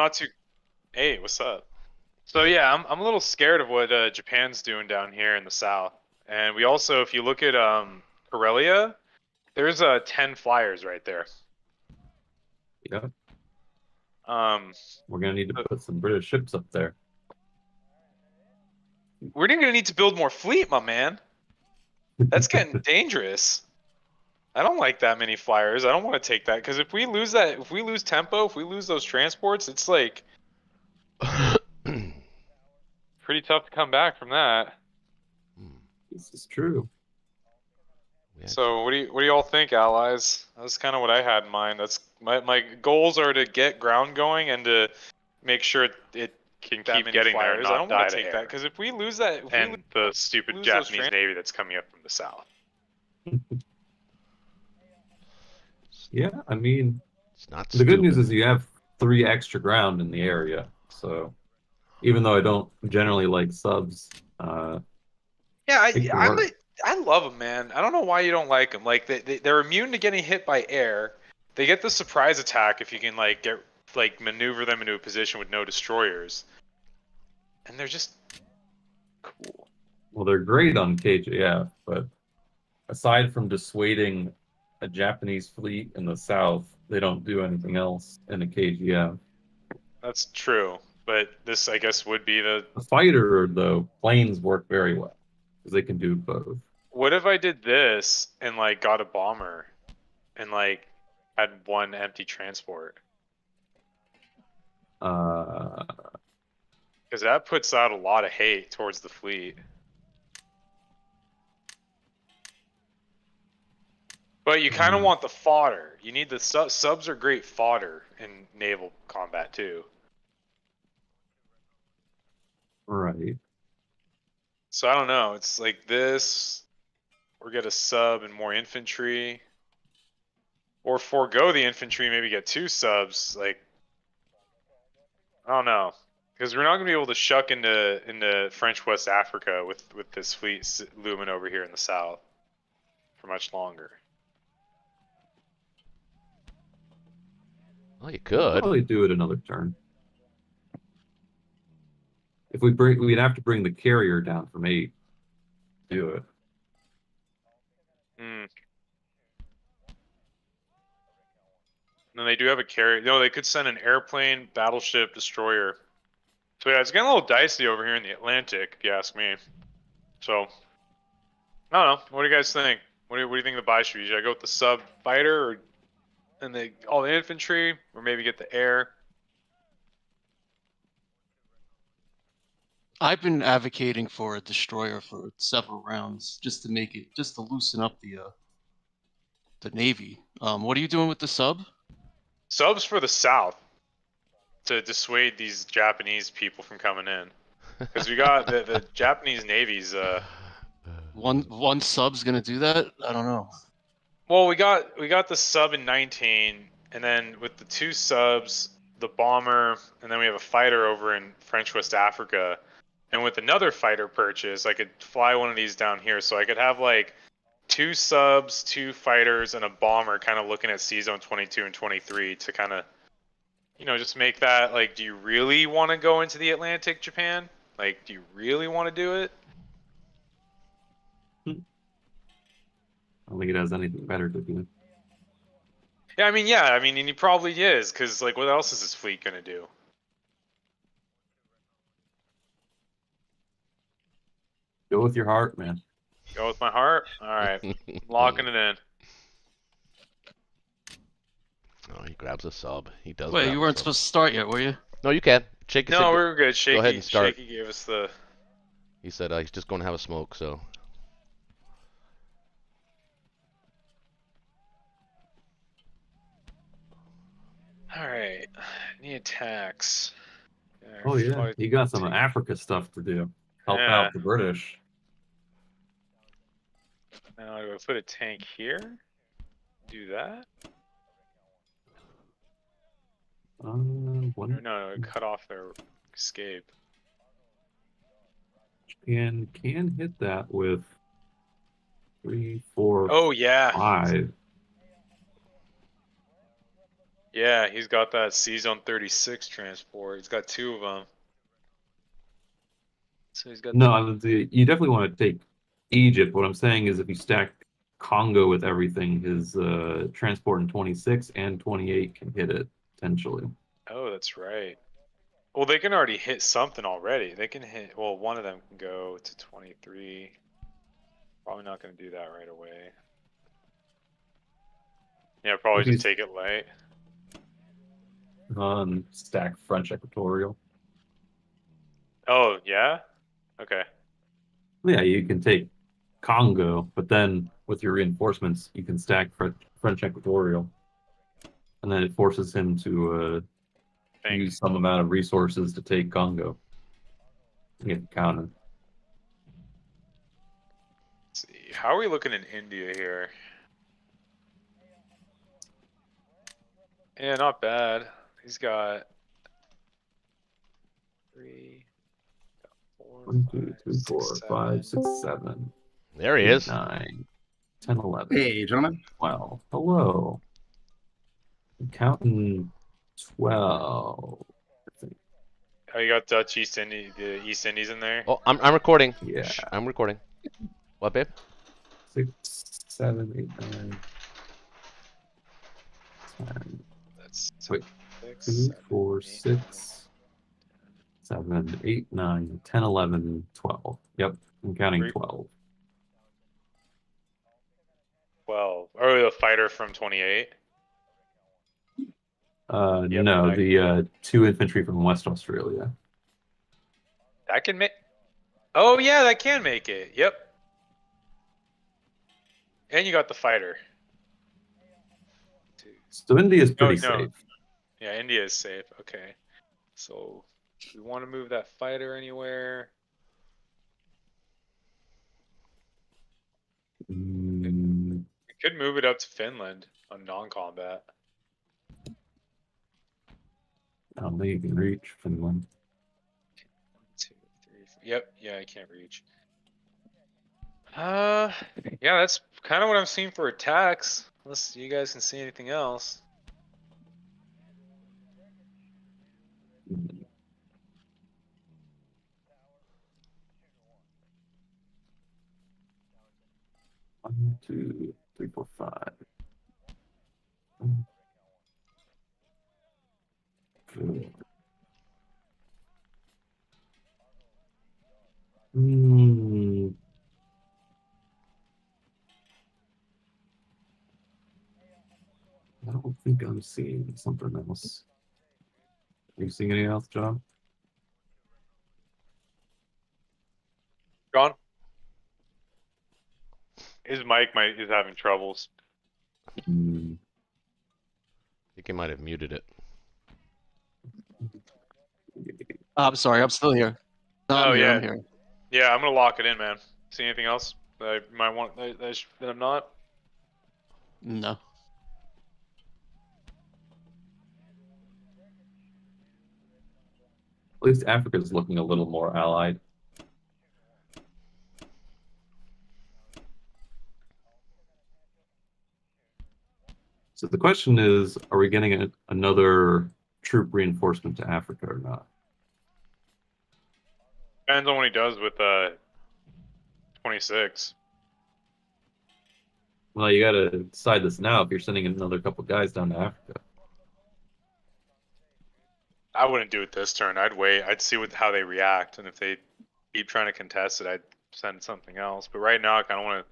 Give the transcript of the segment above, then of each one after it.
not too. Hey, what's up? So yeah, I'm a little scared of what Japan's doing down here in the south. And we also, if you look at Karelia, there's 10 flyers right there. Yeah, Um, we're gonna need to uh, put some British ships up there. we're gonna need to build more fleet, my man. That's getting dangerous. I don't like that many flyers. I don't want to take that because if we lose that, if we lose tempo, if we lose those transports, it's like pretty tough to come back from that. This is true. So what do y'all think, allies? That's kind of what I had in mind. That's my goals are to get ground going and to make sure it can keep getting there and flyers. I not don't want die to take that because if we lose that, if and the stupid lose those Japanese Navy that's coming up from the south. Yeah, I mean, It's not the good news stupid. is you have 3 extra ground in the area. So even though I don't generally like subs, yeah, it can work. I love them, man. I don't know why you don't like them. Like they're immune to getting hit by air. They get the surprise attack if you can like maneuver them into a position with no destroyers, and they're just cool. Well, they're great on KJF, but aside from dissuading a Japanese fleet in the south, they don't do anything else in a KGF. That's true, but this I guess would be the. The fighter, though, planes work very well because they can do both. What if I did this and like got a bomber and like had one empty transport? Uh, Because that puts out a lot of hate towards the fleet. But you kind of want the fodder. You need the subs are great fodder in naval combat too. right. So I don't know. It's like this, or get a sub and more infantry, or forego the infantry, maybe get 2 subs. Like I don't know, because we're not gonna be able to shuck into French West Africa with this fleet looming over here in the south for much longer. Well, you We'll could. probably do it another turn. If we'd have to bring the carrier down from 8. Do it. Hmm. And they do have a carrier. No, they could send an airplane, battleship, destroyer. So yeah, it's getting a little dicey over here in the Atlantic, if you ask me. So I don't know. What do you guys think? What do you think of the buy should be? Should I go with the sub fighter or and all the infantry, or maybe get the air? I've been advocating for a destroyer for several rounds just to make it, just to loosen up the navy. What are you doing with the sub? Subs for the south to dissuade these Japanese people from coming in, because we got the Japanese navy's. One sub's gonna do that? I don't know. Well, we got the sub in 19, and then with the 2 subs, the bomber, and then we have a fighter over in French West Africa. And with another fighter purchase, I could fly one of these down here, so I could have like 2 subs, 2 fighters, and a bomber, kind of looking at C Zone 22 and 23 to kind of, just make that like, do you really want to go into the Atlantic, Japan? Like, do you really want to do it? I don't think it has anything better to do. Yeah, and he probably is, because like, what else is his fleet gonna do? Go with your heart, man. Go with my heart. All right, locking it in. Oh, he grabs a sub. He does. Wait, grab you a weren't sub. supposed to start yet, were you? No, you can. Shaky No, said, we're good. Shaky, ahead and start. Shaky gave us the. He said he's just going to have a smoke. So. All right, any attacks? Oh yeah, you got some Africa stuff to do. Help out the British. Now do I put a tank here? Do that? No, cut off their escape. And can hit that with 3, 4. Oh yeah. 5. Yeah, he's got that C-Zone 36 transport. He's got 2 of them. So he's got No, you definitely want to take Egypt. What I'm saying is if you stack Congo with everything, his transport in 26 and 28 can hit it potentially. Oh, that's right. Well, they can already hit something already. They can hit. Well, one of them can go to 23. Probably not going to do that right away. Yeah, probably If just he's take it light. on stack French Equatorial. Oh, yeah? Okay. Yeah, you can take Congo, but then with your reinforcements, you can stack French Equatorial, and then it forces him to Think. use some amount of resources to take Congo. You get counted. Let's see. How are we looking in India here? Yeah, not bad. He's got 3, 4, 1, 5, 2, 3, 6, 4, 7. 5, 6, 7, There he 8, is. 9, 10, 11. Hey, gentlemen. 12. Hello. I'm counting 12. I think. Oh, you got Dutch East Indies, the East Indies in there? Oh, I'm recording. Yeah. Shh, I'm recording. What, babe? 6, 7, 8, 9, 10. That's Wait. 6, 2, 7, 4, 8, 6, 7, 8, 9, 10, 11, 12. Yep, I'm counting 12. 12. Oh, the fighter from 28? Yep, No, I- the 2 infantry from West Australia. That can make. Oh, yeah, that can make it. Yep. And you got the fighter. So India's pretty no. safe. Yeah, India is safe. Okay. So, we want to move that fighter anywhere. Mm, We could move it up to Finland on non-combat. I don't think you can reach Finland. 1, 2, 3, 4. Yep. Yeah, I can't reach. Yeah, that's kind of what I'm seeing for attacks. Unless you guys can see anything else. Mm, 1, 2, 3, 4, 5. Good. Hmm. I don't think I'm seeing something else. Are you seeing anything else, John? Gone. His mic is having troubles. Hmm. I think he might have muted it. I'm sorry, I'm still here. No, Oh, I'm here. yeah. I'm here. Yeah, I'm gonna lock it in, man. See anything else that I might want that I'm not? No. At least Africa's looking a little more allied. So the question is, are we getting another troop reinforcement to Africa or not? Depends on what he does with 26. Well, you gotta decide this now if you're sending another couple guys down to Africa. I wouldn't do it this turn. I'd wait. I'd see how they react, and if they keep trying to contest it, I'd send something else. But right now, I kind of want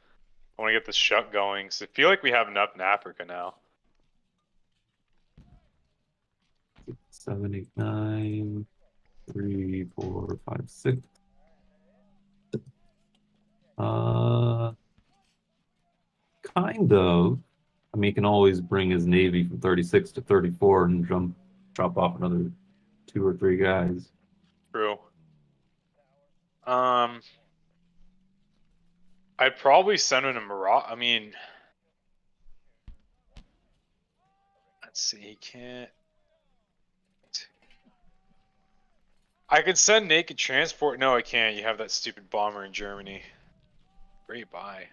to get this shut going. Cause I feel like we have enough in Africa now. 6, 7, 8, 9, 3, 4, 5, 6. Kind of. I mean, he can always bring his navy from 36 to 34 and drop off another 2 or 3 guys. True. I'd probably send him to Morocco. I mean, let's see. He can't. I could send naked transport. No, I can't. You have that stupid bomber in Germany. Great buy.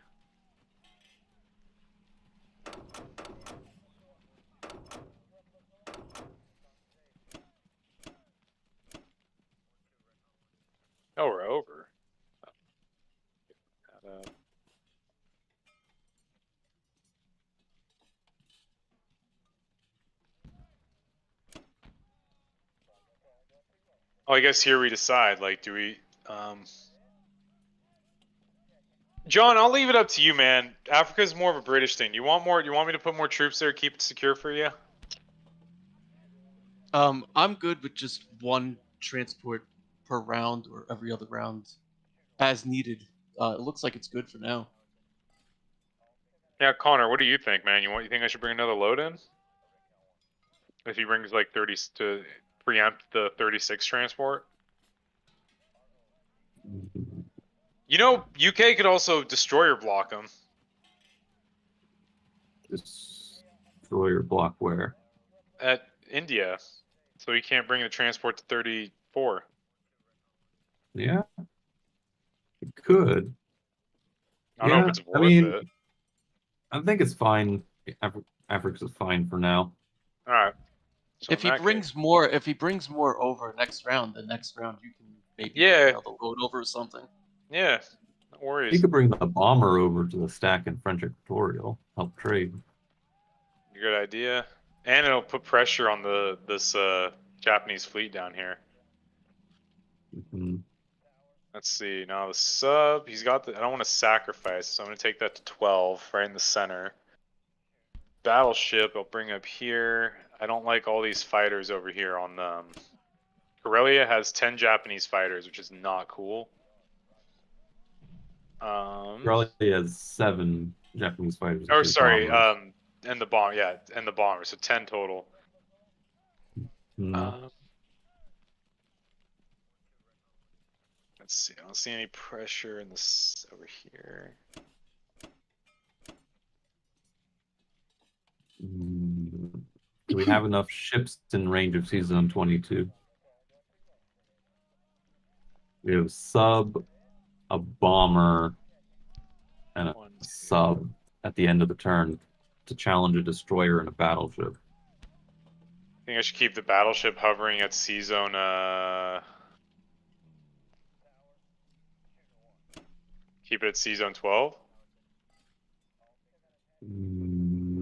Oh, we're over. Oh, I guess here we decide. Like, do we? John, I'll leave it up to you, man. Africa's more of a British thing. Do you want more? Do you want me to put more troops there, keep it secure for you? I'm good with just one transport per round or every other round, as needed. It looks like it's good for now. Yeah, Connor, what do you think, man? You think I should bring another load in? If he brings like 30 to preempt the 36 transport? You know, UK could also destroyer block them. Destroyer block where? At India. So he can't bring the transport to 34. Yeah. It could. I don't know if it's worth it. I think it's fine. Africa's fine for now. Alright. So If he brings more, over next round, the next round you can maybe bring another load over or something. Yeah, no worries. He could bring the bomber over to the stack in French Equatorial, help trade. Good idea. And it'll put pressure on this Japanese fleet down here. Mm-hmm. Let's see. Now the sub, he's got the. I don't want to sacrifice, so I'm going to take that to 12, right in the center. Battleship, I'll bring up here. I don't like all these fighters over here on Karelia has 10 Japanese fighters, which is not cool. Karelia has 7 Japanese fighters. Oh, sorry. And the bomb, yeah, and the bomber, so 10 total. Mm. Let's see. I don't see any pressure in this over here. Do we have enough ships in range of season 22? We have sub, a bomber, and a sub at the end of the turn to challenge a destroyer and a battleship. I think I should keep the battleship hovering at C zone. Keep it at C zone 12.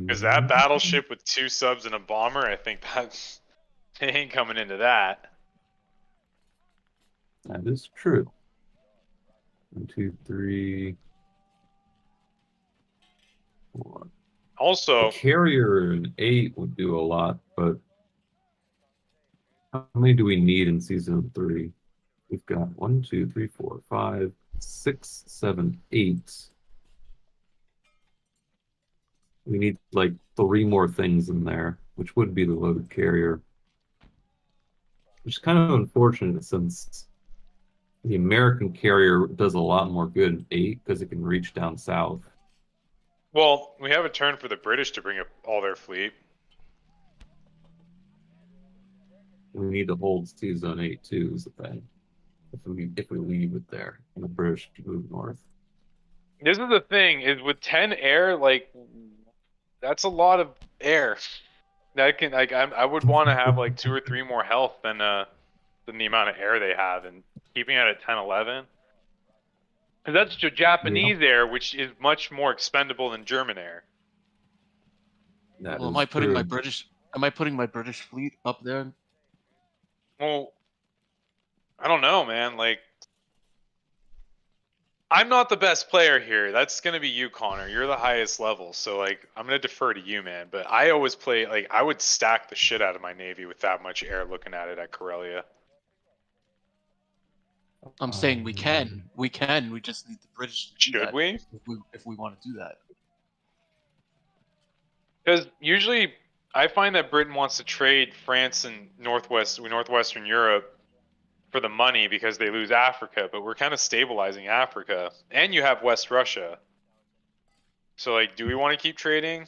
Because that battleship with 2 subs and a bomber, I think that they ain't coming into that. That is true. 1, 2, 3, 4. Also, a carrier in 8 would do a lot, but how many do we need in season 3? We've got 1, 2, 3, 4, 5, 6, 7, 8. We need like 3 more things in there, which would be the loaded carrier. Which is kind of unfortunate since the American carrier does a lot more good in 8 because it can reach down south. well, we have a turn for the British to bring up all their fleet. We need to hold season 8 too, is the thing. If we leave it there, and the British move north. This is the thing: is with 10 air, like that's a lot of air. That can like I would want to have like 2 or 3 more health than the amount of air they have, and keeping it at 10, 11. Because that's Japanese air, which is much more expendable than German air. Well, am I putting my British fleet up there? Well, I don't know, man. Like, I'm not the best player here. That's gonna be you, Connor. You're the highest level, so like, I'm gonna defer to you, man. But I always play like I would stack the shit out of my navy with that much air. Looking at it at Karelia. I'm saying we can. We can. We just need the British to do Should that we? if we want to do that. Because usually I find that Britain wants to trade France and Northwestern Europe for the money because they lose Africa, but we're kind of stabilizing Africa. And you have West Russia. So, like, do we want to keep trading?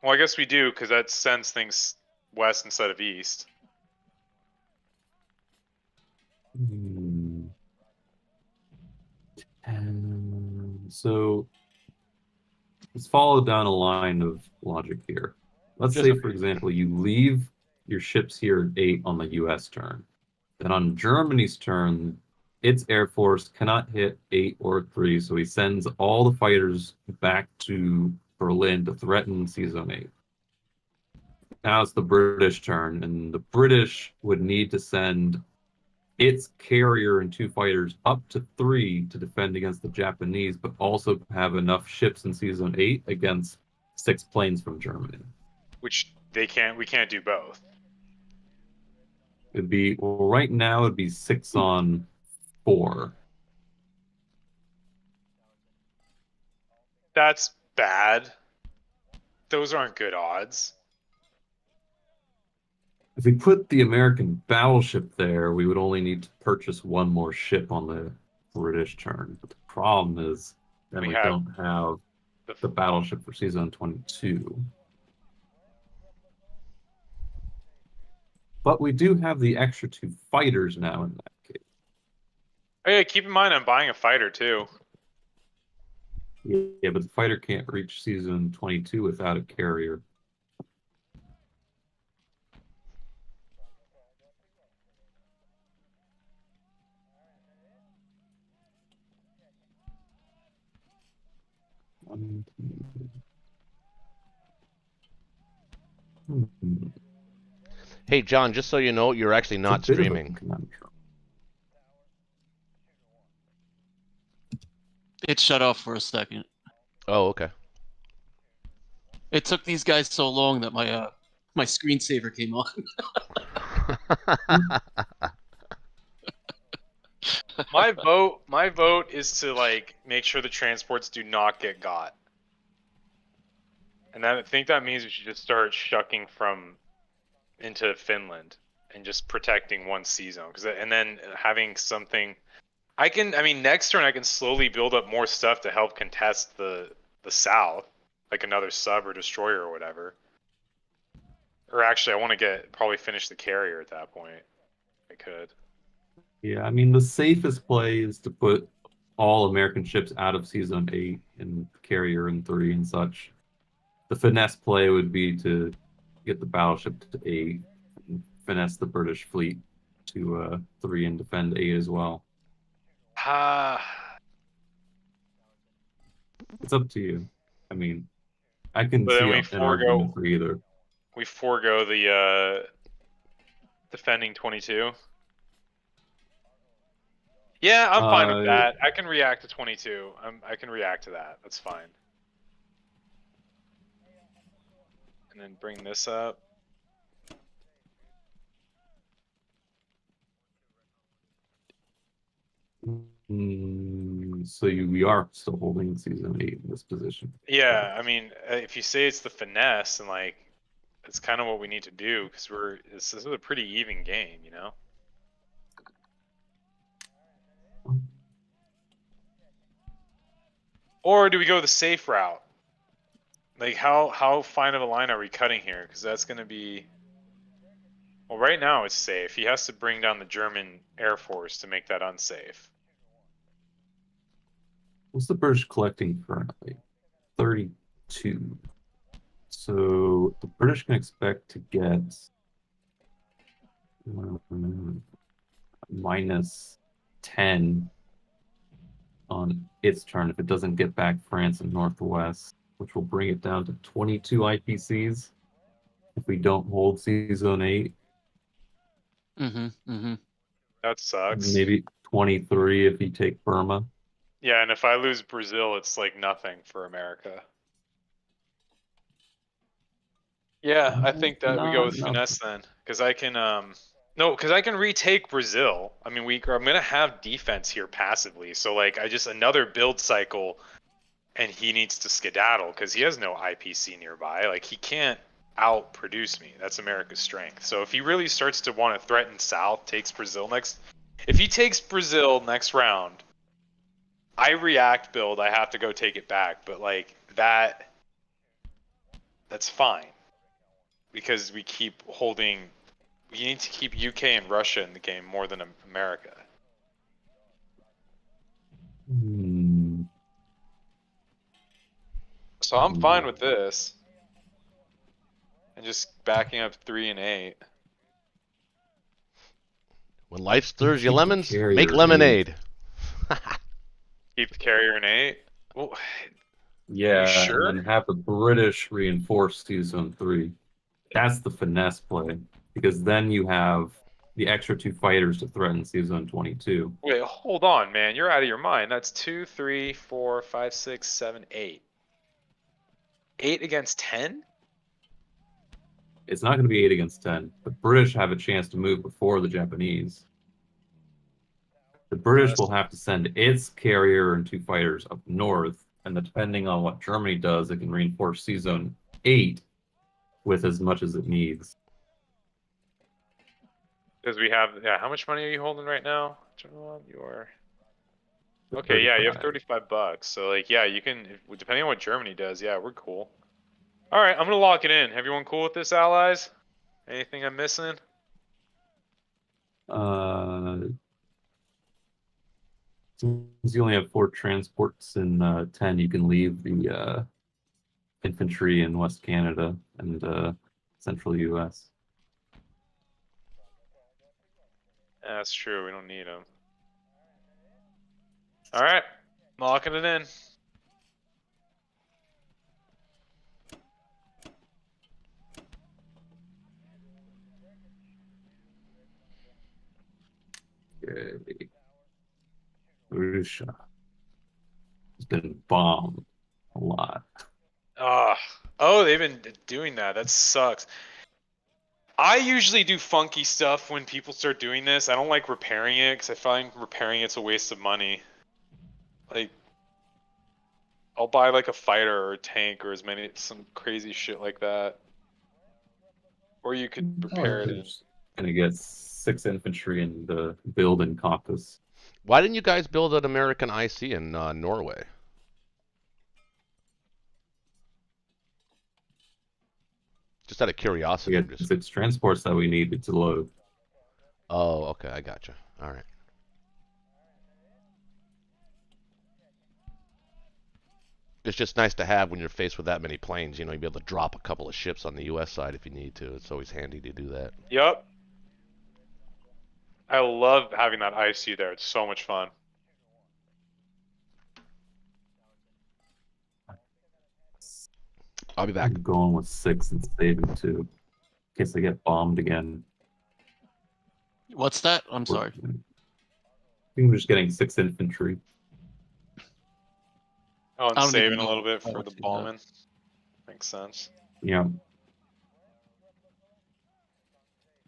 Well, I guess we do, because that sends things west instead of east. So let's follow down a line of logic here. Let's say, for example, you leave your ships here at 8 on the U.S. turn. Then on Germany's turn, its air force cannot hit 8 or 3, so he sends all the fighters back to Berlin to threaten Sea Zone 8. Now it's the British turn, and the British would need to send its carrier and 2 fighters up to 3 to defend against the Japanese, but also have enough ships in Sea Zone 8 against 6 planes from Germany. Which we can't do both. It'd be, well, right now it'd be 6 on 4. That's bad. Those aren't good odds. If we put the American battleship there, we would only need to purchase 1 more ship on the British turn. But the problem is then We we have don't have the battleship for Sea Zone 22. But we do have the extra 2 fighters now in that case. Oh yeah, keep in mind I'm buying a fighter too. Yeah, but the fighter can't reach Sea Zone 22 without a carrier. Hmm. Hey, John, just so you know, you're actually not It's a bit of a streaming. conundrum. It shut off for a second. Oh, okay. It took these guys so long that my screensaver came on. My vote is to like make sure the transports do not get got. And I think that means we should just start shucking from into Finland and just protecting one sea zone. And then having something, I mean, next turn I can slowly build up more stuff to help contest the south, like another sub or destroyer or whatever. Or actually, I want to probably finish the carrier at that point. I could. Yeah, I mean, the safest play is to put all American ships out of Sea Zone 8 and carrier in 3 and such. The finesse play would be to get the battleship to 8 and finesse the British fleet to 3 and defend 8 as well. It's up to you. I mean, I can But then see we an argument for either. We forego the defending 22. Yeah, I'm fine with that. I can react to 22. I can react to that. That's fine. And then bring this up. So we are still holding Sea Zone 8 in this position. Yeah, I mean, if you say it's the finesse, and like, it's kind of what we need to do because this is a pretty even game, you know. Or do we go the safe route? Like, how fine of a line are we cutting here? Because that's going to be... Well, right now it's safe. He has to bring down the German Air Force to make that unsafe. What's the British collecting currently? 32. So the British can expect to get minus 10 on its turn if it doesn't get back France and Northwest, which will bring it down to 22 IPCs if we don't hold Sea Zone 8. That sucks. Maybe 23 if you take Burma. Yeah, and if I lose Brazil, it's like nothing for America. Yeah, I think that we go with finesse then, because I can because I can retake Brazil. I mean, I'm gonna have defense here passively, so like another build cycle, and he needs to skedaddle because he has no IPC nearby. Like he can't outproduce me. That's America's strength. So if he really starts to want to threaten South, takes Brazil next. If he takes Brazil next round, I react build. I have to go take it back, but like that's fine. Because we keep holding, we need to keep UK and Russia in the game more than America. So I'm fine with this. And just backing up 3 and 8. When life stirs you Keep the lemons, carrier make in lemonade. Keep the carrier in 8. Well, Yeah, sure? and then have the British reinforce Sea Zone 3. That's the finesse play, because then you have the extra 2 fighters to threaten Sea Zone 22. wait, hold on, man. You're out of your mind. That's 2, 3, 4, 5, 6, 7, 8. 8 against 10? It's not going to be 8 against 10. The British have a chance to move before the Japanese. The British will have to send its carrier and 2 fighters up north, and depending on what Germany does, it can reinforce Sea Zone 8 with as much as it needs. Because we have, yeah, how much money are you holding right now? You are. Okay, yeah, you have 35 bucks. So, like, yeah, you can, depending on what Germany does, yeah, we're cool. All right, I'm going to lock it in. Everyone cool with this, allies? Anything I'm missing? Since you only have 4 transports in 10, you can leave the infantry in West Canada and central U.S. Yeah, that's true. We don't need them. All right, locking it in. Okay. Russia has been bombed a lot. Oh, they've been doing that. That sucks. I usually do funky stuff when people start doing this. I don't like repairing it because I find repairing it's a waste of money. Like, I'll buy like a fighter or a tank or some crazy shit like that. Or you could repair it in. Gonna get 6 infantry in the build in Caucasus. Why didn't you guys build an American IC in Norway? Just out of curiosity. We got 6 transports that we needed to load. Oh, okay, I gotcha. All right. It's just nice to have when you're faced with that many planes. You know, you'll be able to drop a couple of ships on the U.S. side if you need to. It's always handy to do that. Yep. I love having that IC there. It's so much fun. I'll be back. I'm going with 6 and saving 2 in case they get bombed again. What's that? I'm sorry. I think we're just getting 6 infantry. Oh, and I don't even saving a know little bit how for much the you got. bombing. Makes sense. Yeah.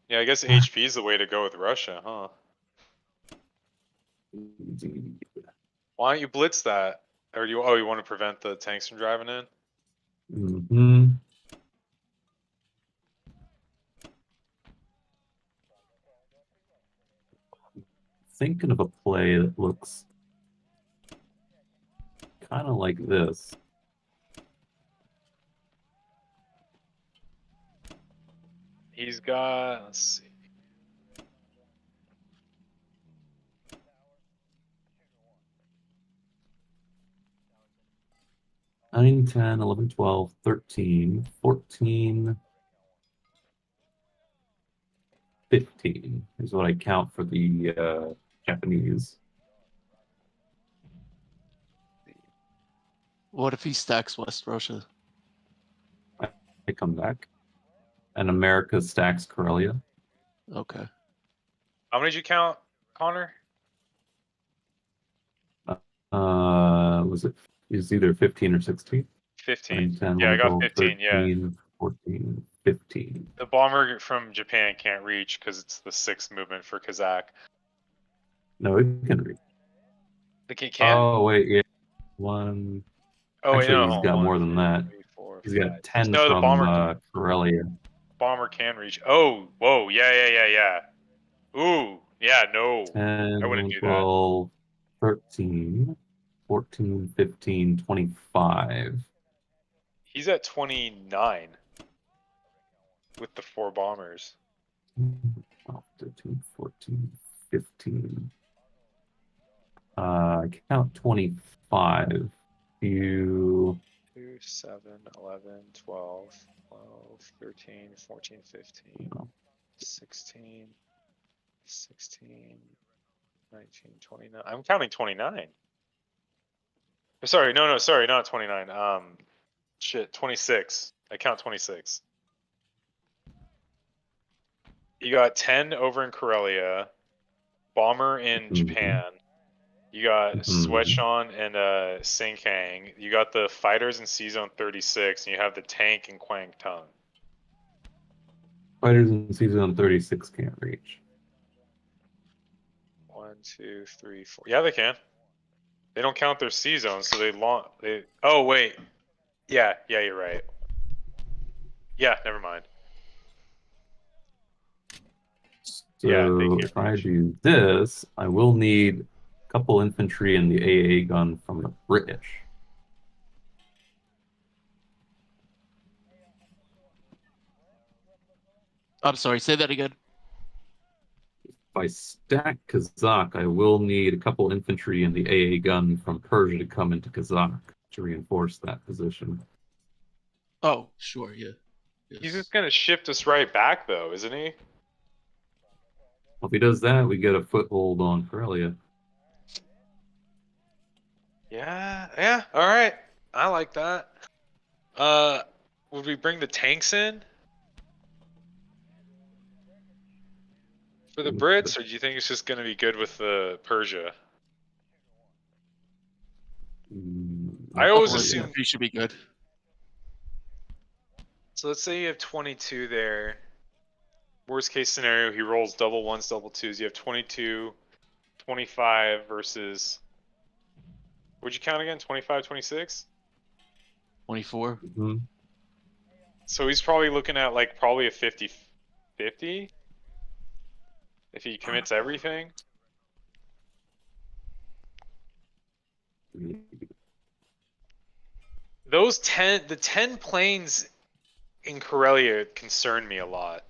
Yeah, I guess HP is the way to go with Russia, huh? Why don't you blitz that? Or you want to prevent the tanks from driving in? Mm-hmm. Thinking of a play that looks kind of like this. He's got, let's see. Nine, 10, 11, 12, 13, 14, 15 is what I count for the Japanese. What if he stacks West Russia? I come back. And America stacks Karelia. Okay. How many did you count, Connor? Was it either 15 or 16? 15. 10, Yeah, I got 12, 15, 13, yeah. 14, 15. The bomber from Japan can't reach because it's the 6th movement for Kazakh. No, it can reach. The king can? Oh, wait, yeah. 1. Oh, wait, Actually, no. he's got One, more than that. 3, 4, He's 5. got 10 No, the from Karelia. bomber can reach. Oh, whoa, yeah. Ooh, yeah, no. 10, I wouldn't do that. 12, 13, 14, 15, 25. He's at 29 with the 4 bombers. 12, 13, 14, 15. I count 25. You 2, 7, 11, 12, 12, 13, 14, 15, 16, 16, 19, 29. I'm counting 29. Sorry, no, sorry, not 29. Shit, 26. I count 26. You got 10 over in Karelia, Bomber in Japan. You got Sweatshon and Sinkang. You got the fighters in C Zone 36, and you have the tank in Kwang Tung. Fighters in season 36 can't reach. 1, 2, 3, 4. Yeah, they can. They don't count their C zone, so they. Oh wait. Yeah, you're right. Yeah, never mind. So Yeah, they can't if I reach. do this, I will need a couple infantry and the AA gun from the British. I'm sorry, say that again. If I stack Kazakh, I will need a couple infantry and the AA gun from Persia to come into Kazakh to reinforce that position. Oh, sure, yeah. He's Yes. just gonna shift us right back, though, isn't he? Well, if he does that, we get a foothold on Karelia. Yeah. All right. I like that. Would we bring the tanks in for the Brits, or do you think it's just gonna be good with the Persia? I always Well, assume. he should be good. So let's say you have 22 there. Worst case scenario, he rolls double ones, double twos. You have 22, 25 versus. What'd you count again? 25, 26? 24. Mm-hmm. So he's probably looking at like probably a 50-50 if he commits everything. The 10 planes in Karelia concern me a lot.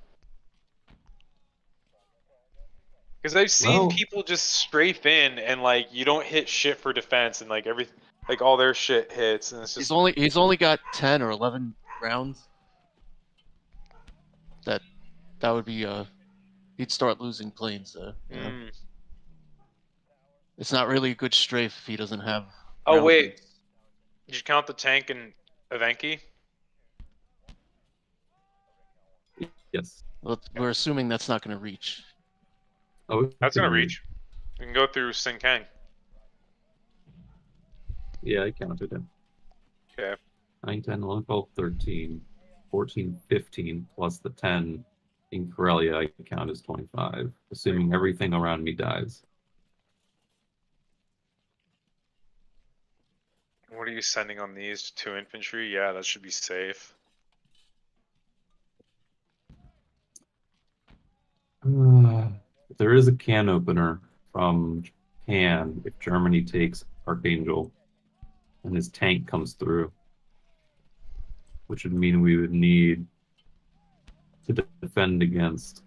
Because I've seen people just strafe in and like you don't hit shit for defense and like all their shit hits and it's just He's only got 10 or 11 rounds. That would be he'd start losing planes there. You know? It's not really a good strafe if he doesn't have. Oh wait, rates. did you count the tank in Evenki? Yes. Well, we're assuming that's not going to reach. Oh, That's gonna reach. We can go through Sinkang. Yeah, I counted him. Okay. 9, 10, 11, 12, 13, 14, 15, plus the 10 in Karelia, I count as 25, assuming everything around me dies. What are you sending on these? 2 infantry? Yeah, that should be safe. There is a can opener from Japan if Germany takes Archangel and his tank comes through, which would mean we would need to defend against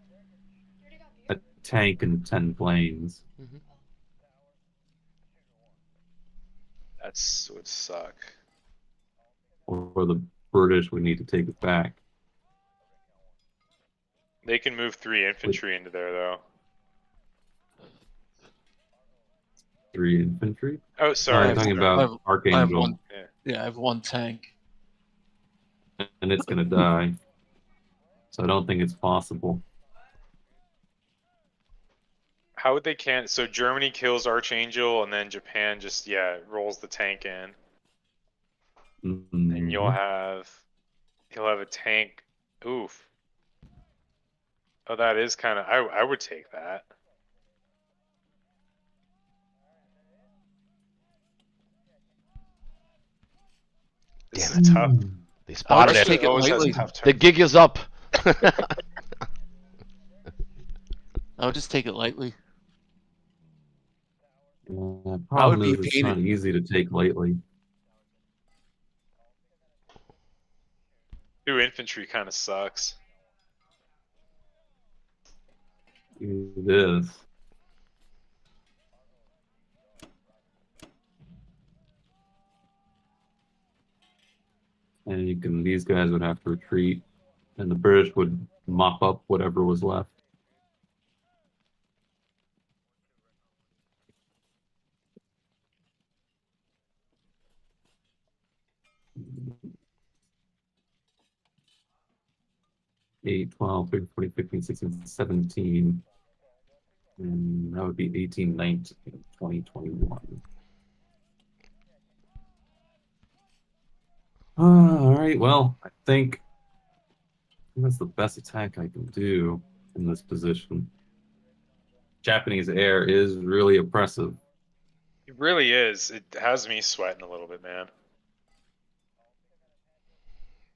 a tank and 10 planes. That would suck. Or the British would need to take it back. They can move 3 infantry into there though. 3 infantry? Oh, sorry. I'm talking about Archangel. I have one. Yeah, I have 1 tank. And it's gonna die. So I don't think it's possible. How would they can? So Germany kills Archangel, and then Japan just rolls the tank in, and he'll have a tank. Oof. Oh, that is kind of. I would take that. This is tough. They spotted just it. take it lightly. The gig is up. I would just take it lightly. The problem is it's not easy to take lightly. 2 infantry kind of sucks. It is. And these guys would have to retreat, and the British would mop up whatever was left. 8, 12, 13, 14, 15, 16, 17. And that would be 18, 19, 20, 21. All right, well, I think that's the best attack I can do in this position. Japanese air is really oppressive. It really is. It has me sweating a little bit, man.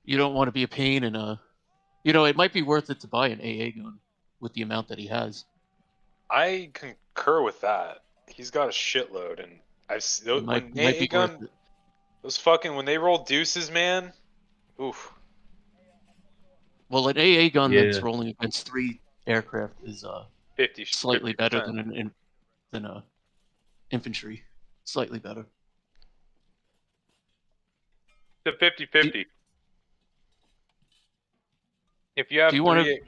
You don't want to be a pain in a. It might be worth it to buy an AA gun with the amount that he has. I concur with that. He's got a shitload, and It might, when might AA be worth gun, it. those fucking when they roll deuces, man. Oof. Well, an AA gun that's Yeah. rolling against 3 aircraft is 50, slightly better 50%. than a infantry. Slightly better. It's a 50-50. If you have Do you want to? three,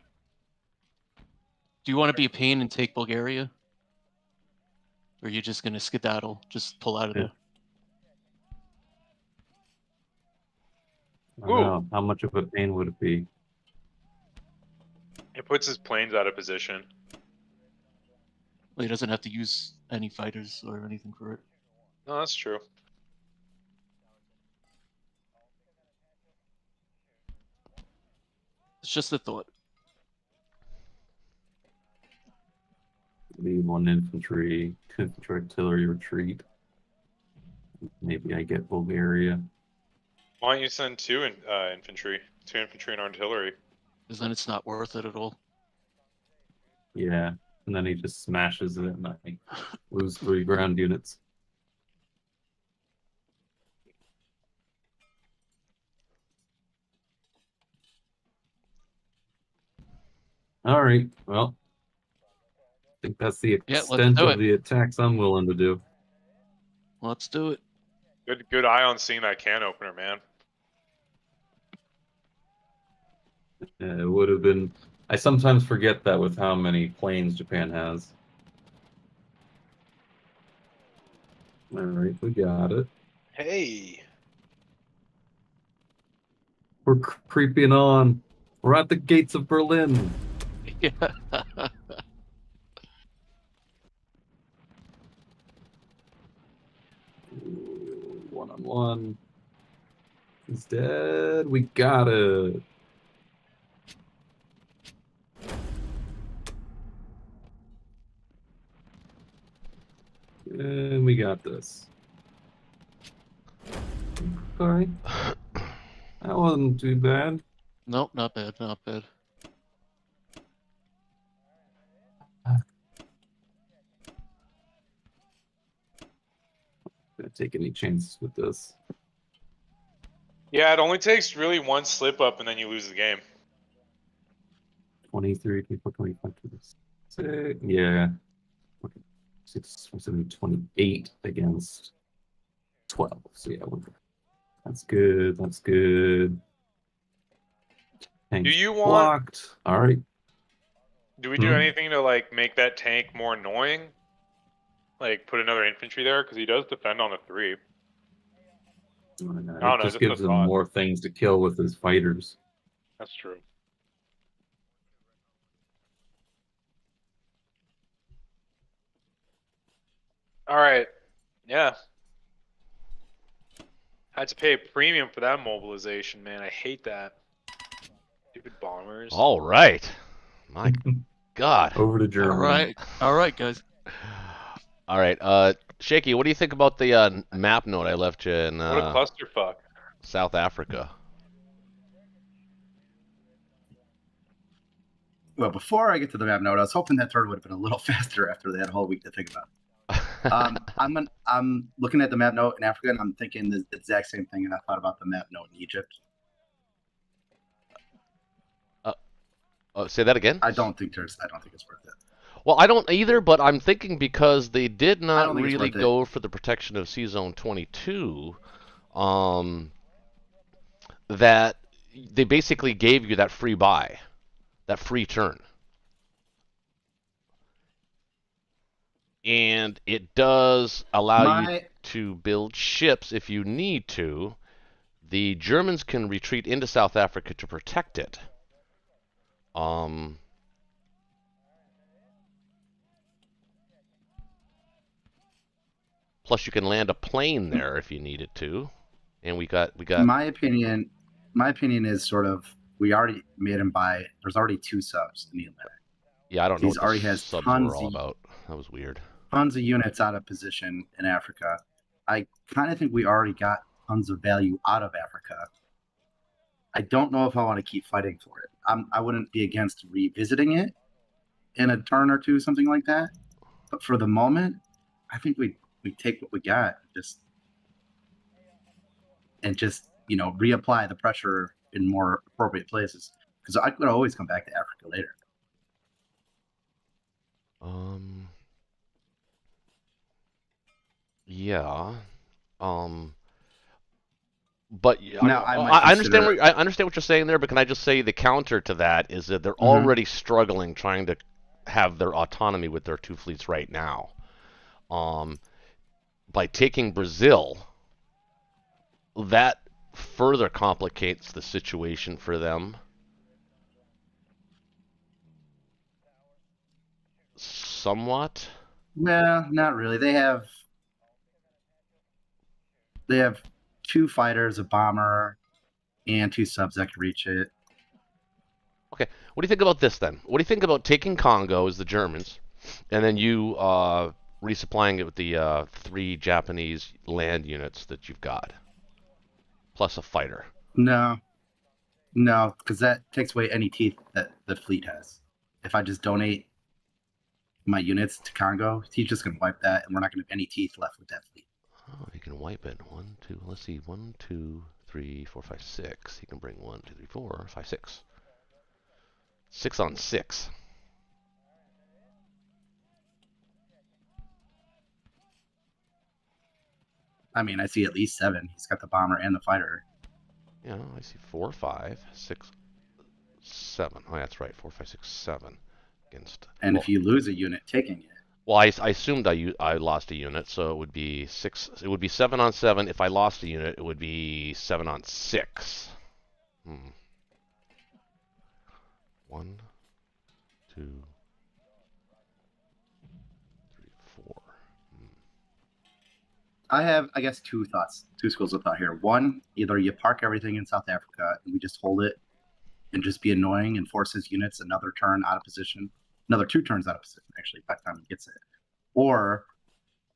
Do you want to be a pain and take Bulgaria? Or are you just gonna skedaddle, just pull out of Yeah. there? I don't know. How much of a pain would it be? it puts his planes out of position. Well, he doesn't have to use any fighters or anything for it. No, that's true. It's just a thought. Leave 1 infantry, 2 infantry artillery retreat. Maybe I get Bulgaria. Why don't you send 2 infantry, 2 infantry and artillery? Because then it's not worth it at all. Yeah. And then he just smashes it and I lose 3 ground units. All right. Well, I think that's the Yeah, let's extent do of it. the attacks I'm willing to do. Let's do it. Good eye on seeing that can opener, man. It would have been. I sometimes forget that with how many planes Japan has. All right, we got it. Hey. We're creeping on. We're at the gates of Berlin. Yeah. 1-on-1. He's dead. We got it. And we got this. Okay. That wasn't too bad. Nope, not bad, not bad. Gonna take any chances with this. Yeah, it only takes really 1 slip up and then you lose the game. 23, 24, 25, 26. Yeah. 6, 7, 28 against 12. So yeah, that's good. That's good. Tank's Do you want? blocked. All right. Do we do anything to like make that tank more annoying? Like put another infantry there because he does defend on a 3. It know, just just gives a him thought. more things to kill with his fighters. That's true. All right. Yeah. Had to pay a premium for that mobilization, man. I hate that. Stupid bombers. All right. My God. Over to Germany. All right, guys. All right. Shaky, what do you think about the map note I left you in What a clusterfuck. South Africa? Well, before I get to the map note, I was hoping that turn would have been a little faster after that whole week to think about it. I'm looking at the map note in Africa, and I'm thinking the exact same thing, and I thought about the map note in Egypt. Say that again? I don't think it's worth it. Well, I don't either, but I'm thinking because they did not think it's really worth it. go for the protection of C-Zone 22, that they basically gave you that free buy, that free turn. And it does allow you to build ships if you need to. The Germans can retreat into South Africa to protect it. Um, plus you can land a plane there if you needed to, and we got. My opinion is sort of we already made him buy. There's already 2 subs in the Atlantic. Yeah, I don't know He's what already the has subs tons were all of- about. That was weird. Tons of units out of position in Africa. I kind of think we already got tons of value out of Africa. I don't know if I want to keep fighting for it. I wouldn't be against revisiting it in a turn or two, something like that. But for the moment, I think we take what we got, just reapply the pressure in more appropriate places. Because I could always come back to Africa later. Yeah. But Now, I understand I understand what you're saying there, but can I just say the counter to that is that they're already struggling trying to have their autonomy with their 2 fleets right now. By taking Brazil, that further complicates the situation for them. Somewhat. Well, not really. They have 2 fighters, a bomber, and 2 subs that can reach it. Okay, what do you think about this then? What do you think about taking Congo as the Germans, and then you resupplying it with the 3 Japanese land units that you've got, plus a fighter? No, because that takes away any teeth that the fleet has. If I just donate my units to Congo, he's just gonna wipe that, and we're not gonna have any teeth left with that fleet. Oh, he can wipe it. 1, 2. Let's see. 1, 2, 3, 4, 5, 6. He can bring 1, 2, 3, 4, 5, 6. 6 on 6. I mean, I see at least 7. He's got the bomber and the fighter. Yeah, I see 4, 5, 6, 7. Oh, that's right. 4, 5, 6, 7 against. And if you lose a unit taking it, well, I assumed I lost a unit, so it would be 6. It would be 7 on 7. If I lost a unit, it would be 7 on 6. 1, 2, 3, 4. I have, I guess, 2 thoughts, 2 schools of thought here. One, either you park everything in South Africa and we just hold it and just be annoying and force his units another turn out of position, another 2 turns out of position, actually, by the time he gets it. Or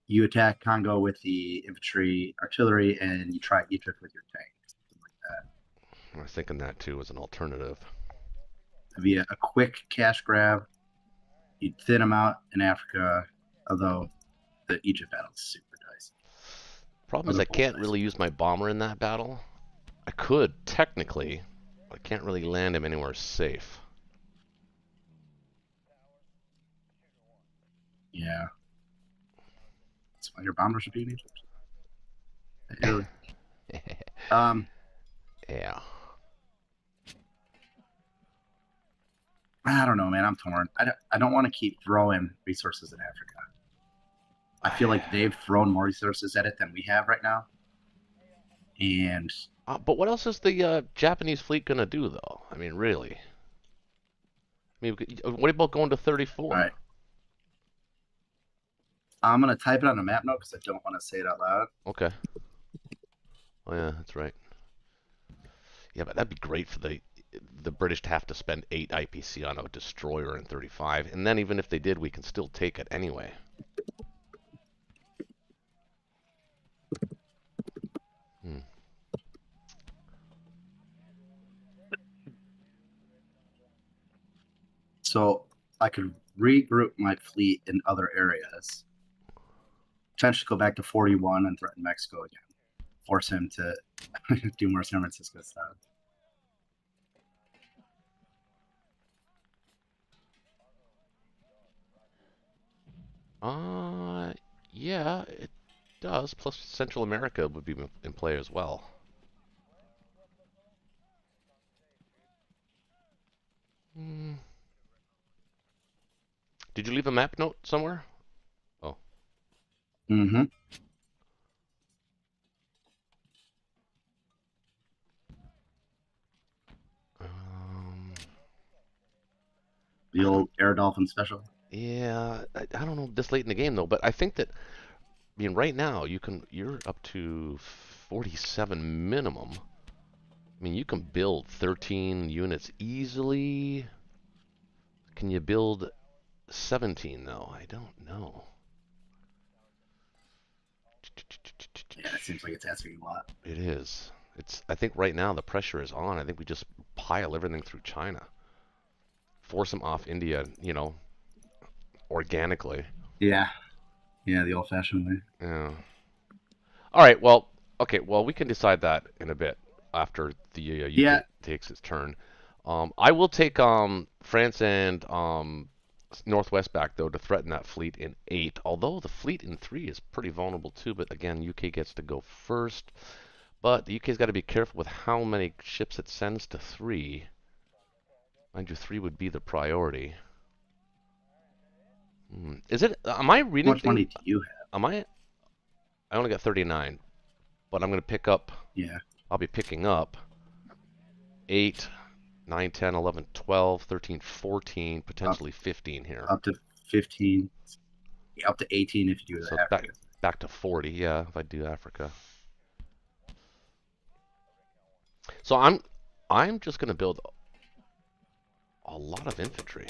you attack Congo with the infantry, artillery, and you try Egypt with your tanks, something like that. I was thinking that too as an alternative. It'd be a quick cash grab. You'd thin them out in Africa, although the Egypt battle is super dicey. Problem is I can't really use my bomber in that battle. I could, technically, but I can't really land him anywhere safe. Yeah. That's why your bomber should be in Egypt. Really. Yeah. I don't know, man. I'm torn. I don't want to keep throwing resources in Africa. I feel like they've thrown more resources at it than we have right now. And But what else is the Japanese fleet gonna do, though? I mean, really. I mean, what about going to 34? all right, I'm gonna type it on a map note because I don't want to say it out loud. Okay. Oh yeah, that's right. Yeah, but that'd be great for the British to have to spend 8 IPC on a destroyer in 35, and then even if they did, we can still take it anyway. So I could regroup my fleet in other areas. Potentially go back to 41 and threaten Mexico again. Force him to do more San Francisco stuff. Yeah, it does. Plus Central America would be in play as well. Did you leave a map note somewhere? Oh. Mm-hmm. The old Air Dolphin special. Yeah, I don't know this late in the game though, but I think that I mean right now you're up to 47 minimum. I mean you can build 13 units easily. Can you build 17 though? I don't know. Yeah, it seems like it's asking a lot. It is. I think right now the pressure is on. I think we just pile everything through China. Force them off India, organically. Yeah. Yeah, the old-fashioned way. Yeah. All right. Well, okay. Well, we can decide that in a bit after the UK Yeah. takes its turn. I will take France and Northwest back though to threaten that fleet in 8. Although the fleet in 3 is pretty vulnerable too. But again, UK gets to go first. But the UK's got to be careful with how many ships it sends to 3. Mind you, 3 would be the priority. Is it? Am I reading? How much money do you have? I only got 39, but I'm going to pick up. Yeah. I'll be picking up 8, 9, 10, 11, 12, 13, 14, potentially 15 here. Up to 15. Yeah, up to 18 if you do So that. back to 40, yeah, if I do Africa. So I'm just going to build a lot of infantry.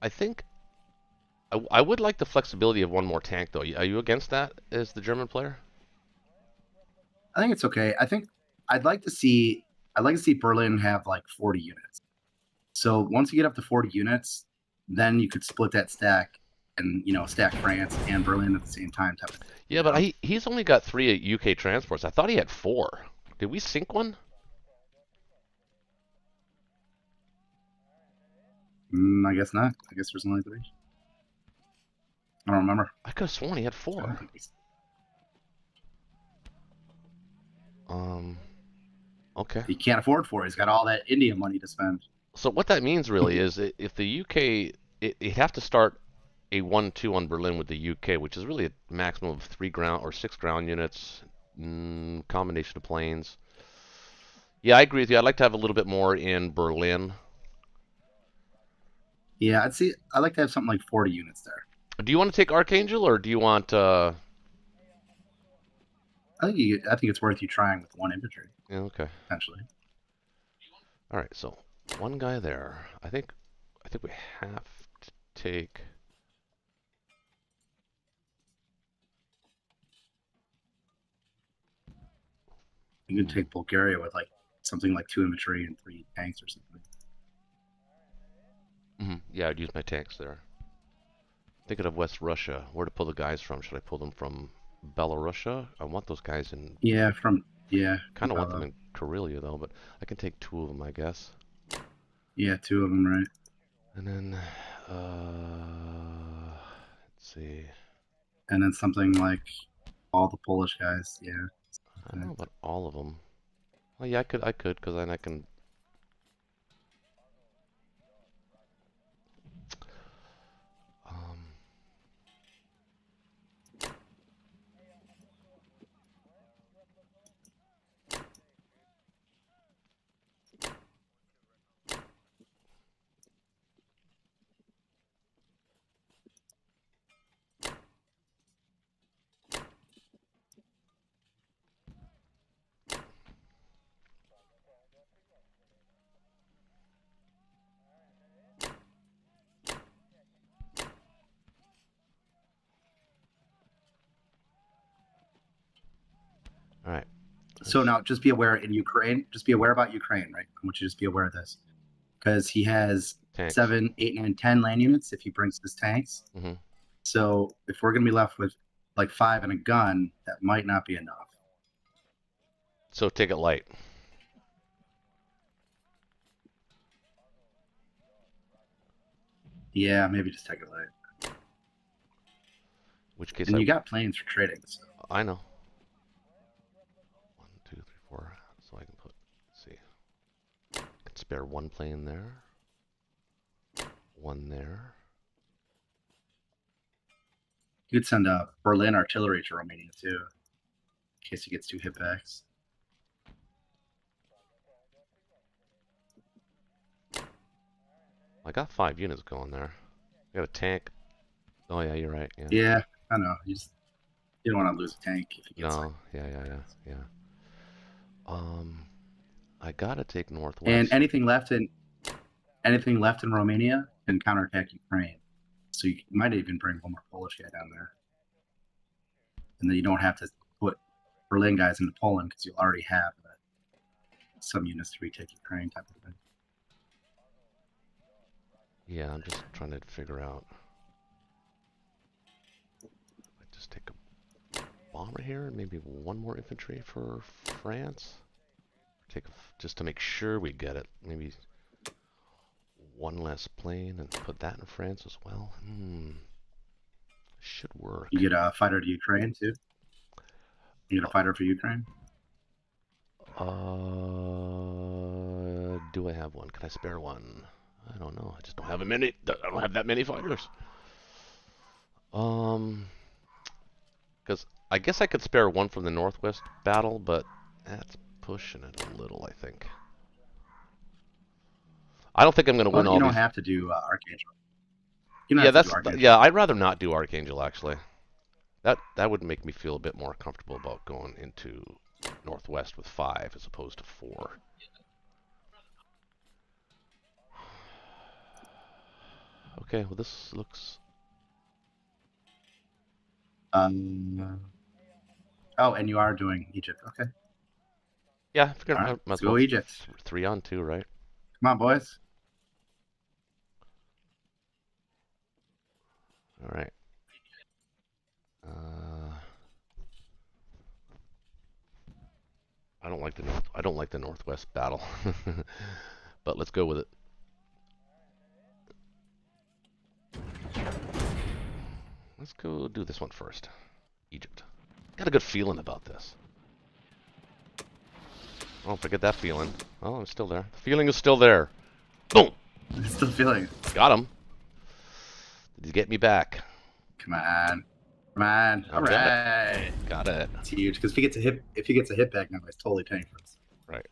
I think I would like the flexibility of one more tank though. Are you against that as the German player? I think it's okay. I think I'd like to see Berlin have like 40 units. So once you get up to 40 units, then you could split that stack and stack France and Berlin at the same time. Yeah, but he's only got 3 UK transports. I thought he had 4. Did we sink one? I guess not. I guess there's only 3. I don't remember. I could have sworn he had 4. Okay. He can't afford 4. He's got all that India money to spend. So what that means really is if the UK, it'd have to start a 1-2 on Berlin with the UK, which is really a maximum of 3 ground or 6 ground units, combination of planes. Yeah, I agree with you. I'd like to have a little bit more in Berlin. Yeah, I'd like to have something like 40 units there. Do you want to take Archangel or do you want? I think it's worth you trying with 1 infantry. Yeah, okay. Potentially. All right, so 1 guy there. I think we have to take. You can take Bulgaria with like something like 2 infantry and 3 tanks or something. Yeah, I'd use my tanks there. Thinking of West Russia, where to pull the guys from? Should I pull them from Belarusia? I want those guys in. Yeah, Kind of want them in Karelia though, but I can take 2 of them, I guess. Yeah, 2 of them, right? And then, let's see. And then something like all the Polish guys. Yeah. I don't know about all of them. Well, yeah, I could, because then I can. All right. So now, just be aware in Ukraine. Just be aware about Ukraine, right? I want you to just be aware of this, because he has Tanks. 7, 8, 9, 10 land units if he brings his tanks. Mm-hmm. So if we're gonna be left with like 5 and a gun, that might not be enough. So take it light. Yeah, maybe just take it light. Which case, And you got planes for trading. So. I know. 1, 2, 3, 4. So I can put. Let's see. I can spare 1 plane there. 1 there. You could send Berlin artillery to Romania too, in case he gets 2 hit backs. I got 5 units going there. I got a tank. Oh yeah, you're right. Yeah. Yeah, I know. You don't want to lose a tank if it gets No. Yeah. I gotta take northwest. And anything left in Romania can counterattack Ukraine. So you might even bring one more Polish guy down there. And then you don't have to put Berlin guys into Poland because you already have some units to retake Ukraine type of thing. Yeah, I'm just trying to figure out. I just take a bomber here and maybe one more infantry for France. Just to make sure we get it. Maybe one less plane and put that in France as well. Should work. You get a fighter to Ukraine too. You get a fighter for Ukraine. Do I have one? Can I spare one? I don't know. I just don't have I don't have that many fighters. Because I guess I could spare one from the Northwest battle, but that's pushing it a little, I think. I don't think I'm going to win all these. You don't have to do Archangel. I'd rather not do Archangel, actually. That would make me feel a bit more comfortable about going into Northwest with 5 as opposed to 4. Okay, well this looks... Oh, and you are doing Egypt. Okay. Yeah, I figured right, let's go Egypt. 3 on 2, right? Come on, boys. All right. I don't like the Northwest battle, but let's go with it. Let's go do this one first. Egypt. Got a good feeling about this. Oh, forget that feeling. Oh, I'm still there. The feeling is still there. Boom! Still feeling. Got him. Did he get me back? Come on. Come on. All right. Got it. It's huge because if he gets a hit back now, it's totally tank for us. Right.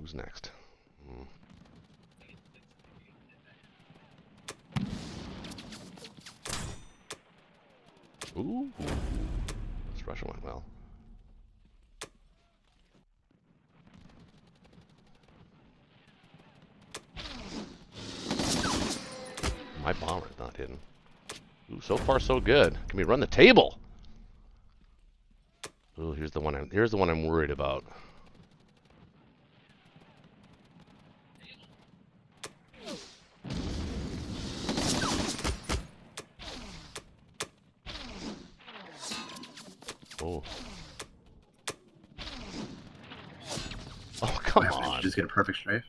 Who's next? Ooh. This Russia went well. My bomber's not hidden. Ooh, so far so good. Can we run the table? Ooh, here's the one I'm worried about. Oh. Oh, come on. Just get a perfect strafe?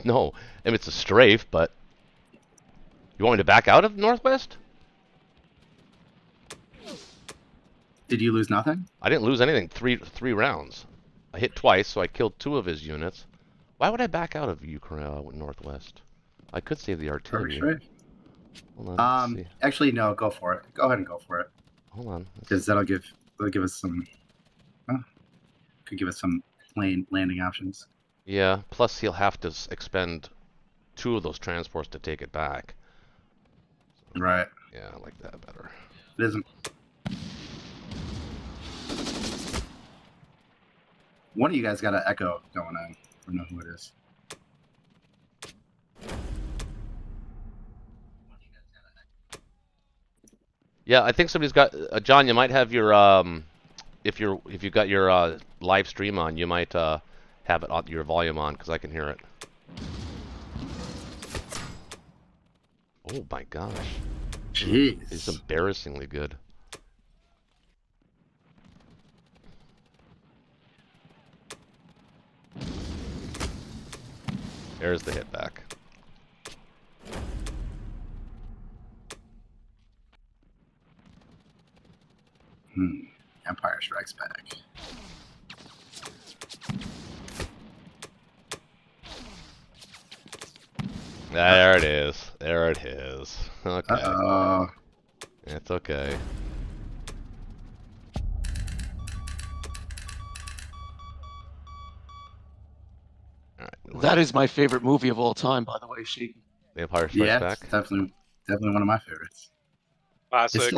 No, I mean, it's a strafe, but... You want me to back out of Northwest? Did you lose nothing? I didn't lose anything. Three rounds. I hit twice, so I killed 2 of his units. Why would I back out of Ukraine with Northwest? I could save the artillery. Perfect strafe. Hold on. Let's see. Actually, no. Go for it. Go ahead and go for it. Hold on. Because that'll give us some. Could give us some plane landing options. Yeah. Plus, he'll have to expend 2 of those transports to take it back. Right. Yeah, I like that better. It isn't. One of you guys got an echo going on. I don't know who it is. Yeah, I think somebody's got John. You might have your if you've got your live stream on, you might have it on your volume on because I can hear it. Oh my gosh. Jeez. It's embarrassingly good. There's the hit back. Empire Strikes Back. There it is. There it is. Okay. Uh-oh. It's okay. That is my favorite movie of all time, by the way, Shaky. The Empire Strikes Yeah, Back. it's definitely one of my favorites. Classic.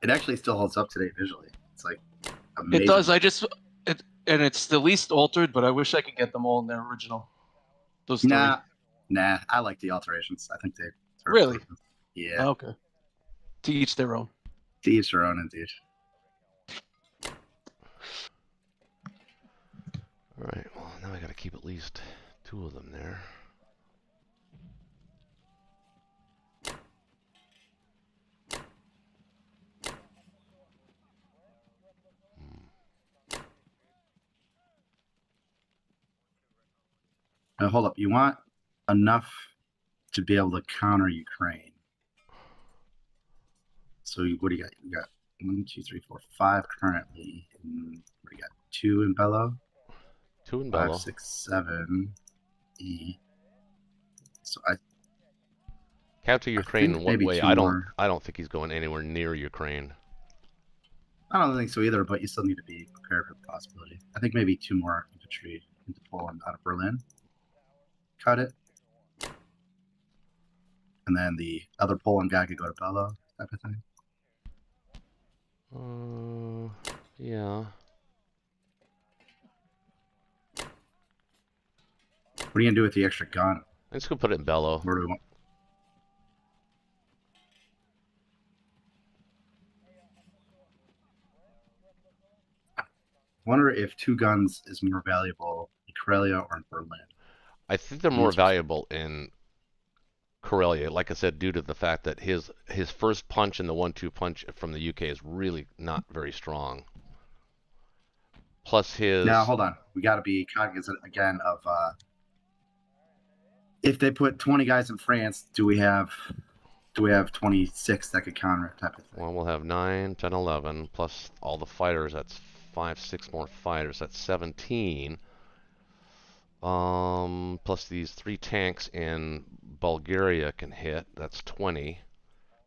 It actually still holds up today visually. It's like amazing. It does. And it's the least altered, but I wish I could get them all in their original. Those three. Nah. I like the alterations. I think they Really? Yeah. Oh, okay. To each their own. To each their own, indeed. All right. Well, now I got to keep at least 2 of them there. Now, hold up. You want enough to be able to counter Ukraine. So what do you got? You got 1, 2, 3, 4, 5 currently. And what do you got? 2 in Bello. 2 in Bello. 5, 6, 7. E. So Counter Ukraine in what maybe way? 2 I more. don't think he's going anywhere near Ukraine. I don't think so either, but you still need to be prepared for the possibility. I think maybe 2 more infantry into Poland out of Berlin. Cut it. And then the other Poland guy could go to Bello, type of thing. Yeah. What are you gonna do with the extra gun? I'm just gonna put it in Bello. Where do we want? I wonder if 2 guns is more valuable in Karelia or in Berlin. I think they're more valuable in Karelia, like I said, due to the fact that his first punch and the 1-2 punch from the UK is really not very strong. Plus his... Now, hold on. We got to be cognizant again of if they put 20 guys in France, do we have 26 that could counter it, type of thing? Well, we'll have 9, 10, 11, plus all the fighters. That's 5, 6 more fighters. That's 17. Plus these 3 tanks in Bulgaria can hit. That's 20.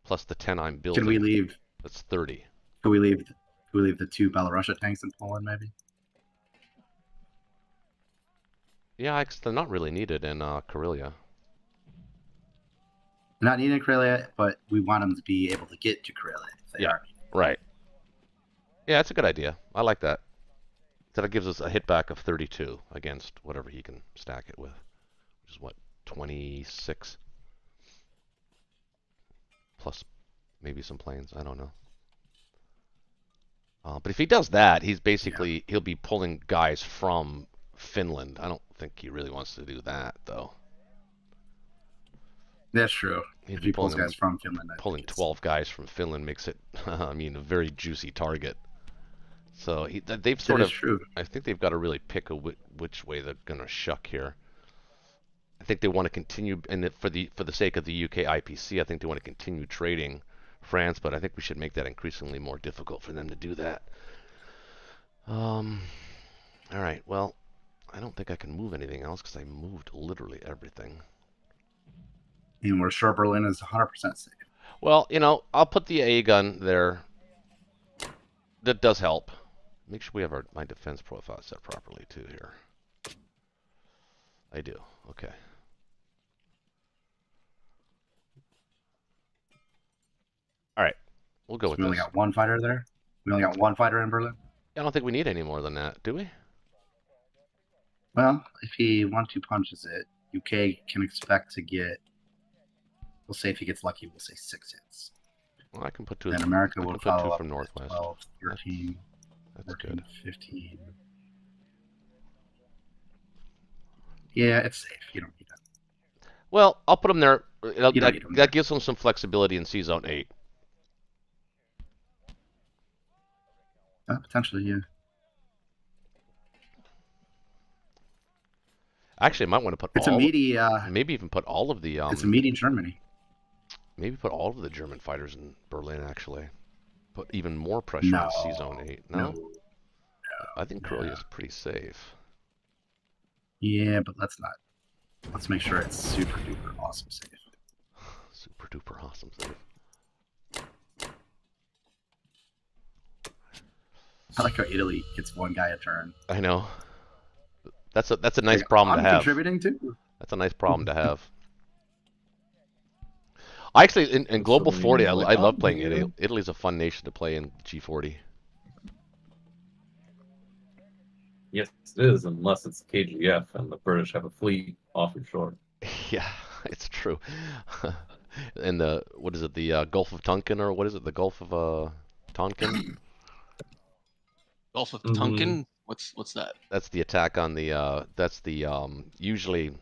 Plus the 10 I'm building. Can we leave? That's 30. Can we leave the 2 Belarusia tanks in Poland, maybe? Yeah, they're not really needed in Karelia. Not needed in Karelia, but we want them to be able to get to Karelia if they are. Right. Yeah, that's a good idea. I like that. That gives us a hit back of 32 against whatever he can stack it with, which is what, 26? Plus maybe some planes. I don't know. But if he does that, he's basically he'll be pulling guys from Finland. I don't think he really wants to do that, though. That's true. He'd If be he pulls pulling guys from Finland, pulling 12 guys from Finland makes it, I mean, a very juicy target. So they've sort of, true. I think they've got to really pick which way they're going to shuck here. I think they want to continue, and for the sake of the UK IPC, I think they want to continue trading France, but I think we should make that increasingly more difficult for them to do that. All right, well, I don't think I can move anything else because I moved literally everything. And we're sure Berlin is 100% safe. Well, I'll put the A gun there. That does help. Make sure we have my defense profile set properly too here. I do. Okay. All right. We'll go with We this. only got 1 fighter there? We only got 1 fighter in Berlin? I don't think we need any more than that, do we? Well, if he 1-2 punches it, UK can expect to get, we'll say if he gets lucky, we'll say 6 hits. Well, I can put 2. Then America will put follow 2 up from with Northwest. 12, 13, That's 14, good. 15. Yeah, it's safe. You don't need that. Well, I'll put them there. You don't need them there. That gives them some flexibility in C-Zone 8. Potentially, yeah. Actually, I might want to put It's a meaty. maybe even put all of the It's a meaty Germany. maybe put all of the German fighters in Berlin. Actually, put even more pressure on C-Zone 8. No, I think Karelia is pretty safe. Yeah, but let's not. Let's make sure it's super duper awesome safe. Super duper awesome safe. I like how Italy gets 1 guy a turn. I know. That's a nice Like, problem I'm to have. contributing too. That's a nice problem to have. I actually in Global 40, I love playing Italy. Italy's a fun nation to play in G40. Yes, it is, unless it's KGF and the British have a fleet off your shore. Yeah, it's true. And the what is it? The Gulf of Tonkin, or what is it? The Gulf of Tonkin. Gulf of Mhm. Tonkin. What's that? That's the attack on the. That's the usually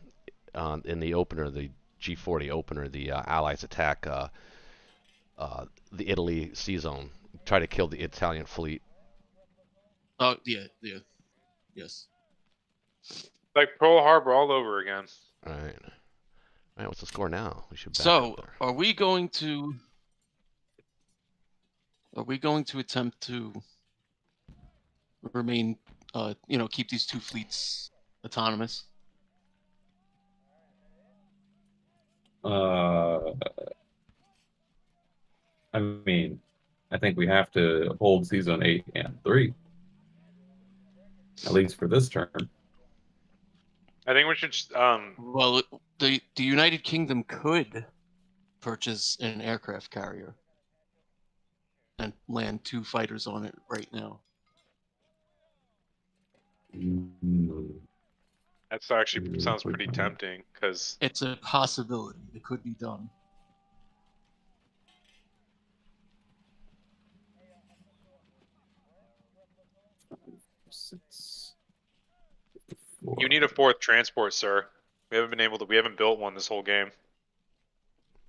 in the opener, the G40 opener, the Allies attack the Italy sea zone, try to kill the Italian fleet. Oh yeah, yes. Like Pearl Harbor all over again. All right. All right. What's the score now? We should back So, up there. are we going to attempt to remain, keep these two fleets autonomous? I mean, I think we have to hold Season 8 and 3, at least for this turn. I think we should. Well, the United Kingdom could purchase an aircraft carrier and land 2 fighters on it right now. Mm, That actually sounds pretty Mhm. tempting because It's a possibility. It could be done. Six, you need a 4th transport, sir. We haven't built one this whole game.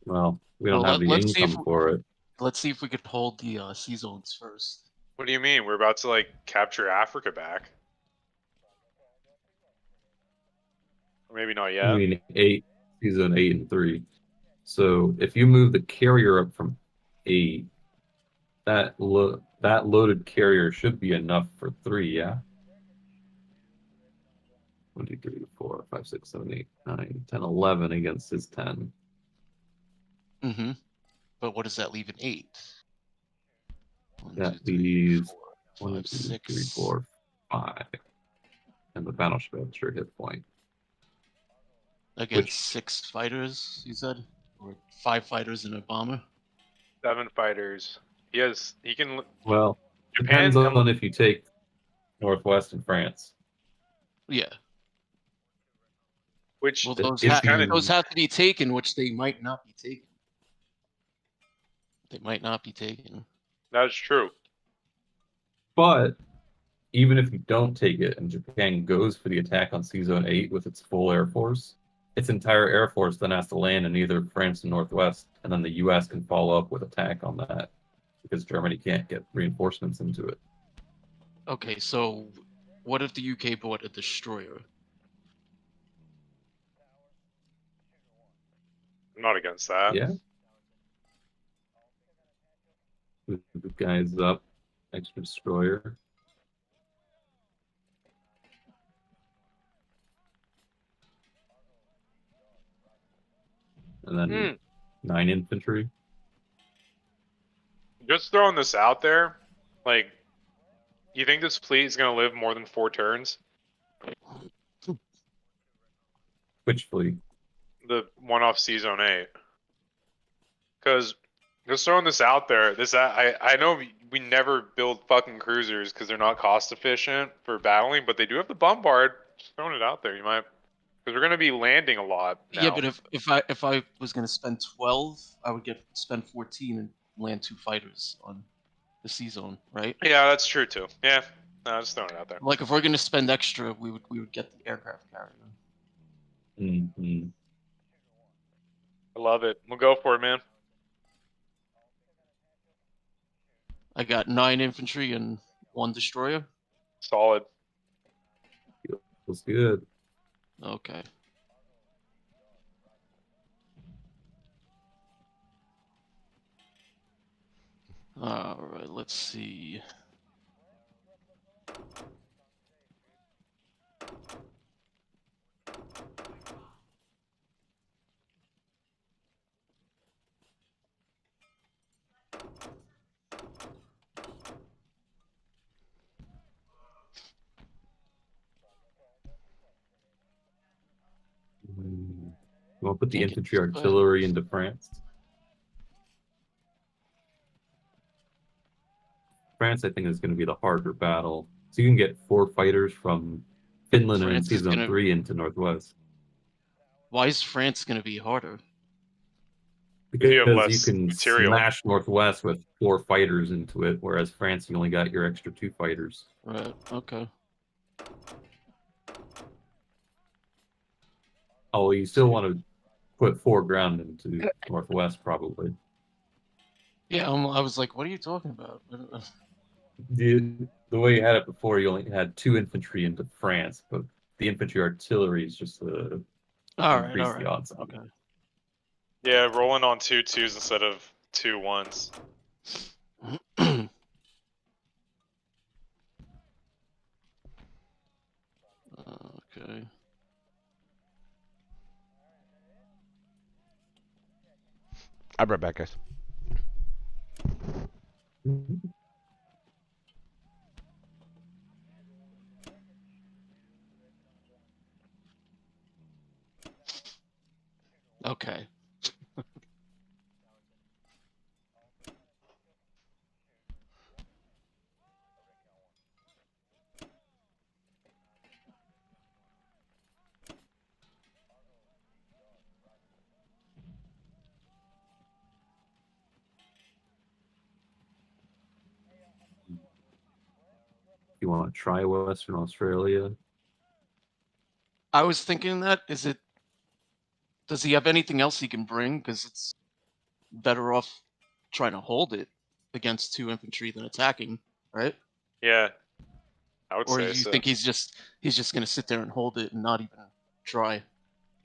Well, we don't Well, have the let's see if income for it. Let's see if we could hold the sea zones first. What do you mean? We're about to like capture Africa back? Or maybe not I yet. mean, Season 8 and 3. So if you move the carrier up from 8, that loaded carrier should be enough for 3, yeah? 1, 2, 3, 4, 5, 6, 7, 8, 9, 10, 11 against his 10. Mm-hmm. But what does that leave in 8? That leaves 4, 1, 5, 2, 3, 6. 4, 5. And the battleship has your hit point. Against Which- 6 fighters, you said? Or 5 fighters and a bomber? 7 fighters. He can. Well, Japan depends on if you take Northwest and France. Yeah. Which Well, If those have to be taken, which they might not be taken. that is true. But even if you don't take it and Japan goes for the attack on Sea Zone 8 with its full air force, its entire air force then has to land in either France and Northwest, and then the US can follow up with attack on that because Germany can't get reinforcements into it. Okay, so what if the UK bought a destroyer? I'm not against that. Yeah. The guys up, extra destroyer. And then 9 infantry. Just throwing this out there, like, you think this fleet is gonna live more than 4 turns? Which fleet? The one off Sea Zone 8. Because just throwing this out there, I know we never build fucking cruisers because they're not cost efficient for battling, but they do have the bombard. Just throwing it out there, you might, because we're gonna be landing a lot now. Yeah, but if I was gonna spend 12, I would spend 14 and land 2 fighters on the sea zone, right? Yeah, that's true too. Yeah, no, just throwing it out there. Like if we're gonna spend extra, we would get the aircraft carrier. Mm-hmm. I love it. We'll go for it, man. I got 9 infantry and 1 destroyer. Solid. Was good. Okay. All right, let's see. I'll put the Can't get infantry this way. artillery into France. France, I think, is going to be the harder battle. So you can get 4 fighters from Finland and France is Season gonna- 3 into Northwest. Why is France going to be harder? Because you have you less can material. smash Northwest with 4 fighters into it, whereas France, you only got your extra 2 fighters. Right. Okay. Oh, you still want to put 4 ground into Northwest, probably. Yeah, I was like, what are you talking about? The way you had it before, you only had 2 infantry into France, but the infantry artillery is just to All right. increase All the right. odds on it. Okay. Yeah, rolling on 2-2s instead of 2-1s. Okay. I'll be right back, guys. Okay. You want to try Western Australia? I was thinking that does he have anything else he can bring? Because it's better off trying to hold it against 2 infantry than attacking, right? Yeah, I would Or say you so. think he's just gonna sit there and hold it and not even try?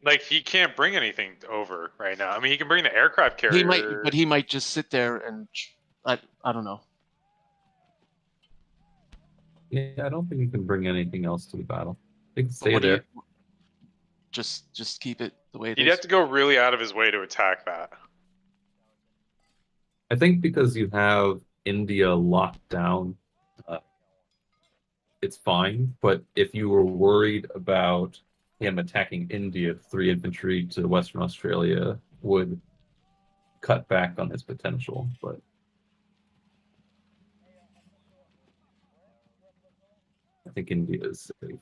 Like, he can't bring anything over right now. I mean, he can bring the aircraft carrier. He might, but he might just sit there and I don't know. Yeah, I don't think you can bring anything else to the battle. They can But stay what do there. you just keep it the way it He'd is? have to go really out of his way to attack that. I think because you have India locked down, it's fine. But if you were worried about him attacking India, 3 infantry to Western Australia would cut back on his potential. But I think India is safe.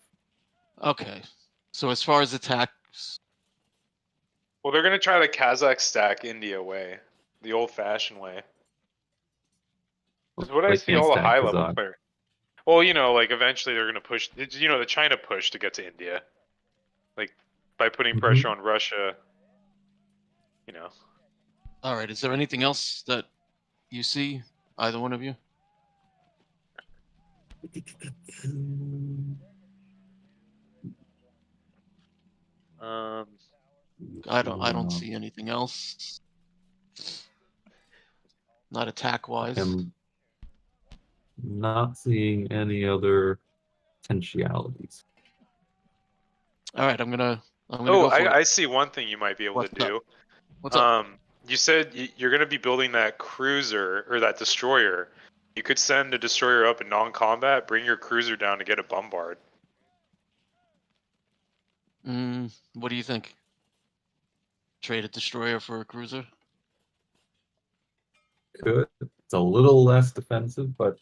Okay. So as far as attacks, Well, they're going to try the Kazakh stack India way, the old-fashioned way. 'Cause what I They see can't all the stack high-level Kazakh. players. Well, like eventually they're going to push. The China push to get to India, like by putting pressure on Russia. all right. Is there anything else that you see, either one of you? Um, I don't see anything else. Not attack wise. I'm not seeing any other potentialities. All right, I'm gonna oh, go for it. I see one thing you might be able What's to do. What's up? You said you're going to be building that cruiser or that destroyer. You could send a destroyer up in non-combat, bring your cruiser down to get a bombard. What do you think? Trade a destroyer for a cruiser? Could. It's a little less defensive, but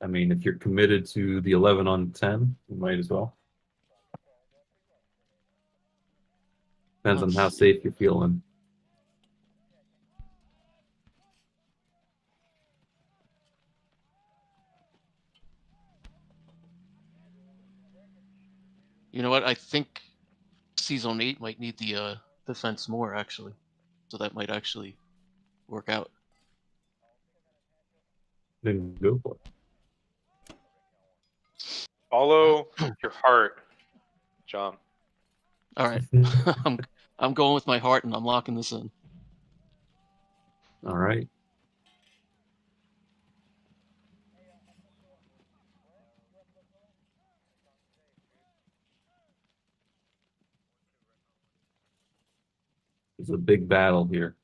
I mean, if you're committed to the 11 on 10, you might as well. Depends on how Let's safe you're feeling. You know what? I think Season 8 might need the defense more actually, so that might actually work out. Then go for it. Follow your heart, John. All right, I'm going with my heart and I'm locking this in. All right. It's a big battle here.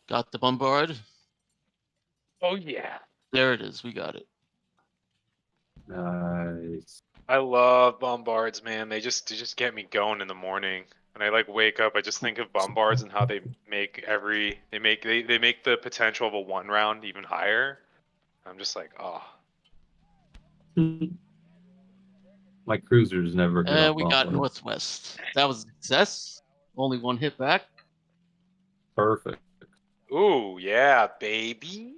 Got the bombard. Oh yeah. There it is. We got it. Nice. I love bombards, man. They just get me going in the morning. When I like wake up, I just think of bombards and how they make they make the potential of a 1 round even higher. I'm just like, oh. My cruisers never hit on We got bombards. Northwest. That was a success. Only 1 hit back. Perfect. Ooh, yeah, baby.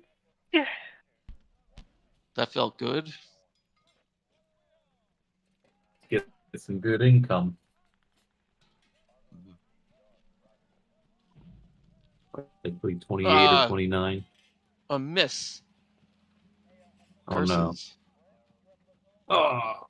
That felt good. Get some good income. Likely 28 or 29. A miss. Oh no. Curses. Oh.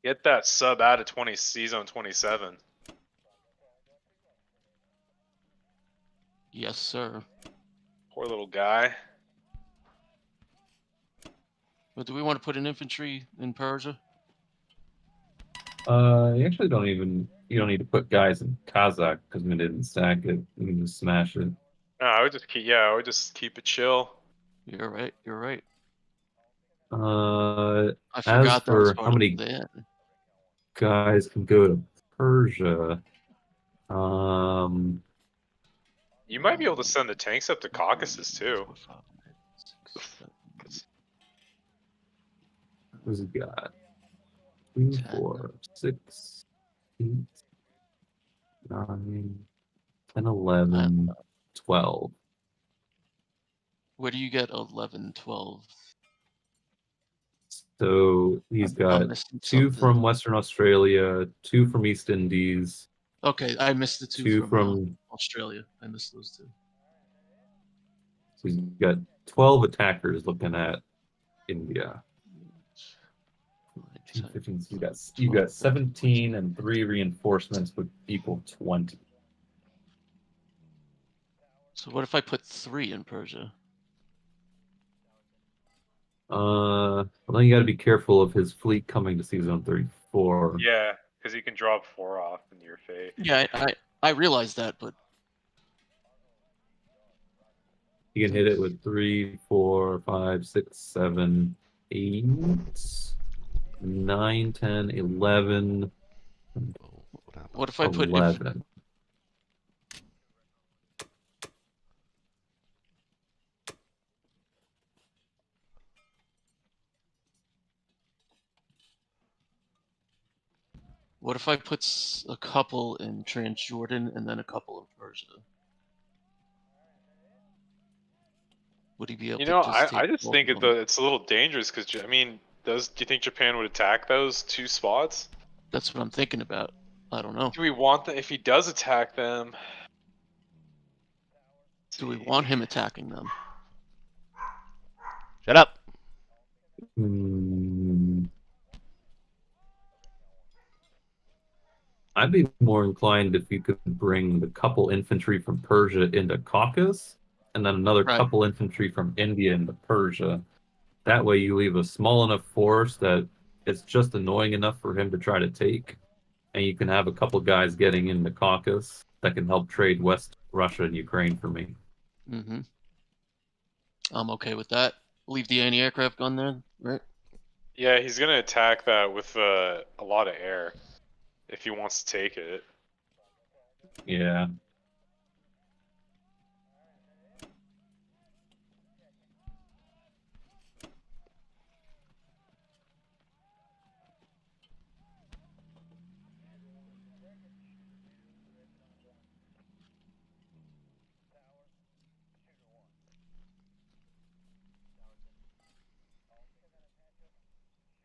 Get that sub out of C-Zone 27. Yes, sir. Poor little guy. But do we want to put an infantry in Persia? You actually you don't need to put guys in Kazakh because we didn't stack it. You can just smash it. No, I would just keep it chill. You're right. You're right. I forgot that was for part how of many that. guys can go to Persia, You might be able to send the tanks up to Caucasus too. who's he got? 2, 4, 6, 8, 9, 10, 11, 12. Where do you get 11, 12? So he's I'm got missing 2 something. from Western Australia, 2 from East Indies, Okay, I missed the 2 2 from from. Australia. I missed those 2. So he's got 12 attackers looking at India. 15, so you got 17 and 3 reinforcements would equal 20. So what if I put 3 in Persia? Well, then you got to be careful of his fleet coming to C-Zone 34. Yeah, because you can drop 4 off in your fate. Yeah, I realized that, but You can hit it with 3, 4, 5, 6, 7, 8, 9, 10, 11. what if I put 11. What if I put a couple in Transjordan and then a couple in Persia? Would he be able You to know, just take I just both think of them? it's a little dangerous because I mean, do you think Japan would attack those 2 spots? That's what I'm thinking about. I don't know. Do we want if he does attack them? Do we want him attacking them? Shut up. I'd be more inclined if you could bring the couple infantry from Persia into Caucasus, and then another couple infantry from India into Persia. That way you leave a small enough force that it's just annoying enough for him to try to take, and you can have a couple guys getting into Caucasus that can help trade West Russia and Ukraine for me. Mm-hmm. I'm okay with that. Leave the anti-aircraft gun there, right? Yeah, he's gonna attack that with a lot of air if he wants to take it. Yeah.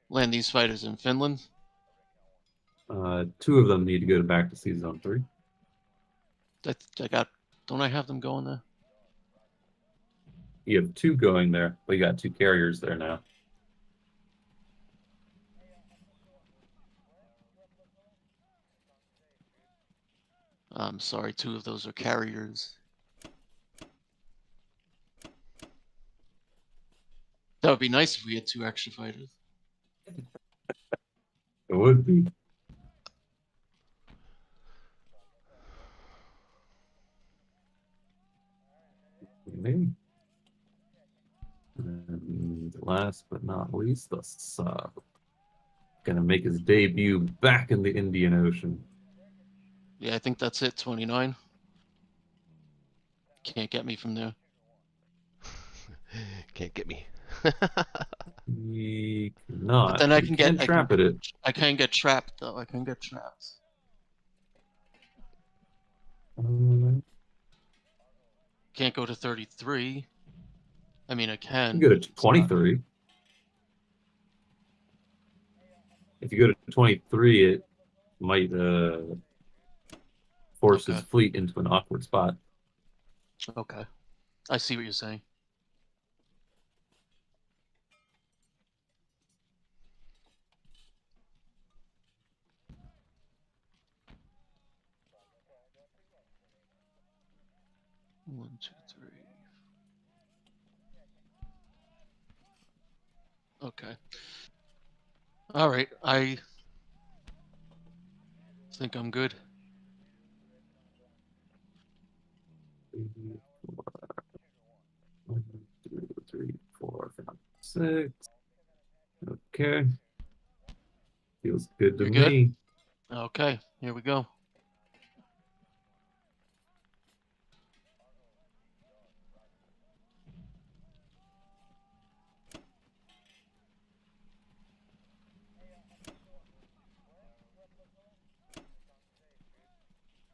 Land these fighters in Finland. 2 of them need to go back to C-Zone 3. Don't I have them going there? You have 2 going there, but you got 2 carriers there now. I'm sorry, 2 of those are carriers. That would be nice if we had 2 extra fighters. It would be. me. And last but not least, the sub. Gonna make his debut back in the Indian Ocean. Yeah, I think that's it. 29. Can't get me from there. Can't get me. He cannot. But then I You can can get trap at it. I can get trapped though. I can get trapped. Can't go to 33. I mean, I You can. can go to 23. If you go to 23, it might force his Okay. fleet into an awkward spot. Okay. I see what you're saying. One, two, three. Okay. All right. I think I'm good. 1, 2, 3, 4, 5, 6. Okay. Feels good to You're good? me. Okay. Here we go.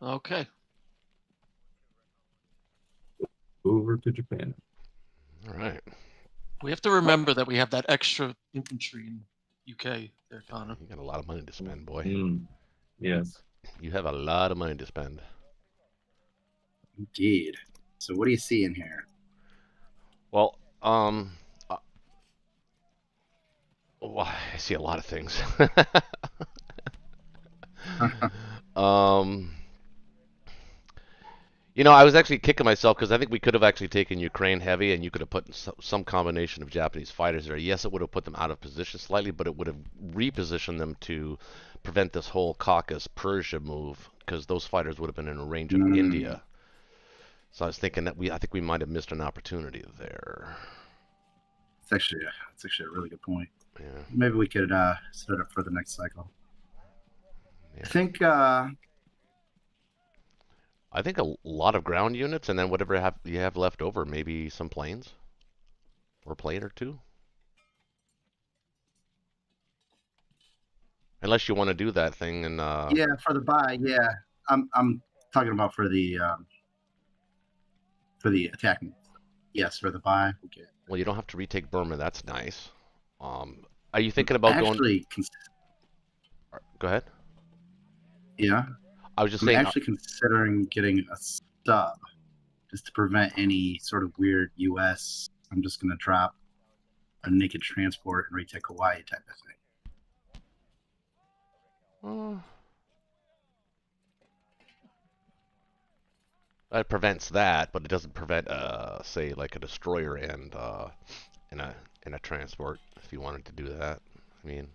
Okay. Over to Japan. All right. We have to remember that we have that extra infantry in UK there, Connor. You got a lot of money to spend, boy. Yes. You have a lot of money to spend. Indeed. So what do you see in here? Well, well, I see a lot of things. You know, I was actually kicking myself because I think we could have actually taken Ukraine heavy, and you could have put some combination of Japanese fighters there. Yes, it would have put them out of position slightly, but it would have repositioned them to prevent this whole Caucasus-Persia move, because those fighters would have been in a range of India. So I was thinking that I think we might have missed an opportunity there. It's actually a really good point. Yeah. Maybe we could set it up for the next cycle. Yeah. I think I think a lot of ground units, and then whatever you have left over, maybe some planes, or a plane or two. Unless you want to do that thing and yeah, for the buy, yeah. I'm talking about for the attacking. Yes, for the buy. Okay. well, you don't have to retake Burma. That's nice. Are you thinking about going? Go ahead. Yeah. I was just I'm saying. actually considering getting a sub just to prevent any sort of weird U.S. I'm just gonna drop a naked transport and retake Hawaii type of thing. That prevents that, but it doesn't prevent, say, like a destroyer and in a transport. If you wanted to do that, I mean,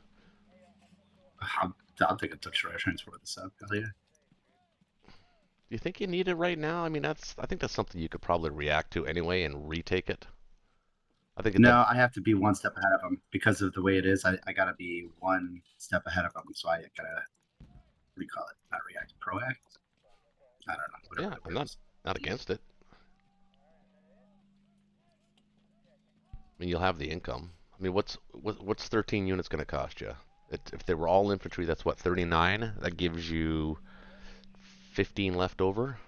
I'll take a destroyer transport with the sub. Hell yeah. do you think you need it right now? I mean, I think that's something you could probably react to anyway and retake it. I think. No, I have to be one step ahead of them because of the way it is. I gotta be one step ahead of them, so I gotta recall it, not react, proact. I don't know. Yeah, I'm not against it. I mean, you'll have the income. I mean, what's 13 units going to cost you? If they were all infantry, that's what, 39? That gives you 15 left over.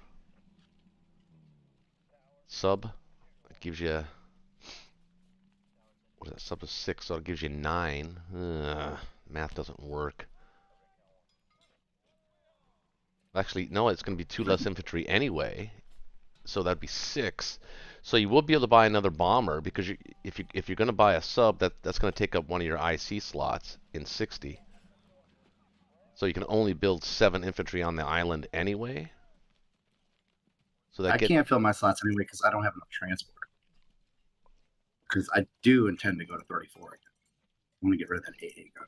Sub, it gives you, what is that? Sub is 6, so it gives you 9. Math doesn't work. Actually, no, it's going to be 2 less infantry anyway, so that'd be 6. So you will be able to buy another bomber, because if you're going to buy a sub, that's going to take up one of your IC slots in 60. So you can only build 7 infantry on the island anyway. So that I can't fill my slots anyway because I don't have enough transport. Because I do intend to go to 34 again. I want to get rid of that AA gun.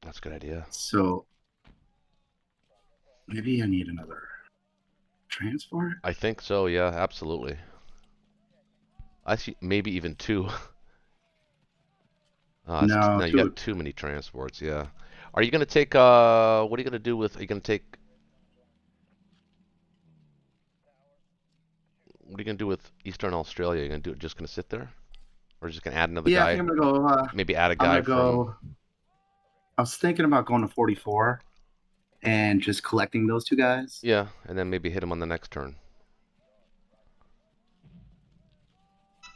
That's a good idea. So maybe I need another transport? I think so. Yeah, absolutely. I see maybe even 2. No, No, you 2. got too many transports. Yeah. Are you gonna take? What are you gonna do with? Are you gonna take? What are you gonna do with Eastern Australia? Are you gonna do it? Just gonna sit there, or just gonna add another Yeah, I guy? think I'm gonna go. Maybe add a I'm guy gonna go. I was thinking about going to 44 and just collecting those 2 guys. Yeah, and then maybe hit him on the next turn.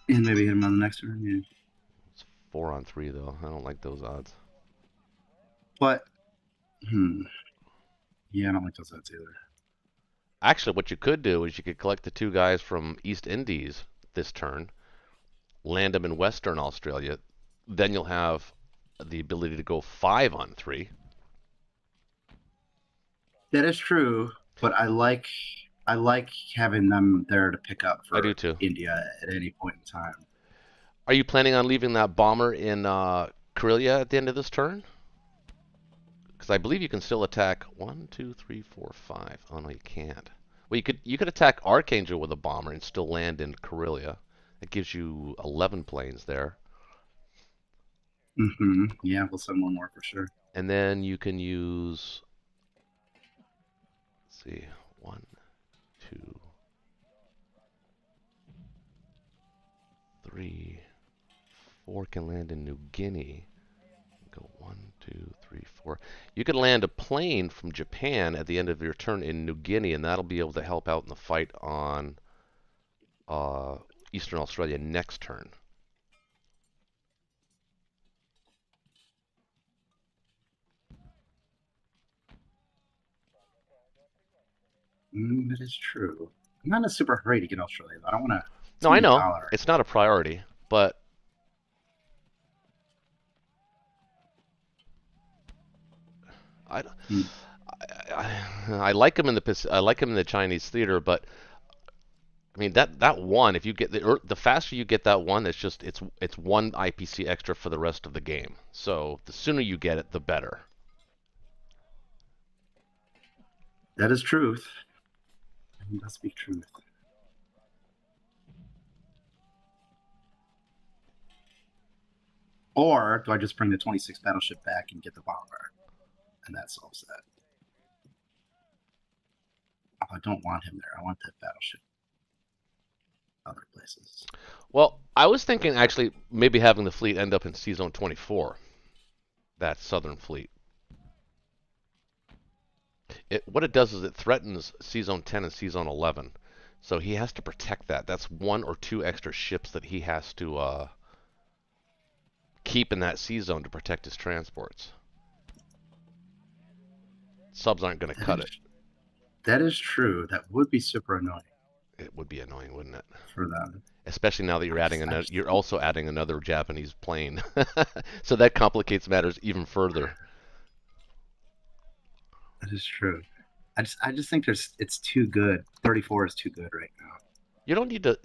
And maybe hit him on the next turn. Yeah. It's 4 on 3 though. I don't like those odds. But, yeah, I don't like those odds either. Actually, what you could do is you could collect the 2 guys from East Indies this turn, land them in Western Australia. Then you'll have the ability to go 5 on 3. That is true, but I like having them there to pick up for I do too. India at any point in time. Are you planning on leaving that bomber in Karelia at the end of this turn? Because I believe you can still attack 1, 2, 3, 4, 5. Oh no, you can't. Well, you could attack Archangel with a bomber and still land in Karelia. It gives you 11 planes there. Yeah, we'll send one more for sure. And then you can use. Let's see, 1, 2, 3, 4 can land in New Guinea. Go 1, 2, 3, 4. You can land a plane from Japan at the end of your turn in New Guinea, and that'll be able to help out in the fight on Eastern Australia next turn. That is true. I'm not in a super hurry to get Australia. I don't want to. No, I know it's not a priority, but I like him in the Chinese theater, but I mean that one, if you get the faster you get that one, it's 1 IPC extra for the rest of the game. So the sooner you get it, the better. That is truth. It must be truth. Or do I just bring the 26 battleship back and get the bomber? And that solves that. Oh, I don't want him there. I want that battleship other places. Well, I was thinking actually maybe having the fleet end up in C-Zone 24. That southern fleet. What it does is it threatens C-Zone 10 and C-Zone 11. So he has to protect that. That's 1 or 2 extra ships that he has to keep in that C-Zone to protect his transports. Subs aren't going to cut it. That is true. That would be super annoying. It would be annoying, wouldn't it? For them. Especially now that you're also adding another Japanese plane. So that complicates matters even further. That is true. I just think it's too good. 34 is too good right now. You don't need to.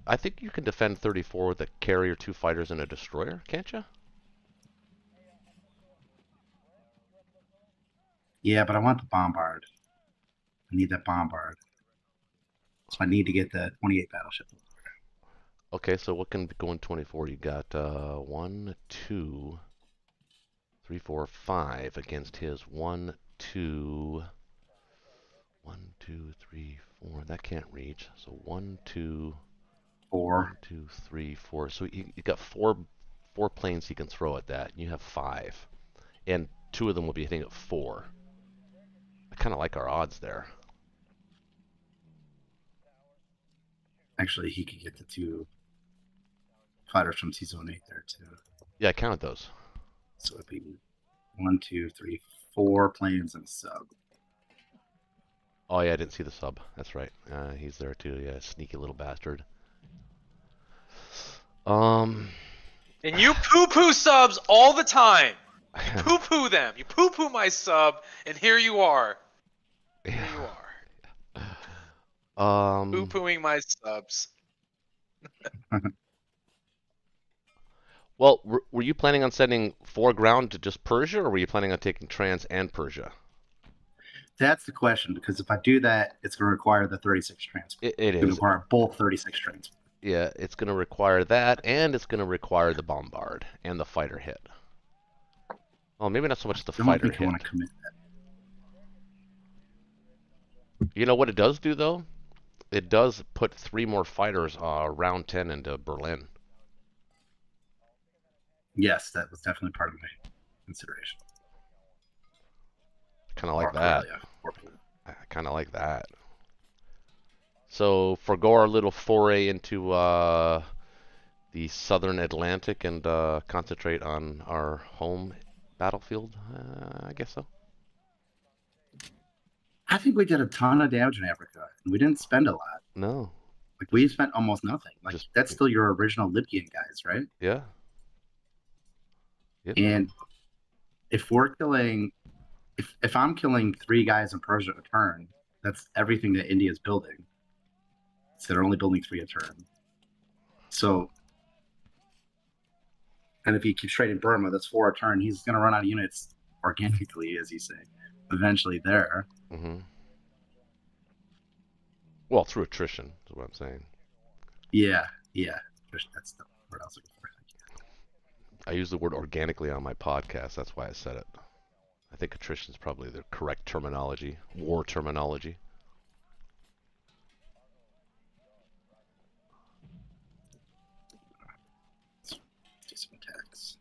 I think you can defend 34 with a carrier, 2 fighters, and a destroyer, can't you? Yeah, but I want the bombard. I need that bombard. So I need to get the 28 battleship. Okay, so what can go in 24? You got 1, 2, 3, 4, 5 against his 1, 2, 1, 2, 3, 4. That can't reach. So 1, 2, 4. 1, 2, 3, 4. So you got four planes he can throw at that. And you have 5, and 2 of them will be hitting at 4. I kind of like our odds there. Actually, he could get the 2 fighters from T-Zone 8 there too. Yeah, I counted those. So it'd be 1, 2, 3, 4 planes and a sub. Oh yeah, I didn't see the sub. That's right. He's there too. Yeah, sneaky little bastard. And you poo-poo subs all the time. You poo-poo them. You poo-poo my sub, and here you are. Here you are. Poo-pooing my subs. Well, were you planning on sending foreground to just Persia, or were you planning on taking Trans and Persia? That's the question, because if I do that, it's going to require the 36 transport. It It's going to is. require both 36 transport. Yeah, it's going to require that, and it's going to require the bombard and the fighter hit. Well, maybe not so much the I don't fighter think I want hit. to commit that. You know what it does do, though? It does put 3 more fighters round 10 into Berlin. Yes, that was definitely part of my consideration. Kind of like Or that. Karelia, or Poland. I kind of like that. So forgo our little foray into the southern Atlantic and concentrate on our home battlefield. I guess so. I think we did a ton of damage in Africa, and we didn't spend a lot. No. Like, we spent almost nothing. Like, Just- that's still your original Libyan guys, right? Yeah. Yep. And if we're killing, if I'm killing 3 guys in Persia a turn, that's everything that India's building. So they're only building 3 a turn. So, and if he keeps trading Burma, that's 4 a turn. He's going to run out of units organically, as he's saying, eventually there. Mm-hmm. Well, through attrition is what I'm saying. Yeah. That's the word I was looking for. I use the word organically on my podcast. That's why I said it. I think attrition is probably the correct terminology, war terminology. Let's do some attacks.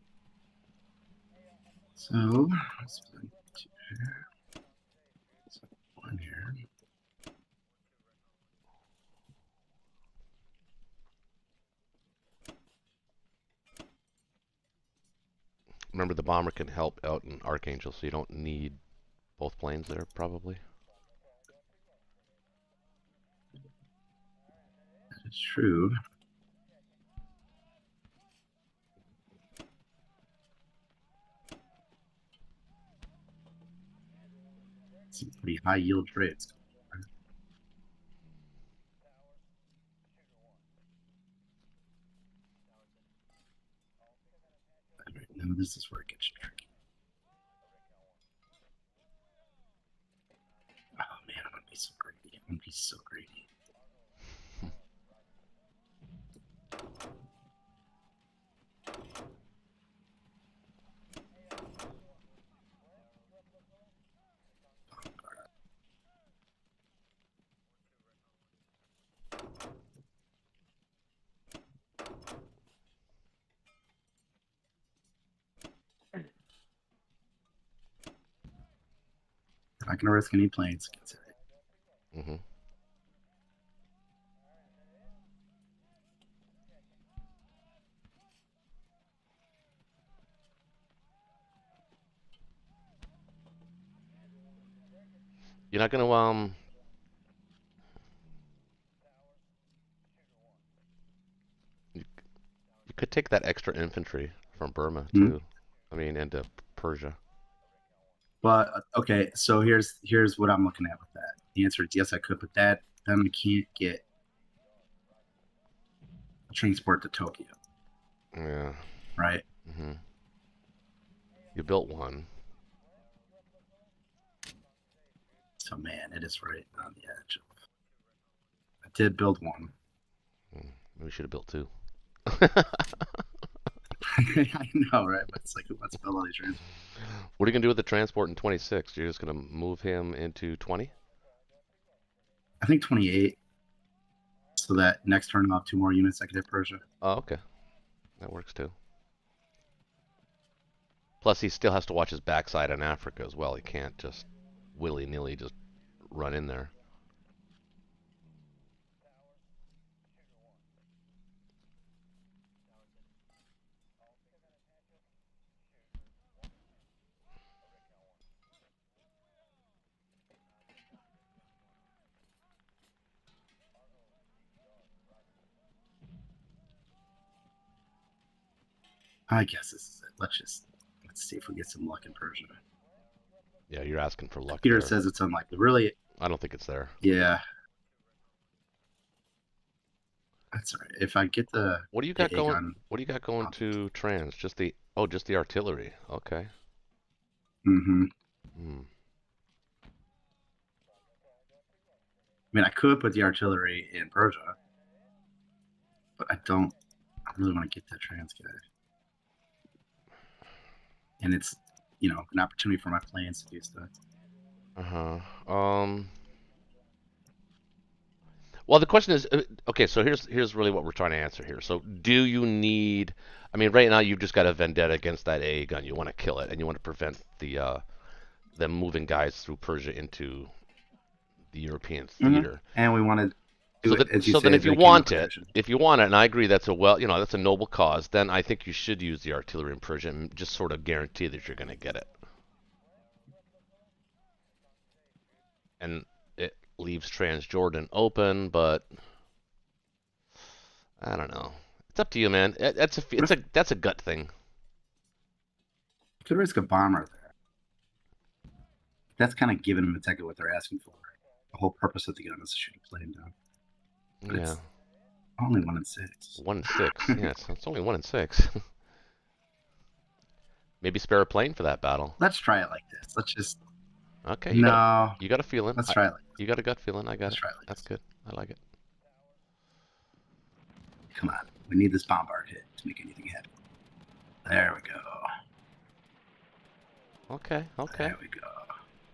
So, let's put 2 here. So 1 here. Remember, the bomber can help out in Archangel, so you don't need both planes there, probably. That is true. Some pretty high yield trades. Alright, now this is where it gets tricky. Oh man, I'm gonna be so greedy. I'm gonna be so greedy. Not gonna risk any planes. Mm-hmm. You're not gonna you could take that extra infantry from Burma too. I mean, into Persia. But okay, so here's what I'm looking at with that. The answer is yes, I could, but then we can't get a transport to Tokyo, Yeah. right? Mm-hmm. You built one. So man, it is right on the edge. I did build one. We should have built 2. I know, right? But it's like, who wants to build all these transports? What are you gonna do with the transport in 26? You're just gonna move him into 20? I think 28. So that next turn I'll have 2 more units I can hit Persia. Oh, okay. That works too. Plus, he still has to watch his backside in Africa as well. He can't just willy-nilly just run in there. I guess this is it. Let's see if we get some luck in Persia. Yeah, you're asking for luck Peter there. says it's unlikely. Really? I don't think it's there. Yeah. That's all right. If I get the What do you got the going? Aegon- What do you got going to trans? Just the artillery. Okay. Mhm. Hmm. mean, I could put the artillery in Persia, but I really want to get that trans guy. And it's, an opportunity for my planes to do stuff. Well, the question is, okay, so here's really what we're trying to answer here. So, do you need? I mean, right now you've just got a vendetta against that AA gun. You want to kill it, and you want to prevent them moving guys through Persia into the European theater. And we want to do it, as you so say, then, if you vacating want position. it, and I agree that's that's a noble cause, then I think you should use the artillery in Persia and just sort of guarantee that you're going to get it. And it leaves Transjordan open, but I don't know. It's up to you, man. That's a gut thing. Could risk a bomber there. That's kind of giving them exactly what they're asking for. The whole purpose of the gun is to shoot a plane down. But Yeah. it's only 1 in 6. 1 in 6. Yeah, it's only 1 in 6. Maybe spare a plane for that battle. Let's try it like this. Let's just. Okay. You No. got a feeling. Let's try it like this. You got a gut feeling. I got Let's it. try it like That's this. good. I like it. Come on. We need this bombard hit to make anything happen. There we go. Okay. There we go.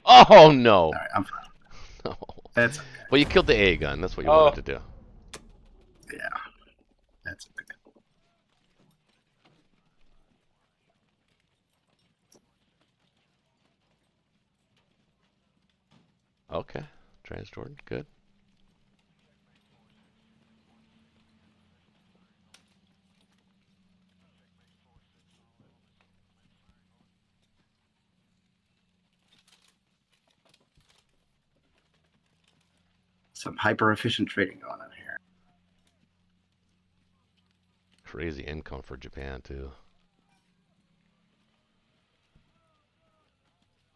Oh no. All right, I'm fine. No. That's okay. Well, you killed the A gun. That's what you wanted to do. Yeah. That's okay. Okay. Transjordan, good. Some hyper efficient trading going on here. Crazy income for Japan too.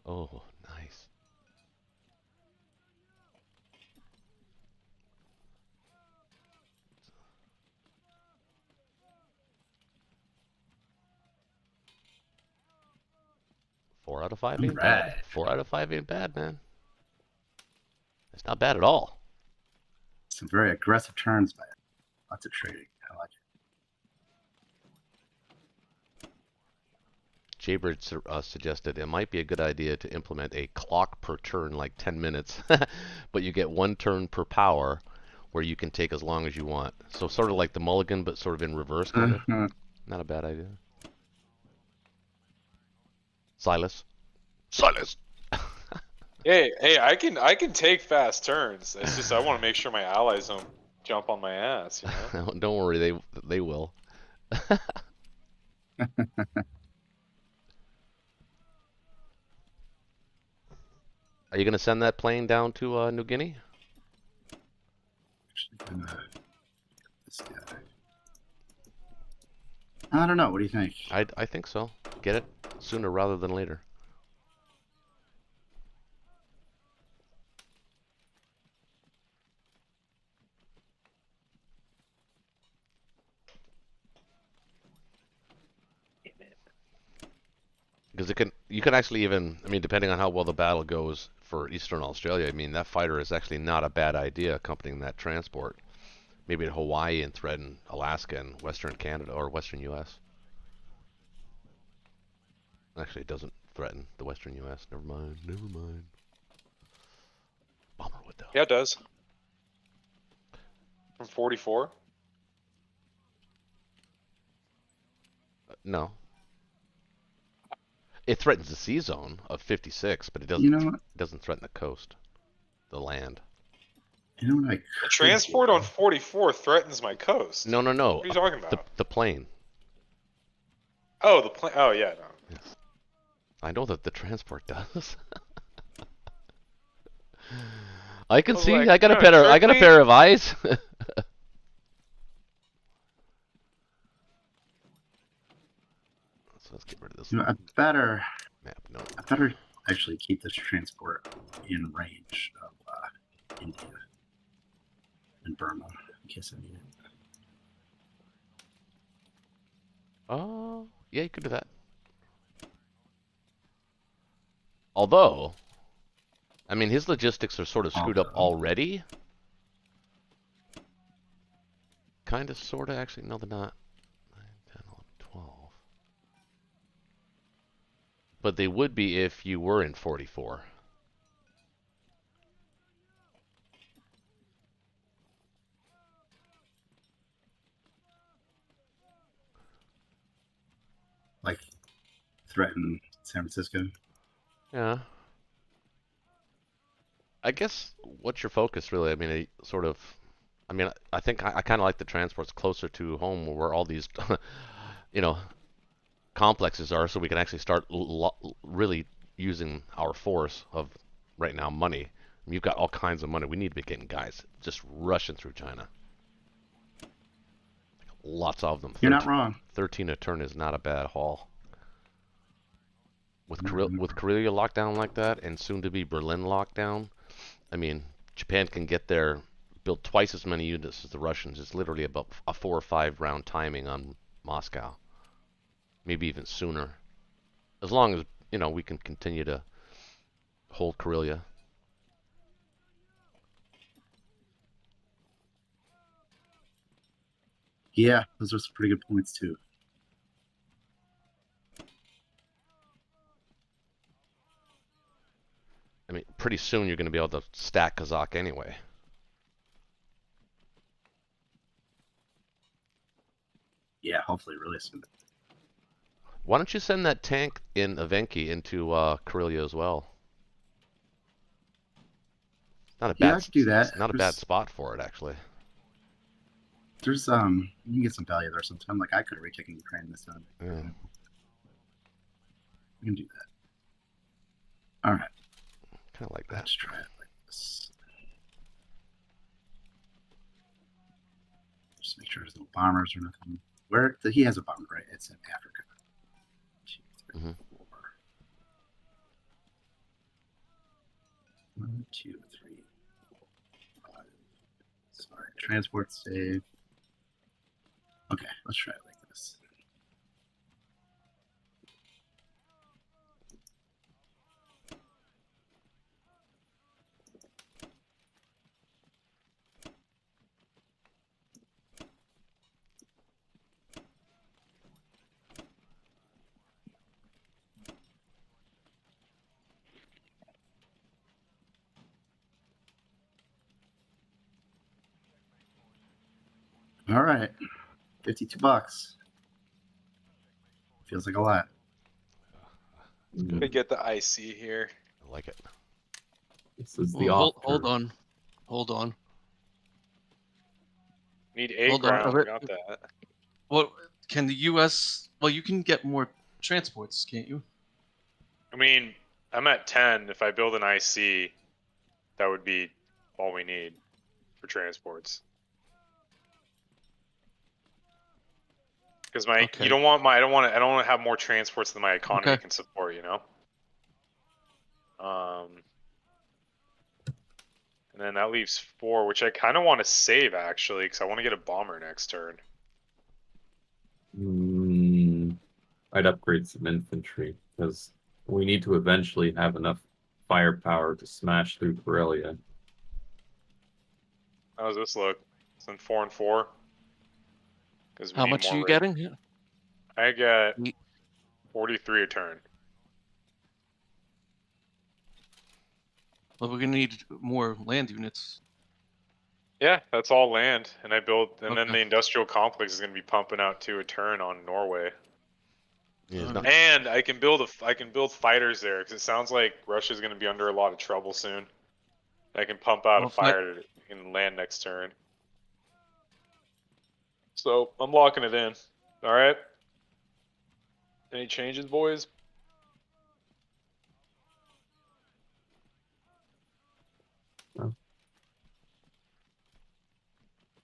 Oh, nice. Four out of 5 ain't bad. Alright. 4 out of 5 ain't bad, man. It's not bad at all. Some very aggressive turns, man. Lots of trading. I like it. Jaybird suggested it might be a good idea to implement a clock per turn, like 10 minutes, but you get 1 turn per power, where you can take as long as you want. So sort of like the mulligan, but sort of in reverse, kind of. Not a bad idea. Silas. Hey, I can take fast turns. It's just I want to make sure my allies don't jump on my ass, you know? Don't worry, they will. Are you gonna send that plane down to New Guinea? Actually, this guy. I don't know. What do you think? I think so. Get it sooner rather than later. Because you can actually even, I mean, depending on how well the battle goes for Eastern Australia, I mean, that fighter is actually not a bad idea accompanying that transport. Maybe to Hawaii and threaten Alaska and Western Canada or Western U.S. Actually, it doesn't threaten the Western U.S. Never mind. Bomber would though. Yeah, it does. From 44? No. It threatens the sea zone of 56, but it doesn't. You know what? It doesn't threaten the coast, the land. You know what I The could transport do? on 44 threatens my coast. No. What are you talking about? The plane. Oh, the plane. Oh, yeah, no. I know that the transport does. I can was see. like, I got a no, pair. I got a trick me. pair of eyes. So let's get rid of this You know, I better map. I better actually keep this transport in range of India and Burma in case I need it. Oh, yeah, you could do that. Although, I mean, his logistics are sort of screwed up already, kind of, sort of, actually. No, they're not. 9, 10, 11, 12. But they would be if you were in 44. Like, threaten San Francisco. Yeah. I guess what's your focus, really? I mean, I think I kind of like the transports closer to home where all these, you know, complexes are, so we can actually start really using our force of right now money. I mean, you've got all kinds of money. We need to be getting guys just rushing through China. Lots of them. You're not wrong. 13 a turn is not a bad haul. With Mm-hmm. with Karelia locked down like that, and soon to be Berlin locked down, I mean, Japan can get there, build twice as many units as the Russians. It's literally about a 4 or 5 round timing on Moscow. Maybe even sooner. As long as, we can continue to hold Karelia. Yeah, those are some pretty good points too. I mean, pretty soon you're going to be able to stack Kazakh anyway. Yeah, hopefully really soon. Why don't you send that tank in Evenki into Karelia as well? Not a Yeah, bad, I could do that. It's not a bad spot for it, actually. There's you can get some value there sometime. Like I could have retaken Ukraine this time. Yeah. We can do that. All right. Kind of like that. Let's try it like this. Just make sure there's no bombers or nothing. He has a bomber, right? It's in Africa. 2, 3, 4. 1, 2, 3, 4, 5. Sorry, transport save. Okay, let's try it like this. All right, $52. Feels like a lot. We get the IC here. I like it. This is the Well, off. hold on. Need A Hold on, ground. Robert. Got that. Well, can the U.S. Well, you can get more transports, can't you? I mean, I'm at 10. If I build an IC, that would be all we need for transports. Because Okay. I don't want to have more transports than my economy Okay. can support. And then that leaves 4, which I kind of want to save actually, because I want to get a bomber next turn. I'd upgrade some infantry because we need to eventually have enough firepower to smash through Karelia. How does this look? It's in 4 and 4. Because How much are you getting? Yeah. I get 43 a turn. Well, we're gonna need more land units. Yeah, that's all land, and then Okay. the industrial complex is going to be pumping out 2 a turn on Norway. Yeah, Alright. And I can build fighters there because it sounds like Russia's going to be under a lot of trouble soon. I can pump out Well, a fighter and land next turn. So I'm locking it in. All right. Any changes, boys?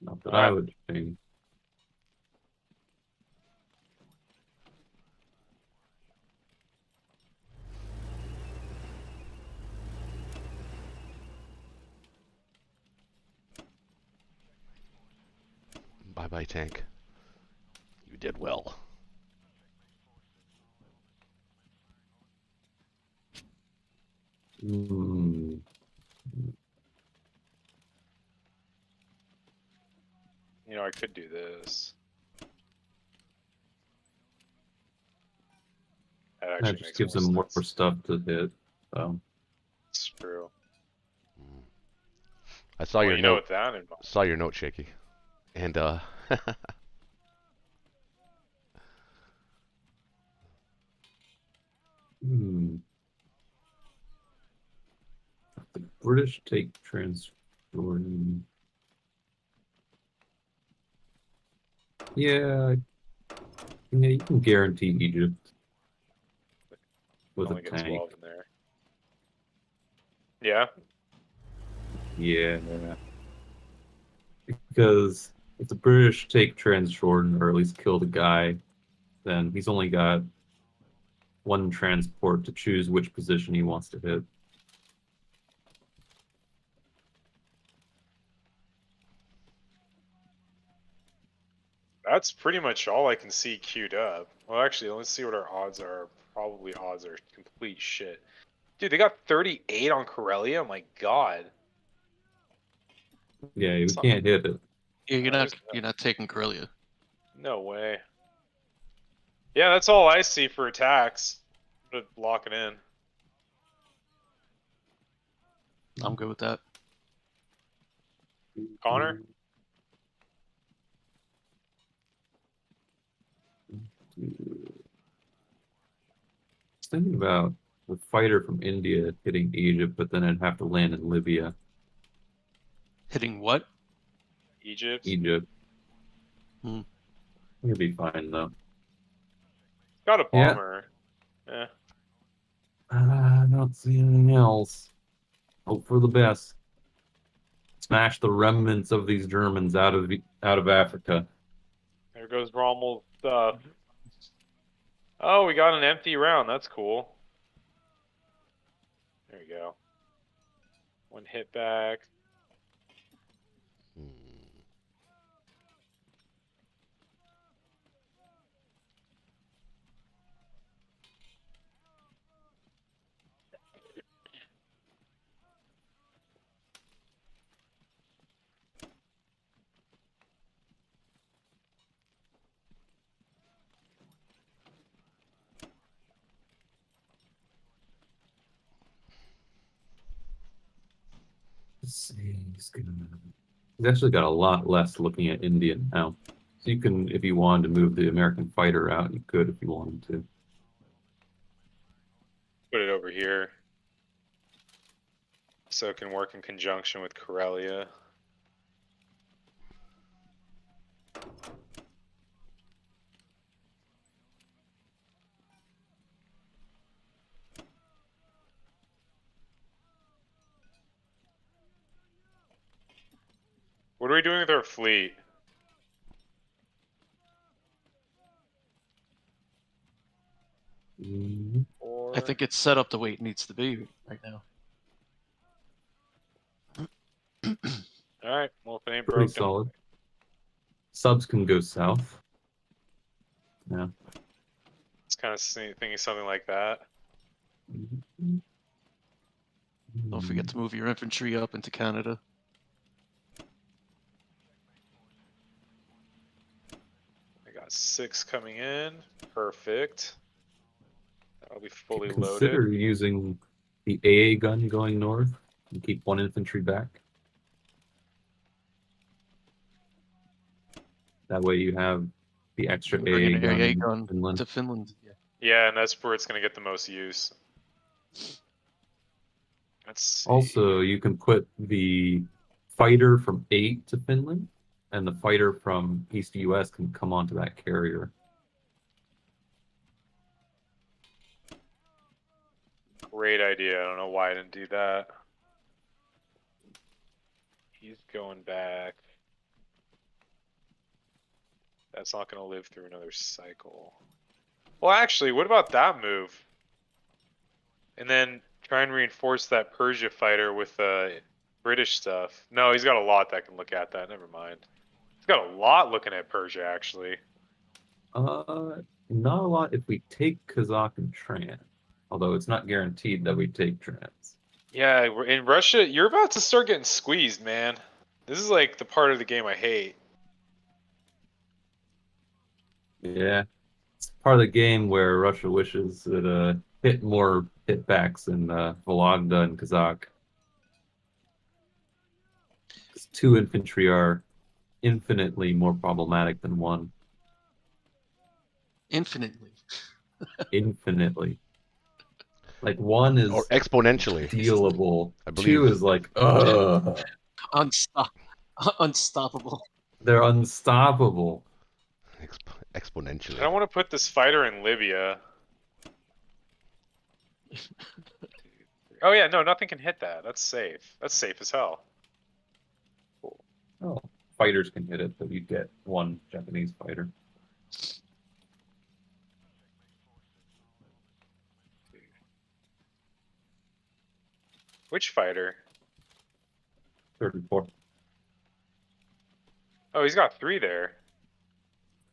Not that I would think. Bye-bye, tank. You did well. I could do this. That actually That just makes gives more him more sense. stuff to hit. So It's true. I saw Well, your you know note. what that involves. Saw your note, Shaky. And the British take Transjordan. Yeah, you can guarantee Egypt with a Only get tank. 12 in there. Yeah. Yeah, because if the British take Transjordan or at least kill the guy, then he's only got one transport to choose which position he wants to hit. That's pretty much all I can see queued up. Well, actually, let's see what our odds are. Probably odds are complete shit. Dude, they got 38 on Corellia? My god. Yeah, you It's not- can't hit it. Yeah, No, there's you're not taking Corellia. No way. Yeah, that's all I see for attacks. I'm gonna lock it in. I'm good with that. Connor? I was thinking about the fighter from India hitting Egypt, but then it'd have to land in Libya. Hitting what? Egypt? Egypt. Hmm. It'd be fine though. Got a Yeah. bomber. Yeah. I don't see anything else. Hope for the best. Smash the remnants of these Germans out of Africa. There goes Rommel's stuff. Oh, we got an empty round. That's cool. There you go. One hit back. Let's see. He's actually got a lot less looking at India now. So you can, if you wanted to move the American fighter out, you could if you wanted to. Put it over here. So it can work in conjunction with Corellia. What are we doing with our fleet? Or... I think it's set up the way it needs to be right now. Alright, well, if it ain't Pretty broken. solid. Subs can go south. Yeah. It's kind of thinking something like that. Don't forget to move your infantry up into Canada. I got 6 coming in. Perfect. That'll be fully Consider loaded. using the AA gun going north and keep one infantry back. That way you have the extra Bring AA an gun, AA in gun Finland. to Finland. Yeah. Yeah, and that's where it's going to get the most use. Let's see. Also, you can put the fighter from 8 to Finland, and the fighter from East US can come onto that carrier. Great idea. I don't know why I didn't do that. He's going back. That's not going to live through another cycle. Well, actually, what about that move? And then try and reinforce that Persia fighter with British stuff. No, he's got a lot that can look at that. Never mind. He's got a lot looking at Persia, actually. Not a lot if we take Kazakh and Tran. Although it's not guaranteed that we take Trans. Yeah, in Russia, you're about to start getting squeezed, man. This is like the part of the game I hate. Yeah. It's part of the game where Russia wishes it hit more hitbacks in Vologda and Kazakh. 'Cause 2 infantry are infinitely more problematic than 1. Infinitely. Infinitely. Like 1 Or is exponentially, dealable. I believe. 2 is like, ugh. Unstoppable. They're unstoppable. Exponentially. I don't want to put this fighter in Libya. Oh yeah, no, nothing can hit that. That's safe. That's safe as hell. Oh, fighters can hit it, but you get 1 Japanese fighter. Which fighter? 34. Oh, he's got 3 there.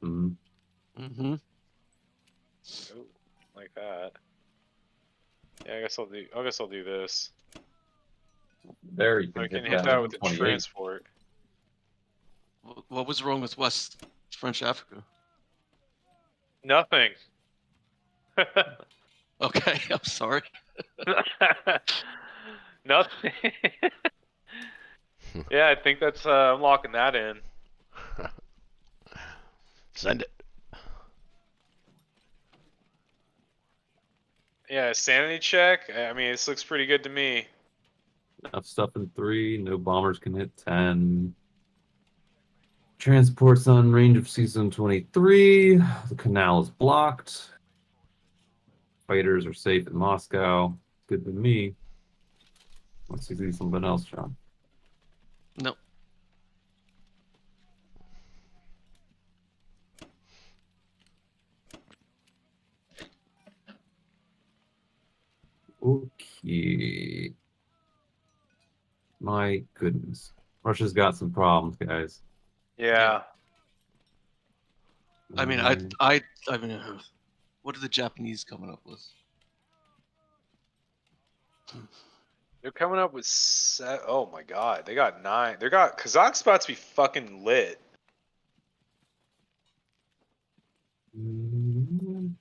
Mm-hmm. Mm-hmm. Oh, like that. Yeah, I guess I'll do this. There you I can can hit hit that with the 28. transport. What was wrong with West French Africa? Nothing. Okay, I'm sorry. Nothing. Yeah, I think that's I'm locking that in. Send it. Yeah, sanity check. I mean, this looks pretty good to me. Enough stuff in 3. No bombers can hit 10. Transport's on range of season 23. The canal is blocked. Fighters are safe in Moscow. Good to me. Let's see something else, John. No. Okay. My goodness. Russia's got some problems, guys. Yeah. I mean, I mean, what are the Japanese coming up with? They're coming up with oh my god, they got 9. They got Kazakh's about to be fucking lit. I'm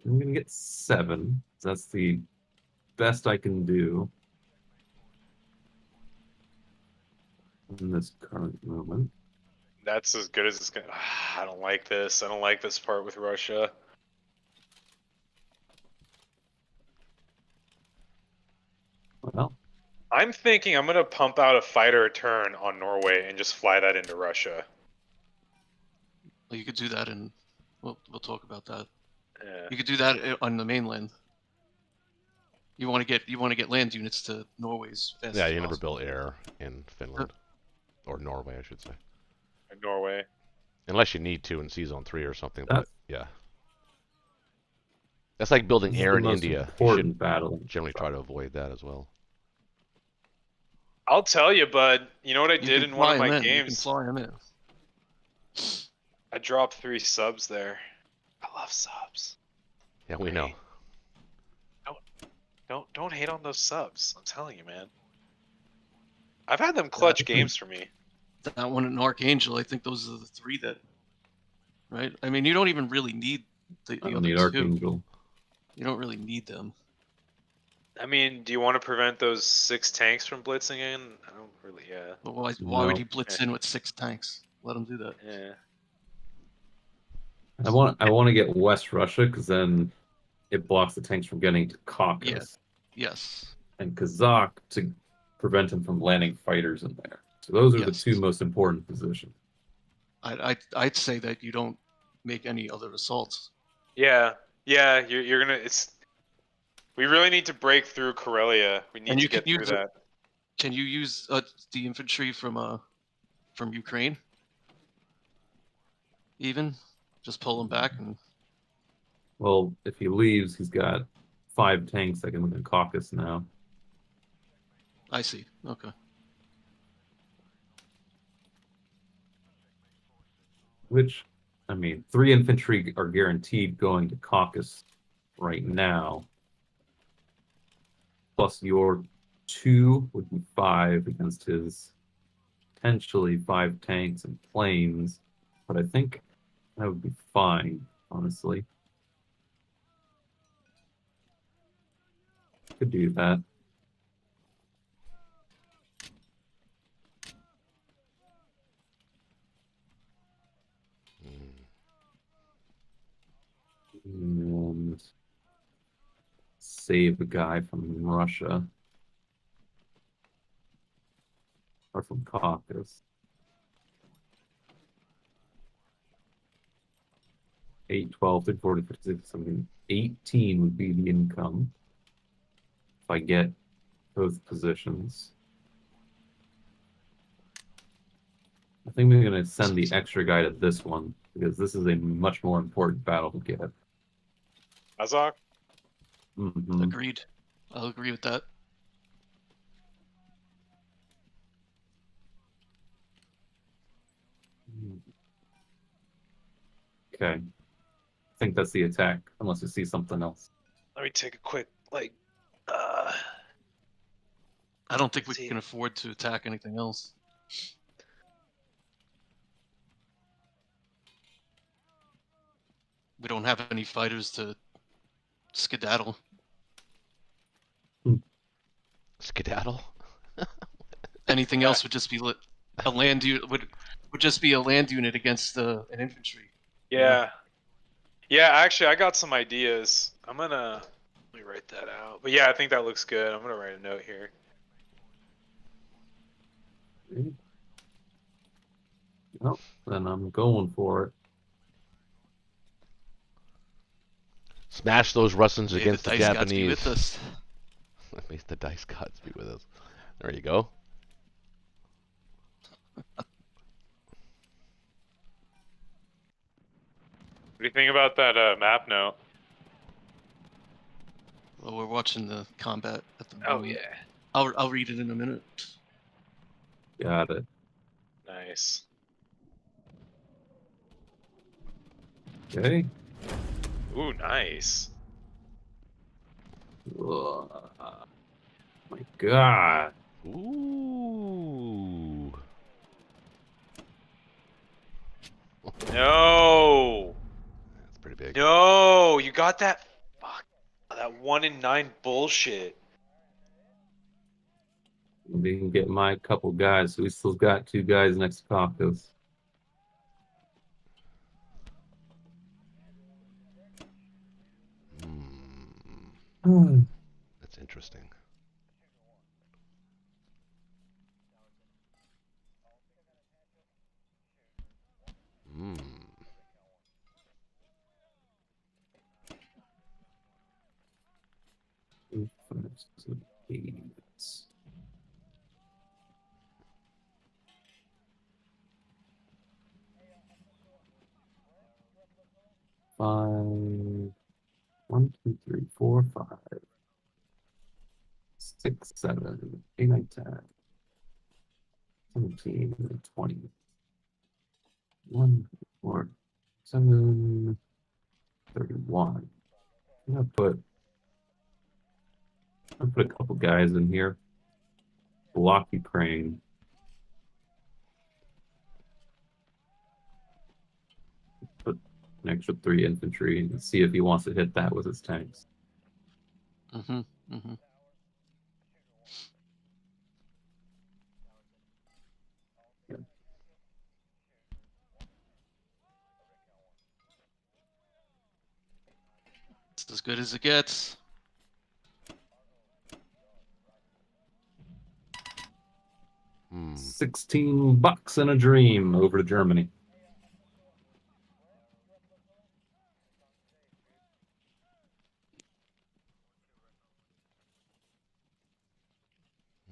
gonna get 7. That's the best I can do in this current moment. That's as good as it's gonna. I don't like this. I don't like this part with Russia. Well, I'm thinking I'm gonna pump out a fighter a turn on Norway and just fly that into Russia. Well, you could do that, and we'll talk about that. Yeah. You could do that on the mainland. You want to get land units to Norway's fast. Yeah, as you never possible. built air in Finland. Or Norway, I should say. Norway. Unless you need to in Season 3 or something, but That's- yeah. That's like building this is air the in most India. You important should battle. generally try to avoid that as well. I'll tell you, bud. You know what I You did can in one of fly my 'em in, You can games? fly 'em in. I dropped 3 subs there. I love subs. Yeah, we know. Don't hate on those subs. I'm telling you, man. I've had them clutch games for me. That one and Archangel, I think those are the 3 that. Right? I mean, you don't even really need the I don't other need 2. Archangel. You don't really need them. I mean, do you want to prevent those 6 tanks from blitzing in? I don't really. Yeah. But why would No. you blitz in with 6 tanks? Let them do that. Yeah. I want to get West Russia because then it blocks the tanks from getting to Caucasus. Yes. And Kazakh to prevent them from landing fighters in there. So those are the Yes. 2 most important positions. I'd say that you don't make any other assaults. Yeah. Yeah. You're gonna. It's. We really need to break through Karelia. We need And to you get can through use that. Can you use the infantry from Ukraine? Even just pull them back and. Well, if he leaves, he's got 5 tanks that can live in Caucasus now. I see. Okay. Which, I mean, 3 infantry are guaranteed going to Caucasus right now. Plus your 2 would be 5 against his potentially 5 tanks and planes, but I think that would be fine, honestly. Could do that. And save a guy from Russia. Or from Caucasus. 8, 12, 13, 14, 15, 16, 17, 18 would be the income. If I get both positions. I think we're going to send the extra guy to this one, because this is a much more important battle to get. Azok? Mhm. Agreed. I'll agree with that. Okay. I think that's the attack, unless you see something else. Let me take a quick, like, I don't think we See. can afford to attack anything else. We don't have any fighters to skedaddle. Skedaddle. Anything else would just be a land unit would just be a land unit against an infantry. yeah. Yeah, actually, I got some ideas. Let me write that out. But yeah, I think that looks good. I'm gonna write a note here. Oh, then I'm going for it. Smash those Russians May against the the dice gods be Japanese. with us. May the dice gods be with us. There you go. What do you think about that map note? Well, we're watching the combat at the Oh moment. yeah. I'll read it in a minute. Got it. Nice. Okay. Ooh, nice. Ugh. My God. Ooh. No. That's pretty big. No, you got that. Fuck. That 1 in 9 bullshit. We can get my couple guys. So we still got 2 guys next to Caucasus. That's interesting. Hmm. Five. 1, 2, 3, 4, 5. 6, 7, 8, 9, 10. 17, 20. 1, 4, 7, 31. I'm gonna put a couple guys in here. Block Ukraine. Put an extra 3 infantry and see if he wants to hit that with his tanks. Mm-hmm. Mm-hmm. It's as good as it gets. Hmm. $16 and a dream over to Germany.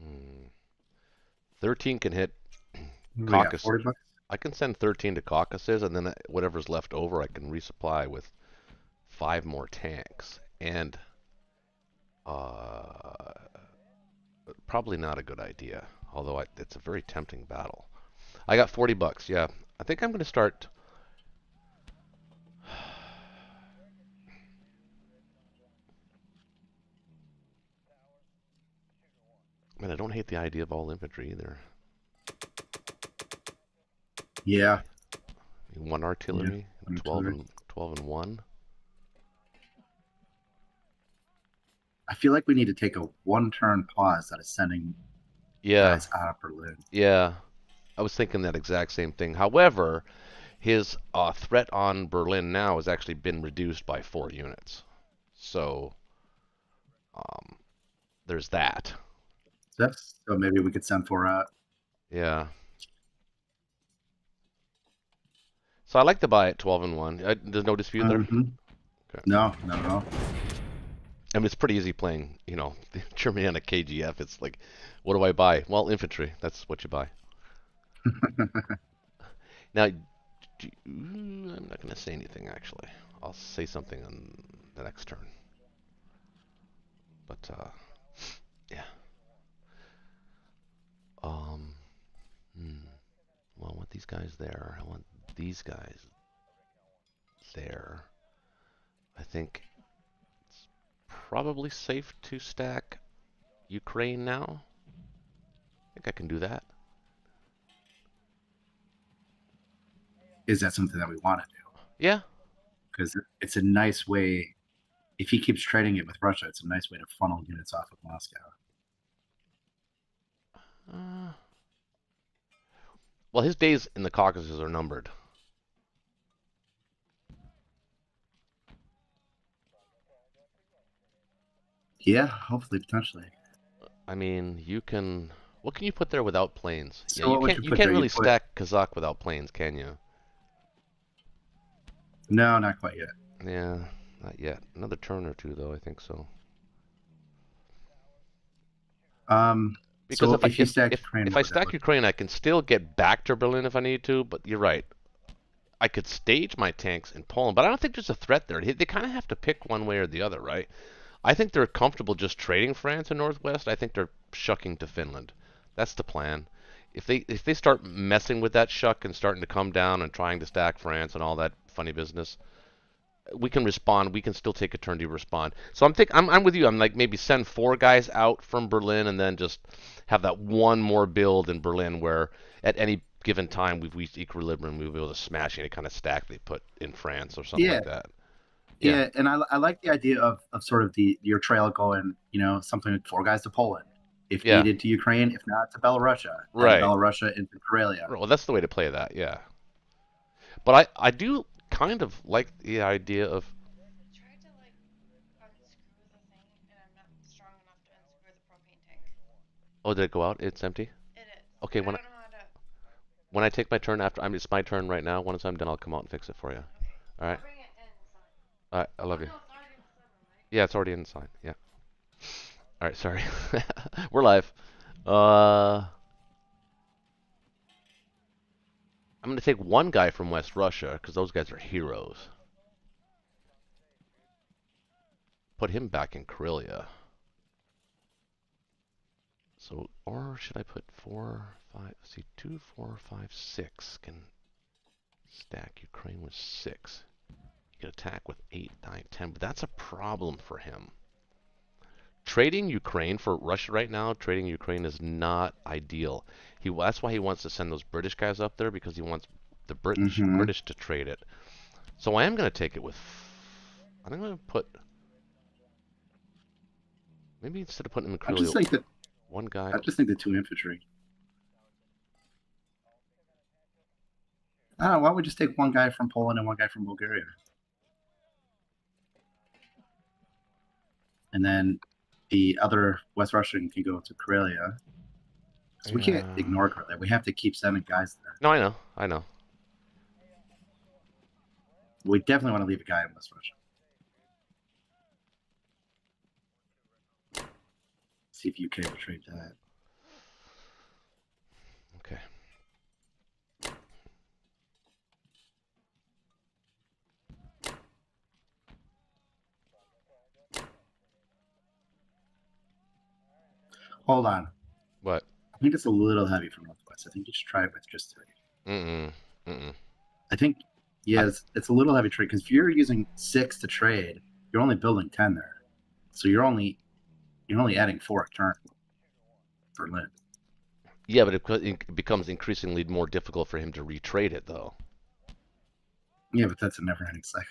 Hmm. 13 can hit We got Caucasus. 40 bucks. I can send 13 to Caucasus, and then whatever's left over, I can resupply with 5 more tanks. And probably not a good idea, although it's a very tempting battle. I got 40 bucks. Yeah, I think I'm going to start. Man, I don't hate the idea of all infantry either. Yeah. 1 artillery, Yeah, 12 artillery. and 1. I feel like we need to take a 1-turn pause out of sending Yeah, guys out of Berlin. yeah. I was thinking that exact same thing. However, his threat on Berlin now has actually been reduced by 4 units. So there's that. So maybe we could send 4 out. Yeah. So I like to buy at 12 and 1. There's no dispute there. Mhm. Okay. No, not at all. I mean, it's pretty easy playing, Germany on a KGF. It's like, what do I buy? Well, infantry. That's what you buy. Now, I'm not going to say anything, actually. I'll say something on the next turn. But, yeah. Well, I want these guys there. I want these guys there. I think it's probably safe to stack Ukraine now. I think I can do that. Is that something that we want to do? Yeah. Because it's a nice way. If he keeps trading it with Russia, it's a nice way to funnel units off of Moscow. Well, his days in the Caucasus are numbered. Yeah, hopefully, potentially. I mean, you can. What can you put there without planes? So Yeah, you what would can't. you You put can't there? really You put- stack Kazakh without planes, can you? No, not quite yet. Yeah, not yet. Another turn or two, though. I think so. Because So if you I, stack if, Ukraine, if what I would that stack look Ukraine, I can still get back to Berlin if I need to. But you're right. I could stage my tanks in Poland, but I don't think there's a threat there. They kind of have to pick one way or the other, right? I think they're comfortable just trading France and Northwest. I think they're shucking to Finland. That's the plan. If they start messing with that shuck and starting to come down and trying to stack France and all that funny business, we can respond. We can still take a turn to respond. So I'm with you. I'm like maybe send 4 guys out from Berlin and then just have that one more build in Berlin where at any given time we've reached equilibrium, we'll be able to smash any kind of stack they put in France or something like that. Yeah, and I like the idea of sort of your trail going, something like 4 guys to Poland, if needed to Ukraine, if not to Belarusia, right? Belarusia into Karelia. Well, that's the way to play that, yeah. But I do kind of like the idea of. I tried to unscrew the thing, and I'm not strong enough to unscrew the propane tank. Oh, did it go out? It's empty. It is. Okay, I don't know how to. When I take my turn after, it's my turn right now. Once I'm done, I'll come out and fix it for you. Okay. All right. I'll bring it inside. All right. I love you. No, it's already in the server, right? Yeah, it's already inside. Yeah. All right. Sorry. We're live. I'm gonna take one guy from West Russia because those guys are heroes. Put him back in Karelia. So, or should I put 4, 5? See, 2, 4, 5, 6 can stack Ukraine with 6. You can attack with 8, 9, 10, but that's a problem for him. Trading Ukraine for Russia right now, trading Ukraine is not ideal. That's why he wants to send those British guys up there, because he wants the British to trade it. So I am going to take it with. I'm going to put. Maybe instead of putting him in Karelia, I just think that one guy. I just think the 2 infantry. Why don't we just take 1 guy from Poland and 1 guy from Bulgaria? And then the other West Russian can go to Karelia. So we can't ignore Karelia. We have to keep sending guys there. No, I know. We definitely want to leave a guy in West Russia. See if UK will trade that. Okay. Hold on. What? I think it's a little heavy for Northwest. I think you should try it with just 3. I think, it's a little heavy trade, because if you're using 6 to trade, you're only building 10 there. So you're only adding 4 a turn. Berlin. Yeah, but it becomes increasingly more difficult for him to retrade it, though. Yeah, but that's a never-ending cycle.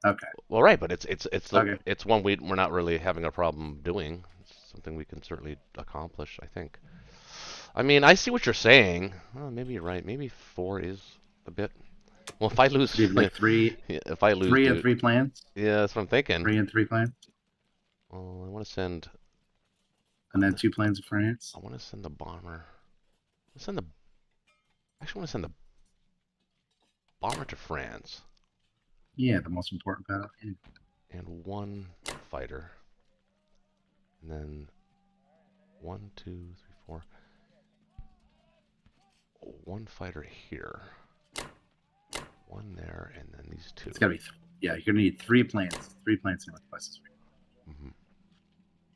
Okay. Well, right, but Okay. it's one we're not really having a problem doing. It's something we can certainly accomplish, I think. I mean, I see what you're saying. Well, maybe you're right. Maybe 4 is a bit. Well, if I lose, Do you have like three if I lose, and dude, 3 plans? yeah, that's what I'm thinking. 3 and 3 plans? Well, I want to send. And then 2 plans of France? I want to send the bomber. Send the. Actually, I want to send the bomber to France Yeah, the most important battle. Yeah. and 1 fighter, and then 1, 2, 3, 4. 1 fighter here, 1 there, and then these 2. It's got to be, yeah, you're going to need 3 plans. 3 plans northwest. Mm-hmm.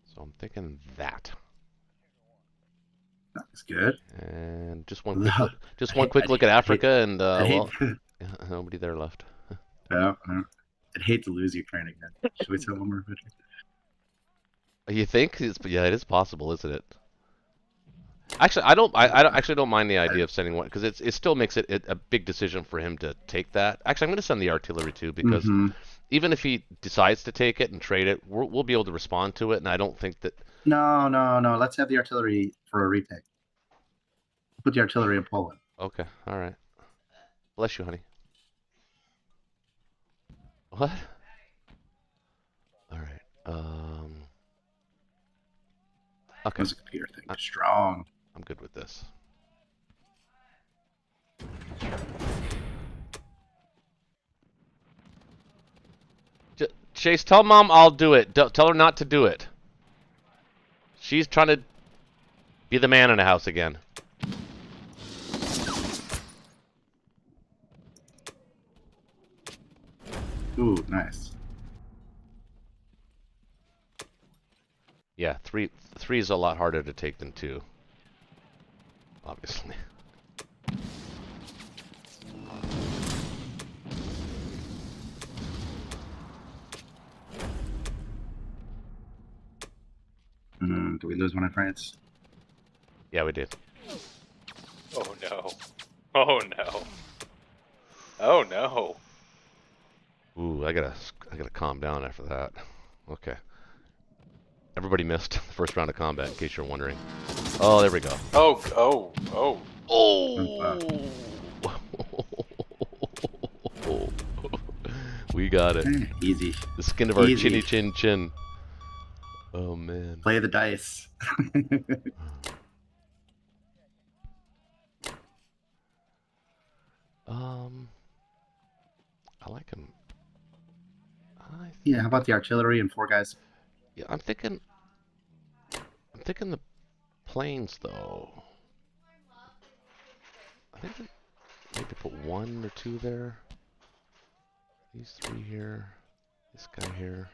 So I'm thinking that. That's good. And just one quick look at Africa, and well, yeah, nobody there left. I'd hate to lose Ukraine again. Should we sell one more picture? You think? Yeah, it is possible, isn't it? Actually, I don't mind the idea of sending one because it still makes it a big decision for him to take that. Actually, I'm going to send the artillery too because even if he decides to take it and trade it, we'll be able to respond to it, and I don't think that. No. Let's have the artillery for a retake. Put the artillery in Poland. Okay, all right. Bless you, honey. What? All right. Okay. It's a computer thing. Strong. I'm good with this. Chase, tell Mom I'll do it. Tell her not to do it. She's trying to be the man in the house again. Ooh, nice. Yeah, three is a lot harder to take than 2. Obviously. Do we lose one in France? Yeah, we did. Oh no. Oh no. Oh no. Ooh, I gotta calm down after that. Okay. Everybody missed the first round of combat, in case you're wondering. Oh, there we go. Oh. Oh! We got it. Easy. The skin of our Easy. chinny chin chin. Oh man. Play the dice. I like him. Yeah, how about the artillery and 4 guys? Yeah, I'm thinking the planes though. I think I need to put 1 or 2 there. These 3 here. This guy here.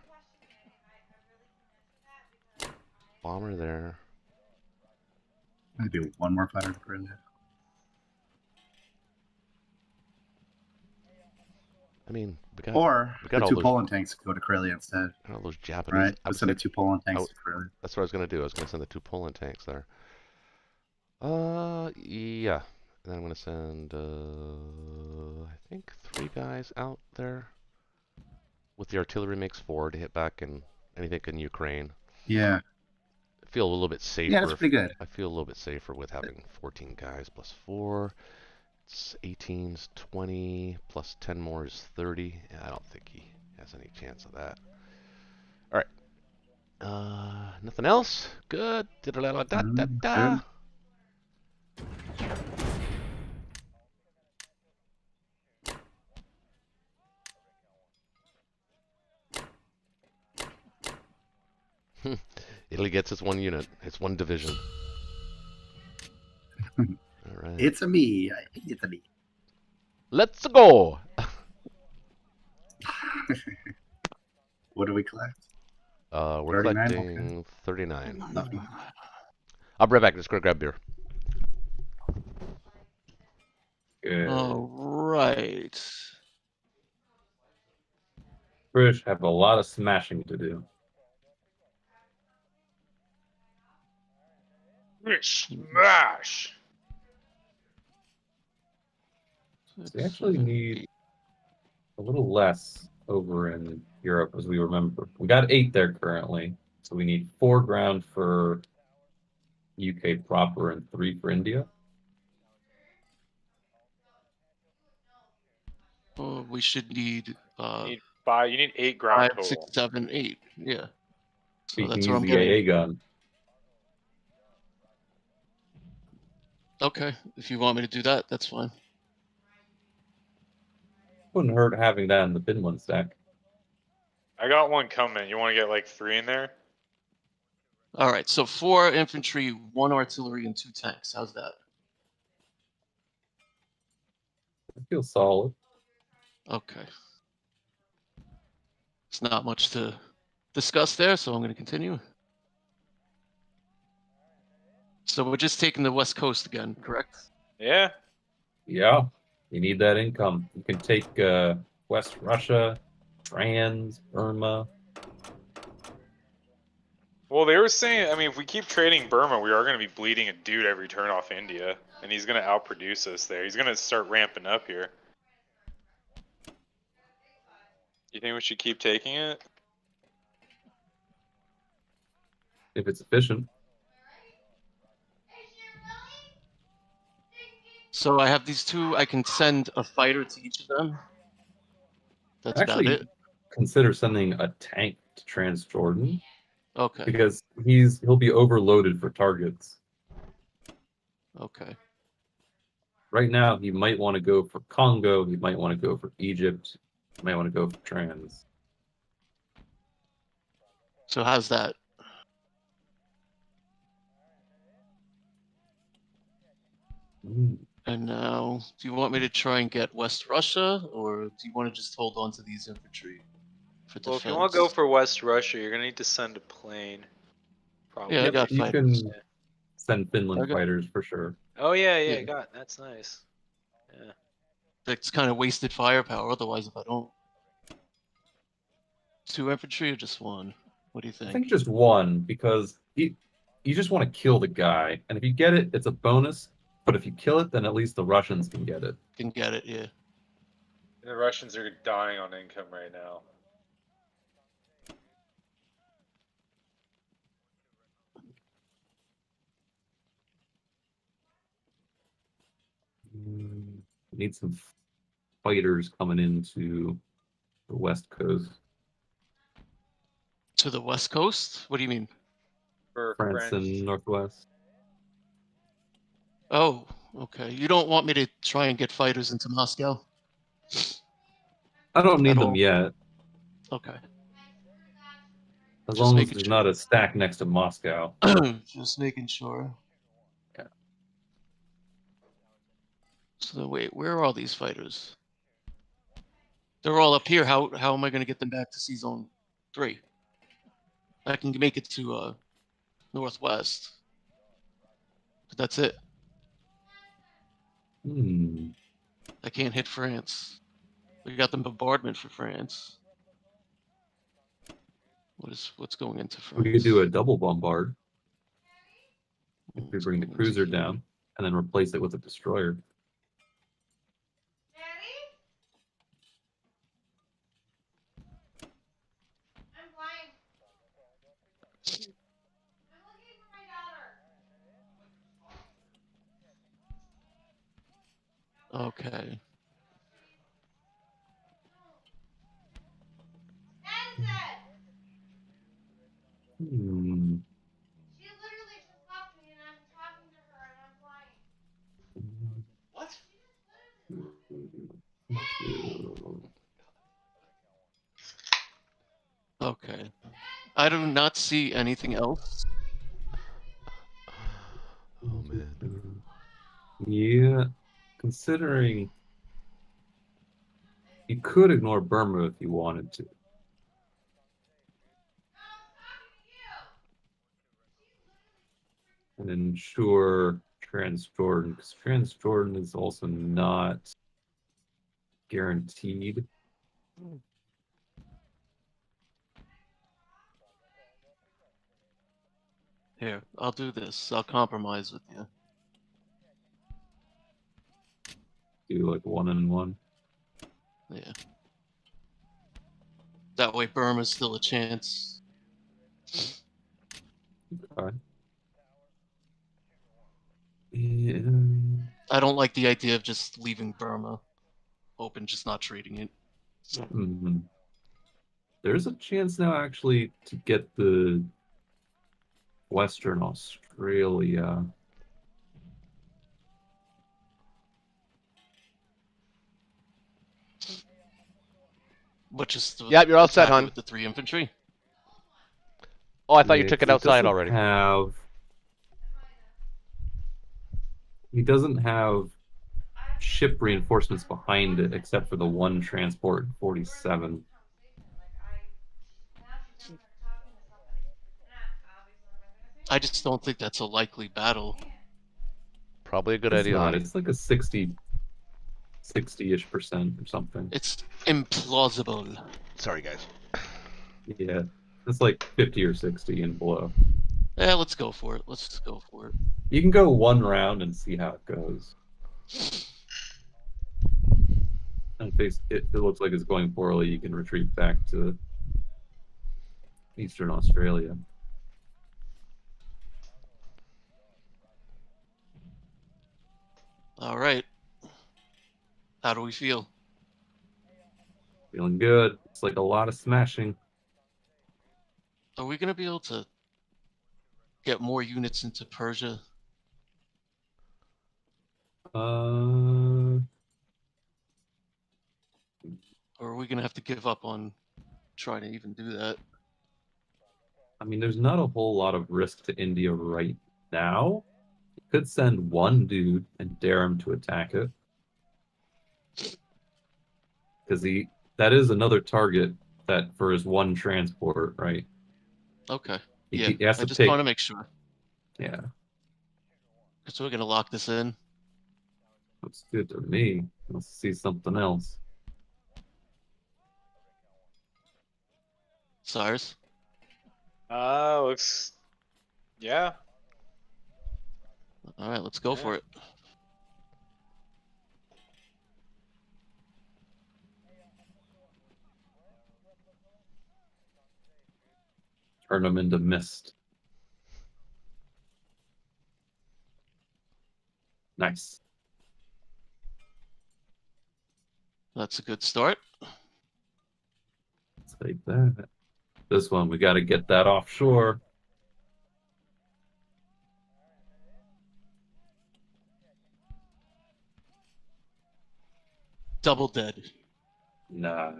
Bomber there. Maybe 1 more fighter to Korea. I mean, we got the all 2 those, Poland tanks go to Karelia instead. all those Japanese. Right? Let's send the 2 Poland tanks to Karelia. That's what I was gonna do. I was gonna send the 2 Poland tanks there. Yeah. And then I'm gonna send I think 3 guys out there. With the artillery makes 4 to hit back in anything in Ukraine. Yeah. I feel a little bit safer. Yeah, that's pretty good. I feel a little bit safer with having 14 guys plus 4. It's 18's 20 plus 10 more is 30. Yeah, I don't think he has any chance of that. All right. Nothing else? Good. Da-da-da-da-da-da. Italy gets its 1 unit. It's 1 division. All right. It's a me. Let's go. What do we collect? We're 39? collecting Okay. 39. Nothing. I'll be right back. Just gonna grab beer. Good. All right. British have a lot of smashing to do. Smash. We actually need a little less over in Europe, as we remember. We got 8 there currently, so we need 4 ground for UK proper and 3 for India. We should need You need 5. You need 8 ground 5, 6, total. 7, 8. Yeah. So We can that's use what I'm the getting. AA gun. Okay, if you want me to do that, that's fine. Wouldn't hurt having that in the Finland stack. I got one coming. You want to get like 3 in there? All right, so 4 infantry, 1 artillery, and 2 tanks. How's that? I feel solid. Okay. It's not much to discuss there, so I'm going to continue. So we're just taking the west coast again, correct? Yeah. Yeah, you need that income. You can take West Russia, Trans, Burma. Well, they were saying, I mean, if we keep trading Burma, we are going to be bleeding a dude every turn off India, and he's going to outproduce us there. He's going to start ramping up here. You think we should keep taking it? If it's efficient. So I have these 2. I can send a fighter to each of them. That's Actually, about it. consider sending a tank to Transjordan Okay. because he'll be overloaded for targets. Okay. Right now, he might want to go for Congo. He might want to go for Egypt. He might want to go for Trans. So how's that? And now, do you want me to try and get West Russia, or do you want to just hold on to these infantry for defense? Well, if you want to go for West Russia, you're gonna need to send a plane. Probably. Yeah, I got you fighters. can send Finland Okay. fighters for sure. Oh yeah, Yeah. got that's nice. Yeah. That's kind of wasted firepower. Otherwise, if I don't, 2 infantry or just 1? What do you I think? think just 1 because you just want to kill the guy, and if you get it, it's a bonus. But if you kill it, then at least the Russians can get it. Can get it, yeah. The Russians are dying on income right now. Need some fighters coming into the West Coast. To the west coast? What do you mean? For France and Northwest. Oh, okay. You don't want me to try and get fighters into Moscow? I don't need At them all? yet, Okay. as Just long as making there's sure. not a stack next to Moscow. Just making sure. Yeah. So wait, where are all these fighters? They're all up here. How am I going to get them back to C Zone 3? I can make it to Northwest. But that's it. I can't hit France. We got the bombardment for France. What's going into France? We could do a double bombard if we What's bring the going into cruiser here? down and then replace it with a destroyer. I'm blind. I'm looking for my daughter. Okay. Tenzin! She literally just left me and I'm talking to her and I'm blind. What? Okay. I do not see anything else. Oh man. Yeah, considering you could ignore Burma if you wanted to. And ensure Transjordan, because Transjordan is also not guaranteed. Here, I'll do this. I'll compromise with you. Do like 1 and 1. Yeah. That way Burma's still a chance. Okay. Yeah. I don't like the idea of just leaving Burma open, just not trading it. Mhm. There's a chance now actually to get the Western Australia. Which is the Yep, you're all set, attack it hon. with the 3 infantry. Oh, I thought you Yeah, took it 'cause outside doesn't already. He doesn't have ship reinforcements behind it except for the 1 transport 47. I just don't think that's a likely battle. Probably a good It's idea, not. honey. It's like a 60-ish% or something. It's implausible. Sorry, guys. Yeah, it's like 50 or 60 and below. Yeah, let's go for it. Let's just go for it. You can go 1 round and see how it goes. And if it looks like it's going poorly, you can retreat back to Eastern Australia. All right. How do we feel? Feeling good. It's like a lot of smashing. Are we going to be able to get more units into Persia? Uh, Or are we going to have to give up on trying to even do that? I mean, there's not a whole lot of risk to India right now. You could send 1 dude and dare him to attack it. Because that is another target that for his 1 transport, right? Okay. He Yeah, has I to just take. want to make sure. Yeah, So we're going to lock this in. looks good to me. Let's see something else. Cyrus? Looks. Yeah. All right, let's go Yeah. for it. Turn them into mist. Nice. That's a good start. Let's take that. This one, we got to get that offshore. Double dead. Nah.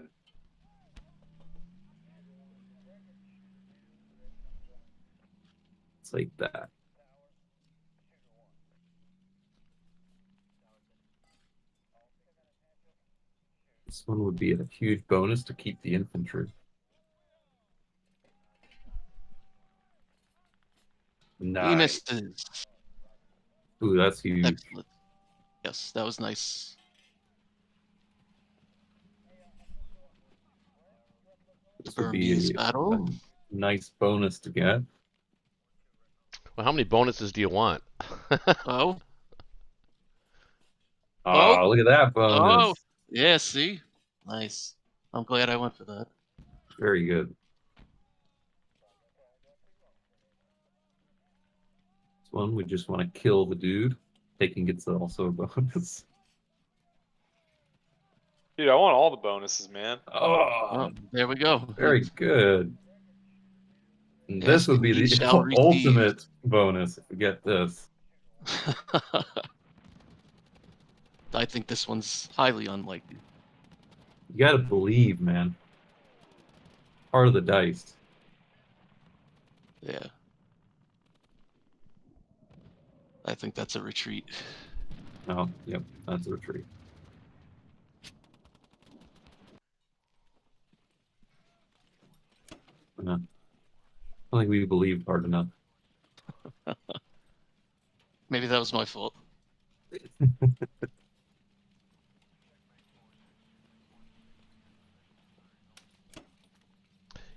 Let's take that. This one would be a huge bonus to keep the infantry. He Nice. misses. Ooh, that's huge. Excellent. Yes, that was nice. This would Burmese be battle. a nice bonus to get. Well, how many bonuses do you want? Oh, Oh, look at that bonus. oh, yeah. See, nice. I'm glad I went for that. Very good. This one, we just want to kill the dude. Taking gets also a bonus. Dude, I want all the bonuses, man. Oh, there we go. Very good. And this would be Asking the ye shall receive. ultimate bonus if we get this. I think this one's highly unlikely. You gotta believe, man. Part of the dice. Yeah. I think that's a retreat. Oh, yep, that's a retreat. No. I don't think we believed hard enough. Maybe that was my fault.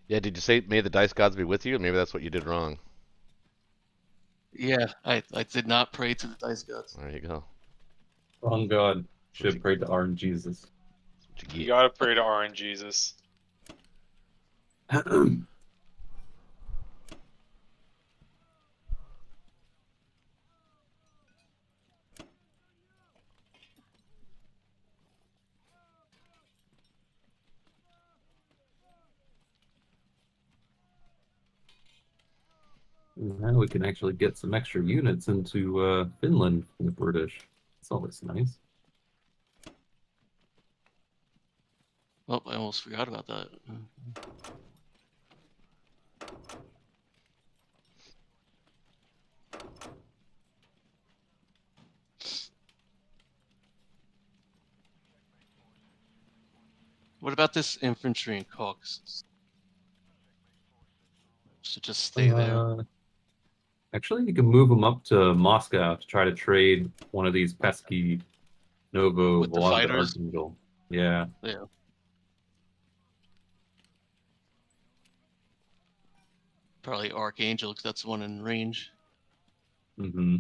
Yeah, did you say may the dice gods be with you? Maybe that's what you did wrong. Yeah, I did not pray to the dice gods. There you go. Wrong god. Should have prayed to RNGesus. That's what you You get. gotta pray to RNGesus. Now we can actually get some extra units into Finland from the British. That's always nice. Oh, I almost forgot about that. What about this infantry in Caucasus? Should just stay there. Actually, you can move them up to Moscow to try to trade one of these pesky Novo With the Volga fighters? Archangel. Yeah. Yeah. Probably Archangel, because that's the one in range. Mm-hmm.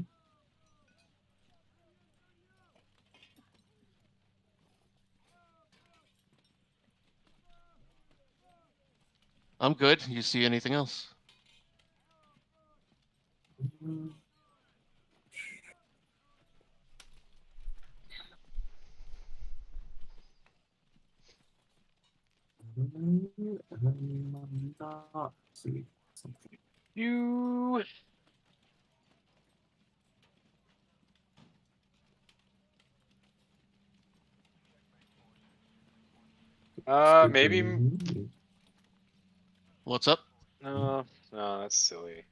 I'm good. You see anything else? See something. You. Maybe. What's up? No, that's silly.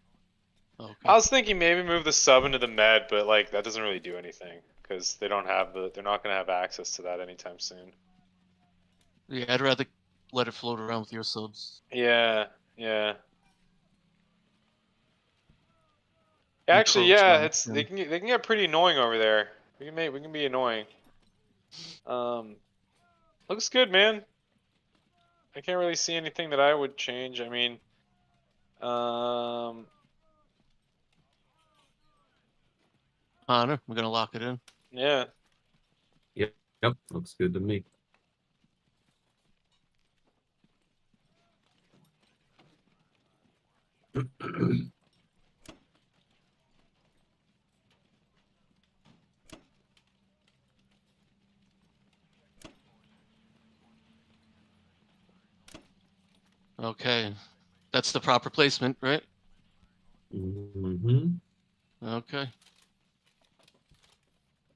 Okay. I was thinking maybe move the sub into the med, but like that doesn't really do anything because they don't have they're not gonna have access to that anytime soon. Yeah, I'd rather let it float around with your subs. Yeah. And Actually, Croats yeah, around it's them. they can get pretty annoying over there. We can be annoying. Looks good, man. I can't really see anything that I would change. I mean, Honor, we're gonna lock it in. yeah. Yep, looks good to me. Okay. That's the proper placement, right? Mm-hmm. Okay.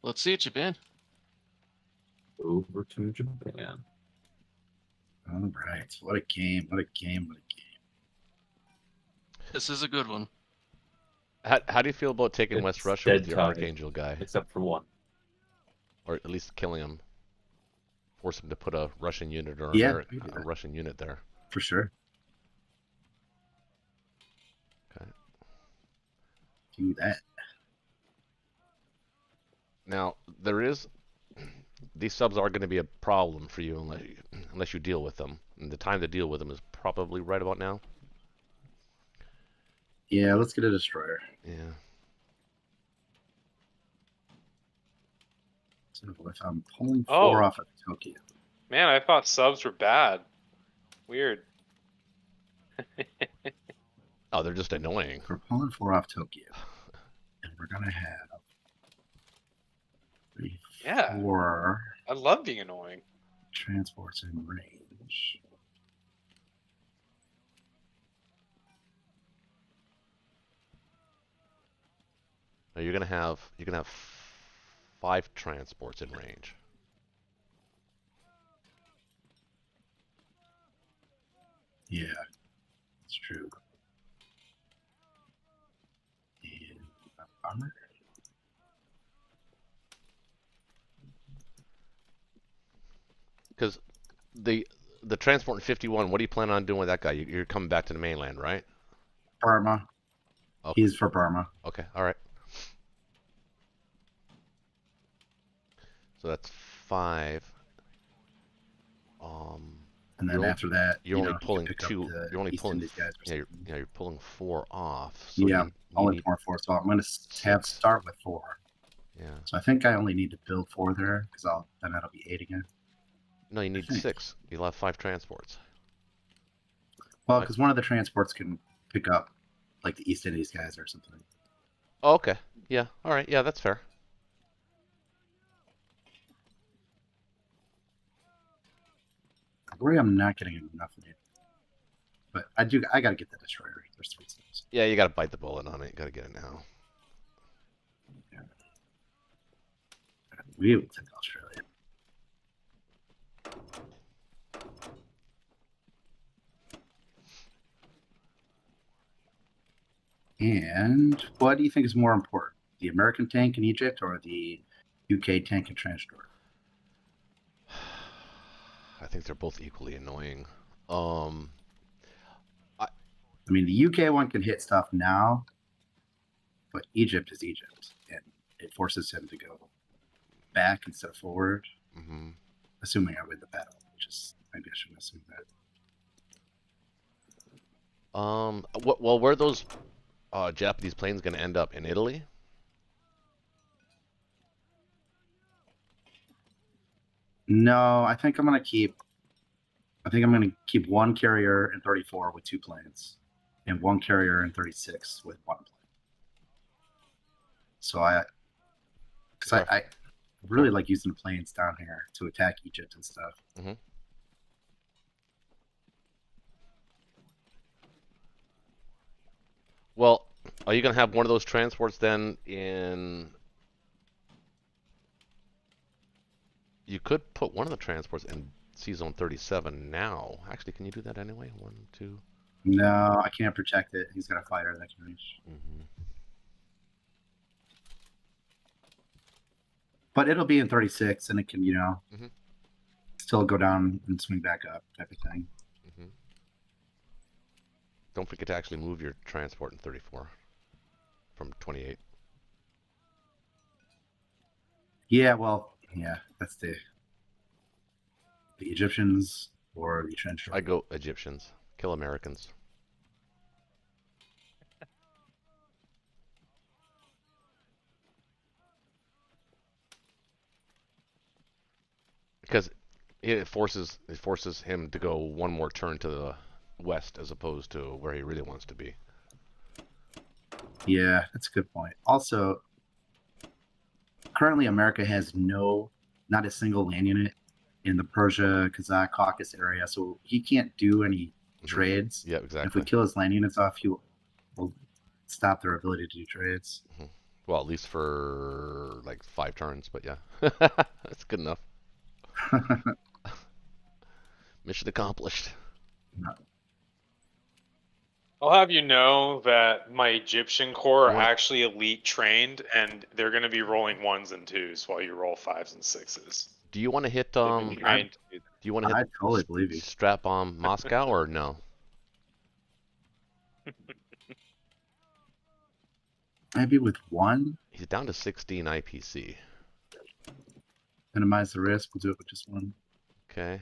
Let's see it, Japan. Over to Japan. All right. What a game. What a game. What a game. This is a good one. How do you feel about taking It's West Russia dead with your tied. Archangel guy? Except for one. Or at least killing him. Force him to put a Russian unit or Yeah, a we can do that. Russian unit there. For sure. Okay. Do that. Now, these subs are going to be a problem for you unless you deal with them. And the time to deal with them is probably right about now. Yeah, let's get a destroyer. Yeah. So if I'm pulling Oh. 4 off of Tokyo. Man, I thought subs were bad. Weird. Oh, they're just annoying. We're pulling 4 off Tokyo. And we're going to have 3, Yeah. 4 I love being annoying. transports in range. Now you're gonna have 5 transports in range. Yeah, it's true. And armor. Because the transport in 51, what do you plan on doing with that guy? You're coming back to the mainland, right? Burma. Okay. He's for Burma. Okay, all right. So that's 5. And then You're after that, You're you only know, you pulling can pick up 2. the You're only East pulling. Indies guys or Yeah, something. you're pulling 4 off. So Yeah, you only need, 4, so I'm going to have start with 4. Yeah. So I think I only need to build 4 there because then that'll be 8 again. No, you need think. 6. You'll have 5 transports. Well, Like- because one of the transports can pick up like the East Indies guys or something. Oh, okay. Yeah. All right. Yeah, that's fair. I worry I'm not getting enough of it. But I gotta get the destroyer. There's 3 steps. Yeah, you got to bite the bullet on it. You got to get it now. We will take Australia. And what do you think is more important? The American tank in Egypt or the UK tank in Transjordan? I think they're both equally annoying. I mean, the UK one can hit stuff now, but Egypt is Egypt, and it forces him to go back instead of forward. hmm Assuming I win the battle, which is maybe I shouldn't assume that. Well, where are those Japanese planes going to end up? In Italy? No, I think I'm gonna keep. I think I'm gonna keep 1 carrier in 34 with 2 planes, and 1 carrier in 36 with 1 plane. So because Okay. I really like using the planes down here to attack Egypt and stuff. Mhm. Well, are you going to have one of those transports then in... You could put one of the transports in C-Zone 37 now. Actually, can you do that anyway? 1, 2... No, I can't protect it. He's got a fighter that can reach. Mm-hmm. But it'll be in 36, and it can, Mhm. still go down and swing back up, type of thing. Mm-hmm. Don't forget to actually move your transport in 34 from 28. Yeah, well, yeah, that's the Egyptians or the trench. I go Egyptians. Kill Americans. Because it forces him to go one more turn to the west as opposed to where he really wants to be. Yeah, that's a good point. Also, currently America has not a single land unit in the Persia, Kazakh, Caucasus area, so he can't do any trades. Yeah, If we exactly. kill his land units off, he will stop their ability to do trades. Well, at least for like 5 turns, but yeah. That's good enough. Mission accomplished. I'll have you know that my Egyptian corps are What? actually elite trained, and they're going to be rolling 1s and 2s while you roll 5s and 6s. Do you want to hit They've been trained to do that. do you want to hit I totally believe you. strap bomb Moscow or no? Maybe with 1, He's down to 16 IPC. minimize the risk. We'll do it with just 1. Okay.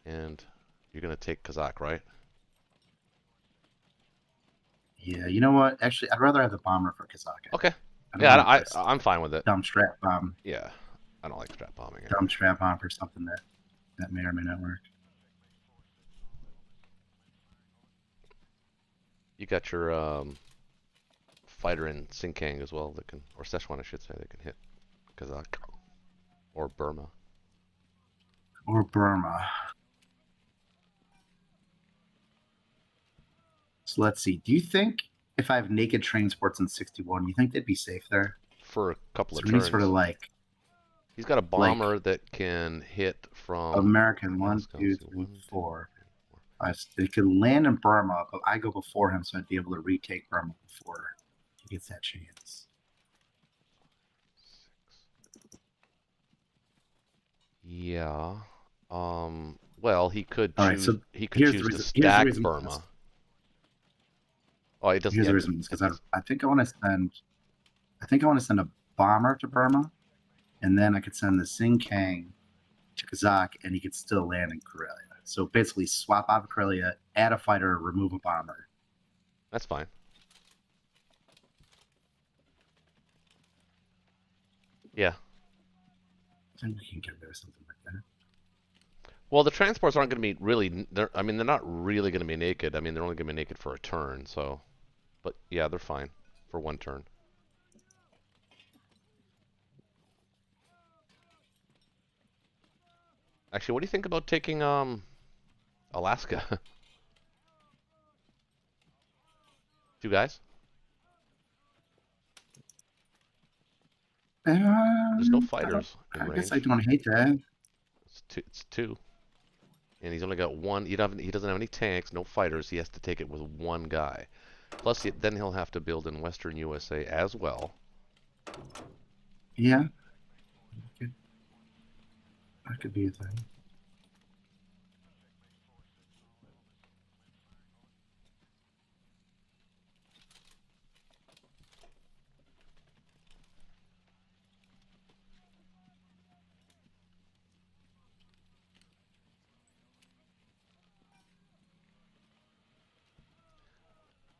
And you're gonna take Kazakh, right? Yeah, you know what? Actually, I'd rather have the bomber for Kazakh. Okay. I don't Yeah, want this I'm fine with it. dumb strap bomb. Yeah, I don't like strap bombing. Dumb strap bomb for something that may or may not work. You got your fighter in Sinkang as well that can, or Szechuan I should say, that can hit Kazakh or Burma. Or Burma. So let's see. Do you think if I have naked transports in 61, you think they'd be safe there? For a couple So of we need turns. sort of like He's got a bomber that can hit from American 1, Moscow. 2, So 3, 1, 2, 4. 3, 4. It could land in Burma, but I go before him, so I'd be able to retake Burma before he gets that chance. Yeah. Well, he could choose. All right, so he could here's the choose to reason- here's the stack reason for Burma. this. Oh, he doesn't. Here's yeah, the reason, because I think I want to send a bomber to Burma, and then I could send the Sing Kang to Kazakh, and he could still land in Karelia. So basically, swap out of Karelia, add a fighter, remove a bomber. That's fine. Yeah. I think we can get rid of something like that. Well, the transports aren't going to be really. They're not really going to be naked. I mean, they're only going to be naked for a turn. So, but yeah, they're fine for one turn. Actually, what do you think about taking Alaska? 2 guys? There's no fighters in I range. guess I don't hate that. It's 2. And he's only got 1. He doesn't have any tanks, no fighters. He has to take it with 1 guy. Plus, then he'll have to build in Western USA as well. Yeah. That could be a thing.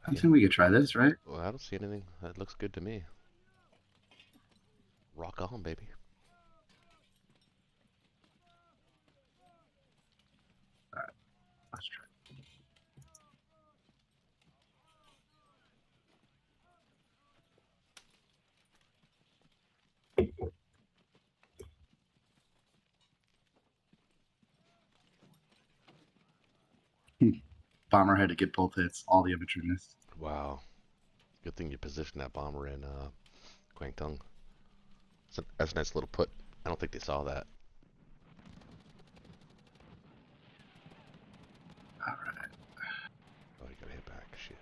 I think we could try this, right? Well, I don't see anything. That looks good to me. Rock on, baby. Alright, let's try. Bomber had to get both hits, all the infantry missed. Wow. Good thing you positioned that bomber in Kwangtung. That's a nice little put. I don't think they saw that. Alright. Oh, you gotta hit back. Shit.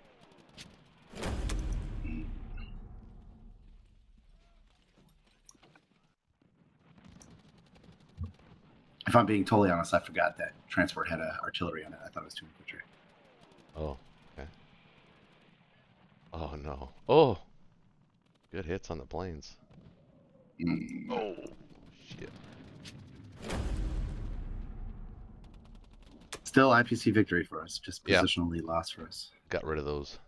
If I'm being totally honest, I forgot that transport had artillery on it. I thought it was 2 infantry. Oh, okay. Oh, no. Oh! Good hits on the planes. Oh, shit. Still IPC victory for us, just Yeah. positional lead loss for us. Got rid of those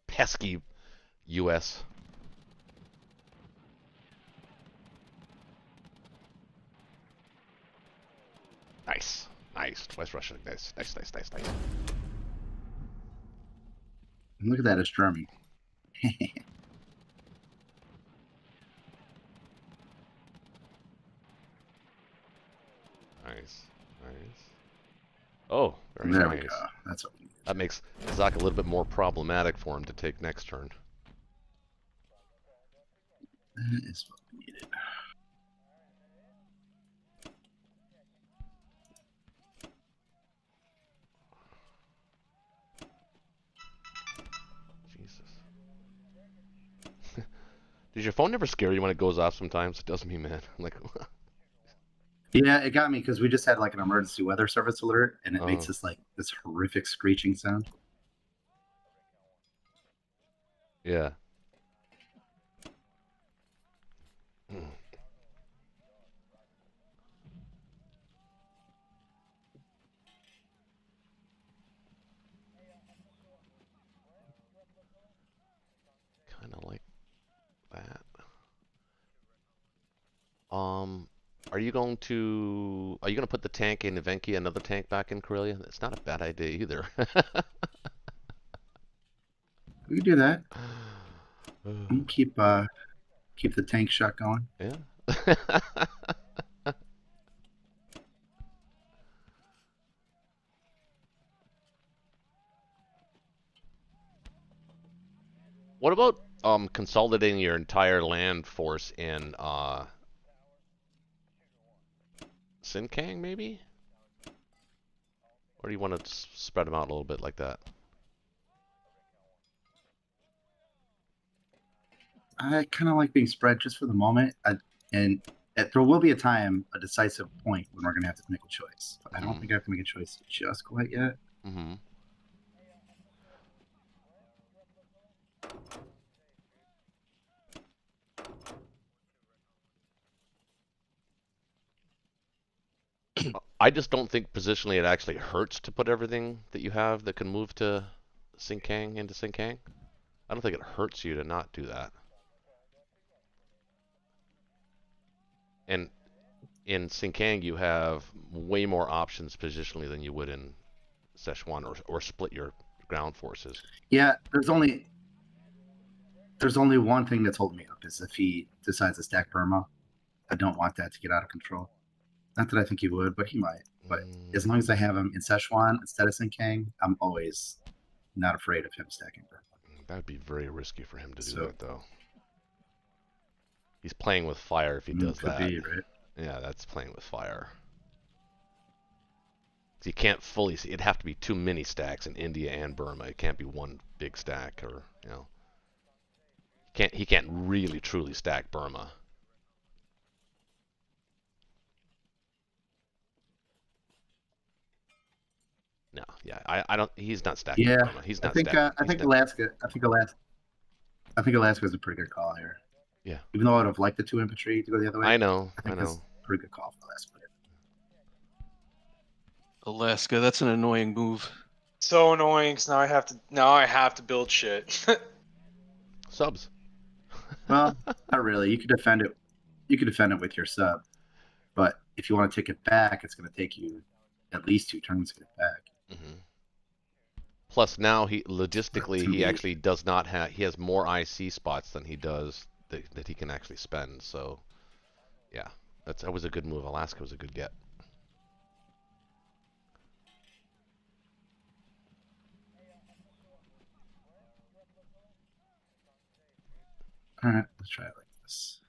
pesky US. Nice. Nice. West Russia. Nice. Nice, nice, nice, nice. And look at that, it's German. Nice. Nice. Oh, very There nice. we go. That's what we need. That makes Zach a little bit more problematic for him to take next turn. That is what we needed. Jesus. Does your phone never scare you when it goes off sometimes? It does me, man. I'm like, Yeah, it got me because we just had like an emergency weather service alert, and it makes Oh. this horrific screeching sound. yeah. Hmm. Kind of like that. Are you going to put the tank in Evenki, another tank back in Karelia? That's not a bad idea either. We can do that. And keep the tank shot going. Yeah. What about consolidating your entire land force in Sinkang maybe? Or do you want to spread them out a little bit like that? I kind of like being spread just for the moment, there will be a time, a decisive point when we're gonna have to make a choice. But I don't think I have to make a choice just quite yet. Mm-hmm. I just don't think positionally it actually hurts to put everything that you have that can move to Sinkang into Sinkang. I don't think it hurts you to not do that. And in Sinkang, you have way more options positionally than you would in Szechuan, or split your ground forces. Yeah, there's only one thing that's holding me up is if he decides to stack Burma. I don't want that to get out of control. Not that I think he would, but he might. But as long as I have him in Szechuan instead of Sinkang, I'm always not afraid of him stacking Burma. That would be very risky for him to do So- that, though. He's playing with fire if he does Could that. be, right? Yeah, that's playing with fire. You can't fully see. It'd have to be two mini stacks in India and Burma. It can't be one big stack, or he can't really truly stack Burma. No, yeah, I don't. He's not stacking Yeah, Burma. He's not I think stacking. I think Alaska. I think Alaska is a pretty good call here. Yeah. Even though I would have liked the 2 infantry to go the other way. I know. I think I this is know. a pretty good call for Alaska. Alaska, that's an annoying move. So annoying. 'Cause now I have to build shit. Subs. Well, not really. You could defend it. You could defend it with your sub, but if you want to take it back, it's going to take you at least 2 turns to get it back. Hmm. Plus, now he logistically To he be- actually does not have. He has more IC spots than he does that he can actually spend. So, yeah, that was a good move. Alaska was a good get. All right, let's try it like this.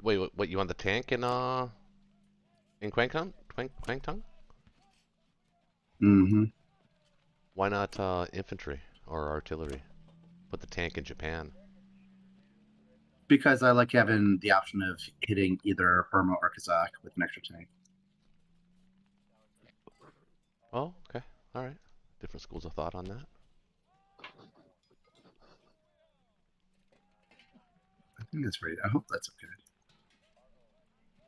Wait, what? You want the tank in Kwangtung? Kwangtung? Mm-hmm. Why not infantry or artillery? Put the tank in Japan. Because I like having the option of hitting either Burma or Kazakh with an extra tank. Oh, okay, all right. Different schools of thought on that. I think that's right. I hope that's okay.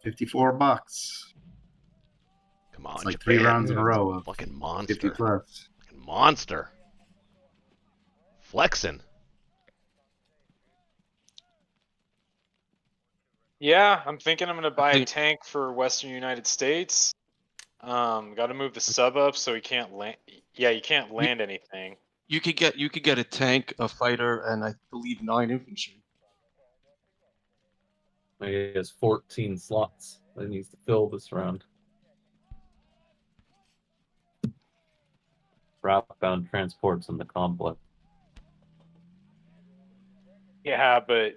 $54. Come on, It's like Japan. 3 rounds in a row of Fucking 50 monster. plus. Fucking monster. Flexing. Yeah, I'm thinking I'm gonna buy a think- tank for Western United States. Got to move the sub up so he can't land. Yeah, you can't land anything. You could get a tank, a fighter, and I believe 9 infantry. He has 14 slots that he needs to fill this round. For outbound transports in the complex. Yeah, but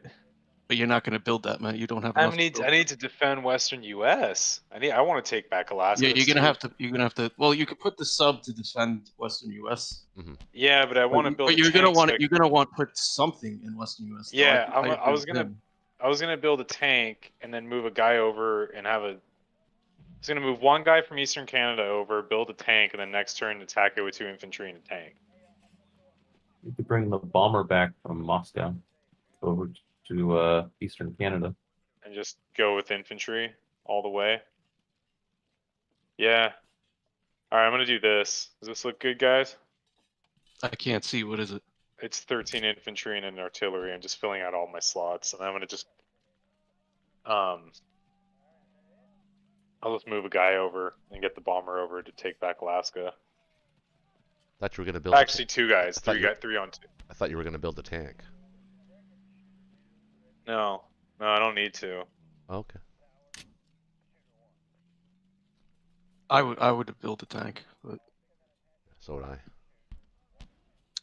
But you're not going to build that, man. You don't have I enough. need to I need to defend Western U.S. I want to take back Alaska. Yeah, you're gonna too. have to. You're gonna have to. Well, you could put the sub to defend Western U.S. Yeah, but I want to build. But a you're gonna tank want so I You're gonna want to put something in Western U.S. though. Yeah, I I agree was with gonna him. I was gonna build a tank and then move a guy over and have a. I was gonna move one guy from Eastern Canada over, build a tank, and then next turn attack it with 2 infantry and a tank. You could bring the bomber back from Moscow over to Eastern Canada. And just go with infantry all the way. Yeah. All right, I'm gonna do this. Does this look good, guys? I can't see. What is it? It's 13 infantry and an artillery. I'm just filling out all my slots, and I'm gonna just I'll just move a guy over and get the bomber over to take back Alaska. Thought you were gonna build. Actually, 2 guys. thought you- 3 on 2. I thought you were gonna build a tank. No, I don't need to. Okay. I would build a tank, but So would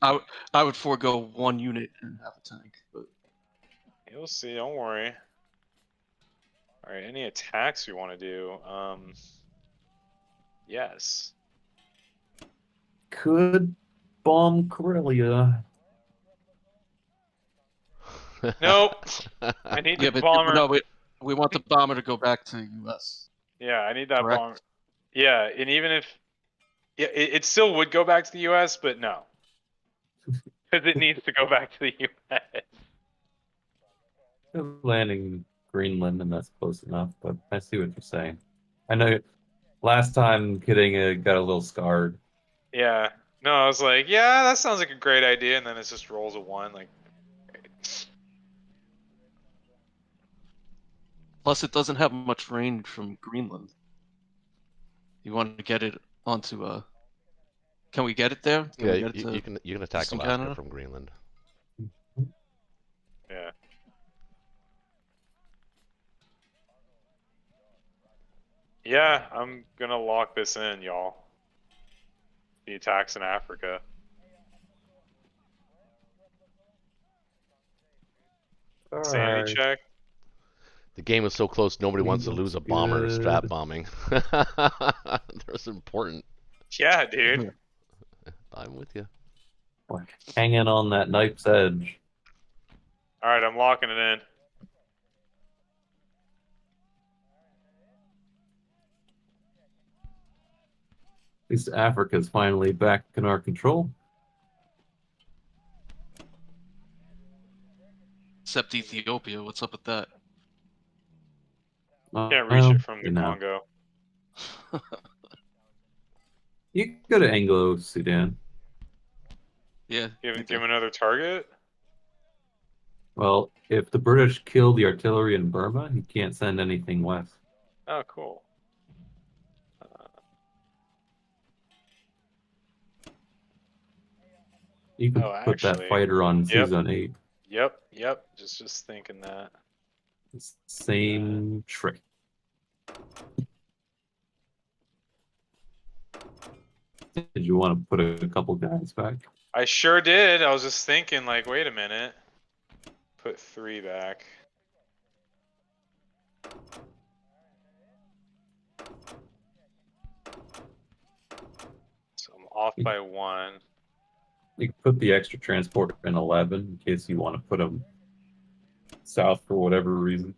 I. I would forego 1 unit and have a tank. But You'll see. Don't worry. All right. Any attacks you want to do? Yes. Could bomb Karelia. Nope. I need yeah, the but bomber. no, we want the bomber to go back to U.S. Yeah, I need that Correct. bomber. Yeah, and even if, yeah, it still would go back to the U.S., but no, because it needs to go back to the U.S. Landing Greenland, and that's close enough. But I see what you're saying. I know last time kidding got a little scarred. Yeah. No, I was like, yeah, that sounds like a great idea, and then it just rolls a 1. Like, Plus, it doesn't have much range from Greenland. You want to get it onto Can we get it there? Can Yeah, we get it to you can attack Eastern Alaska Canada? from Greenland. yeah. Yeah, I'm gonna lock this in, y'all. The attacks in Africa. Sanity Alright. check. The game is so close, nobody wants to lose a bomber to strap Good. bombing. That's important. Yeah, dude. I'm with you. Like, hanging on that knife's edge. All right, I'm locking it in. At least Africa's finally back in our control. Except Ethiopia. What's up with that? Can't reach it from the Congo. You can go to Anglo-Sudan. Yeah. Give him another target. Well, if the British kill the artillery in Burma, he can't send anything west. Oh, cool. You can Oh, put that actually, fighter on yep. Suzan 8. Yep. Just thinking that. It's the same trick. Did you want to put a couple guys back? I sure did. I was just thinking, like, wait a minute. Put 3 back. So I'm off by 1. You can put the extra transport in 11 in case you want to put them south for whatever reason.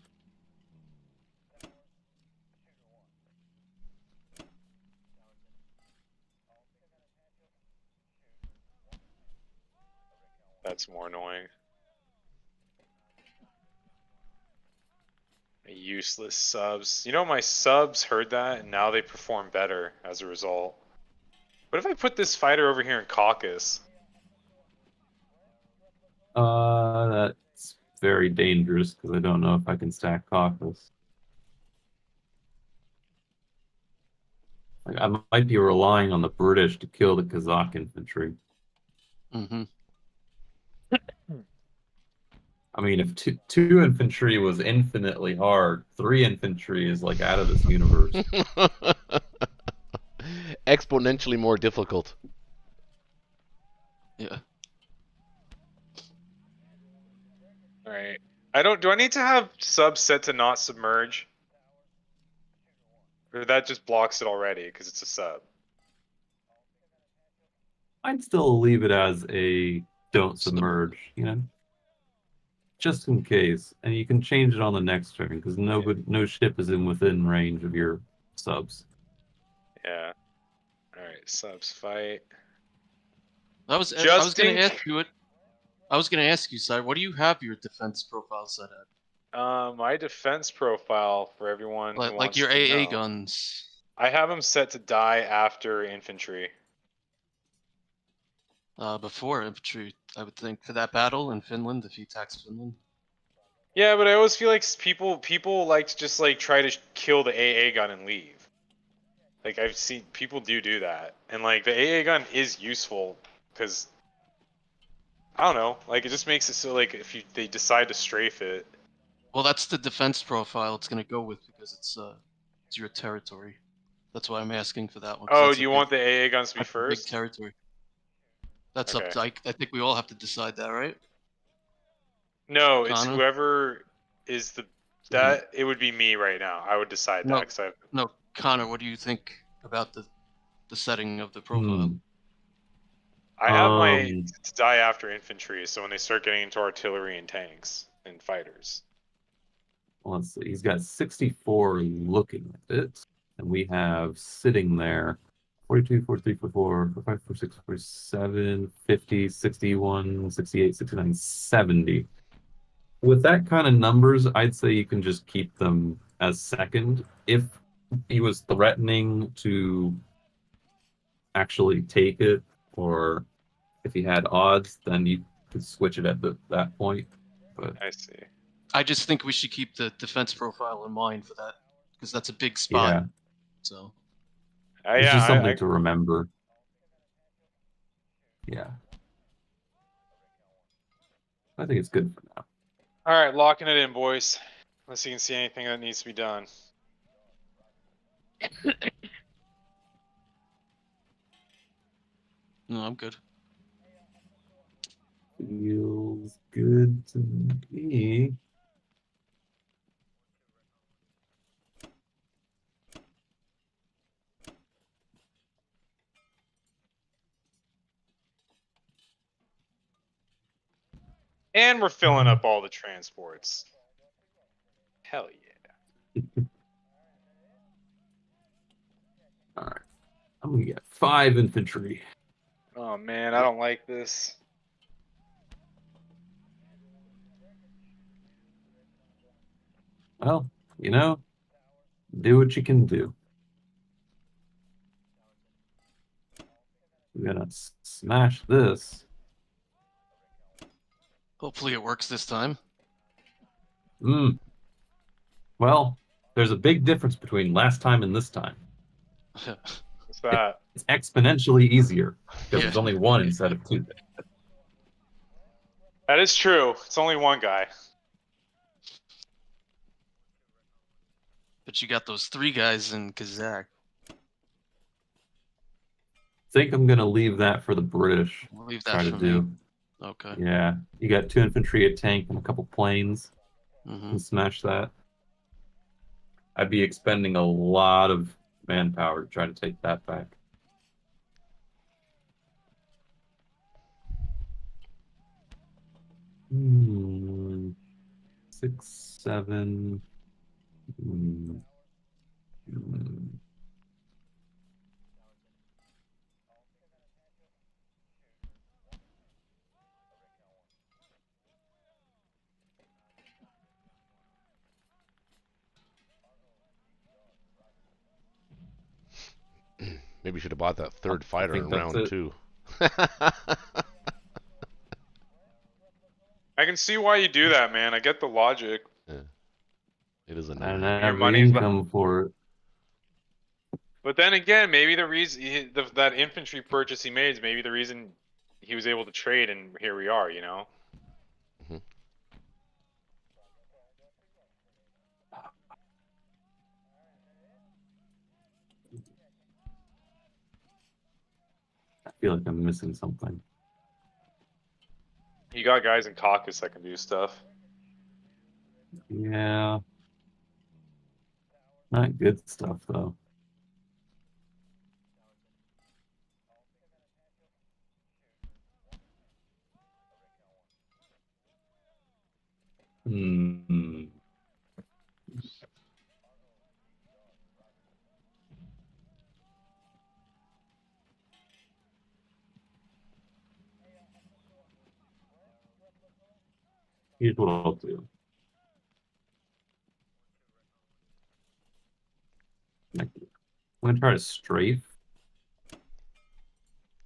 That's more annoying. Useless subs. You know, my subs heard that and now they perform better as a result. What if I put this fighter over here in Caucasus? That's very dangerous because I don't know if I can stack Caucasus. Like, I might be relying on the British to kill the Kazakh infantry. Mm-hmm. I mean, if two infantry was infinitely hard, 3 infantry is like out of this universe. Exponentially more difficult. Yeah. Alright. Do I need to have subs set to not submerge? Or that just blocks it already because it's a sub? I'd still leave it as a don't submerge, you know? Just in case. And you can change it on the next turn because no ship is within range of your subs. Yeah. Alright, subs fight. I was going to ask you it. I was going to ask you, Si, what do you have your defense profile set at? My defense profile for everyone who Like wants your to AA know. guns. I have them set to die after infantry. Before infantry, I would think, for that battle in Finland, if he attacks Finland. Yeah, but I always feel like people like to just like try to kill the AA gun and leave. Like I've seen people do that, and like the AA gun is useful because I don't know, like it just makes it so like if they decide to strafe it. Well, that's the defense profile it's going to go with because it's your territory. That's why I'm asking for that one. Oh, do you want the AA guns to be Big first? territory. That's Okay. up to. I think we all have to decide that, right? No, it's Connor? whoever is that. It would be me right now. I would decide No. that because No, Connor, what do you think about the setting of the profile? I have my to die after infantry. So when they start getting into artillery and tanks and fighters. Let's see. He's got 64 looking at it. And we have sitting there 42, 43, 44, 45, 46, 47, 50, 61, 68, 69, 70. with that kind of numbers, I'd say you can just keep them as second. If he was threatening to actually take it, or if he had odds, then you could switch it at that point. But I see. I just think we should keep the defense profile in mind for that, because that's a big spot. yeah, So it's Yeah, just something to remember. Yeah. I think it's good for now. all right, locking it in, boys. Unless you can see anything that needs to be done. no, I'm good. Feels good to me. And we're filling up all the transports. Hell yeah. All right. I'm gonna get 5 infantry. Oh man, I don't like this. Well, do what you can do. We're gonna smash this. Hopefully it works this time. Well, there's a big difference between last time and this time. What's that? It's exponentially easier because Yeah. there's only 1 instead of 2. That is true. It's only one guy. But you got those 3 guys in Kazakh. Think I'm gonna leave that for the British. We'll leave Try that to for do. me. Okay. Yeah, you got 2 infantry, a tank, and a couple planes. Mm-hmm. And smash that. I'd be expending a lot of manpower to try to take that back. Hmm. 6, 7. Hmm. Maybe you should have bought that third I fighter think in that's round it. 2. I can see why you do that, man. I get the logic. It is a I don't no. have the money's income for it. But then again, maybe the reason that infantry purchase he made is maybe the reason he was able to trade, and here we are. I feel like I'm missing something. You got guys in caucus that can do stuff. Yeah. Not good stuff, though. Hmm. Here's what I'll do. I'm going to try to strafe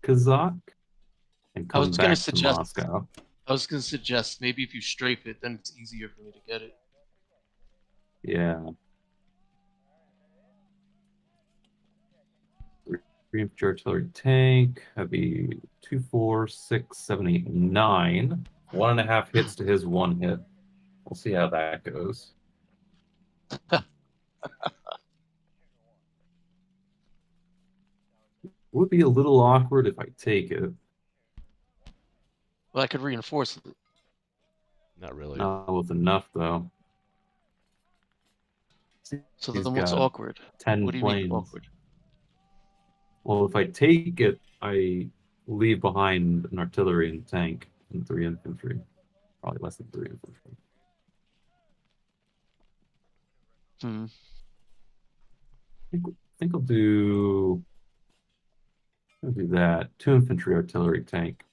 Kazakh and I was come gonna back to suggest- Moscow. I was going to suggest maybe if you strafe it, then it's easier for me to get it. Yeah. 3 infantry artillery tank. That'd be 2, 4, 6, 7, 8, 9. 1.5 hits to his 1 hit. We'll see how that goes. Would be a little awkward if I take it. Well, I could reinforce it. Not really. Not with enough, though. So He's then what's got awkward? 10 What do you planes. mean awkward? Well, if I take it, I leave behind an artillery and tank and 3 infantry. Probably less than 3 infantry. I think I'll do that. 2 infantry artillery tank.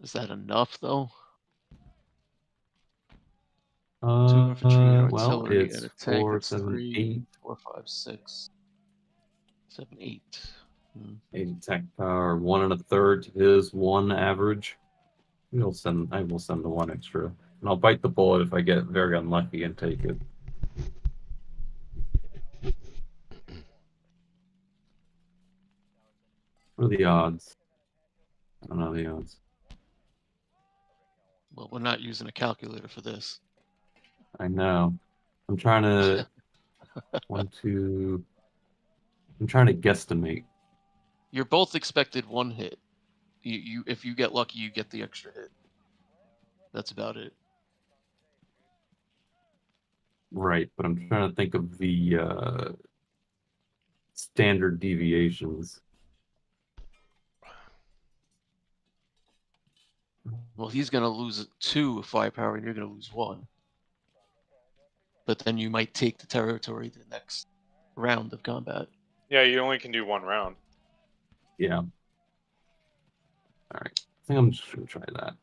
Is that enough, though? Two infantry and Well, artillery it's and a tank. 4, That's 7, 3, 8. 4, 5, 6, 7, 8. 8 attack power, 1 1/3 to his 1 average. I will send the 1 extra. And I'll bite the bullet if I get very unlucky and take it. What are the odds? I don't know the odds. Well, we're not using a calculator for this. I know. I'm trying to 1, 2. I'm trying to guesstimate. You're both expected 1 hit. You if you get lucky, you get the extra hit. That's about it. Right, but I'm trying to think of the standard deviations. Well, he's gonna lose 2 firepower, and you're gonna lose 1. But then you might take the territory the next round of combat. Yeah, you only can do 1 round. Yeah. All right. I think I'm just gonna try that.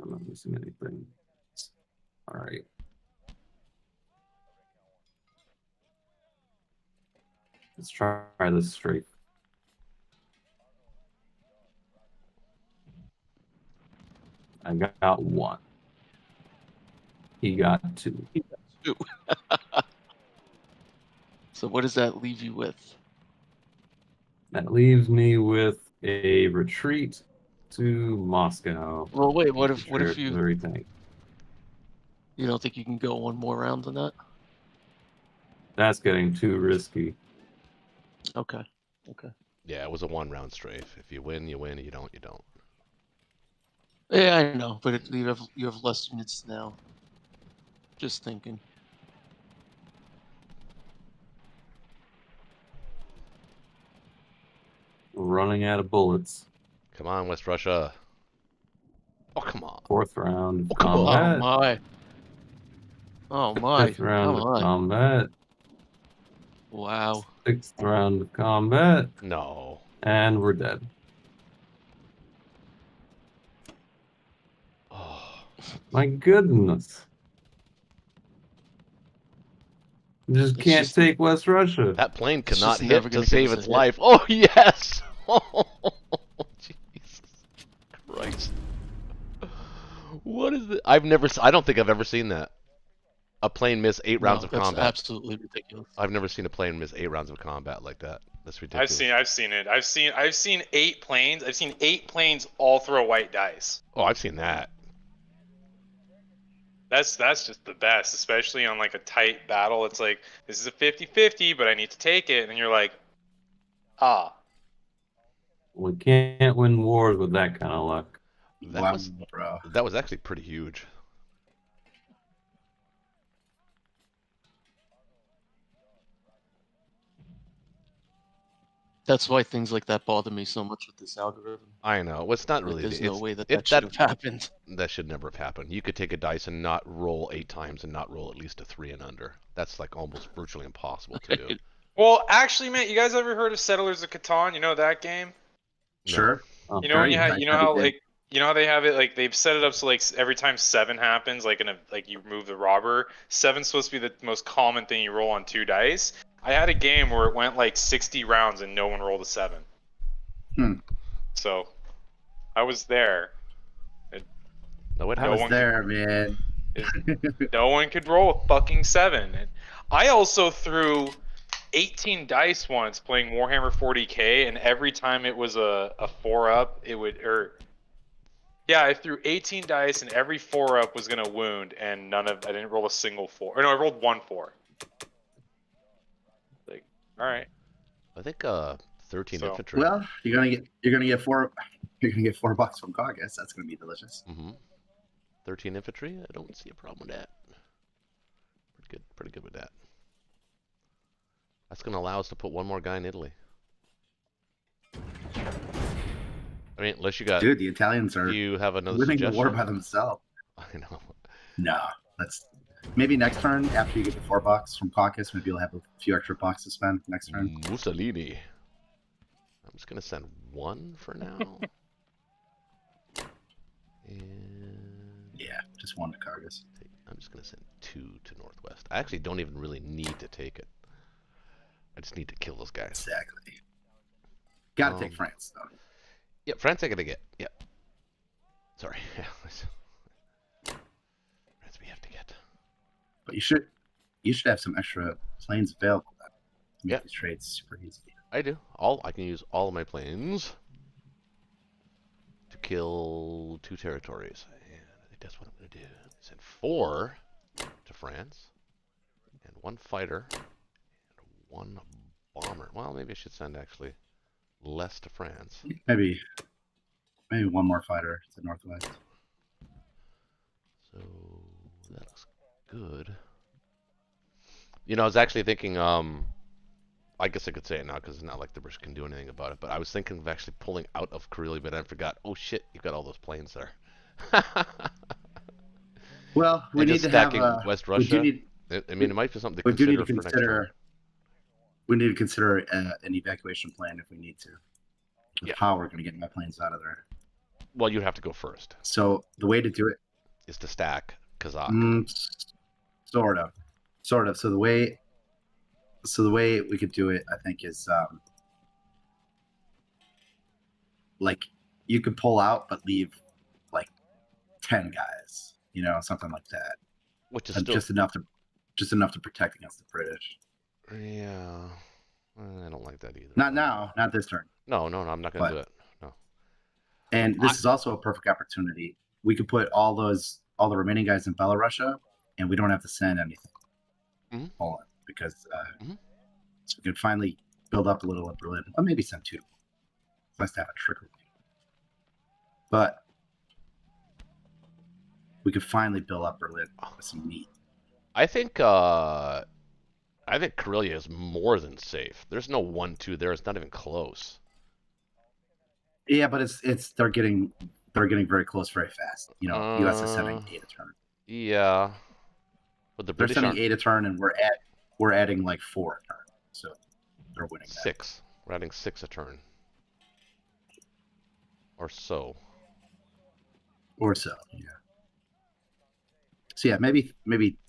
I'm not missing anything. All right. Let's try this straight. I got 1. He got 2. So what does that leave you with? That leaves me with a retreat to Moscow. Well, wait. What if you Tank. you don't think you can go 1 more round than that? That's getting too risky. Okay. Yeah, it was a 1-round strafe. If you win, you win. You don't, you don't. Yeah, I know, but you have less units now. Just thinking. We're running out of bullets. Come on, West Russia. Oh, come on. 4th round of Oh, come on. combat. Oh my. Oh my. 5th round Come of on. combat. Wow. 6th round of combat. No. And we're dead. Oh, My goodness. Just It's can't just- take West Russia. that plane It's cannot just never hit gonna to give save us a its hit. life. Oh, yes! Oh, Jesus Christ. What is it? I don't think I've ever seen that. A plane miss 8 rounds of that's combat. absolutely ridiculous. I've never seen a plane miss 8 rounds of combat like that. That's ridiculous. I've seen it. I've seen 8 planes. I've seen 8 planes all throw white dice. Oh, I've seen that. That's just the best, especially on like a tight battle. It's like, this is a 50-50, but I need to take it. And you're like, ah. We can't win wars with that kind of luck. That Wow, was bro. that was actually pretty huge. That's why things like that bother me so much with this algorithm. I know. Well, it's not Like, really. there's no way that if should have happened. That should never have happened. You could take a dice and not roll 8 times and not roll at least a 3 and under. That's like almost virtually impossible to do. Well, actually, man, you guys ever heard of Settlers of Catan? You know that game? Sure. Oh, You know when Very you know how nice like you know how they have it like they've set it up so like every time 7 happens, like you remove the robber. 7's supposed to be the most common thing you roll on 2 dice. I had a game where it went like 60 rounds and no one rolled a 7. So, I was there. No, it I No was one there, man. No one could roll a fucking 7. And I also threw 18 dice once playing Warhammer 40k, and every time it was a 4-up, it would I threw 18 dice, and every 4-up was gonna wound, and I didn't roll a single 4. Or no, I rolled 1 4. Like, all right. I think 13 So- infantry. Well, you're gonna get $4 from Caucus. That's gonna be delicious. 13 infantry. I don't see a problem with that. Pretty good with that. That's gonna allow us to put 1 more guy in Italy. I mean, unless you got. Dude, the Italians are You have another winning the suggestion? war by themselves. I know. No, that's Maybe next turn, after you get the $4 from Caucus, maybe you'll have a few extra bucks to spend next turn. Mussolini. I'm just gonna send 1 for now. And Yeah, just one to Cargus. I'm just gonna send 2 to Northwest. I actually don't even really need to take it. I just need to kill those guys. Exactly. Gotta take France, though. Yeah, France I gotta get. Yeah. Sorry. Yeah. France we have to get. But you should have some extra planes available then. To make these trades super easy. I do. I can use all of my planes to kill 2 territories. And I think that's what I'm gonna do. Send 4 to France. And 1 fighter. And 1 bomber. Well, maybe I should send actually less to France. Maybe 1 more fighter to Northwest. So that looks good. You know, I was actually thinking, I guess I could say it now because it's not like the British can do anything about it, but I was thinking of actually pulling out of Karelia, but I forgot, oh shit, you've got all those planes there. Well, we and need just to have stacking West Russia. I mean, it might be something to we do need to for next consider. time. We need to consider an evacuation plan if we need to. Yeah. How we're going to get my planes out of there. Well, you have to go first. So the way to do it is to stack Kazakh. Sort of. So the way we could do it, I think, is like you could pull out but leave like 10 guys, you know, something like that. Which is and still just enough to protect against the British. Yeah, I don't like that either. Not now, not this turn. No, I'm not going to do it. No. And this is also a perfect opportunity. We could put all the remaining guys in Belarusia, and we don't have to send anything. Poland, because so we can finally build up a little in Berlin. Or maybe send 2. It's nice to have a trickle. But we could finally build up Berlin with some meat. I think Karelia is more than safe. There's no 1-2 there. It's not even close. Yeah, but it's they're getting very close very fast. You know, U.S. is sending 8 a turn. Yeah, but the British they're sending 8 a turn, and we're adding like 4 a turn. So they're winning. 6. We're adding 6 a turn, or so. Or so, yeah. So yeah, maybe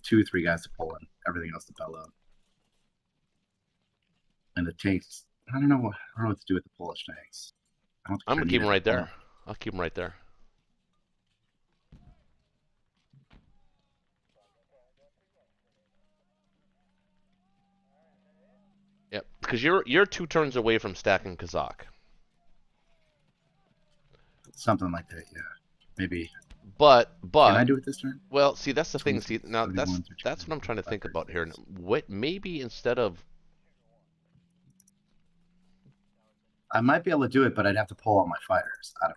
2-3 guys to Poland, everything else to Belo. And the tanks, I don't know what to do with the Polish tanks. I'm gonna keep them right there. I'll keep them right there. Yep, because you're 2 turns away from stacking Kazakh. Something like that, yeah. Maybe. But can I do it this turn? Well, see, that's the thing. See, now that's what I'm trying to think about here. What maybe instead of I might be able to do it, but I'd have to pull all my fighters out of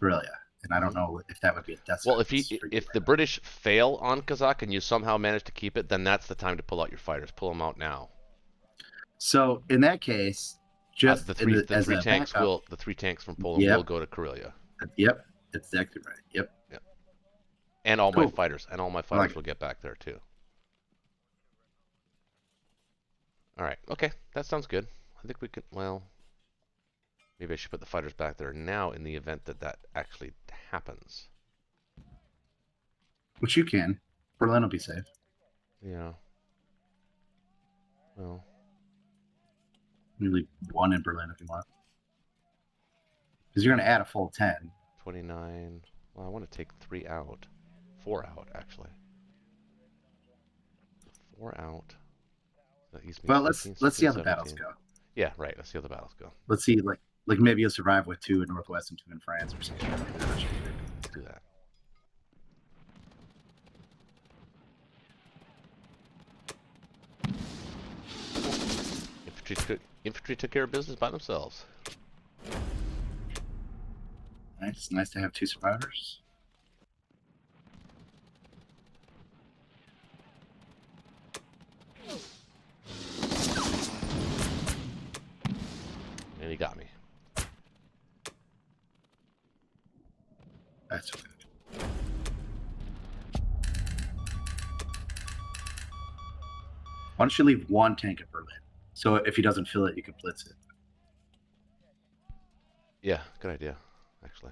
Karelia, and I don't know if that would be a death well, if right the British fail on Kazakh and you somehow manage to keep it, then that's the time to pull out your fighters. Pull them out now. So in that case, just the three tanks the 3 tanks from Poland will go to Karelia. Yep, that's exactly right. Yep. And all my fighters, will get back there too. All right. Okay, that sounds good. I think we could. Well, maybe I should put the fighters back there now in the event that actually happens. Which you can. Berlin will be safe. Yeah. Well. You leave 1 in Berlin if you want. Because you're going to add a full 10. 29. Well, I want to take 3 out. 4 out, actually. 4 out. Well, let's see how the battles go. Yeah, right. Let's see how the battles go. Let's see, like maybe you'll survive with 2 in Northwest and 2 in France or something. Let's do that. Infantry took care of business by themselves. Nice to have 2 survivors. And he got me. That's good. Why don't you leave one tank at Berlin? So if he doesn't fill it, you can blitz it. Yeah, good idea, actually.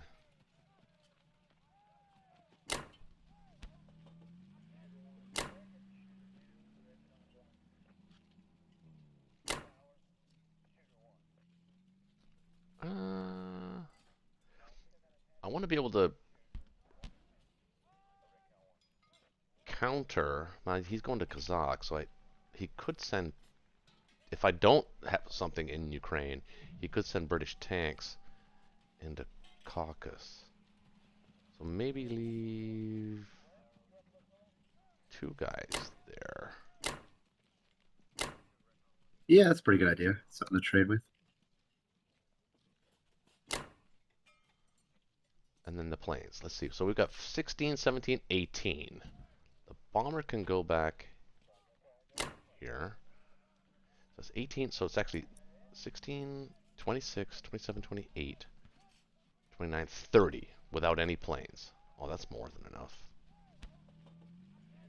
I want to be able to counter. He's going to Kazakh, so he could send. If I don't have something in Ukraine, he could send British tanks into Caucasus. So maybe leave 2 guys there. Yeah, that's a pretty good idea. Something to trade with. And then the planes. Let's see. So we've got 16, 17, 18. The bomber can go back here. So it's 18. So it's actually 16, 26, 27, 28, 29, 30 without any planes. Oh, that's more than enough.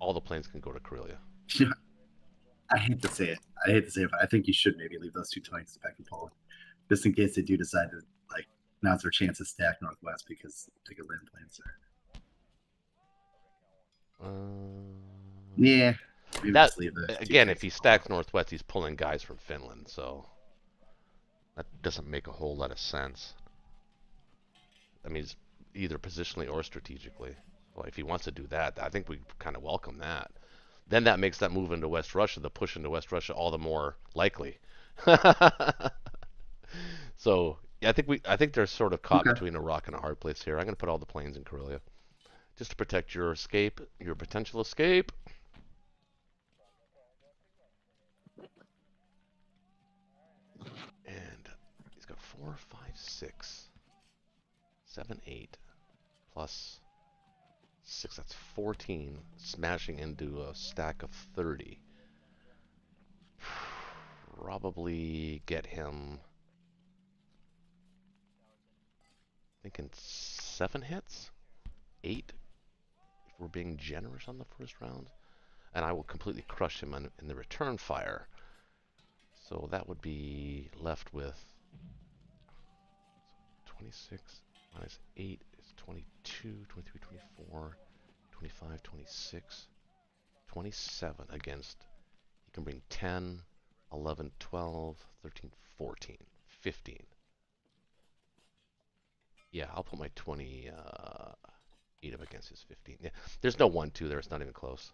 All the planes can go to Karelia. I hate to say it. But I think you should maybe leave those 2 tanks back in Poland, just in case they do decide to like now's their chance to stack northwest because they could land planes there. Yeah, maybe That just leave the 2 again, tanks if he in stacks Poland. northwest, he's pulling guys from Finland, so that doesn't make a whole lot of sense. I mean, it's either positionally or strategically. Well, if he wants to do that, I think we kind of welcome that. Then that makes that move into West Russia, the push into West Russia, all the more likely. So yeah, I think they're sort of caught between a rock and a hard place here. I'm going to put all the planes in Karelia, just to protect your escape, your potential escape. And he's got 4, 5, 6, 7, 8, plus 6. That's 14, smashing into a stack of 30. Probably get him. Thinking 7 hits, 8. If we're being generous on the first round, and I will completely crush him in the return fire. So that would be left with 26 minus 8 is 22, 23, 24, 25, 26, 27 against. He can bring 10, 11, 12, 13, 14, 15. Yeah, I'll put my 28 up against his 15. Yeah, there's no 1-2 there. It's not even close.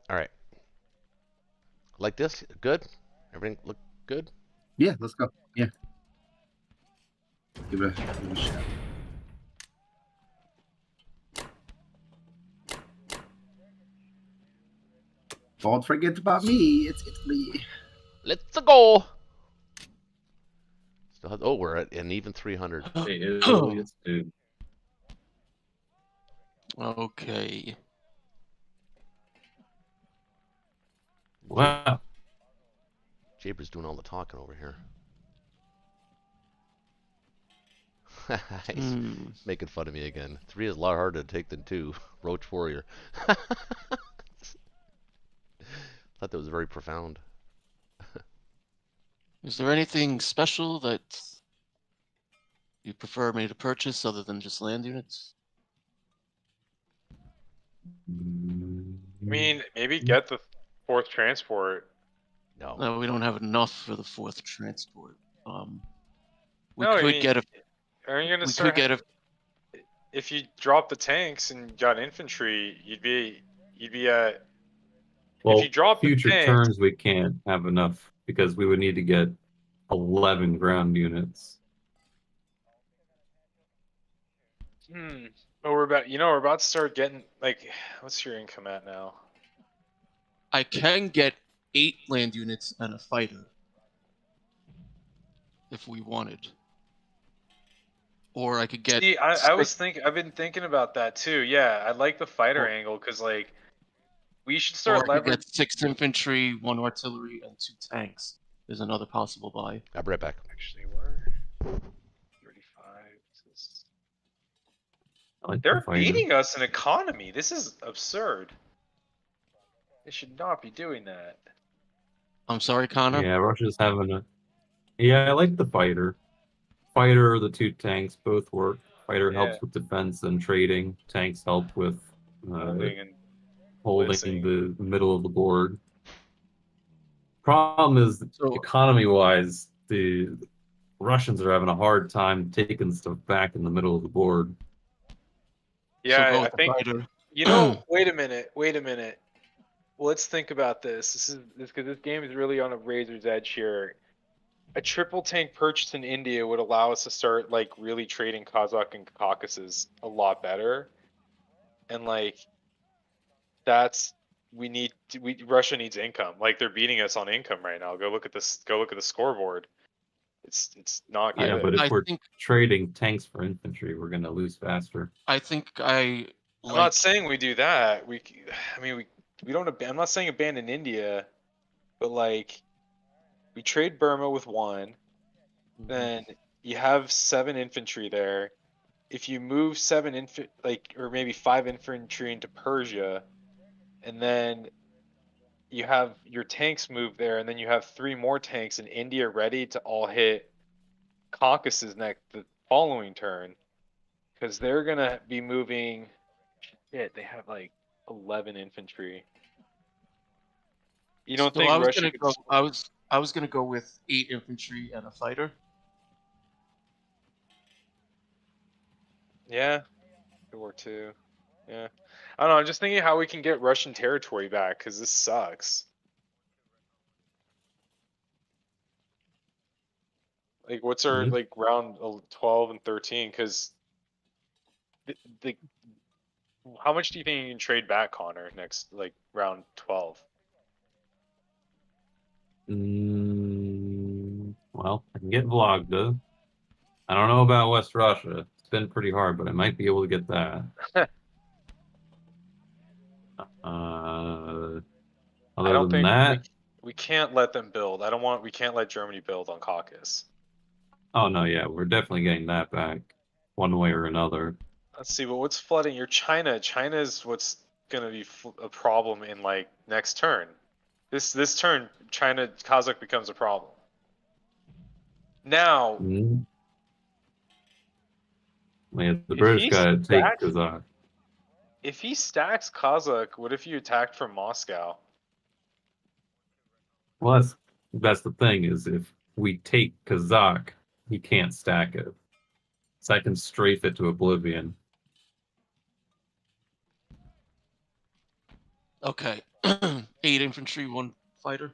All right. Like this? Good? Everything look good? Yeah, let's go. Yeah. Give it a shot. Don't forget about me. It's Italy. Let's go! Still have, oh, we're at an even 300. Hey, Italy, it's dude. Okay. Wow. Jaber's doing all the talking over here. He's making fun of me again. 3 is a lot harder to take than 2. Roach Warrior. Thought that was very profound. Is there anything special that you prefer me to purchase other than just land units? I mean, maybe get the 4th transport. No. No, we don't have enough for the 4th transport. We No, I could mean, get a. Are you gonna We start? could get a. If you drop the tanks and got infantry, you'd be at. Well, if you drop the future tanks, turns we can't have enough because we would need to get 11 ground units. But we're about to start getting like, what's your income at now? I can get 8 land units and a fighter. If we wanted. Or I could get. See, I've been thinking about that too. Yeah, I like the fighter angle because like, we should start Or I could leveraging. get 6 infantry, 1 artillery, and 2 tanks. There's another possible buy. I'll be right back. Actually, we're 35. I like They're the fighter. beating us in economy. This is absurd. They should not be doing that. I'm sorry, Connor. Yeah, Russia's having a. Yeah, I like the fighter. Fighter or the two tanks both work. Fighter Yeah. helps with defense and trading. Tanks help with Holding and holding blitzing. the middle of the board. Problem is, So- economy-wise, the Russians are having a hard time taking stuff back in the middle of the board. Yeah, go I with the think. fighter. You know, wait a minute. Let's think about this. This is because this game is really on a razor's edge here. A triple tank purchase in India would allow us to start like really trading Kazakh and Caucasus a lot better, and like that's Russia needs income. Like they're beating us on income right now. Go look at this. Go look at the scoreboard. It's not good. Yeah, but if I we're think trading tanks for infantry, we're gonna lose faster. I think I I'm like. not saying we do that. I mean, we don't. I'm not saying abandon India, but like, we trade Burma with one, then you have 7 infantry there. If you move 7 or maybe 5 infantry into Persia, and then you have your tanks move there, and then you have 3 more tanks in India ready to all hit Caucasus next the following turn, because they're gonna be moving. Shit, they have like 11 infantry. You don't So think I was Russia gonna could? go. I was gonna go with 8 infantry and a fighter. Yeah, could work too. Yeah, I don't know. I'm just thinking how we can get Russian territory back because this sucks. Like, what's our Mhm. like round 12 and 13? Because the how much do you think you can trade back, Connor, next like round 12? Well, I can get Vologda. I don't know about West Russia. It's been pretty hard, but I might be able to get that. I Other don't than think that, we can't let them build. I don't want. We can't let Germany build on Caucasus. oh no, yeah, we're definitely getting that back, one way or another. Let's see. But what's flooding? Your China. China is what's gonna be a problem in like next turn. This turn, China Kazakh becomes a problem. Now, Mhm. Yeah, the if British he got to take stacks, Kazakh. if he stacks Kazakh, what if you attacked from Moscow? Well, that's the thing is if we take Kazakh, he can't stack it. So I can strafe it to oblivion. Okay, 8 infantry, 1 fighter.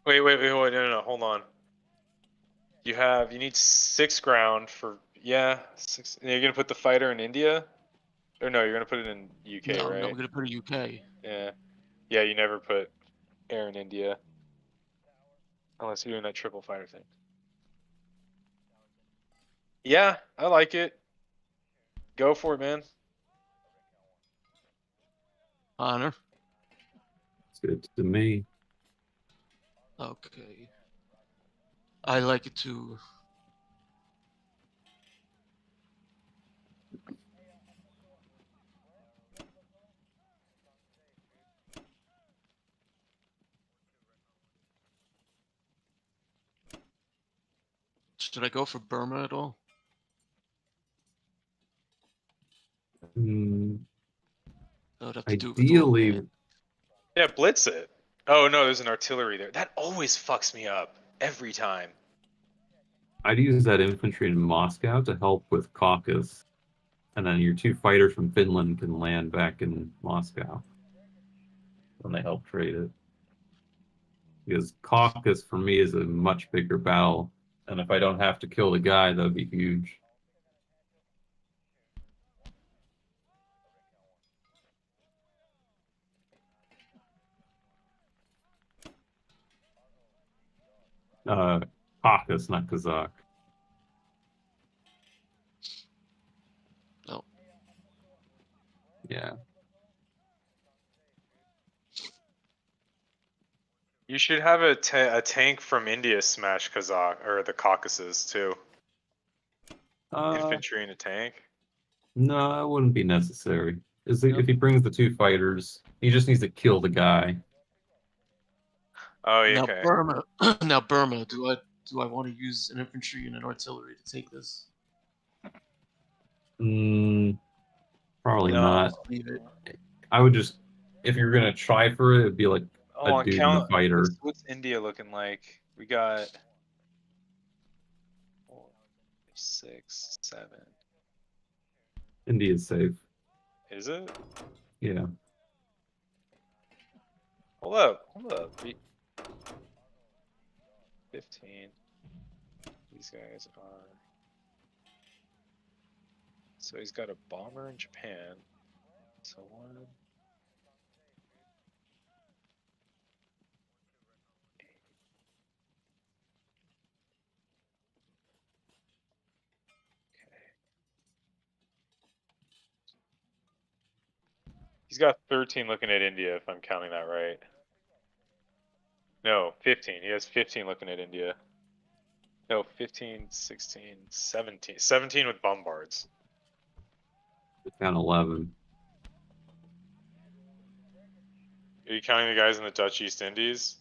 Wait, no, hold on. You need 6 ground for 6. And you're gonna put the fighter in India, or no? You're gonna put it in UK, No, right? we're gonna put a UK. Yeah. You never put air in India unless you're doing that triple fighter thing. Yeah, I like it. Go for it, man. Honor. It's good to me. Okay. I like it too. Should I go for Burma at all? I would have to do it with all Ideally, land. Yeah, blitz it. Oh no, there's an artillery there. That always fucks me up every time. I'd use that infantry in Moscow to help with Caucasus, and then your 2 fighters from Finland can land back in Moscow when they help trade it. Because Caucasus for me is a much bigger battle, and if I don't have to kill the guy, that would be huge. Caucasus, not Kazakh. No. Yeah. You should have a tank from India smash Kazakh or the Caucasus too. Infantry and a tank. No, it wouldn't be necessary. is if he brings the 2 fighters, he just needs to kill the guy. Oh, yeah, Now okay. Burma. Now Burma. Do I want to use an infantry and an artillery to take this? Probably No. not. Leave it. I would just, if you're gonna try for it, it'd be like Oh, a on dude and a count. fighter. What's India looking like? We got 4, 6, 7. India's safe. Is it? Yeah. Hold up. 15. These guys are. So he's got a bomber in Japan. So 1. He's got 13 looking at India, if I'm counting that right. No, 15. He has 15 looking at India. No, 15, 16, 17. 17 with bombards. Down 11. Are you counting the guys in the Dutch East Indies?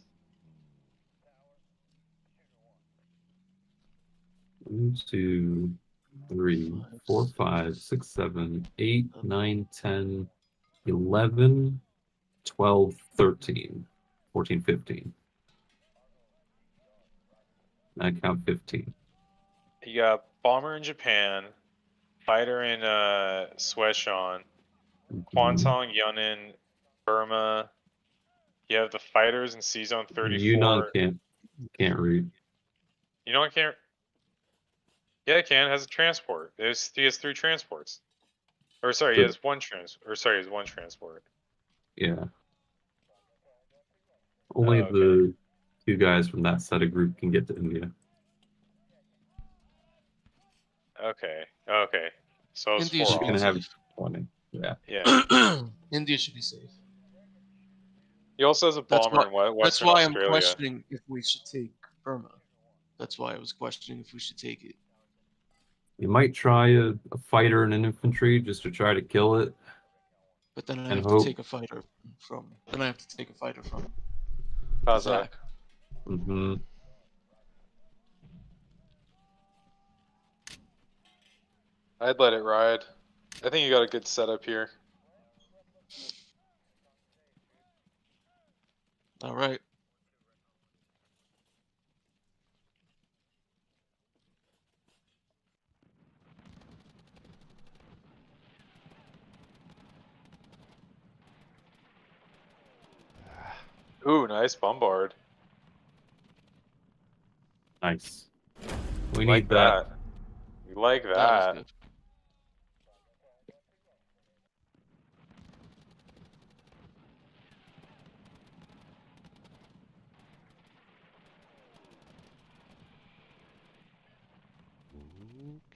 1, 2, 3, 4, 5, 6, 7, 8, 9, 10, 11, 12, 13, 14, 15. I count 15. You got bomber in Japan, fighter in Sweshan, Kwantung, Yunnan, Burma. You have the fighters in C Zone 34. Yunnan can't read. You know I can't. Yeah, it can. It has a transport. He has 3 transports. Or sorry, he has one transport. Yeah. Only Oh, okay. the 2 guys from that set of group can get to India. Okay. So it's India 4 should be Gonna off. have safe. 20. Yeah. Yeah. India should be safe. He also has a bomber in That's Western why I'm Australia. questioning if we should take Burma. That's why I was questioning if we should take it. You might try a fighter and an infantry just to try to kill it. But then I And have hope. to take a fighter from. How's Zach. that? Mm-hmm. I'd let it ride. I think you got a good setup here. All right. Ooh, nice bombard. Nice. We Like need that. We like That that. was good.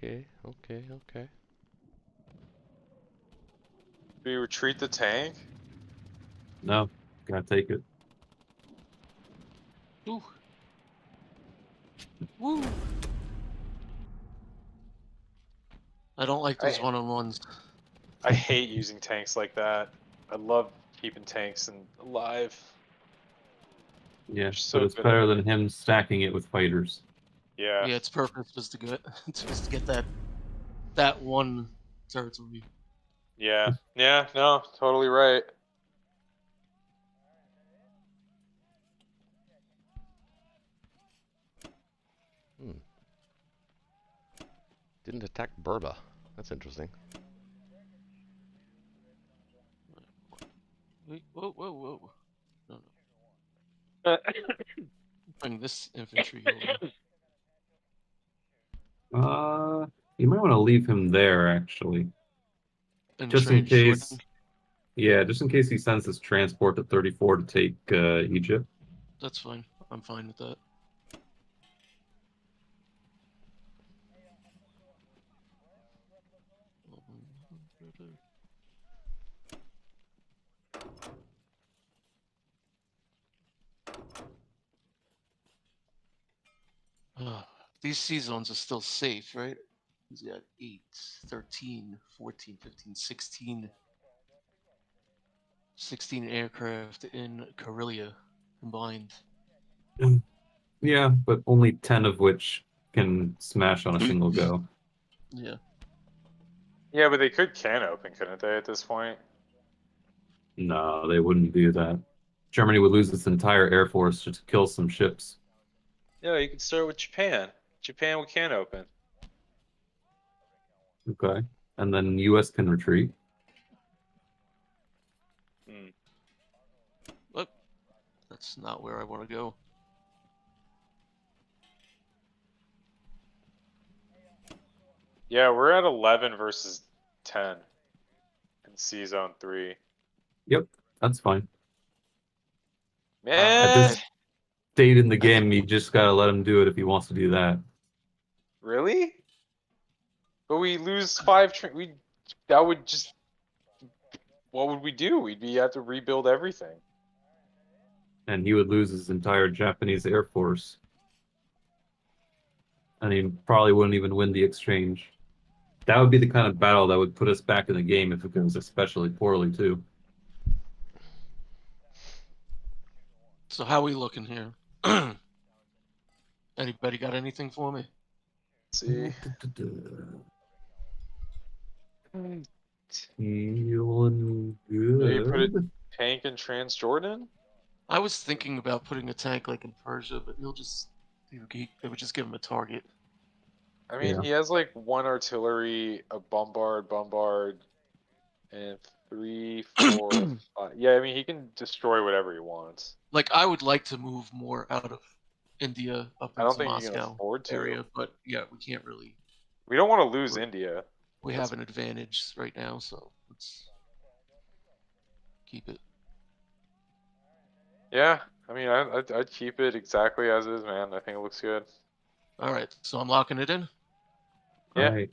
Okay. Do we retreat the tank? No, gotta take it. Ooh. Woo. I don't like those one-on-ones. I hate using tanks like that. I love keeping tanks alive. Yeah, So but it's good better at than him stacking it with fighters. Yeah. Yeah, its purpose was to get that one territory. Yeah. Yeah, no, totally right. Didn't attack Burma. That's interesting. Wait, whoa. No. Bring this infantry over. You might want to leave him there, actually. And Just in trade case. Jordan. Yeah, just in case he sends his transport to 34 to take Egypt. That's fine. I'm fine with that. These C zones are still safe, right? He's got 8, 13, 14, 15, 16 16 aircraft in Karelia combined. Yeah, but only 10 of which can smash on a single go. Yeah. Yeah, but they could can open, couldn't they, at this point? No, they wouldn't do that. Germany would lose its entire air force just to kill some ships. Yeah, you could start with Japan. Japan we can open. Okay. And then US can retreat. Hmm. But that's not where I want to go. Yeah, we're at 11 versus 10 in C Zone 3. Yep, that's fine. At Man, this state in the game, you just gotta let him do it if he wants to do that. really? But we lose 5 that would just, what would we do? We'd have to rebuild everything. And he would lose his entire Japanese air force. And he probably wouldn't even win the exchange. That would be the kind of battle that would put us back in the game if it goes especially poorly, too. So how we looking here? Anybody got anything for me? Let's see. Feeling Maybe put a good. tank in Transjordan? I was thinking about putting a tank like in Persia, but it would just give him a target. I mean, Yeah. he has like 1 artillery, a bombard, and 3, 4, 5. Yeah, I mean, he can destroy whatever he wants. Like I would like to move more out of India up I don't into think he can Moscow afford to. area, but yeah, we can't really. We don't want to lose India. We have an advantage right now, so let's keep it. Yeah, I mean, I'd keep it exactly as is, man. I think it looks good. All right, so I'm locking it in. Yeah. Right.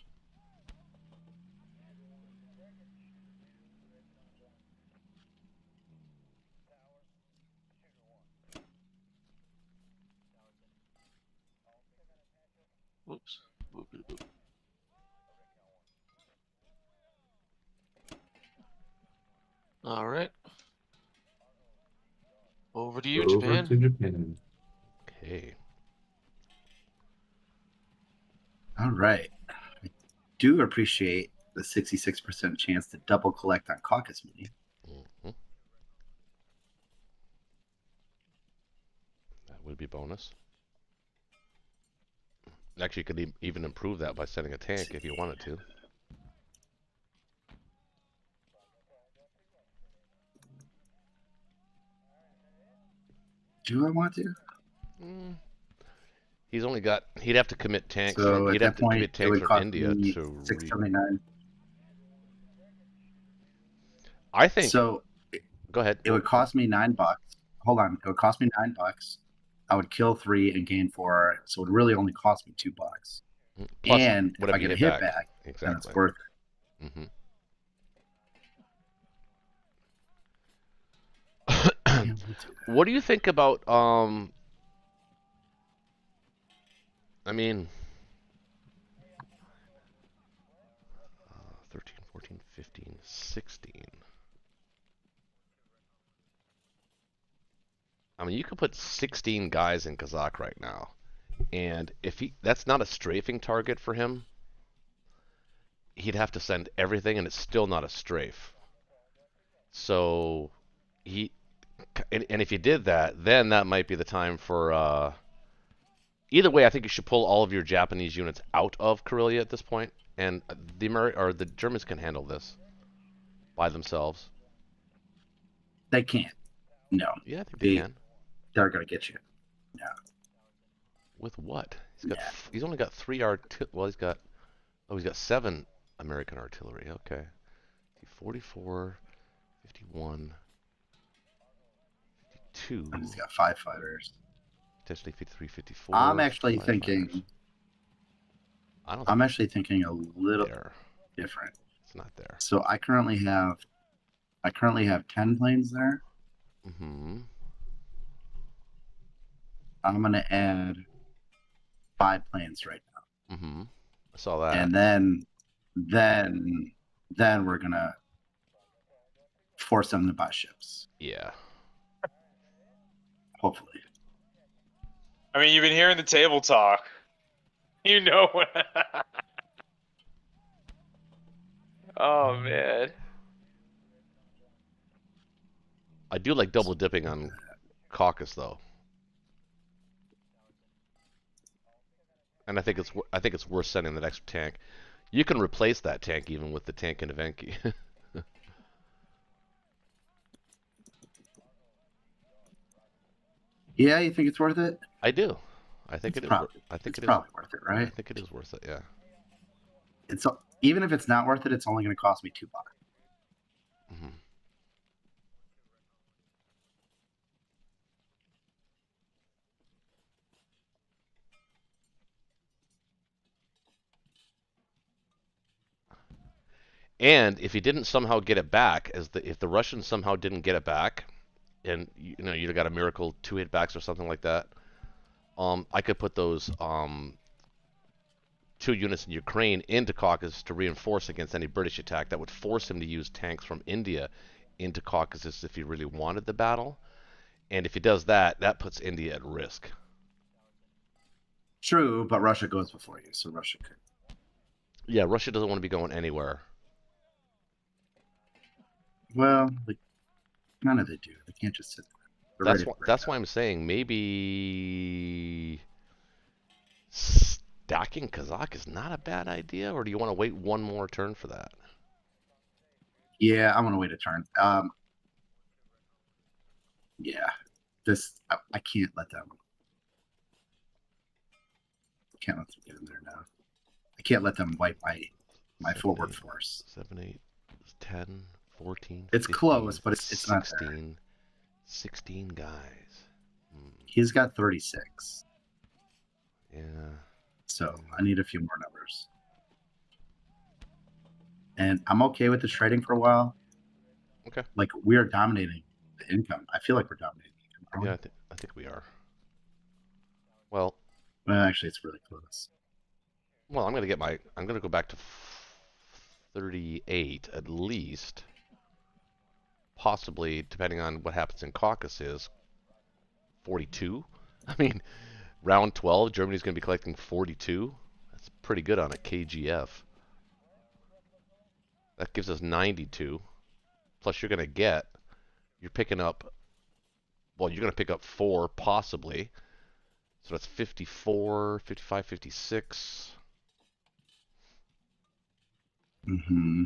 Whoops. Whoop, whoop, whoop. All right. Over to you, Over Japan. to Japan. Okay. All right. I do appreciate the 66% chance to double collect on caucus meeting. Mhm. That would be bonus. Actually, you could even improve that by sending a tank if you wanted to. Do I want to? Mm. He's only got. He'd have to commit tanks. So He'd at have that to point, commit it tanks would from cost India me to. 679. I think. So Go ahead. it would cost me $9. Hold on, it would cost me $9. I would kill 3 and gain 4, so it would really only cost me $2. Plus And if whatever I you get a hit hit back, then Exactly. it's worth it. Mm-hmm. Yeah, we'll do that. What do you think about I mean 13, 14, 15, 16. I mean, you could put 16 guys in Kazakh right now. And if that's not a strafing target for him, he'd have to send everything and it's still not a strafe. So and if you did that, then that might be the time for either way, I think you should pull all of your Japanese units out of Karelia at this point, and the Germans can handle this by themselves. They can't. No. Yeah, I think they can. They're going to get you. No. With what? He's only got 3 well, he's got 7 American artillery. Okay. 44, 51, 52. And he's got 5 fighters. Potentially 53, 54. I'm actually 5 thinking. fighters. I'm actually thinking a little there. different. It's not there. So I currently have 10 planes there. Mm-hmm. I'm gonna add 5 planes right now. Mm-hmm. I saw that. And then we're gonna force them to buy ships. Yeah. Hopefully. I mean, you've been hearing the table talk. You know what? Oh man. I do like double dipping on Caucus though, and I think it's worth sending that extra tank. You can replace that tank even with the tank in Evenki. Yeah, you think it's worth it? I do. I think It's it is. probably, I think it's it is. probably worth it, I right? think it is worth it. Yeah. It's even if it's not worth it, it's only going to cost me $2. Hmm. And if he didn't somehow get it back, if the Russians somehow didn't get it back, and you'd got a miracle 2-hit backs or something like that, I could put those 2 units in Ukraine into Caucasus to reinforce against any British attack. That would force him to use tanks from India into Caucasus if he really wanted the battle. And if he does that, that puts India at risk. True, but Russia goes before you, so Russia could. Yeah, Russia doesn't want to be going anywhere. Well, like, none of they do. They can't just sit there. That's why I'm saying maybe stacking Kazakh is not a bad idea, or do you want to wait one more turn for that? Yeah, I want to wait a turn. Yeah, I can't let them. I can't let them get in there now. I can't let them wipe my forward force. 7, 8, 10, 14. It's 15, close, but it's 16, not there. 16 guys. He's got 36. Yeah. So I need a few more numbers. And I'm okay with this trading for a while. Okay. Like, we are dominating the income. I feel like we're dominating the income. Yeah, I think we are. Well, actually, it's really close. Well, I'm gonna go back to 38 at least. Possibly, depending on what happens in Caucasus, 42. I mean, round 12, Germany's gonna be collecting 42. That's pretty good on a KGF. That gives us 92. Plus, you're picking up. Well, you're gonna pick up 4 possibly. So that's 54, 55, 56. Mm-hmm.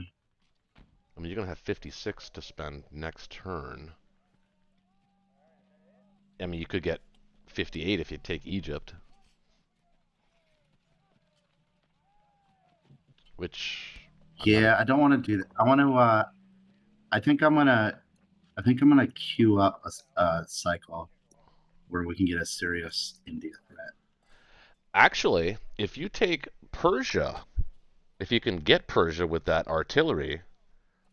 I mean, you're going to have 56 to spend next turn. I mean, you could get 58 if you take Egypt. Which... Yeah, I don't want to do that. I want to, I think I'm going to queue up a cycle where we can get a serious India threat. Actually, if you take Persia, if you can get Persia with that artillery,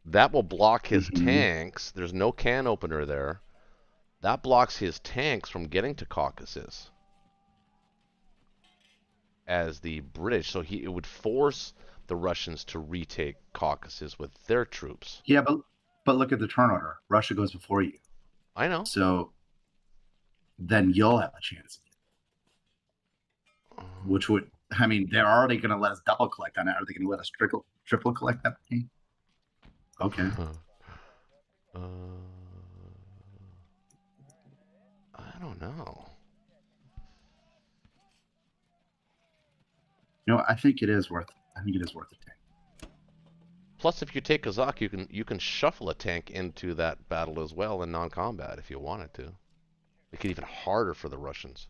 that will block his tanks. There's no can opener there. That blocks his tanks from getting to Caucasus as the British. So it would force the Russians to retake Caucasus with their troops. Yeah, but look at the turn order. Russia goes before you. I know. So then you'll have a chance. Which would, I mean, they're already going to let us double collect on it. Are they going to let us triple collect that thing? Okay. I don't know. You know, I think it is worth a tank. Plus, if you take Kazakh, you can shuffle a tank into that battle as well in non-combat if you wanted to. Make it even harder for the Russians.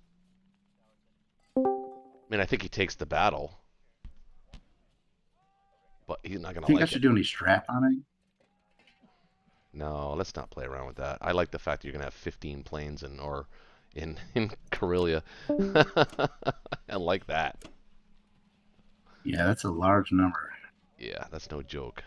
I mean, I think he takes the battle, but he's not gonna. Think I should do any strap on it? No, let's not play around with that. I like the fact that you're gonna have 15 planes in Karelia. I like that. Yeah, that's a large number. Yeah, that's no joke.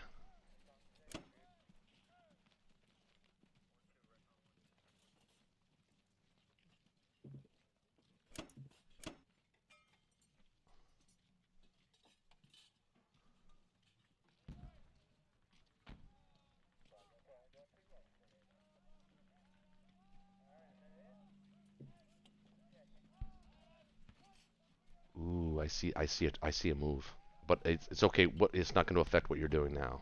I see a move, but it's okay. It's not going to affect what you're doing now.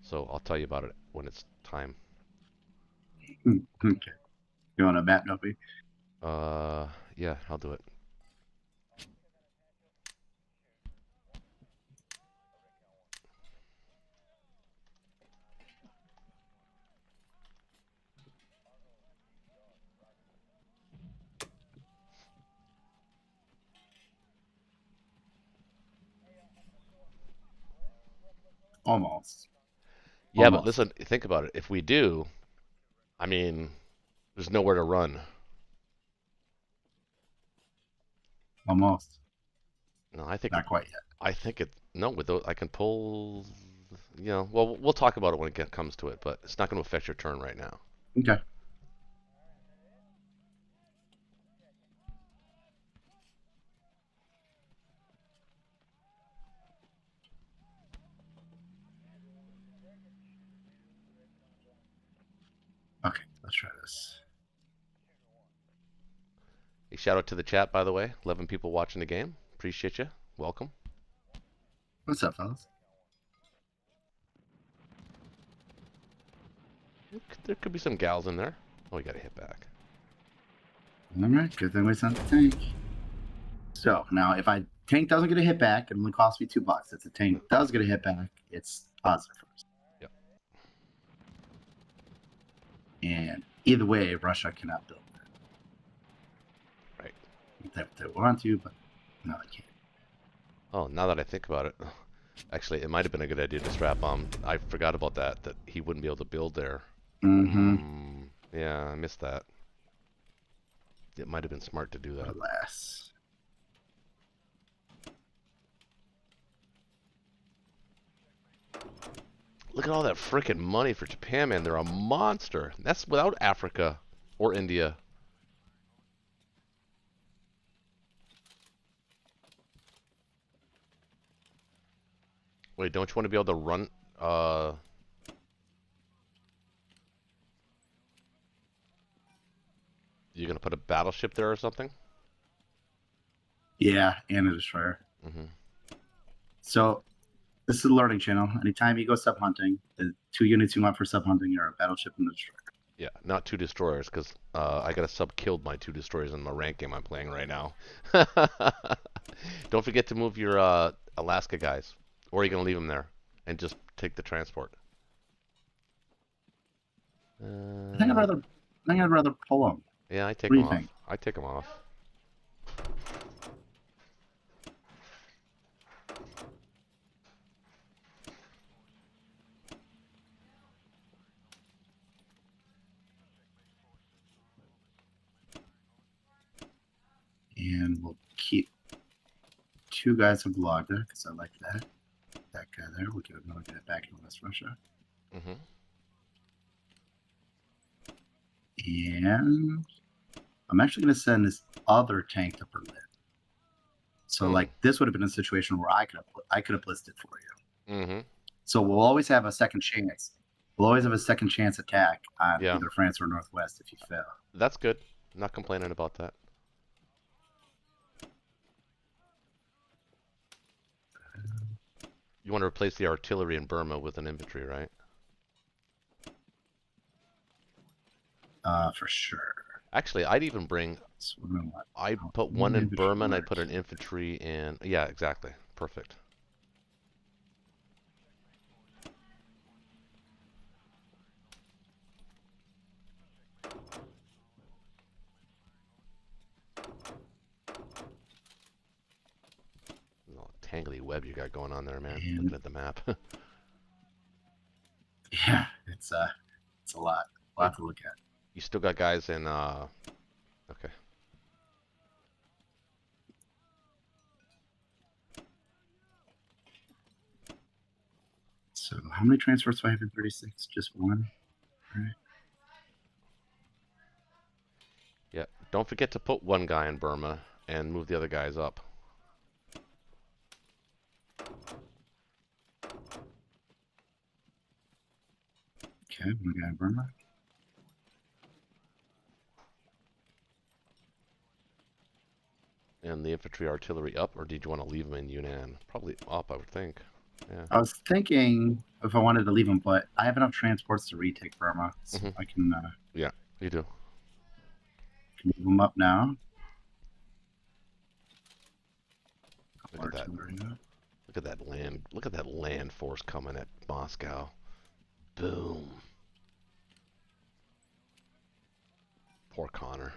So I'll tell you about it when it's time. Okay. You want a map, Nopi? Yeah, I'll do it. Almost. Yeah, but Almost. listen, think about it. If we do, I mean, there's nowhere to run. Almost. No, I think Not quite yet. I think it. No, with those, I can pull. Well, we'll talk about it when it comes to it, but it's not going to affect your turn right now. Okay. Okay, let's try this. A shout out to the chat, by the way. 11 people watching the game. Appreciate you. Welcome. What's up, fellas? There could be some gals in there. Oh, we got to hit back. All right, good thing we sent the tank. So now, if tank doesn't get a hit back, it only costs me $2. If the tank does get a hit back, it's positive first. Yep. And either way, Russia cannot build that. Right. They want to, but no, they can't. Oh, now that I think about it, actually, it might have been a good idea to strap bomb. I forgot about that he wouldn't be able to build there. Mm-hmm. Yeah, I missed that. It might have been smart to do that. Alas. Look at all that freaking money for Japan, man. They're a monster. That's without Africa or India. Wait, don't you want to be able to run? You gonna put a battleship there or something? Yeah, and a destroyer. Mm-hmm. So this is a learning channel. Anytime you go sub hunting, the 2 units you want for sub hunting are a battleship and a destroyer. Yeah, not 2 destroyers, because I got a sub killed my 2 destroyers in my rank game I'm playing right now. Don't forget to move your Alaska guys, or are you gonna leave them there and just take the transport? I think I'd rather pull them. Yeah, I take What do them you off. think? I take them off. And we'll keep 2 guys of Blogger because I like that. That guy there. We'll give another guy back in West Russia. Mm-hmm. And I'm actually going to send this other tank to Berlin. So, like, this would have been a situation where I could have blitzed it for you. Mm-hmm. So we'll always have a second chance. We'll always have a second chance attack on Yeah. either France or Northwest if you fail. That's good. Not complaining about that. You want to replace the artillery in Burma with an infantry, right? For sure. Actually, I'd even bring. So we're gonna let- I'd put Oh, one in infantry Burma, and I'd works. put an infantry in. Yeah, exactly. Perfect. Little tangly web you got going on there, man. And- Looking at the map. Yeah, it's a lot to look at. You still got guys in. Okay. So how many transports do I have in 36? Just one? Alright. Yeah. Don't forget to put one guy in Burma and move the other guys up. Okay, one guy in Burma. And and the infantry artillery up, or did you want to leave them in Yunnan? Probably up, I would think. Yeah. I was thinking if I wanted to leave them, but I have enough transports to retake Burma, so Mhm. I can You do. move them up now. Look at that. Look at that land. Look at that land force coming at Moscow. Boom. Poor Connor.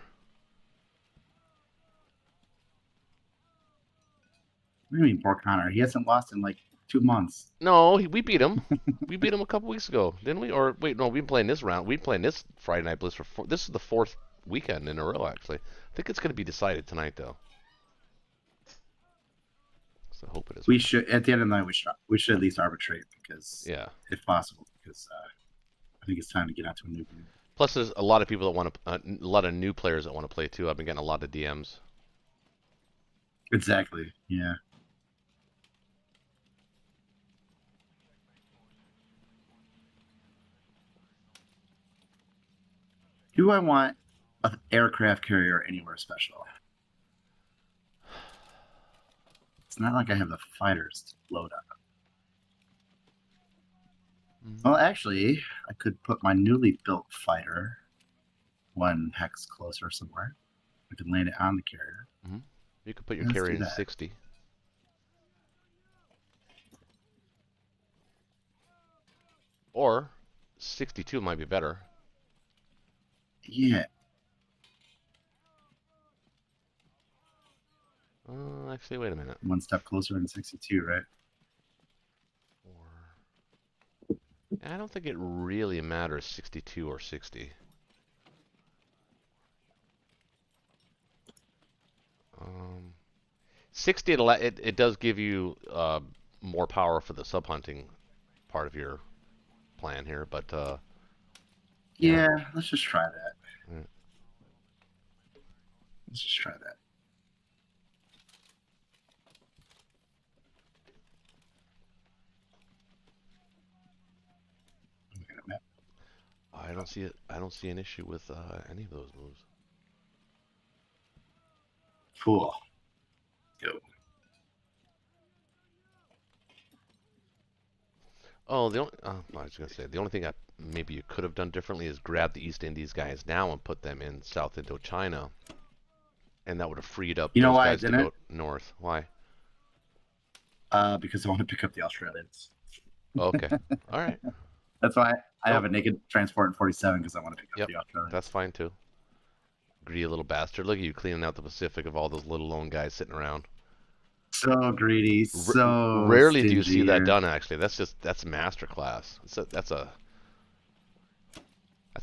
What do you mean, poor Connor? He hasn't lost in like 2 months. No, we beat him. We beat him a couple weeks ago, didn't we? Or wait, no, we've been playing this round. We've been playing this Friday Night Blitz for this is the 4th weekend in a row, actually. I think it's going to be decided tonight, though. So I hope it is. We should, at the end of the night, we should at least arbitrate because, Yeah. if possible, because I think it's time to get out to a new game. Plus, there's a lot of people that want to, a lot of new players that want to play too. I've been getting a lot of DMs. Exactly. Yeah. Do I want an aircraft carrier anywhere special? It's not like I have the fighters to load up. Well, actually, I could put my newly built fighter 1 hex closer somewhere. I could land it on the carrier. You could put your Let's carrier do in that. 60. Or 62 might be better. Yeah. Actually, wait a minute. 1 step closer than 62, right? Or I don't think it really matters 62 or 60. 60 it does give you more power for the sub hunting part of your plan here, but Yeah, let's just try that. Yeah. Let's just try that. Look at a map. I don't see it. I don't see an issue with any of those moves. Cool. Go. Oh, the only, I was gonna say the only thing maybe you could have done differently is grab the East Indies guys now and put them in South Indochina, and that would have freed up You know those why I guys to didn't? go north. Why? Because I want to pick up the Australians. Oh, okay, all right, That's why I have a naked transport in 47 because I want to pick up Yep. the Australians. that's fine too. Greedy little bastard! Look at you cleaning out the Pacific of all those little lone guys sitting around. So greedy, so Rarely do you stingy see that here. done. Actually, that's masterclass. That's a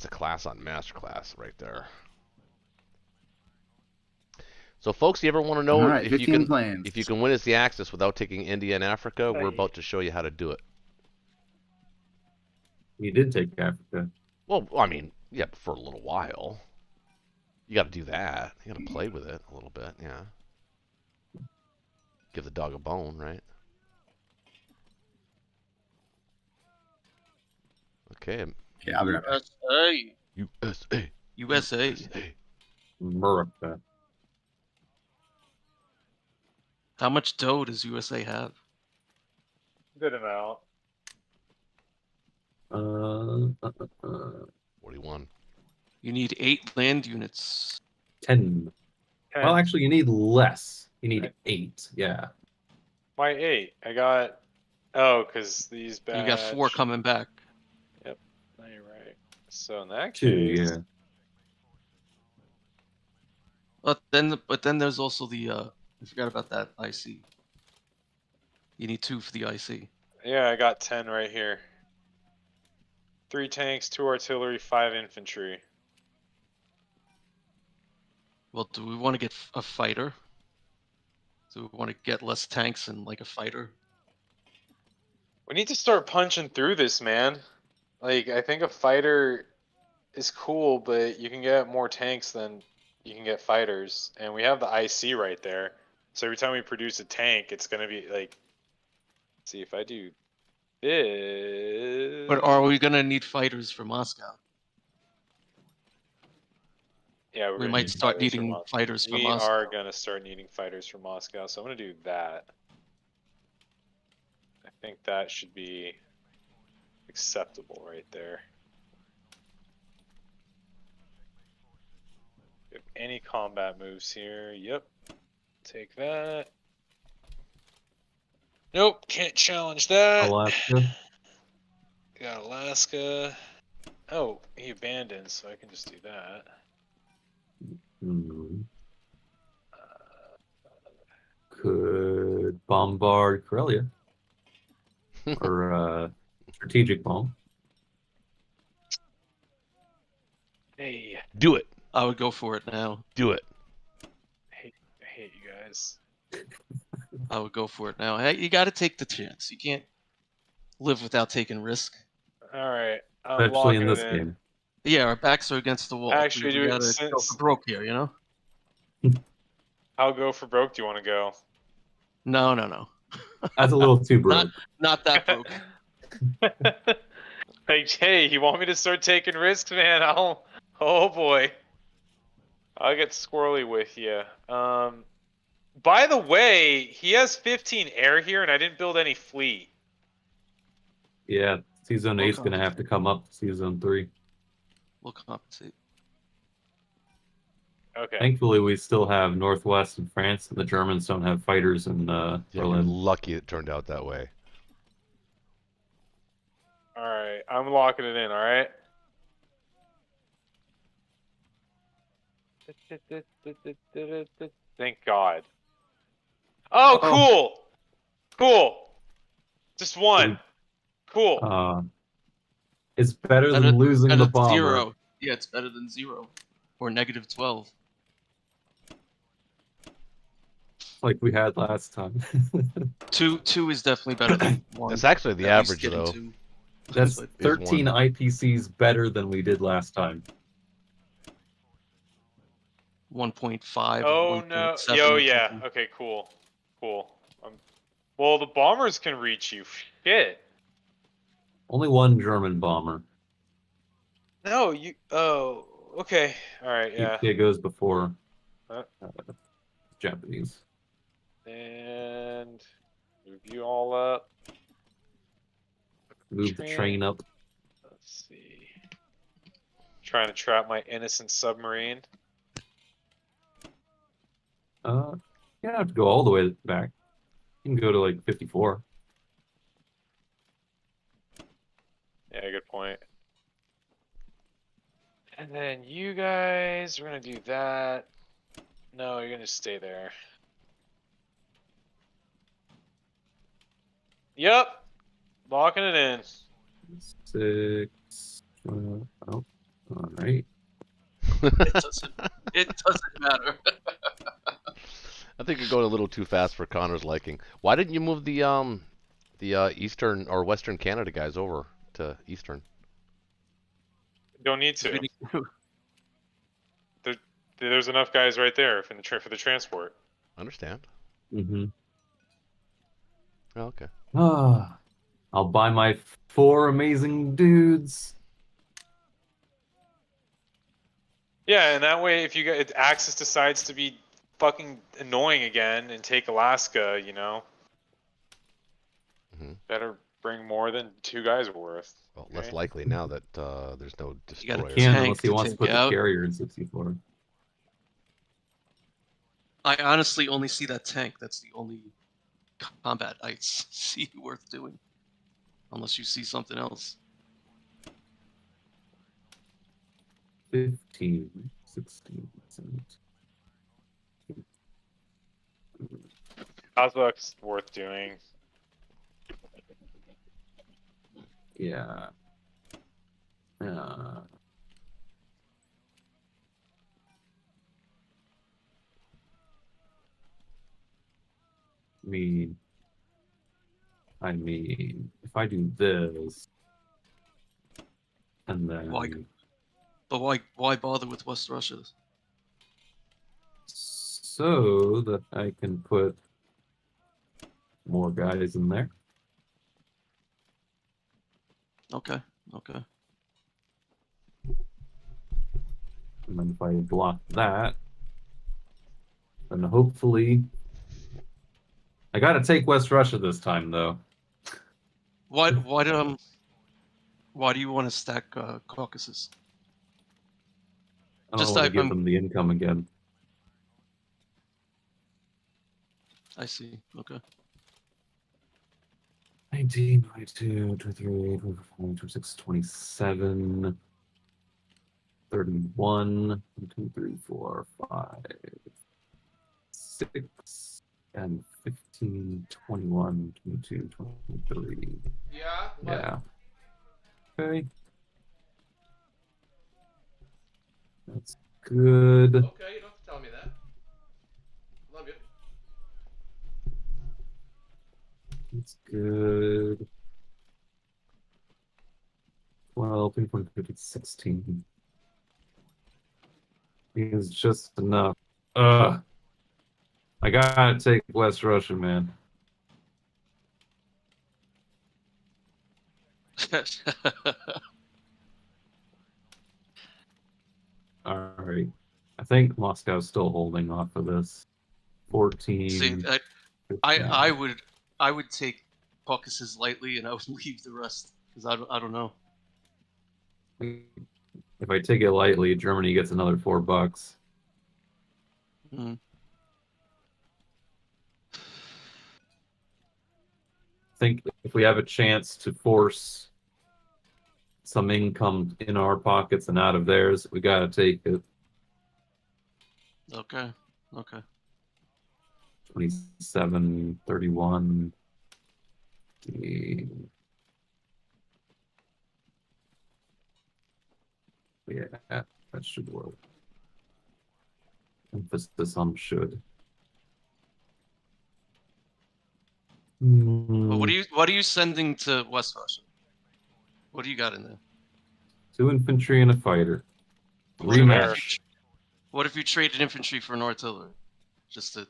class on masterclass right there. So, folks, you ever want to know All right, if you 15 can planes. win us the Axis without taking India and Africa? We're Hey. about to show you how to do it. You did take Africa. Well, I mean, yeah, for a little while. You got to do that. You got to play with it a little bit, yeah. Give the dog a bone, right? Okay, Okay, I'll be right back. USA. USA. USA. America. How much dough does USA have? Good amount. 41. You need 8 land units. 10. Okay. Well, actually, you need less. You need 8. Yeah. Why 8? I got. Oh, because these badge. You got 4 coming back. No, you're right. So in that 2, case, yeah. But then there's also the I forgot about that IC. You need 2 for the IC. yeah, I got 10 right here. 3 tanks, 2 artillery, 5 infantry. Well, do we want to get a fighter? Do we want to get less tanks and like a fighter? We need to start punching through this, man. Like, I think a fighter is cool, but you can get more tanks than you can get fighters. And we have the IC right there. So every time we produce a tank, it's going to be like. See, if I do this. But are we gonna need fighters for Moscow? Yeah, we're We gonna might need start fighters from needing Moscow. fighters from We Moscow. are gonna start needing fighters from Moscow, so I'm gonna do that. I think that should be acceptable right there. Do you have any combat moves here? Yep. Take that. Nope, can't challenge that. Alaska. Got Alaska. Oh, he abandoned, so I can just do that. Hmm. Could bombard Karelia or strategic bomb. Hey, Do it. I would go for it now. Do it. I hate you guys. I would go for it now. Hey, you got to take the chance. You can't live without taking risk. All right, I'm Especially in locking this it in. game. Yeah, our backs are against the wall. Actually, we dude, gotta go since- for broke here, you know? How go for broke do you want to go? No. That's a little too broke. Not that broke. Like, hey, you want me to start taking risks, man? Oh boy, I'll get squirrely with you. By the way, he has 15 air here, and I didn't build any fleet. Yeah, Season We'll 8's gonna have to come up to Season 3. We'll compensate. Okay. Thankfully, we still have Northwest and France, and the Germans don't have fighters in Yeah, you're Berlin. lucky it turned out that way. All right, I'm locking it in. All right. Thank God. Oh, cool. Just one. Cool. It's better than losing the bomber. 0. Yeah, it's better than 0 or negative 12. Like we had last time. 2 is definitely better than 1. That's actually the At least average, getting though. 2. That's Is 13 one. IPCs better than we did last time. 1.5. Oh no. 1.7 Yo, or yeah. something. Okay, cool. Well, the bombers can reach you. Shit. Only one German bomber. No, you. Oh, okay. All right. Yeah. It goes before Huh? Japanese. And move you all up. Move the train up. Let's see. Trying to trap my innocent submarine. You don't have to go all the way back. You can go to like 54. Yeah, good point. And then you guys, we're gonna do that. No, you're gonna stay there. Yep. Locking it in. 6. Oh, all right. It doesn't matter. I think you're going a little too fast for Connor's liking. Why didn't you move the Eastern or Western Canada guys over to Eastern? Don't need to. There's enough guys right there for the transport. Understand? Mm-hmm. Oh, okay. I'll buy my 4 amazing dudes. Yeah, and that way, if you get Axis decides to be fucking annoying again and take Alaska, you know, better bring more than 2 guys worth. Well, less Okay. likely now that there's no gotta destroyer. Can't Tank unless he to wants to take put the out. carrier in 64. I honestly only see that tank. That's the only combat I see worth doing. Unless you see something else. 15, 16, 17. Kozak's worth doing. Yeah. I mean, if I do this, and then Why bother with West Russia? so that I can put more guys in there. Okay. And then if I block that, then hopefully... I gotta take West Russia this time, though. Why do you want to stack Caucasus? I don't Just want to give I'm them the income again. I see. Okay. 19, 22, 23, 24, 26, 27, 31, 1, 2, 3, 4, 5, 6, and 15, 21, 22, 23. Yeah. Yeah. Okay. That's good. Okay, you don't have to tell me that. Love you. That's good. 12, 13, 15, 16. Is just enough. I gotta take West Russia, man. All right. I think Moscow's still holding off of this. 14. See, 15. I would take Caucasus lightly, and I would leave the rest because I don't know. If I take it lightly, Germany gets another $4. Mm. I think if we have a chance to force some income in our pockets and out of theirs, we gotta take it. Okay. Okay. 27, 31. Yeah, that should work. Emphasis on should. Well, what are you sending to West Russia? What do you got in there? 2 infantry and a fighter. What if, Rematch. what if you traded infantry for an artillery? Just to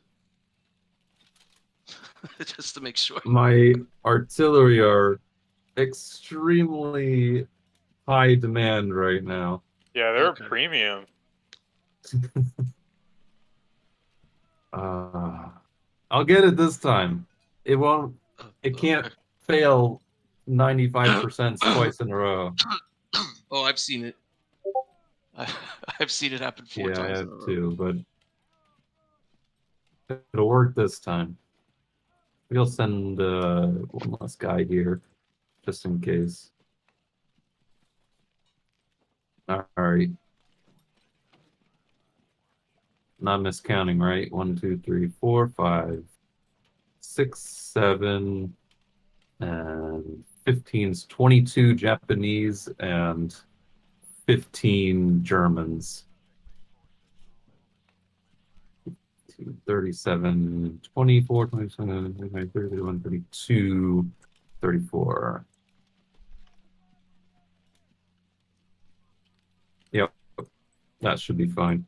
just to make sure. My artillery are extremely high demand right now. Yeah, they're Okay. a premium. I'll get it this time. It won't. It can't Okay. fail 95% twice in a row. Oh, I've seen it. I've seen it happen 4 Yeah, I times. have too, but it'll work this time. We'll send one less guy here, just in case. All right. Not miscounting, right? 1, 2, 3, 4, 5, 6, 7, and 15's 22 Japanese and 15 Germans. 37, 24, 27, 29, 31, 32, 34. Yep, that should be fine.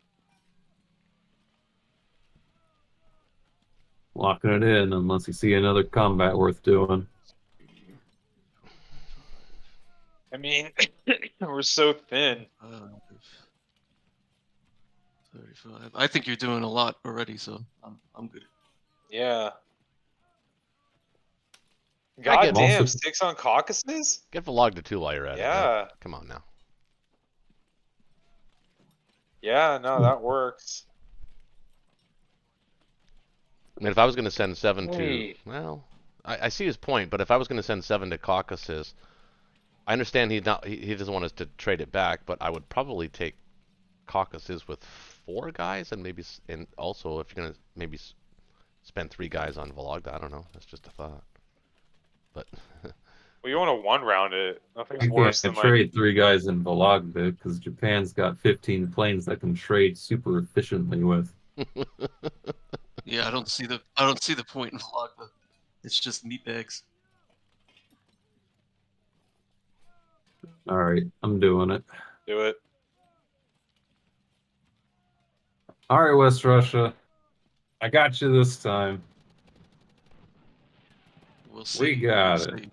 Locking it in unless you see another combat worth doing. I mean, we're so thin. 35. I think you're doing a lot already, so I'm good. Yeah. I God get- damn, Also- 6 on Caucasus? Get Vlog to 2 while you're at it. Yeah. Right? Come on now. Yeah, no, that works. I mean, if I was going to send 7 to, Hey. well, I see his point, but if I was going to send 7 to Caucasus, I understand he doesn't want us to trade it back, but I would probably take Caucasus with 4 guys, and maybe, and also if you're going to maybe spend 3 guys on Vologda, I don't know. That's just a thought. But Well, you want to one round it. Nothing's You worse can't than trade 3 guys in Vologda because Japan's got 15 planes that can trade super efficiently with. Yeah, I don't see the point in Vologda. It's just meat bags. All right, I'm doing it. do it. All right, West Russia, I got you this time. We'll see. We got We'll it. see.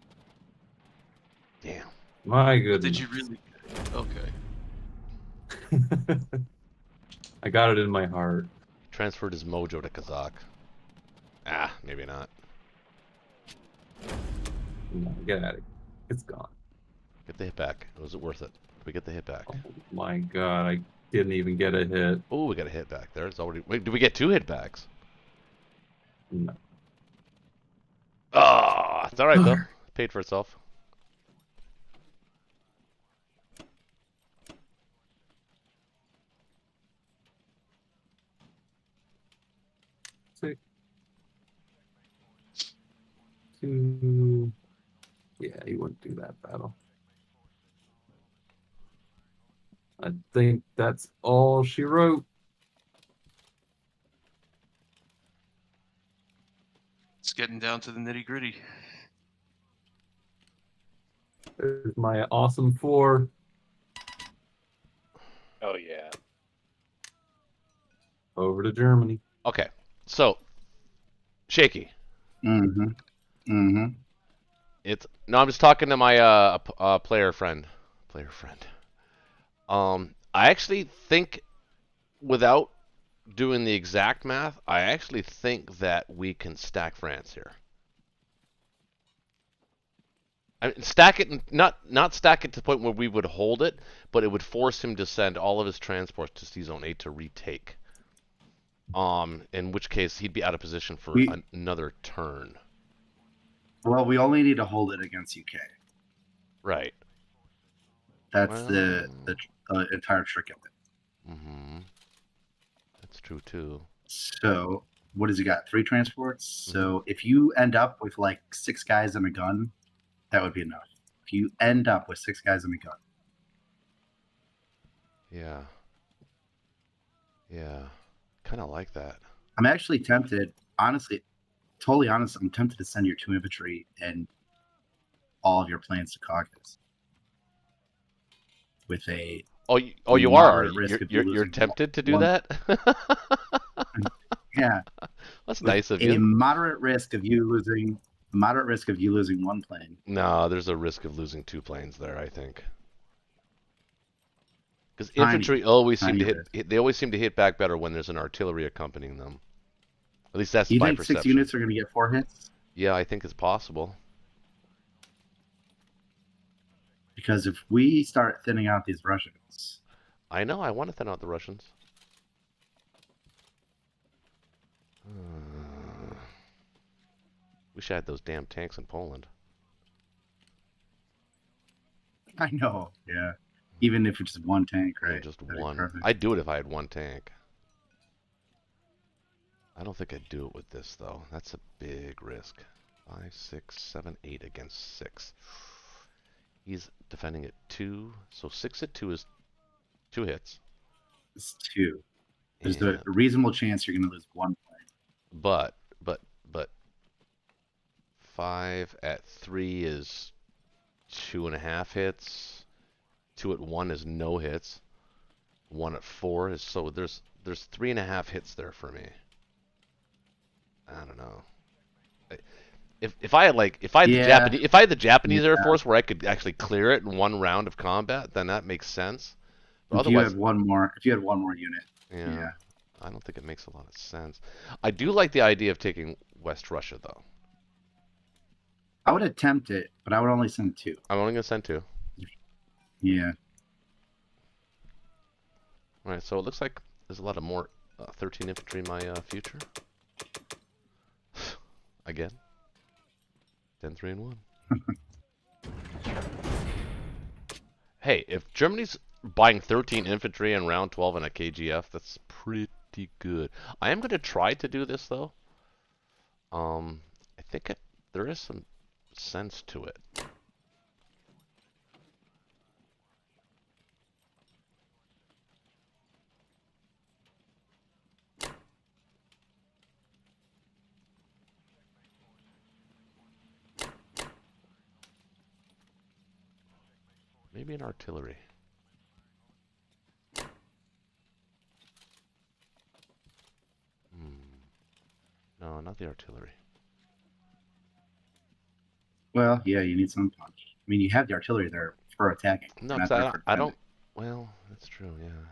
damn. My But goodness. did you really? Okay. I got it in my heart. Transferred his mojo to Kazakh. Ah, maybe not. No, get out of it. It's gone. Get the hit back. Was it worth it? Did we get the hit back? Oh my god, I didn't even get a hit. Oh, we got a hit back there. It's already. Wait, did we get 2 hit backs? No. Oh, it's all right though. Paid for itself. Six. 2. Yeah, he wouldn't do that battle. I think that's all she wrote. It's getting down to the nitty gritty. There's my awesome 4. Oh yeah. Over to Germany. Okay, so Shaky. Mm-hmm. Mm-hmm. It's no. I'm just talking to my player friend. I actually think, without doing the exact math, I actually think that we can stack France here. I mean, stack it, not stack it to the point where we would hold it, but it would force him to send all of his transports to C Zone 8 to retake. In which case he'd be out of position for another turn. Well, we only need to hold it against UK. Right. That's the entire trick of it. Mm-hmm. That's true too. So, what has he got? 3 transports. So, if you end up with like 6 guys and a gun, that would be enough. If you end up with 6 guys and a gun. Yeah. Yeah. Kind of like that. I'm actually tempted, honestly, totally honest, I'm tempted to send your 2 infantry and all of your planes to Caucasus. With a you are. risk of You're tempted to do 1. that? Yeah. That's With nice of a you. moderate risk of you losing 1 plane. No, there's a risk of losing 2 planes there, I think. Because Tiny- infantry always seem tiny to hit. They always seem to hit back better when there's an artillery accompanying them. At least that's You my think perception. 6 units are going to get 4 hits? Yeah, I think it's possible. Because if we start thinning out these Russians, I know. I want to thin out the Russians. Wish I had those damn tanks in Poland. I know, yeah. Even if it's just 1 tank, Yeah, right? just That'd be one. perfect. I'd do it if I had 1 tank. I don't think I'd do it with this though. That's a big risk. 5, 6, 7, 8 against 6. He's defending at 2, so 6 at 2 is 2 hits. It's 2. There's And- a reasonable chance you're going to lose 1 plane. But 5 at 3 is 2.5 hits. 2 at 1 is no hits. 1 at 4 is so there's 3.5 hits there for me. I don't know. If I had Yeah. the Japanese Air Force where I could actually clear it in 1 round of combat, then that makes sense. But If you otherwise, had one more unit. yeah, Yeah. I don't think it makes a lot of sense. I do like the idea of taking West Russia though. I would attempt it, but I would only send 2. I'm only gonna send 2. Yeah. All right, so it looks like there's a lot of more 13 infantry in my future. Again. 10, 3, and 1. Hey, if Germany's buying 13 infantry in round 12 and a KGF, that's pretty good. I am going to try to do this, though. I think there is some sense to it. Maybe an artillery. No, not the artillery. Well, yeah, you need some punch. I mean, you have the artillery there for attacking. No, not 'cause there for I defending. don't. Well, that's true. Yeah.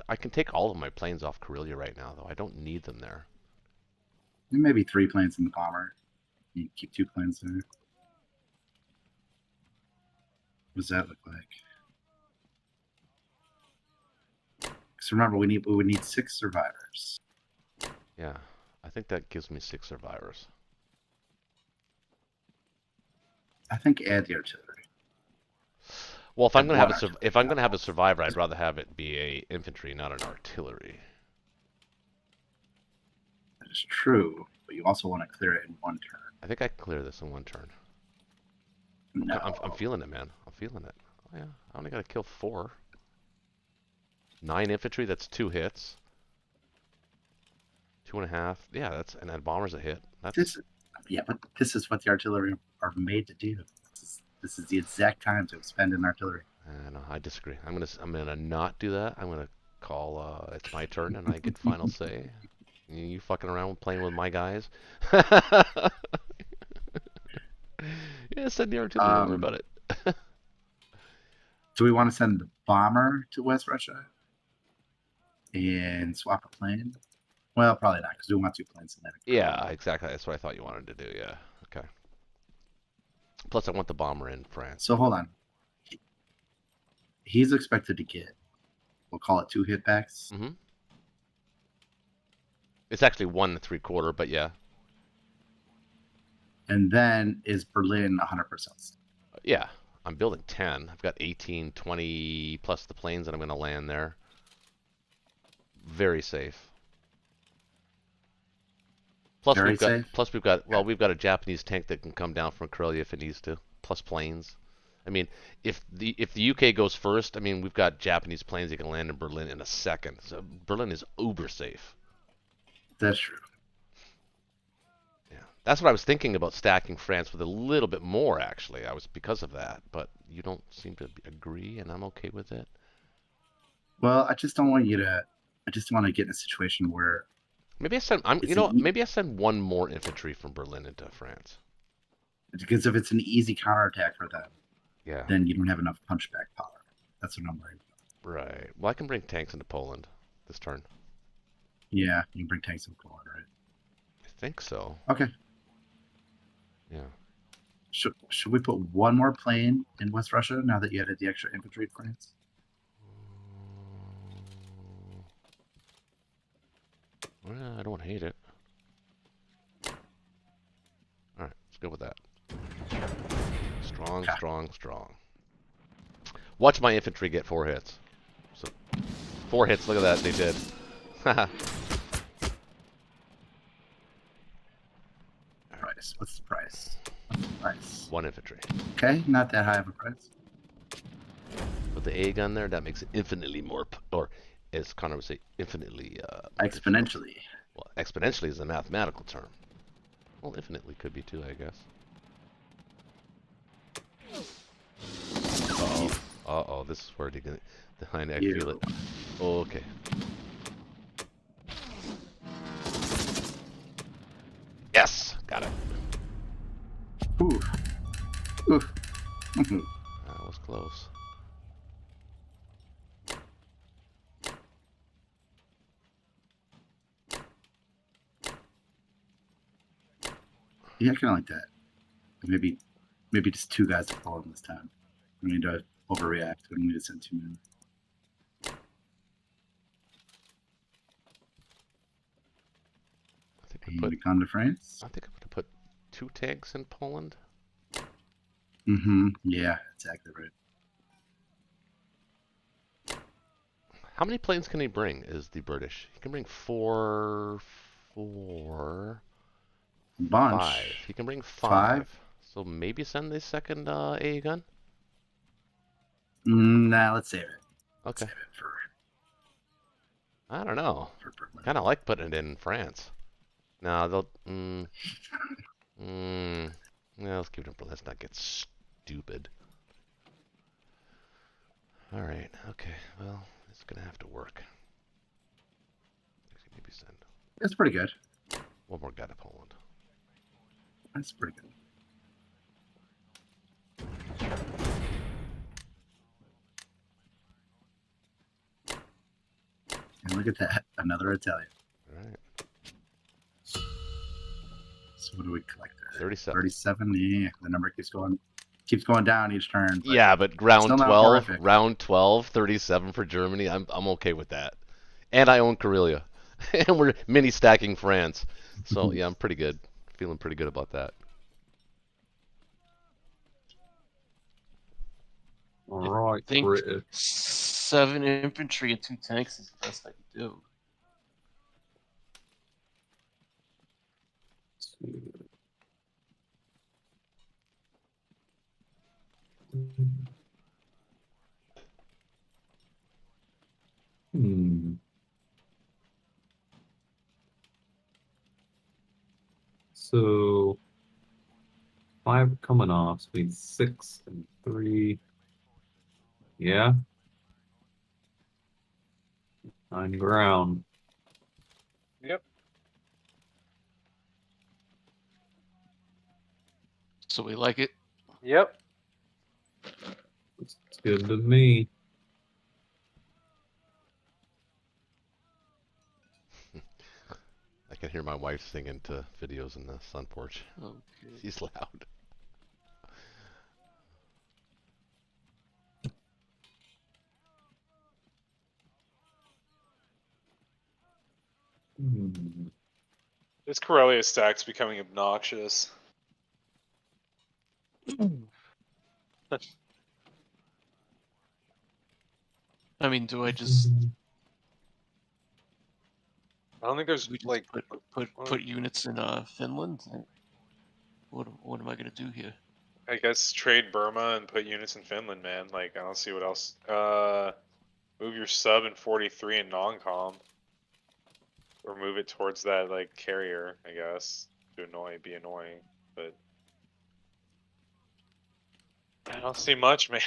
I can take all of my planes off Karelia right now, though. I don't need them there. Maybe 3 planes in the bomber. You keep 2 planes there. What does that look like? Because remember, we would need 6 survivors. Yeah, I think that gives me 6 survivors. I think add the artillery. Well, if I'm And gonna have one a if I'm gonna have a survivor, I'd rather have it be a infantry, not an artillery. That is true, but you also want to clear it in 1 turn. I think I can clear this in 1 turn. No. I'm feeling it, man. I'm feeling it. Oh, yeah, I only gotta kill 4. 9 infantry. That's 2 hits. 2.5. Yeah, that's and that bomber's a hit. That's Yeah, but this is what the artillery are made to do. This is the exact time to spend an artillery. no, I disagree. I'm gonna not do that. I'm gonna call. It's my turn, and I get final say. You fucking around playing with my guys. Yeah, send the artillery. Don't worry about it. Do we want to send the bomber to West Russia and swap a plane? Well, probably not, because we want 2 planes in there. Yeah, exactly. That's what I thought you wanted to do. Yeah. Okay. Plus, I want the bomber in France. So hold on. He's expected to get, we'll call it 2 hitbacks. Mm-hmm. It's actually 1 3/4, but yeah. And then is Berlin 100%? Yeah. I'm building 10. I've got 18, 20 plus the planes that I'm going to land there. Very safe. Plus Very we've got safe? we've got a Japanese tank that can come down from Karelia if it needs to. Plus planes. I mean, if the UK goes first, I mean we've got Japanese planes that can land in Berlin in a second. So Berlin is uber safe. That's true. Yeah, that's what I was thinking about stacking France with a little bit more. Actually, I was because of that, but you don't seem to agree, and I'm okay with it. Well, I just don't want you to. I just want to get in a situation where maybe I send. Maybe I send 1 more infantry from Berlin into France. Because if it's an easy counterattack for them, Yeah. then you don't have enough punchback power. That's what I'm worried about. Right. Well, I can bring tanks into Poland this turn. Yeah, you can bring tanks in Poland, right? I think so. Okay. Yeah. Should we put 1 more plane in West Russia now that you added the extra infantry in France? Well, I don't hate it. Alright, let's go with that. Strong, strong, strong. Watch my infantry get 4 hits. So, 4 hits, look at that, they did. Price. What's the price? What's the price? 1 infantry. Okay, not that high of a price. With the A gun there, that makes it infinitely more, or as Connor would say, infinitely... Exponentially. Well, exponentially is a mathematical term. Well, infinitely could be too, I guess. Uh-oh. Uh-oh, this is where they get behind. I feel it. Oh, okay. Yes! Got it. Ooh. Ooh. That was close. Yeah, I kind of like that. Maybe just 2 guys to pull him this time. We need to overreact. We don't need to send 2 men. I think And we come to France. I think I'm gonna put 2 tanks in Poland. Mm-hmm. Yeah, exactly right. How many planes can he bring? Is the British? He can bring 4, Bunch. 5. He can bring 5. 5? So maybe send the second A gun. Nah, let's save it. Okay. Save it for I don't know. Berlin. Kind of like putting it in France. No, they'll. Yeah, let's keep it in Berlin. Let's not get stupid. All right. Okay. Well, it's gonna have to work. Maybe send That's pretty good. 1 more guy to Poland. That's pretty good. Look at that. Another Italian. All right. So what do we collect there? 37. 37. Yeah, the number keeps going down each turn. But Yeah, but round still not 12, horrific. round 12, 37 for Germany. I'm okay with that. And I own Karelia. And we're mini stacking France. So yeah, I'm pretty good. Feeling pretty good about that. All right, think British. 7 infantry and 2 tanks is the best I could do. Hmm. So 5 coming off, so we need 6 and 3. Yeah. 9 ground. Yep. So we like it. Yep. It's good to me. I can hear my wife singing to videos in the sun porch. Okay. She's loud. Hmm. This Corellia stack's becoming obnoxious. I mean, do I just I don't think there's we just like put units in Finland? What am I gonna do here? I guess trade Burma and put units in Finland, man. Like I don't see what else. Move your sub in 43 in non-com, or move it towards that like carrier, I guess, to be annoying. But I don't see much, man.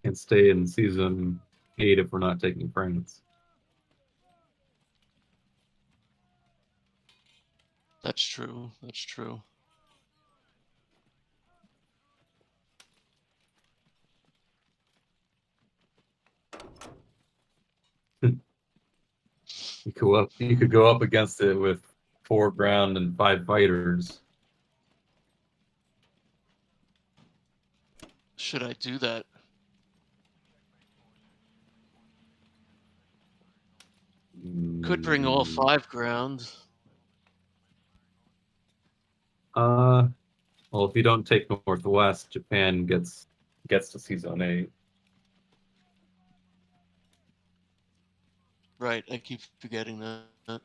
Can't stay in season 8 if we're not taking France. That's true. That's true. You could go up against it with 4 ground and 5 fighters. Should I do that? Could bring all 5 ground. Well, if you don't take Northwest, Japan gets to season 8. Right, I keep forgetting that.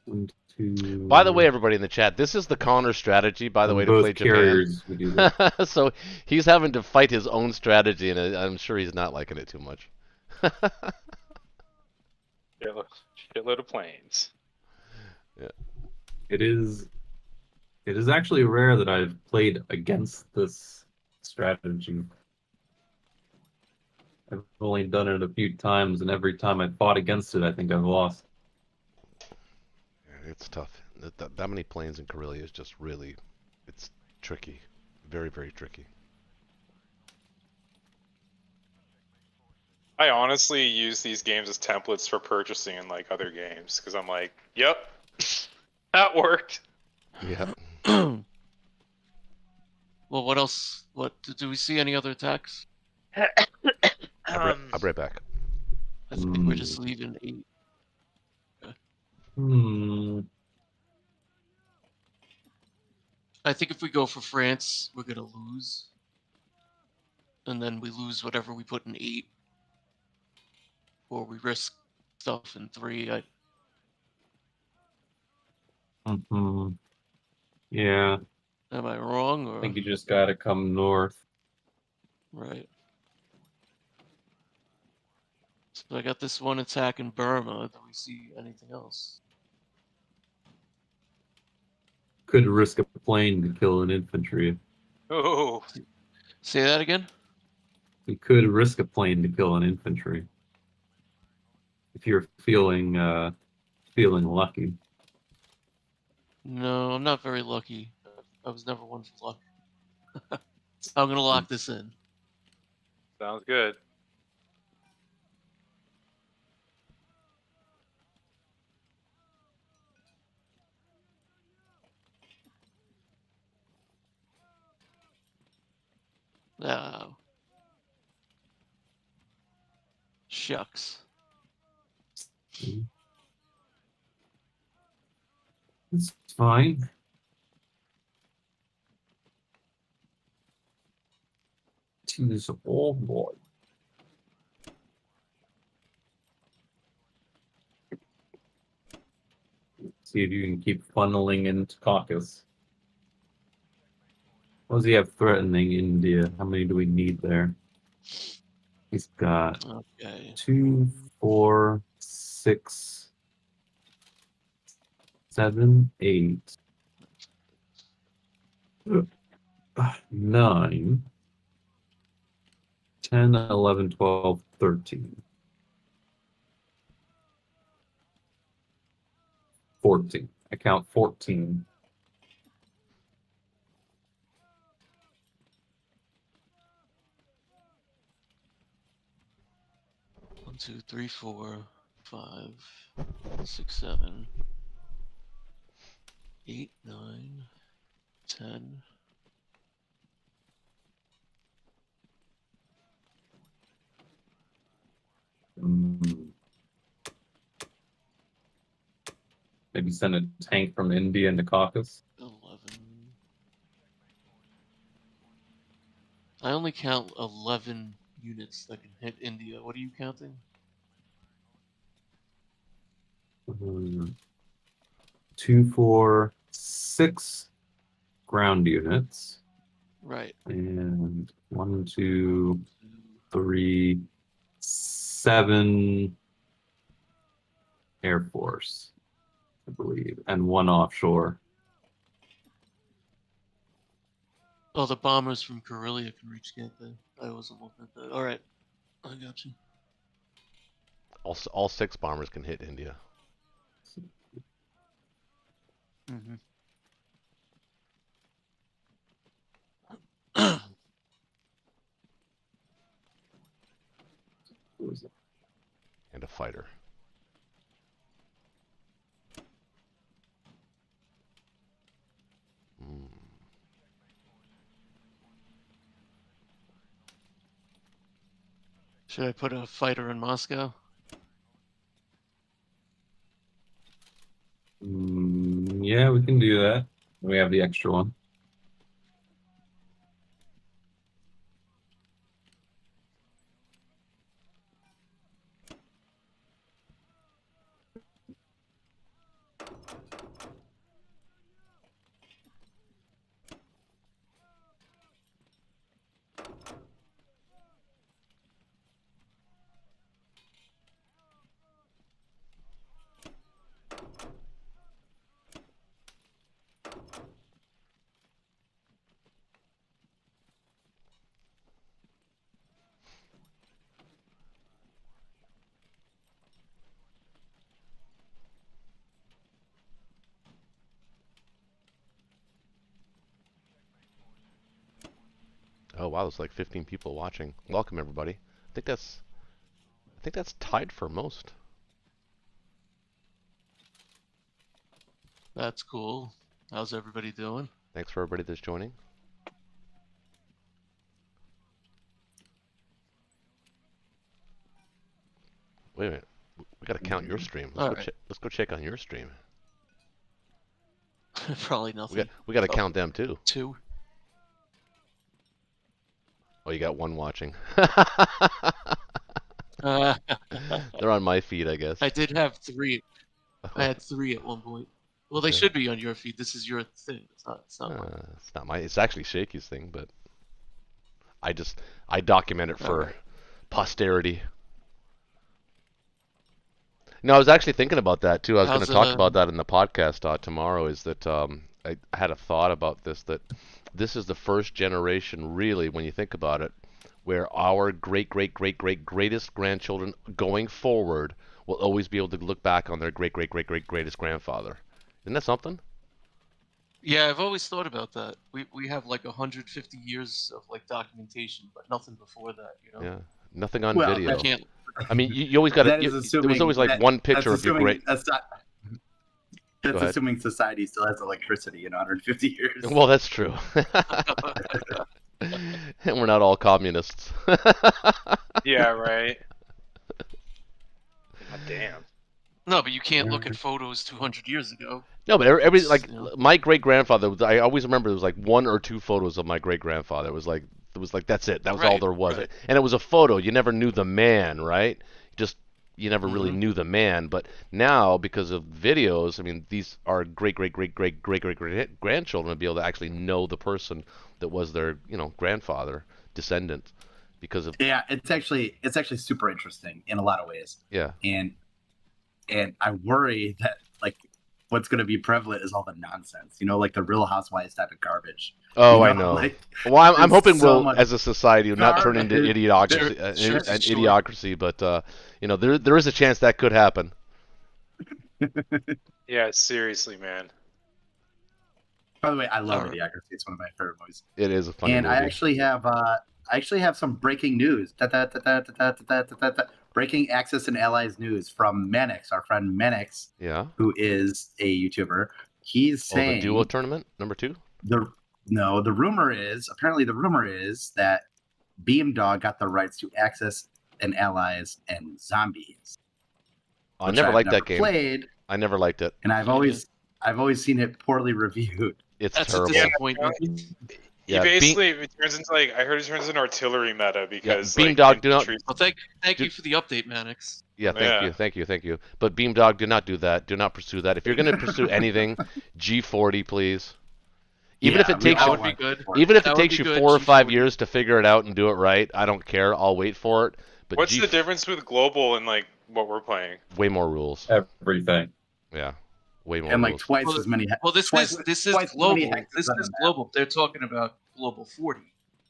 One, two. By the way, everybody in the chat, this is the Connor strategy, by the way, to both play carriers, we do that. Japan. So he's having to fight his own strategy, and I'm sure he's not liking it too much. Shitload of planes. It is actually rare that I've played against this strategy. I've only done it a few times, and every time I fought against it, I think I've lost. It's tough. That many planes in Karelia is just really, it's tricky. Very, very tricky. I honestly use these games as templates for purchasing in like other games because I'm like, yep, that worked. Yeah. Well, what else? What do we see any other attacks? I'll be right back. I think we're just leaving 8. I think if we go for France, we're gonna lose, and then we lose whatever we put in 8, or we risk stuff in 3. Yeah. Am I wrong? Or I think you just gotta come north. right. So I got this one attack in Burma. Do we see anything else? Could risk a plane to kill an infantry. Oh, Say that again. You could risk a plane to kill an infantry. If you're feeling feeling lucky. No, I'm not very lucky. I was never one for luck. I'm gonna lock this in. Sounds good. Oh. Shucks. It's fine. He's an old boy. See if you can keep funneling into caucus. What does he have threatening India? How many do we need there? He's got Okay. 2, 4, 6, 7, 8, 9, 10, 11, 12, 13, 14. I count 14. One, 2, 3, 4, 5, 6, 7, 8, 9, 10. Maybe send a tank from India into caucus. 11. I only count 11 units that can hit India. What are you counting? 2, 4, 6 ground units. Right. And 1, 2, 3, 7 Air Force, I believe, and 1 offshore. Oh, the bombers from Karelia can reach, can't they? I wasn't looking at that. All right. I got you. All 6 bombers can hit India. Mm-hmm. Who is it? And a fighter. Should I put a fighter in Moscow? Yeah, we can do that. We have the extra one. Oh wow, there's like 15 people watching. Welcome everybody. I think that's tied for most. That's cool. How's everybody doing? Thanks for everybody that's joining. Wait a minute. We gotta count your stream. Let's go check on your stream. Probably nothing. We gotta count them too. 2. Oh, you got 1 watching. Uh, They're on my feed, I guess. I did have 3. I had 3 at one point. Well, they Okay. should be on your feed. This is your thing. It's not mine. It's not my. It's actually Shaky's thing, but I document it for posterity. No, I was actually thinking about that too. I was going to talk about that in the podcast tomorrow. Is that I had a thought about this, that this is the first generation, really, when you think about it, where our greatest grandchildren going forward will always be able to look back on their greatest grandfather. Isn't that something? Yeah, I've always thought about that. We have like 150 years of like documentation, but nothing before that, you know. Yeah. Nothing on Well, video. We can't. I mean, you always got That to. is There was assuming always like that- one picture that's of your assuming great. That's ahead. assuming society still has electricity in 150 years. Well, that's true. And we're not all communists. Yeah, right. God damn. No, but you can't look at photos 200 years ago. No, but every It's, like you know. my great grandfather. I always remember there was like 1 or 2 photos of my great grandfather. It was like that's it. That was all Right, there was. right. And it was a photo. You never knew the man, right? You never really Mhm. knew the man. But now, because of videos, I mean, these are great grandchildren to be able to actually know the person that was their grandfather, descendant, because of Yeah, it's actually super interesting in a lot of ways. yeah. And I worry that like what's going to be prevalent is all the nonsense, like the Real Housewives type of garbage. Oh, You I know. like, Well, I'm there's hoping so we'll, much as a society, not turn into garbage. idiocracy, Sure, an sure. idiocracy, but there is a chance that could happen. Yeah, seriously, man. By the way, I love Alright. Idiocracy. It's one of my favorite movies. It is a funny And movie. I actually have some breaking news. Breaking Axis and Allies news from Manix, our friend Manix, Yeah. who is a YouTuber. He's Oh, the saying duo tournament number 2. the rumor is that Beamdog got the rights to Axis and Allies and Zombies. I which never I've liked never that game. Played, I never liked it. and I've always seen it poorly reviewed. It's That's terrible. a disappointment. He Yeah, basically it turns into I heard it turns into artillery meta because Beamdog do not- infantry- Well, thank you for the update, Mannix. Yeah, Yeah. thank you. But Beamdog, do not do that. Do not pursue that. If you're going to pursue anything, G40, please. Even if it takes That you, would be good. even if That it would takes be you good, 4 or 5 G40. years to figure it out and do it right, I don't care. I'll wait for it. But What's the difference with global and what we're playing? way more rules. Everything. Yeah, way more And like rules. twice Well, as many. Well, this twice- is twice as global. many hexes This on is the map. global. They're talking about global 40.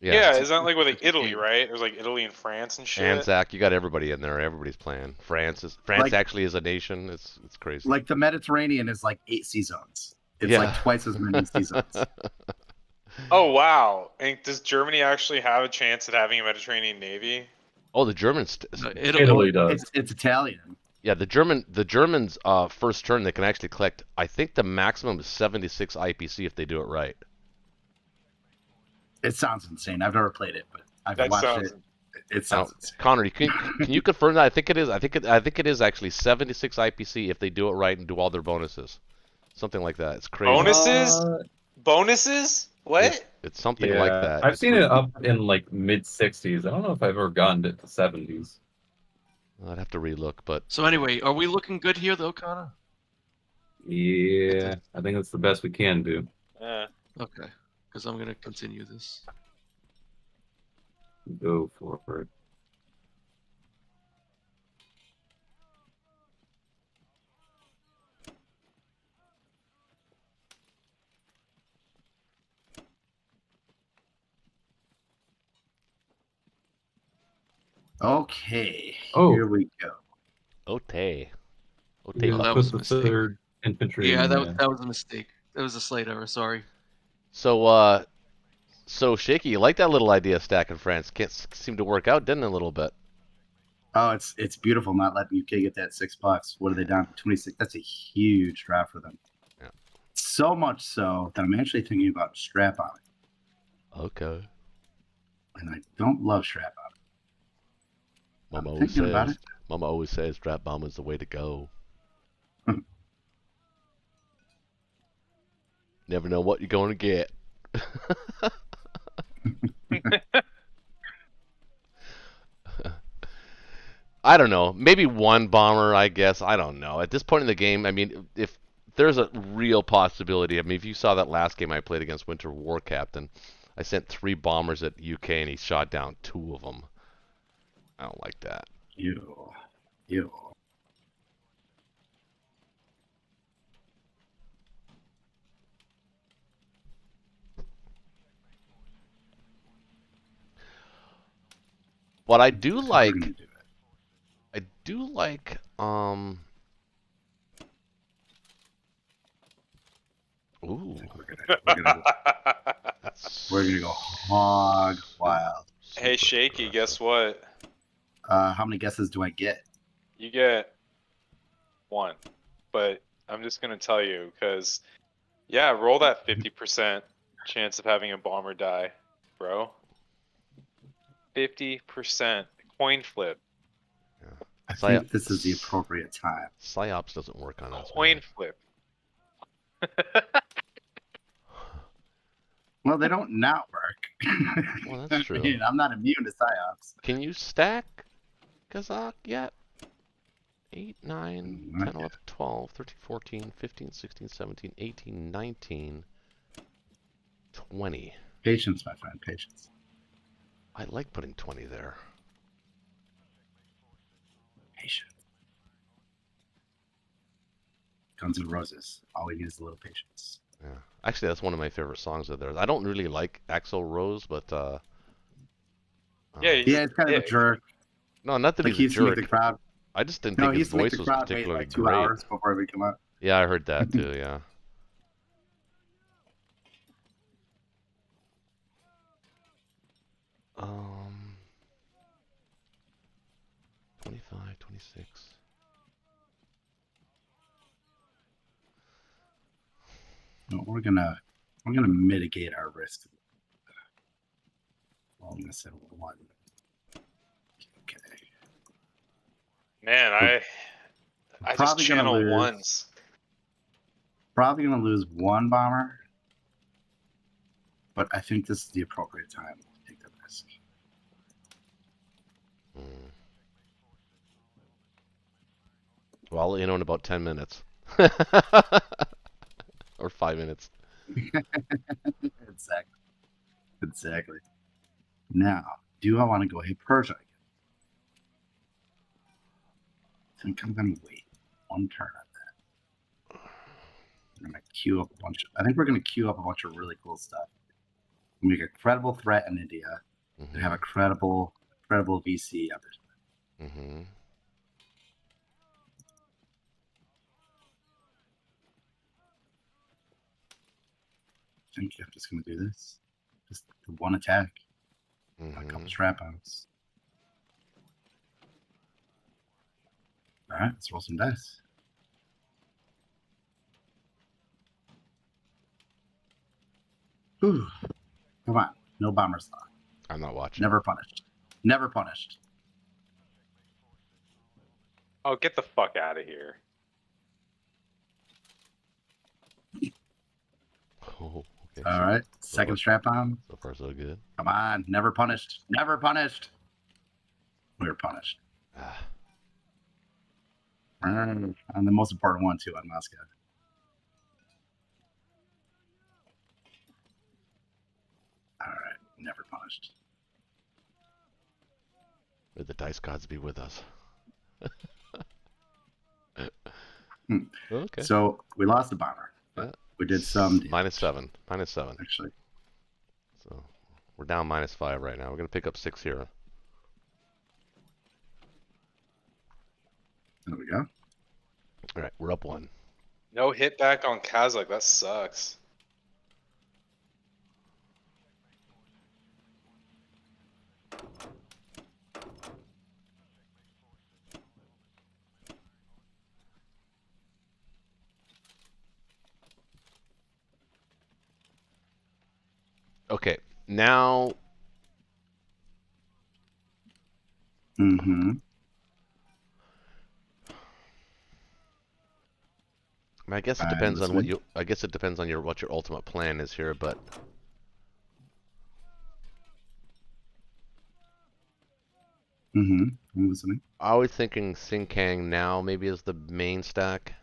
Yeah, it's isn't that like with different Italy, game. right? There's Italy and France and shit. Anzac, you got everybody in there. Everybody's playing. France Like- actually is a nation. It's crazy. Like the Mediterranean is like 8 sea zones. It's Yeah. like twice as many sea zones. Oh wow! And does Germany actually have a chance at having a Mediterranean navy? Oh, the Germans. Italy does. It's Italian. Yeah, the Germans first turn they can actually collect. I think the maximum is 76 IPC if they do it right. It sounds insane. I've never played it, but I've That watched sounds. it. It sounds insane. Connor, can you confirm that? I think it is. I think it is actually 76 IPC if they do it right and do all their bonuses. Something like that. It's crazy. Bonuses? Bonuses? What? It's something like that. I've seen it up in like mid 60s. I don't know if I've ever gotten it to 70s. I'd have to relook, but So anyway, are we looking good here, though, Connor? Yeah, I think that's the best we can do. Yeah. Okay, because I'm gonna continue this. Go for it. Okay. Oh. Here we go. Ote. Yeah, that was a Put the mistake. third infantry. Yeah, in that there. was a mistake. That was a slight error. Sorry. So Shaky, you like that little idea of stacking France? Can't seem to work out, didn't it, a little bit? Oh, it's beautiful not letting UK get that $6. What are they down to? 26. That's a huge drop for them. Yeah. So much so that I'm actually thinking about strap on it. Okay. And I don't love strap on it. Mama I'm always thinking about says. it. Mama always says drop bomb is the way to go. Never know what you're going to get. I don't know. Maybe one bomber, I guess. I don't know. At this point in the game, I mean, if there's a real possibility, I mean, if you saw that last game I played against Winter War Captain, I sent 3 bombers at UK and he shot down 2 of them. I don't like that. Ew. What I do like, We're gonna do it. I do like Ooh, that's we're gonna go hog wild. Hey, super Shaky, aggressive. guess what? How many guesses do I get? You get one, but I'm just gonna tell you because, yeah, roll that 50% chance of having a bomber die, bro. 50% coin flip. I Psy- think this is the appropriate time. Psyops doesn't work on us. Coin Man. flip. Well, they don't not work. Well, that's true. I mean, I'm not immune to psyops. Can you stack Kazakh yet? 8, 9, Not 10, 11, 12, 13, 14, 15, 16, 17, 18, 19, 20. Patience, my friend, patience. I like putting 20 there. Patience. Guns N' Roses. All we need is a little patience. Yeah. Actually, that's one of my favorite songs of theirs. I don't really like Axl Rose, but Yeah, he's Yeah, it's kind of a dick. jerk. no, not that Like he's he a used to make jerk. the crowd. I just didn't No, think he his used to make voice the was crowd wait particularly like 2 great. hours before we come out. Yeah, I heard that too. Yeah. Um, 25, 26. No, we're gonna mitigate our risk. Well, I'm gonna say 1. Okay. Man, I just Probably gonna channel lose. ones. Probably gonna lose 1 bomber, but I think this is the appropriate time to take the risk. Mm. Well, I'll let you know in about 10 minutes. Or 5 minutes. Exactly. Exactly. Now, do I want to go hey Persia again? I think I'm gonna wait 1 turn on that. I'm gonna queue up a bunch. I think we're gonna queue up a bunch of really cool stuff. Make a credible threat in India and have a credible VC up there. Mm-hmm. I think I'm just gonna do this. Just the 1 attack. A couple Mm-hmm. trap outs. Alright, let's roll some dice. Whew. Come on. No bombers left. I'm not watching. Never punished. Never punished. Oh, get the fuck out of here. Oh, okay. Alright. Second strap on. So far, so good. Come on. Never punished. Never punished. We were punished. Ah, And the most important one too on Moscow. Alright. Never punished. may the dice gods be with us. Okay. So we lost the bomber. But Yeah. we did some -7. -7. actually. So we're down -5 right now. We're gonna pick up 6 here. There we go. All right, we're up 1. No hit back on Kazakh. That sucks. Okay, now Mm-hmm. I guess it I'm depends on what listening. you. I guess it depends on what your ultimate plan is here, but Mm-hmm. I'm listening. I was thinking Sinkang now maybe is the main stack.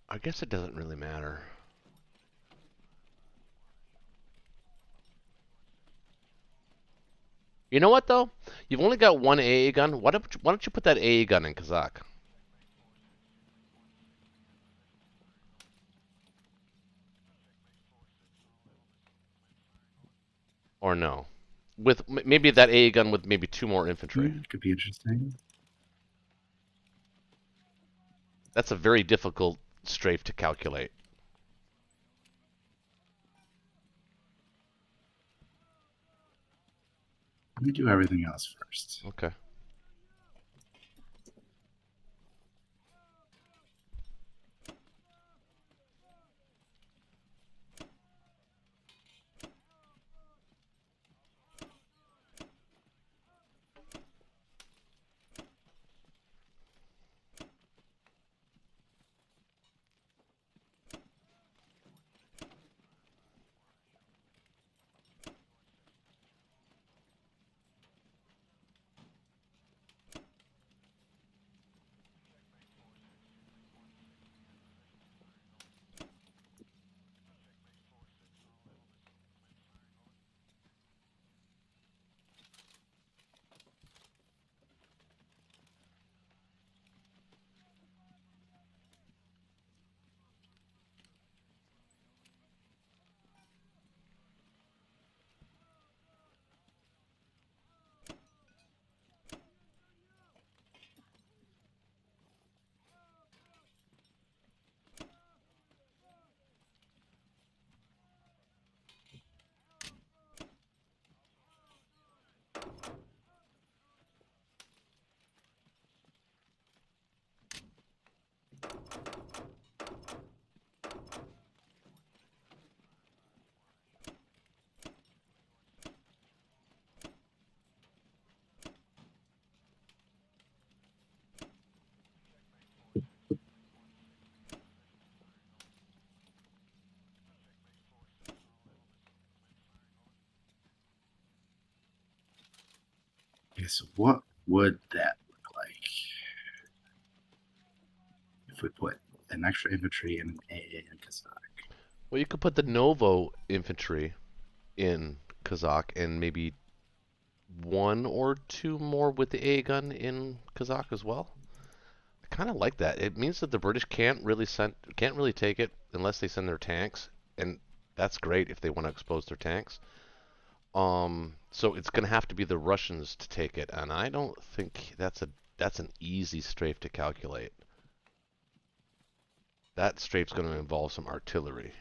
I guess it doesn't really matter. You know what though? You've only got 1 AA gun. Why don't you put that AA gun in Kazakh? Or no? With maybe that A gun with maybe 2 more infantry. It could be interesting. That's a very difficult strafe to calculate. Let me do everything else first. Okay. Okay, so what would that look like if we put an extra infantry and an AA in Kazakh? Well, you could put the Novo infantry in Kazakh and maybe 1 or 2 more with the A gun in Kazakh as well. I kind of like that. It means that the British can't really take it unless they send their tanks, and that's great if they want to expose their tanks. So it's going to have to be the Russians to take it, and I don't think that's an easy strafe to calculate. That strafe's going to involve some artillery.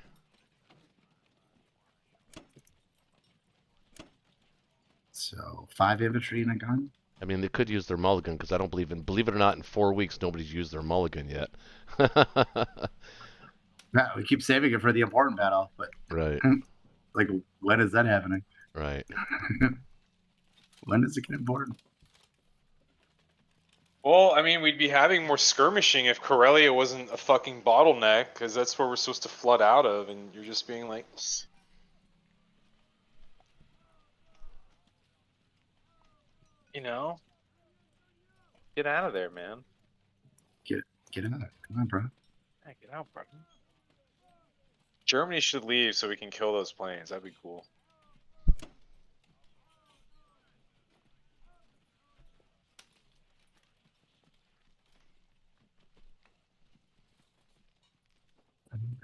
So 5 infantry and a gun. I mean, they could use their mulligan because I don't believe it or not, in 4 weeks nobody's used their mulligan yet. No, we keep saving it for the important battle, but Right. like, when is that happening? Right. When does it get important? Well, I mean, we'd be having more skirmishing if Karelia wasn't a fucking bottleneck, because that's where we're supposed to flood out of, and you're just being like, you know, get out of there, man. Get out. Come on, bro. Yeah, get out, bro. Germany should leave so we can kill those planes. That'd be cool.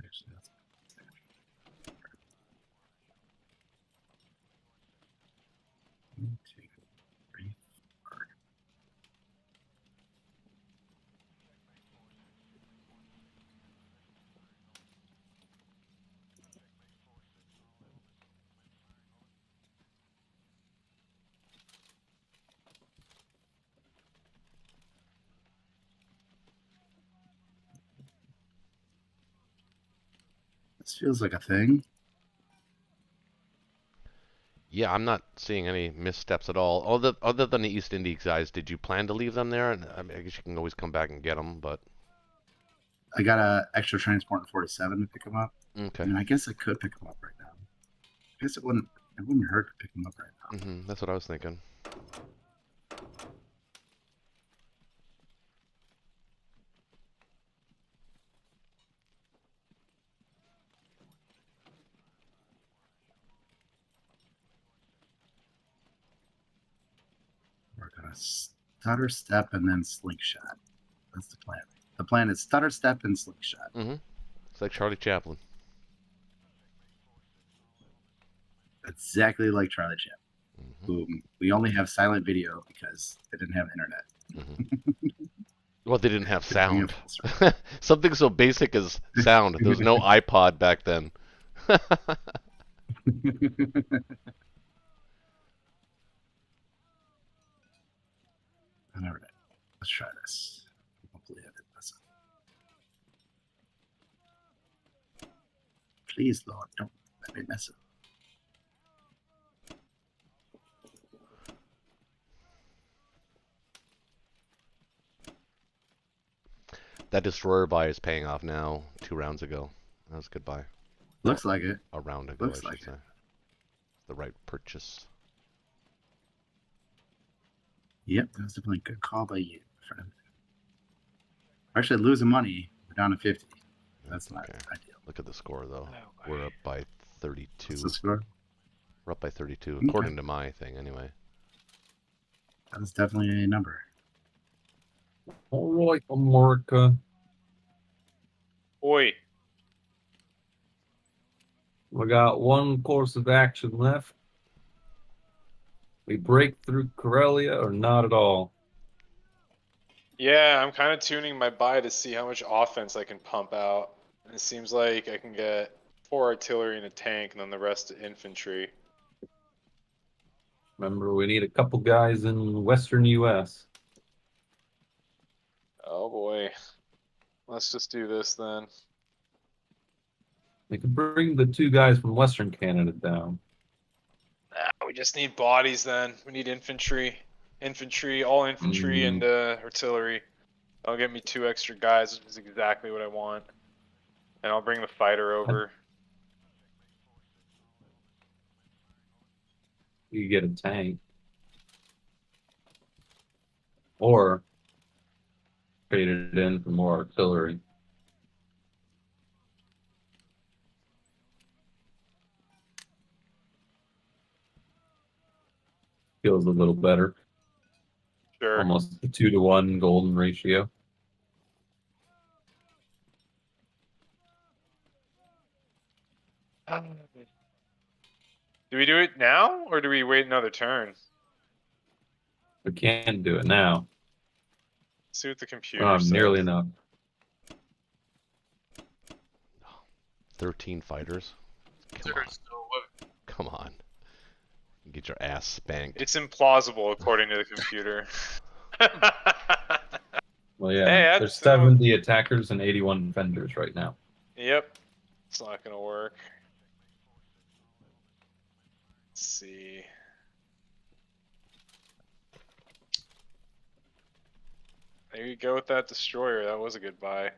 Actually, that's... One, two, three, four. This feels like a thing. Yeah, I'm not seeing any missteps at all. Other than the East Indies guys, did you plan to leave them there? And I mean, I guess you can always come back and get them, but I got a extra transport in 47 to pick them up. okay. I mean, I guess I could pick them up right now. I guess it wouldn't hurt to pick them up right now. That's what I was thinking. We're gonna stutter step and then slingshot. That's the plan. The plan is stutter step and slingshot. It's like Charlie Chaplin. exactly like Charlie Chap. Mhm, Boom. We only have silent video because they didn't have internet. mhm. Well, they didn't have To bring it sound. full circle. Something so basic as sound. There was no iPod back then. All right, let's try this. Hopefully, I didn't mess up. Please, Lord, don't let me mess up. That destroyer buy is paying off now. 2 rounds ago. That was a good buy. Looks like it. A round ago, Looks I should like say. it. The right purchase. Yep, that's definitely a good call by you, friend. We're actually losing money. We're down to 50. That's not okay. ideal. Look at the score, though. Oh, We're up by 32. What's the score? We're up by 32, Okay. according to my thing, anyway. That's definitely a number. All right, America. Oi. We got one course of action left. We break through Corellia or not at all. Yeah, I'm kind of tuning my buy to see how much offense I can pump out. And it seems like I can get 4 artillery and a tank, and then the rest infantry. Remember, we need a couple guys in Western U.S. Oh boy. Let's just do this then. They could bring the 2 guys from Western Canada down. We just need bodies then. We need infantry. All infantry and artillery. That'll get me 2 extra guys, which is exactly what I want. And I'll bring the fighter over. You get a tank. Or trade it in for more artillery. Feels a little better. Sure. Almost a 2-to-1 golden ratio. Do we do it now, or do we wait another turn? We can't do it now. See what the computer says. Nearly enough. 13 fighters. Come on. Come on. Get your ass spanked. It's implausible according to the computer. Well, yeah. Hey, There's 70 attackers and 81 defenders right now. Yep. It's not gonna work. Let's see. There you go with that destroyer. That was a good buy.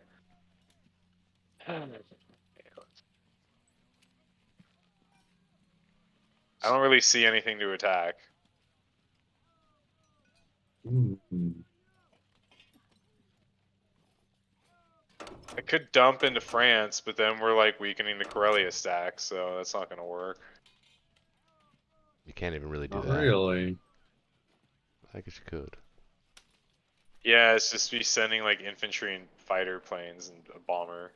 I don't really see anything to attack. I could dump into France, but then we're like weakening the Corellia stack, so that's not gonna work. You can't even really do Not that. really. I guess you could. Yeah, it's just be sending like infantry and fighter planes and a bomber.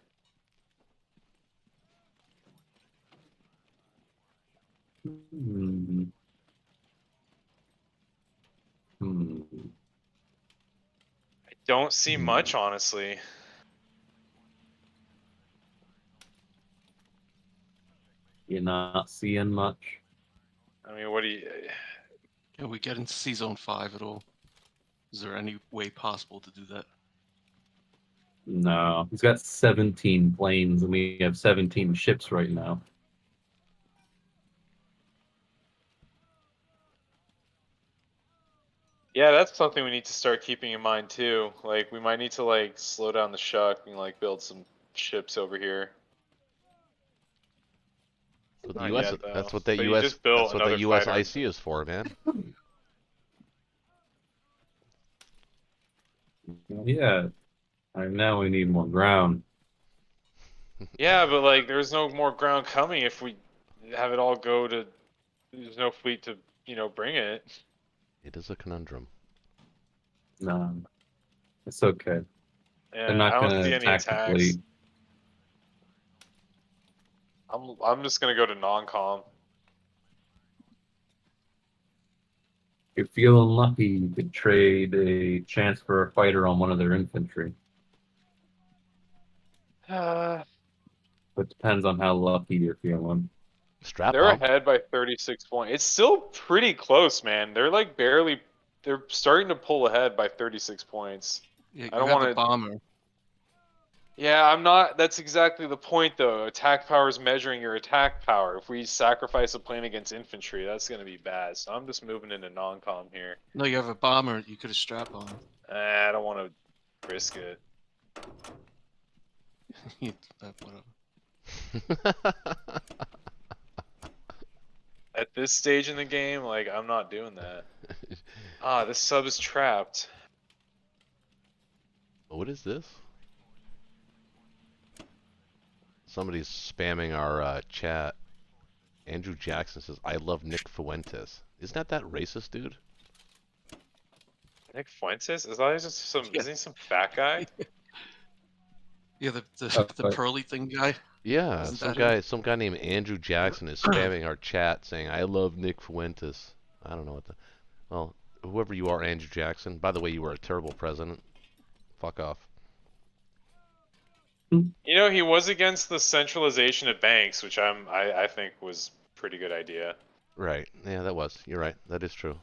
Hmm. Hmm. I don't see much, honestly. You're not seeing much. I mean, what do you? Can we get into Sea Zone 5 at all? Is there any way possible to do that? No. He's got 17 planes and we have 17 ships right now. Yeah, that's something we need to start keeping in mind too. Like, we might need to like slow down the shuck and like build some ships over here. But the Not US, yet, though. that's what the But you US, just built that's what the another US fighter. IC is for, man. Yeah. And now we need more ground. Yeah, but like, there's no more ground coming if we have it all go to. There's no fleet to, bring it. It is a conundrum. No. It's okay. Yeah, They're not I don't going see to any attack the attacks. fleet. I'm just gonna go to non-com. you're feeling lucky, you could trade a chance for a fighter on one of their infantry. Uh, But depends on how lucky you're feeling. Strap they're pump. ahead by 36 points. It's still pretty close, man. They're like barely. They're starting to pull ahead by 36 points. Yeah, I you don't have want the to. bomber. Yeah, I'm not. That's exactly the point, though. Attack power is measuring your attack power. If we sacrifice a plane against infantry, that's going to be bad. So I'm just moving into non-com here. No, you have a bomber. You could have strap on. I don't want to risk it. Whatever. At this stage in the game, like, I'm not doing that. Ah, this sub is trapped. What is this? Somebody's spamming our chat. Andrew Jackson says, "I love Nick Fuentes." Isn't that racist, dude? Nick Fuentes? Is that just some? Yeah. Isn't he some fat guy? Yeah, the pearly thing guy. Yeah, Isn't some that him? guy named Andrew Jackson is spamming our chat saying, "I love Nick Fuentes." I don't know what the. Well, whoever you are, Andrew Jackson. By the way, you were a terrible president. Fuck off. You know, he was against the centralization of banks, which I think was a pretty good idea. Right. Yeah, that was. You're right. That is true.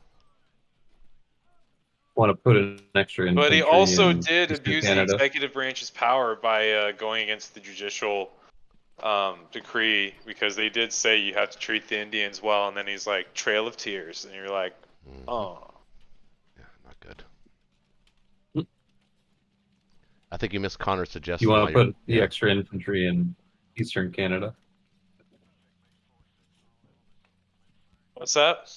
Want to put an extra infantry But he also in did Eastern abuse the Canada. executive branch's power by going against the judicial decree, because they did say you have to treat the Indians well, and then he's like, Trail of Tears, and you're like, Mhm. oh. Yeah, not good. I think you missed Connor's suggestion. You want while to you're- put the extra infantry in Eastern Canada? What's that?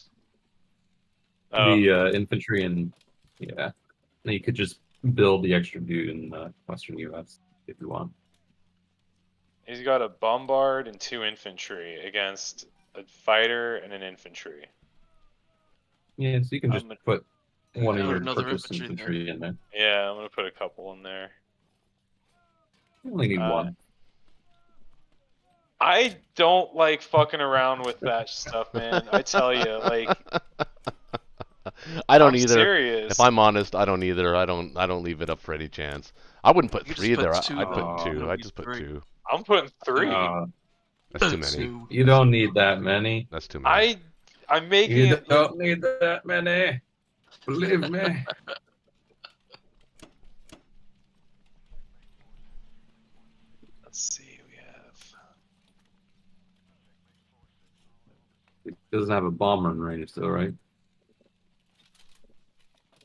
The infantry in, yeah. And you could just build the extra dude in Western U.S. if you want. He's got a bombard and 2 infantry against a fighter and an infantry. Yeah, so you can just I'm gonna- put one of Put your another purchased infantry infantry in there. Yeah, I'm gonna put a couple in there. You only need one. I don't like fucking around with that stuff, man. I tell you, like, I don't I'm either. serious. If I'm honest, I don't either. I don't leave it up for any chance. I wouldn't put You could 3 just there. put 2 I'd put Oh. 2. No, I'd you just put three. 2. I'm putting 3. That's too many. 2. You don't need that many. That's too many. I'm making You it. don't need that many. Believe me. Let's see, we have. It doesn't have a bomber in range still, right?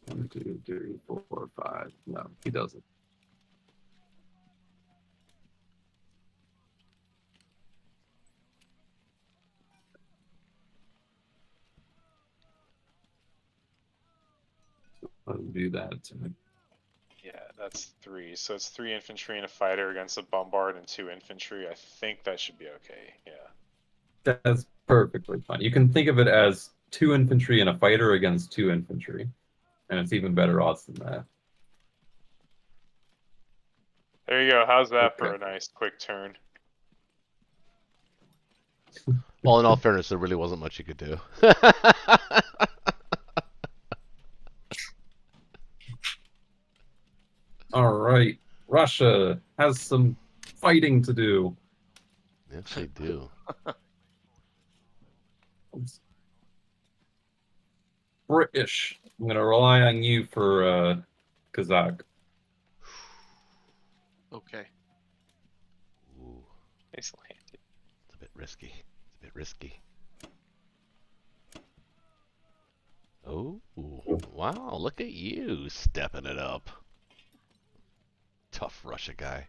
1, 2, 3, 4, 5. No, he doesn't. Let him do that. Yeah, that's 3. So it's 3 infantry and a fighter against a bombard and 2 infantry. I think that should be okay. Yeah. That's perfectly fine. You can think of it as 2 infantry and a fighter against 2 infantry. And it's even better odds than that. There you go. How's that for Okay. a nice quick turn? Well, in all fairness, there really wasn't much you could do. All right. Russia has some fighting to do. Yes, they do. British. I'm going to rely on you for Kazakh. Okay. Ooh, Nice landing. it's a bit risky. It's a bit risky. Oh, wow, look at you stepping it up. Tough Russia guy.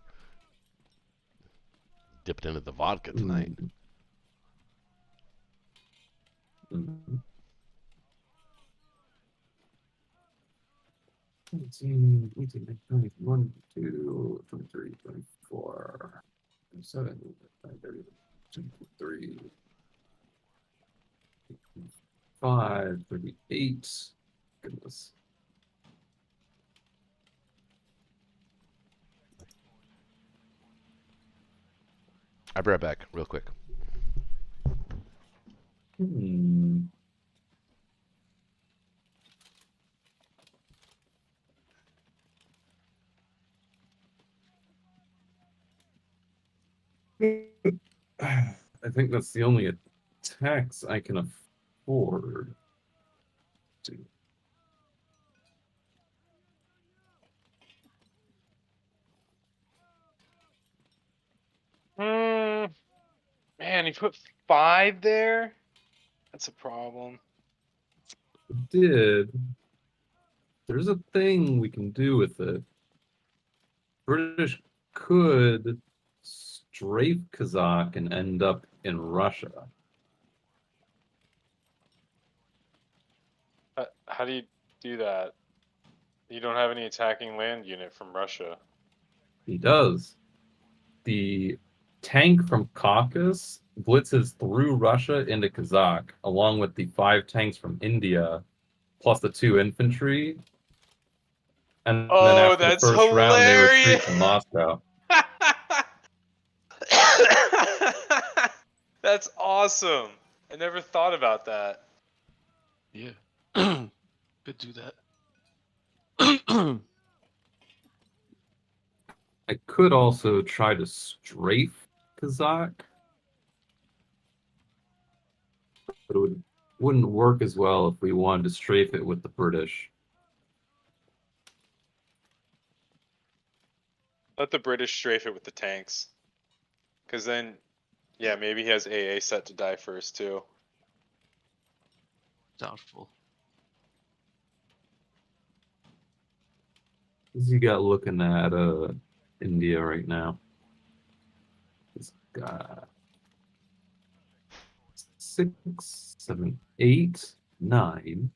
Dipped into the vodka tonight. Mm. 18, 18, 20, 21, 22, 23, 24, 27, 30, 23, 5, 38. Goodness. I'll be right back, real quick. I think that's the only attacks I can afford to. Man, you put 5 there? That's a problem. Did. There's a thing we can do with it. British could strafe Kazakh and end up in Russia. How do you do that? You don't have any attacking land unit from Russia. He does. The tank from Caucasus blitzes through Russia into Kazakh, along with the 5 tanks from India, plus the 2 infantry. And then Oh, after the that's first round, they retreat hilarious! to Moscow. That's awesome. I never thought about that. Yeah. Could do that. I could also try to strafe Kazakh, but wouldn't work as well if we wanted to strafe it with the British. Let the British strafe it with the tanks. Because then, yeah, maybe he has AA set to die first, too. Doubtful. Who's he got looking at India right now? He's got 6, 7, 8, 9,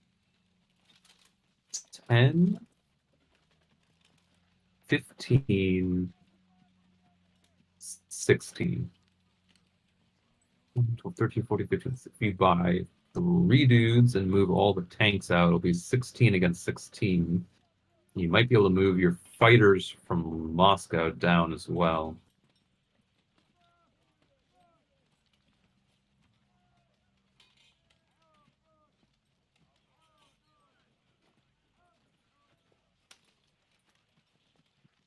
10, 15, 16. 12, 13, 14, 15. If you buy 3 dudes and move all the tanks out, it'll be 16 against 16. You might be able to move your fighters from Moscow down as well.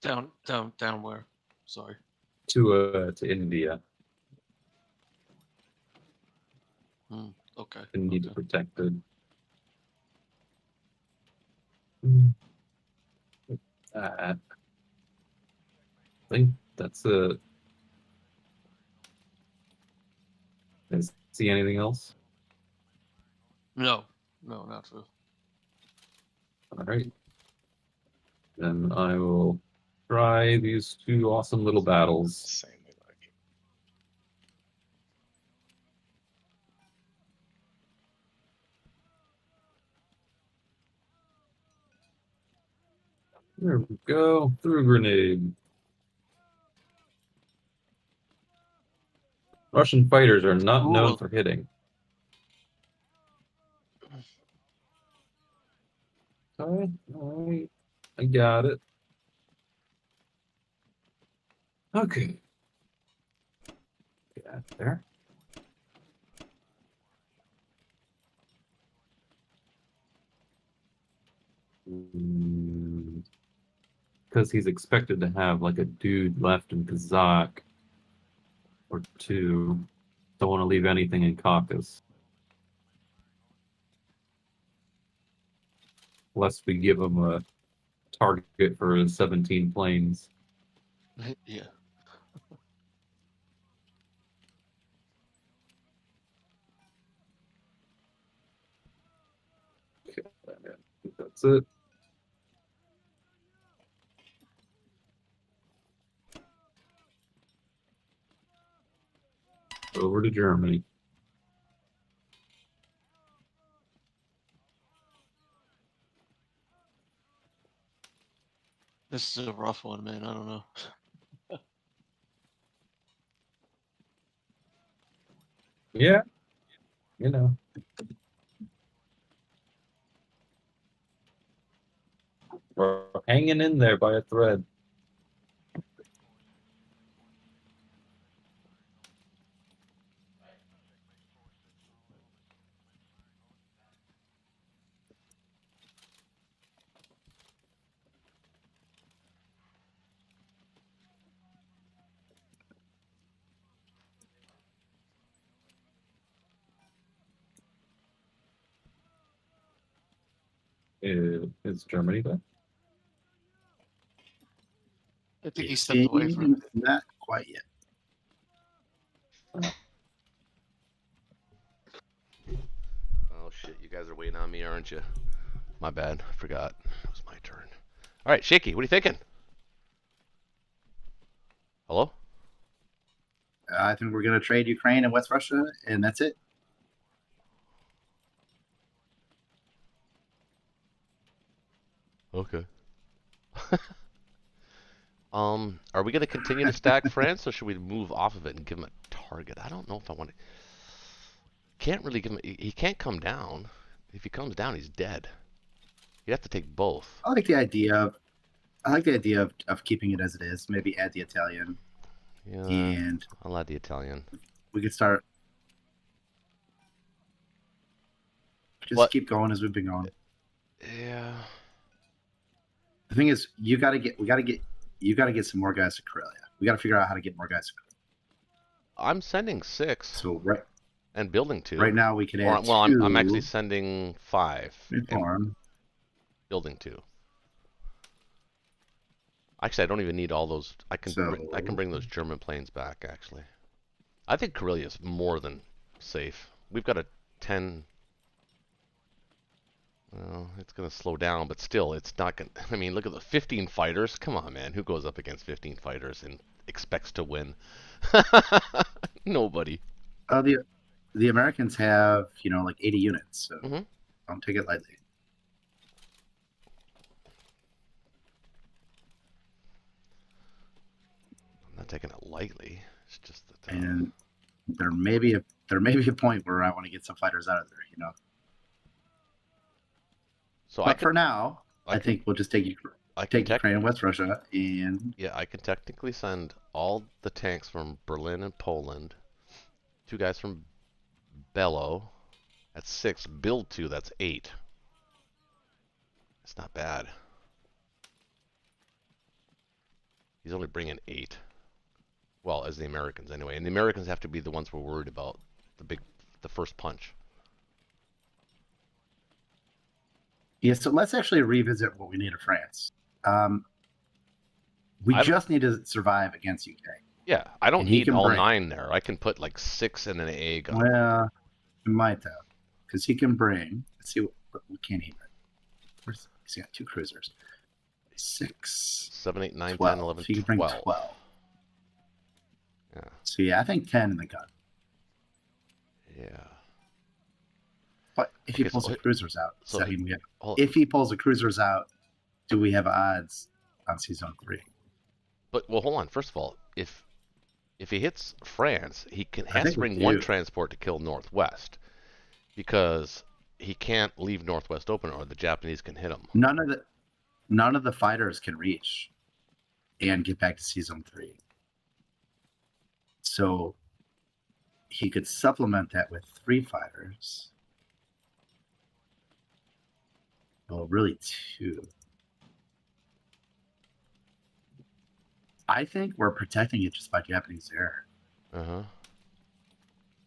Down where? Sorry. To India. Okay. And need Okay. protected. I think that's it. See anything else? No, not true. All right. Then I will try these 2 awesome little battles. Insanely lucky. There we go. Through grenade. Russian fighters are not known Ooh. for hitting. All right. I got it. Okay. Get out there. Because he's expected to have like a dude left in Kazakh or 2. Don't want to leave anything in Caucasus. Lest we give him a target for his 17 planes. Yeah. Okay, that's it. Over to Germany. This is a rough one, man. I don't know. Yeah, you know. We're hanging in there by a thread. Is Germany there? I think he stepped away from it. Not quite yet. Oh shit, you guys are waiting on me, aren't you? My bad, I forgot. It was my turn. All right, Shaky, what are you thinking? Hello? I think we're going to trade Ukraine and West Russia, and that's it. Okay. Are we going to continue to stack France, or should we move off of it and give him a target? I don't know if I want to. Can't really give him. He can't come down. If he comes down, he's dead. You have to take both. I like the idea of keeping it as it is. Maybe add the Italian, Yeah, and I'll add the Italian. we could start. Just What? keep going as we've been going. Yeah. The thing is, you got to get some more guys to Karelia. We got to figure out how to get more guys to Karelia. I'm sending 6 So and building 2. right now we can Or, add well, two. I'm actually sending 5 and Reform. building 2. Actually, I don't even need all those. I can bring those German planes back. Actually, I think Karelia is more than safe. We've got a 10. Well, it's gonna slow down, but still, it's not gonna. I mean, look at the 15 fighters. Come on, man. Who goes up against 15 fighters and expects to win? Nobody. The Americans have like 80 units, so Mhm. don't take it lightly. I'm not taking it lightly. It's just that. And there may be a point where I want to get some fighters out of there, So But for now, I can- think we'll just take tech- Ukraine and West Russia, and Yeah, I can technically send all the tanks from Berlin and Poland. 2 guys from Bellow. That's 6. Build 2, that's 8. It's not bad. He's only bringing 8. Well, as the Americans anyway. And the Americans have to be the ones we're worried about. The first punch. yeah. So let's actually revisit what we need of France. We I don't- just need to survive against UK. Yeah, I don't And he need can all bring- 9 there. I can put like 6 and an egg on. Well, we might have, because he can bring. Let's see what can he bring. He's got 2 cruisers. 6, 7, 8, 9, 12. 10, 11, He can bring 12. 12. Yeah. So yeah, I think 10 in the gun. Yeah. But if he Okay, pulls so- the cruisers out, so does that mean we have, Hold- if he pulls the cruisers out, do we have odds on season 3? But well, hold on. First of all, if he hits France, he has think to we bring 1 do. transport to kill Northwest, because he can't leave Northwest open, or the Japanese can hit him. None of the fighters can reach and get back to season 3. So he could supplement that with 3 fighters. Well, really 2. I think we're protecting it just by Japanese air. Uh-huh.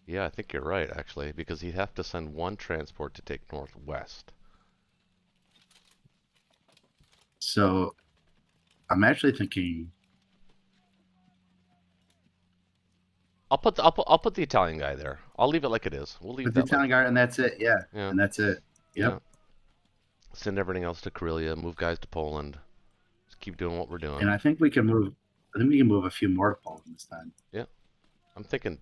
Yeah, I think you're right, actually, because he'd have to send 1 transport to take Northwest. So I'm actually thinking I'll put the Italian guy there. I'll leave it like it is. We'll leave with the that. Italian guard, and that's it. Yeah, Yeah. and that's it. Yep. Yeah. Send everything else to Karelia. Move guys to Poland. Just keep doing what we're doing. And I think we can move. I think we can move a few more to Poland this time. I'm thinking.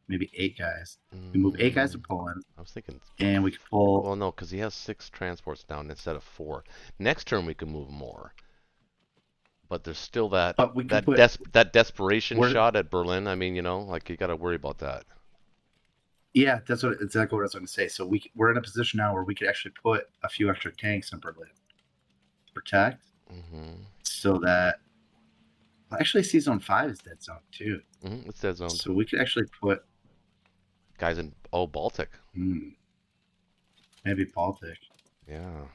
Maybe 8 guys. We move 8 guys to mm, Poland, I was thinking. and we can pull. Well, no, because he has 6 transports down instead of 4. Next turn we can move more. But there's still that But we can that put. that desperation We're- shot at Berlin. I mean, like you got to worry about that. Yeah, that's exactly what I was going to say. So we're in a position now where we could actually put a few extra tanks in Berlin, protect, so that. Well, actually, season 5 is dead zone too. It's dead zone. So we could actually put Guys in Baltic. maybe Baltic. Yeah.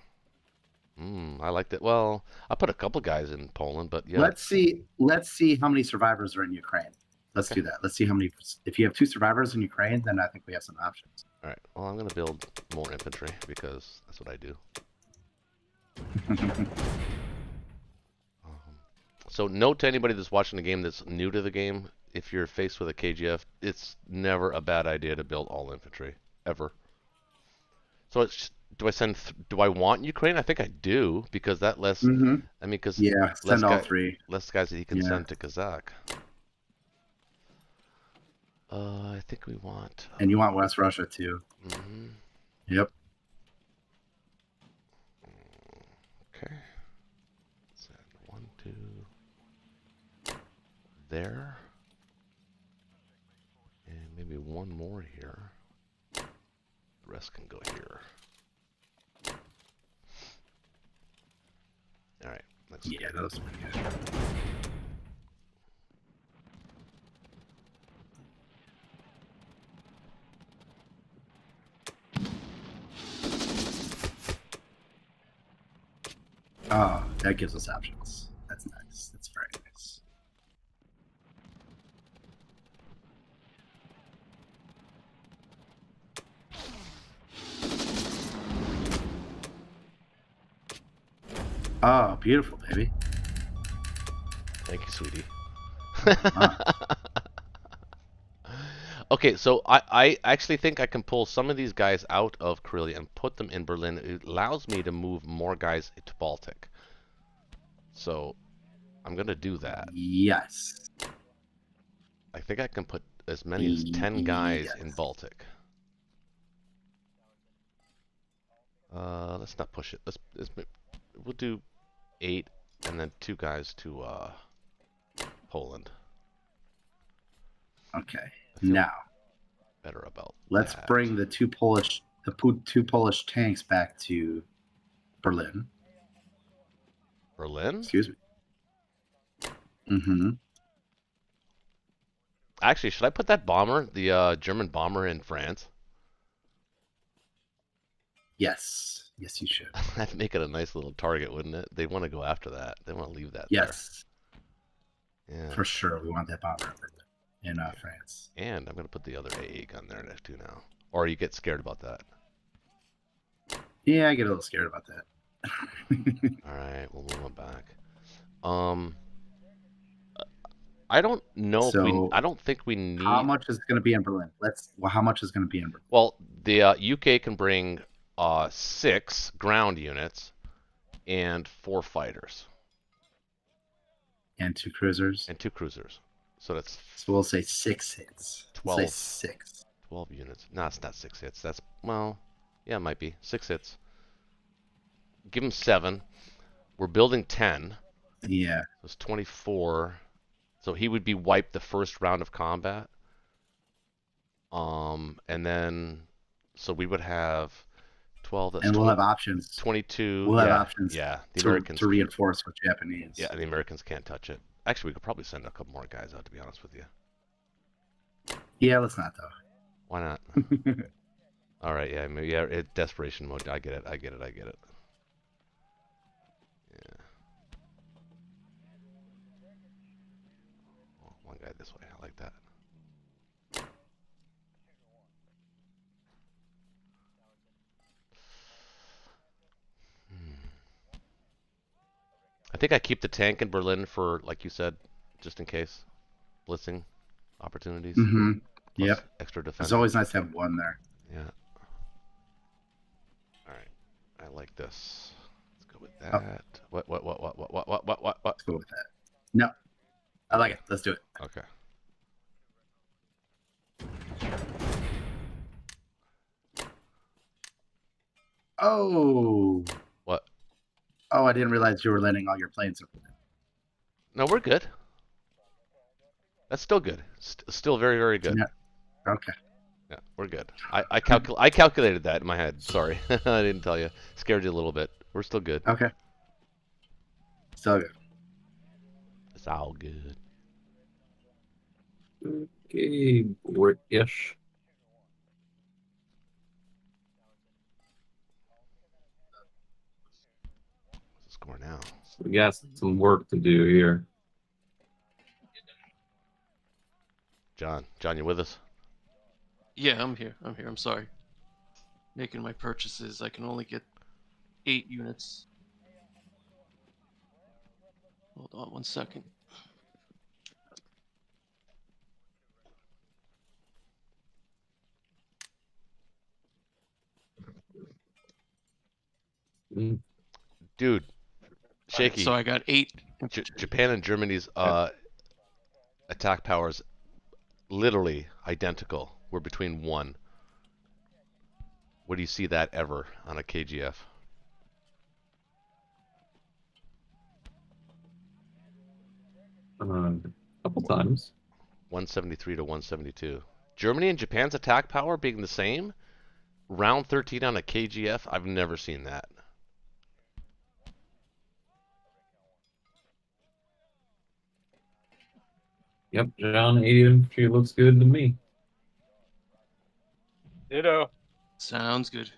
I liked it. Well, I put a couple guys in Poland, but yeah. Let's see how many survivors are in Ukraine. Let's Okay. do that. Let's see how many. If you have 2 survivors in Ukraine, then I think we have some options. All right. Well, I'm gonna build more infantry because that's what I do. So note to anybody that's watching the game that's new to the game, if you're faced with a KGF, it's never a bad idea to build all infantry, ever. So do I send? Do I want Ukraine? I think I do because that less. Mm-hmm. I mean, because Yeah, send all 3. less guys that he can Yeah. send to Kazakh. I think we want. And you want West Russia too. Mm-hmm. Yep. Okay. Send 1, 2 there, and maybe 1 more here. The rest can go here. All right. Yeah, that was pretty good. Oh, that gives us options. That's nice. That's very nice. Oh, beautiful, baby. Thank you, sweetie. Wow. Okay, so I actually think I can pull some of these guys out of Karelia and put them in Berlin. It allows me to move more guys to Baltic. So I'm going to do that. Yes. I think I can put as many as 10 guys in Yes. Baltic. Let's not push it. We'll do 8 and then 2 guys to Poland. Okay. I feel Now better about let's that. bring the 2 Polish tanks back to Berlin. Berlin? Excuse me. Mm-hmm. Actually, should I put that bomber, the German bomber, in France? Yes. Yes, you should. That'd make it a nice little target, wouldn't it? They want to go after that. They want to leave that Yes. there. Yeah. For sure. We want that bomber in France. And I'm going to put the other AA gun there in F2 now. Or you get scared about that. Yeah, I get a little scared about that. Alright, we'll move on back. I don't know if So, I don't think we need... How much is going to be in Berlin? How much is going to be in Berlin? Well, the UK can bring 6 ground units and 4 fighters. And 2 cruisers. And 2 cruisers. So that's So we'll say 6 hits. 12. We'll say 6. 12 units. No, it's not 6 hits. That's, well, yeah, it might be. 6 hits. Give him 7. We're building 10. Yeah. So it's 24. So he would be wiped the first round of combat. And then, so we would have 12. That's And we'll have options. 22. We'll yeah, have options Yeah, the to Americans. reinforce with Japanese. Yeah, the Americans can't touch it. Actually, we could probably send a couple more guys out, to be honest with you. Yeah, let's not, though. Why not? All right, yeah, maybe, yeah, desperation mode. I get it. Yeah. Oh, one guy this way. I like that. I think I keep the tank in Berlin for, like you said, just in case. Blitzing opportunities. Mm-hmm. Plus Yep. extra defense. It's always nice to have 1 there. Yeah. Alright. I like this. Let's go with Oh. that. What? Let's go with that. No. I like it. Let's do it. Okay. Oh. What? Oh, I didn't realize you were landing all your planes over there. No, we're good. That's still good. Still very, very good. Yeah. Okay. Yeah, we're good. I calculated that in my head. Sorry. I didn't tell you. Scared you a little bit. We're still good. Okay. Still good. It's all good. Okay, British. What's the score now? We got some work to do here. John, you with us? Yeah, I'm here. I'm sorry. Making my purchases. I can only get 8 units. Hold on 1 second. Mm. Dude, Shaky. So I got 8. Japan and Germany's attack powers literally identical. We're between 1. Where do you see that ever on a KGF? A couple times. 173 to 172. Germany and Japan's attack power being the same? Round 13 on a KGF? I've never seen that. Yep, John, 80 infantry looks good to me. Ditto. Sounds good.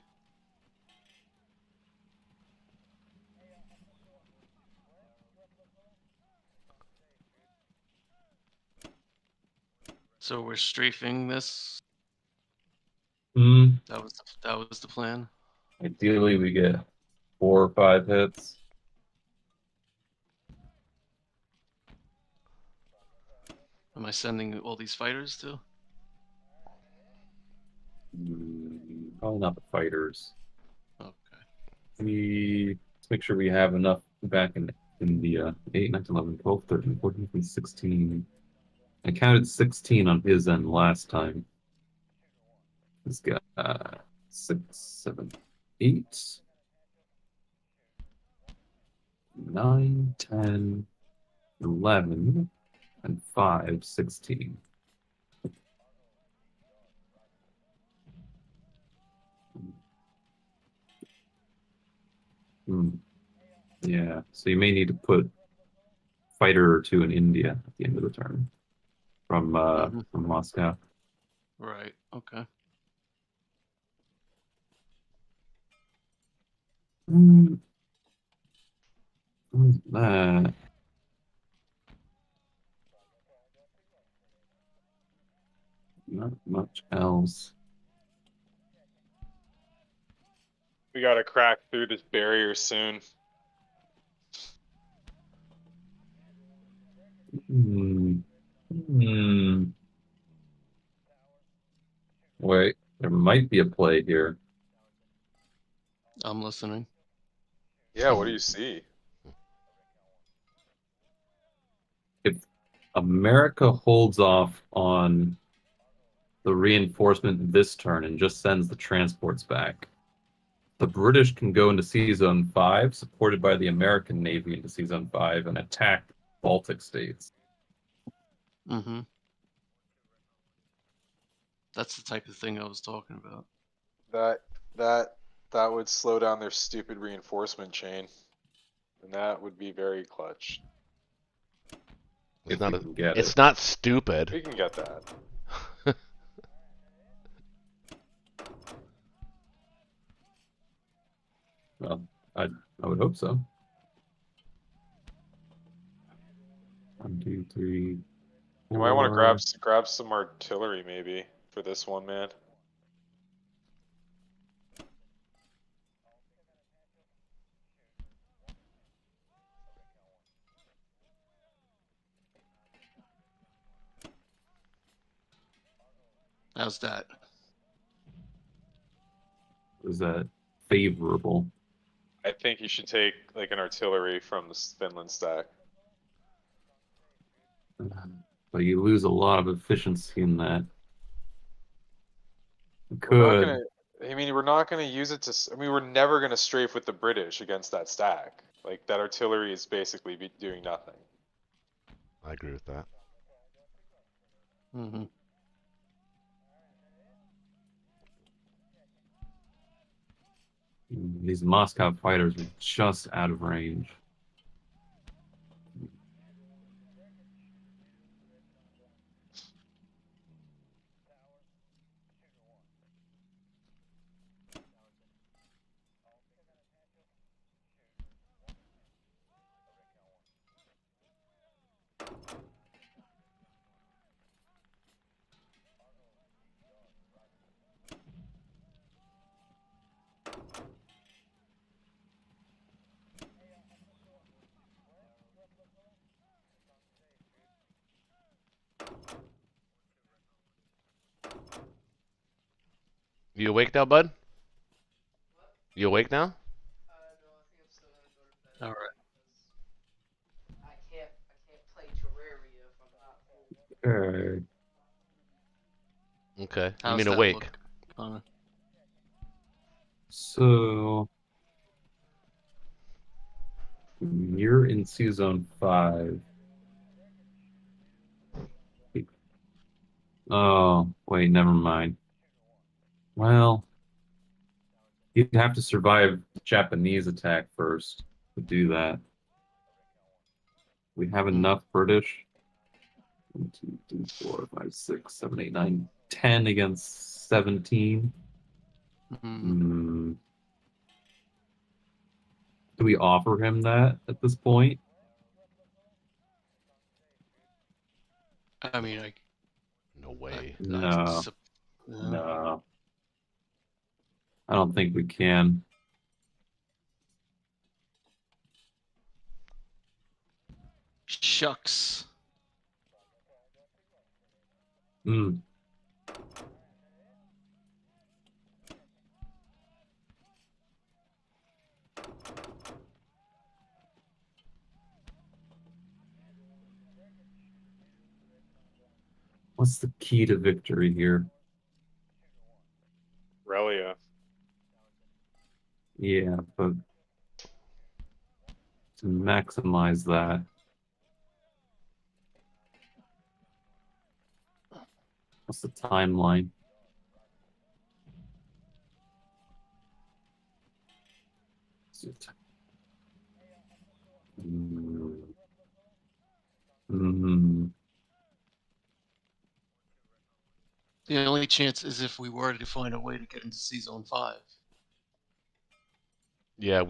So we're strafing this. Mm, That was the plan. ideally, we get 4 or 5 hits. Am I sending all these fighters too? Probably not the fighters. Okay. Let's make sure we have enough back in India. 8, 9, 11, 12, 13, 14, 15, 16. I counted 16 on his end last time. He's got 6, 7, 8, 9, 10, 11, and 5, 16. Yeah, so you may need to put fighter or 2 in India at the end of the turn from Moscow. Right. Okay. What's that? Not much else. We gotta crack through this barrier soon. Wait, there might be a play here. I'm listening. Yeah, what do you see? If America holds off on the reinforcement this turn and just sends the transports back, the British can go into Sea Zone 5, supported by the American Navy into Sea Zone 5, and attack Baltic states. Mm-hmm. That's the type of thing I was talking about. That would slow down their stupid reinforcement chain. And that would be very clutch. If we can get It's it. not stupid. We can get that. Well, I would hope so. 1, 2, 3, 4. You might want to grab some artillery maybe for this one, man. How's that? Is that favorable? I think you should take like an artillery from the Finland stack. But you lose a lot of efficiency in that. You We're not could. gonna. I mean, we're not gonna use it to. I mean, we're never gonna strafe with the British against that stack. Like that artillery is basically doing nothing. I agree with that. Mm-hmm. These Moscow fighters are just out of range. You awake now, bud? You awake now? No, I think I'm still gonna go to bed. All right. I can't play Terraria if I'm not home. Alright. Okay. You How's mean that awake? look, Connor? So you're in Season 5. Oh, wait, never mind. Well, you'd have to survive the Japanese attack first to do that. We have enough British. 1, 2, 3, 4, 5, 6, 7, 8, 9, 10 against 17. Mm, Do we offer him that at this point? I mean, I No way. No. sup- No. I don't think we can. Shucks. Hmm. What's the key to victory here? Relia. Yeah, but to maximize that, what's the timeline? Hmm. The only chance is if we were to find a way to get into Season 5. Yeah,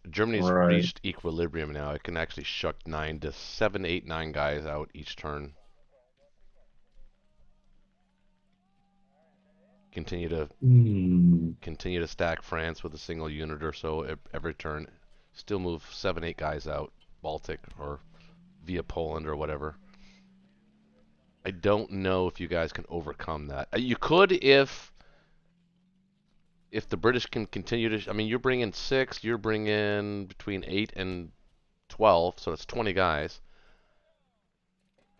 Germany's Right. reached equilibrium now. It can actually shuck 9 to 7, 8, 9 guys out each turn. Continue to stack France with a single unit or so every turn. Still move 7, 8 guys out Baltic or via Poland or whatever. I don't know if you guys can overcome that. You could if the British can continue to. I mean, you're bringing 6. You're bringing between 8 and 12, so that's 20 guys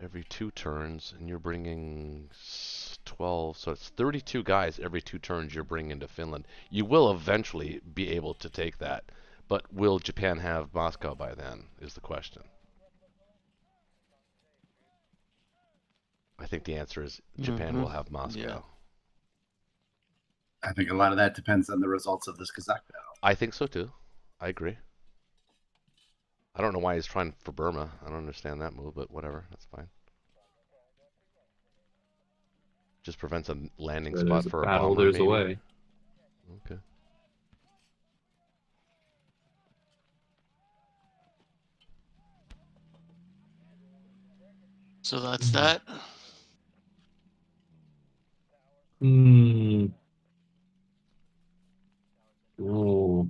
every 2 turns, and you're bringing 12, so it's 32 guys every 2 turns you're bringing to Finland. You will eventually be able to take that, but will Japan have Moscow by then is the question. I think the answer is Japan will have Moscow. Yeah. I think a lot of that depends on the results of this Kazakh battle. I think so too. I agree. I don't know why he's trying for Burma. I don't understand that move, but whatever. That's fine. Just prevents a landing Where spot there's a for a battle, bomber, there's maybe. a way. Okay. So that's that. Oh,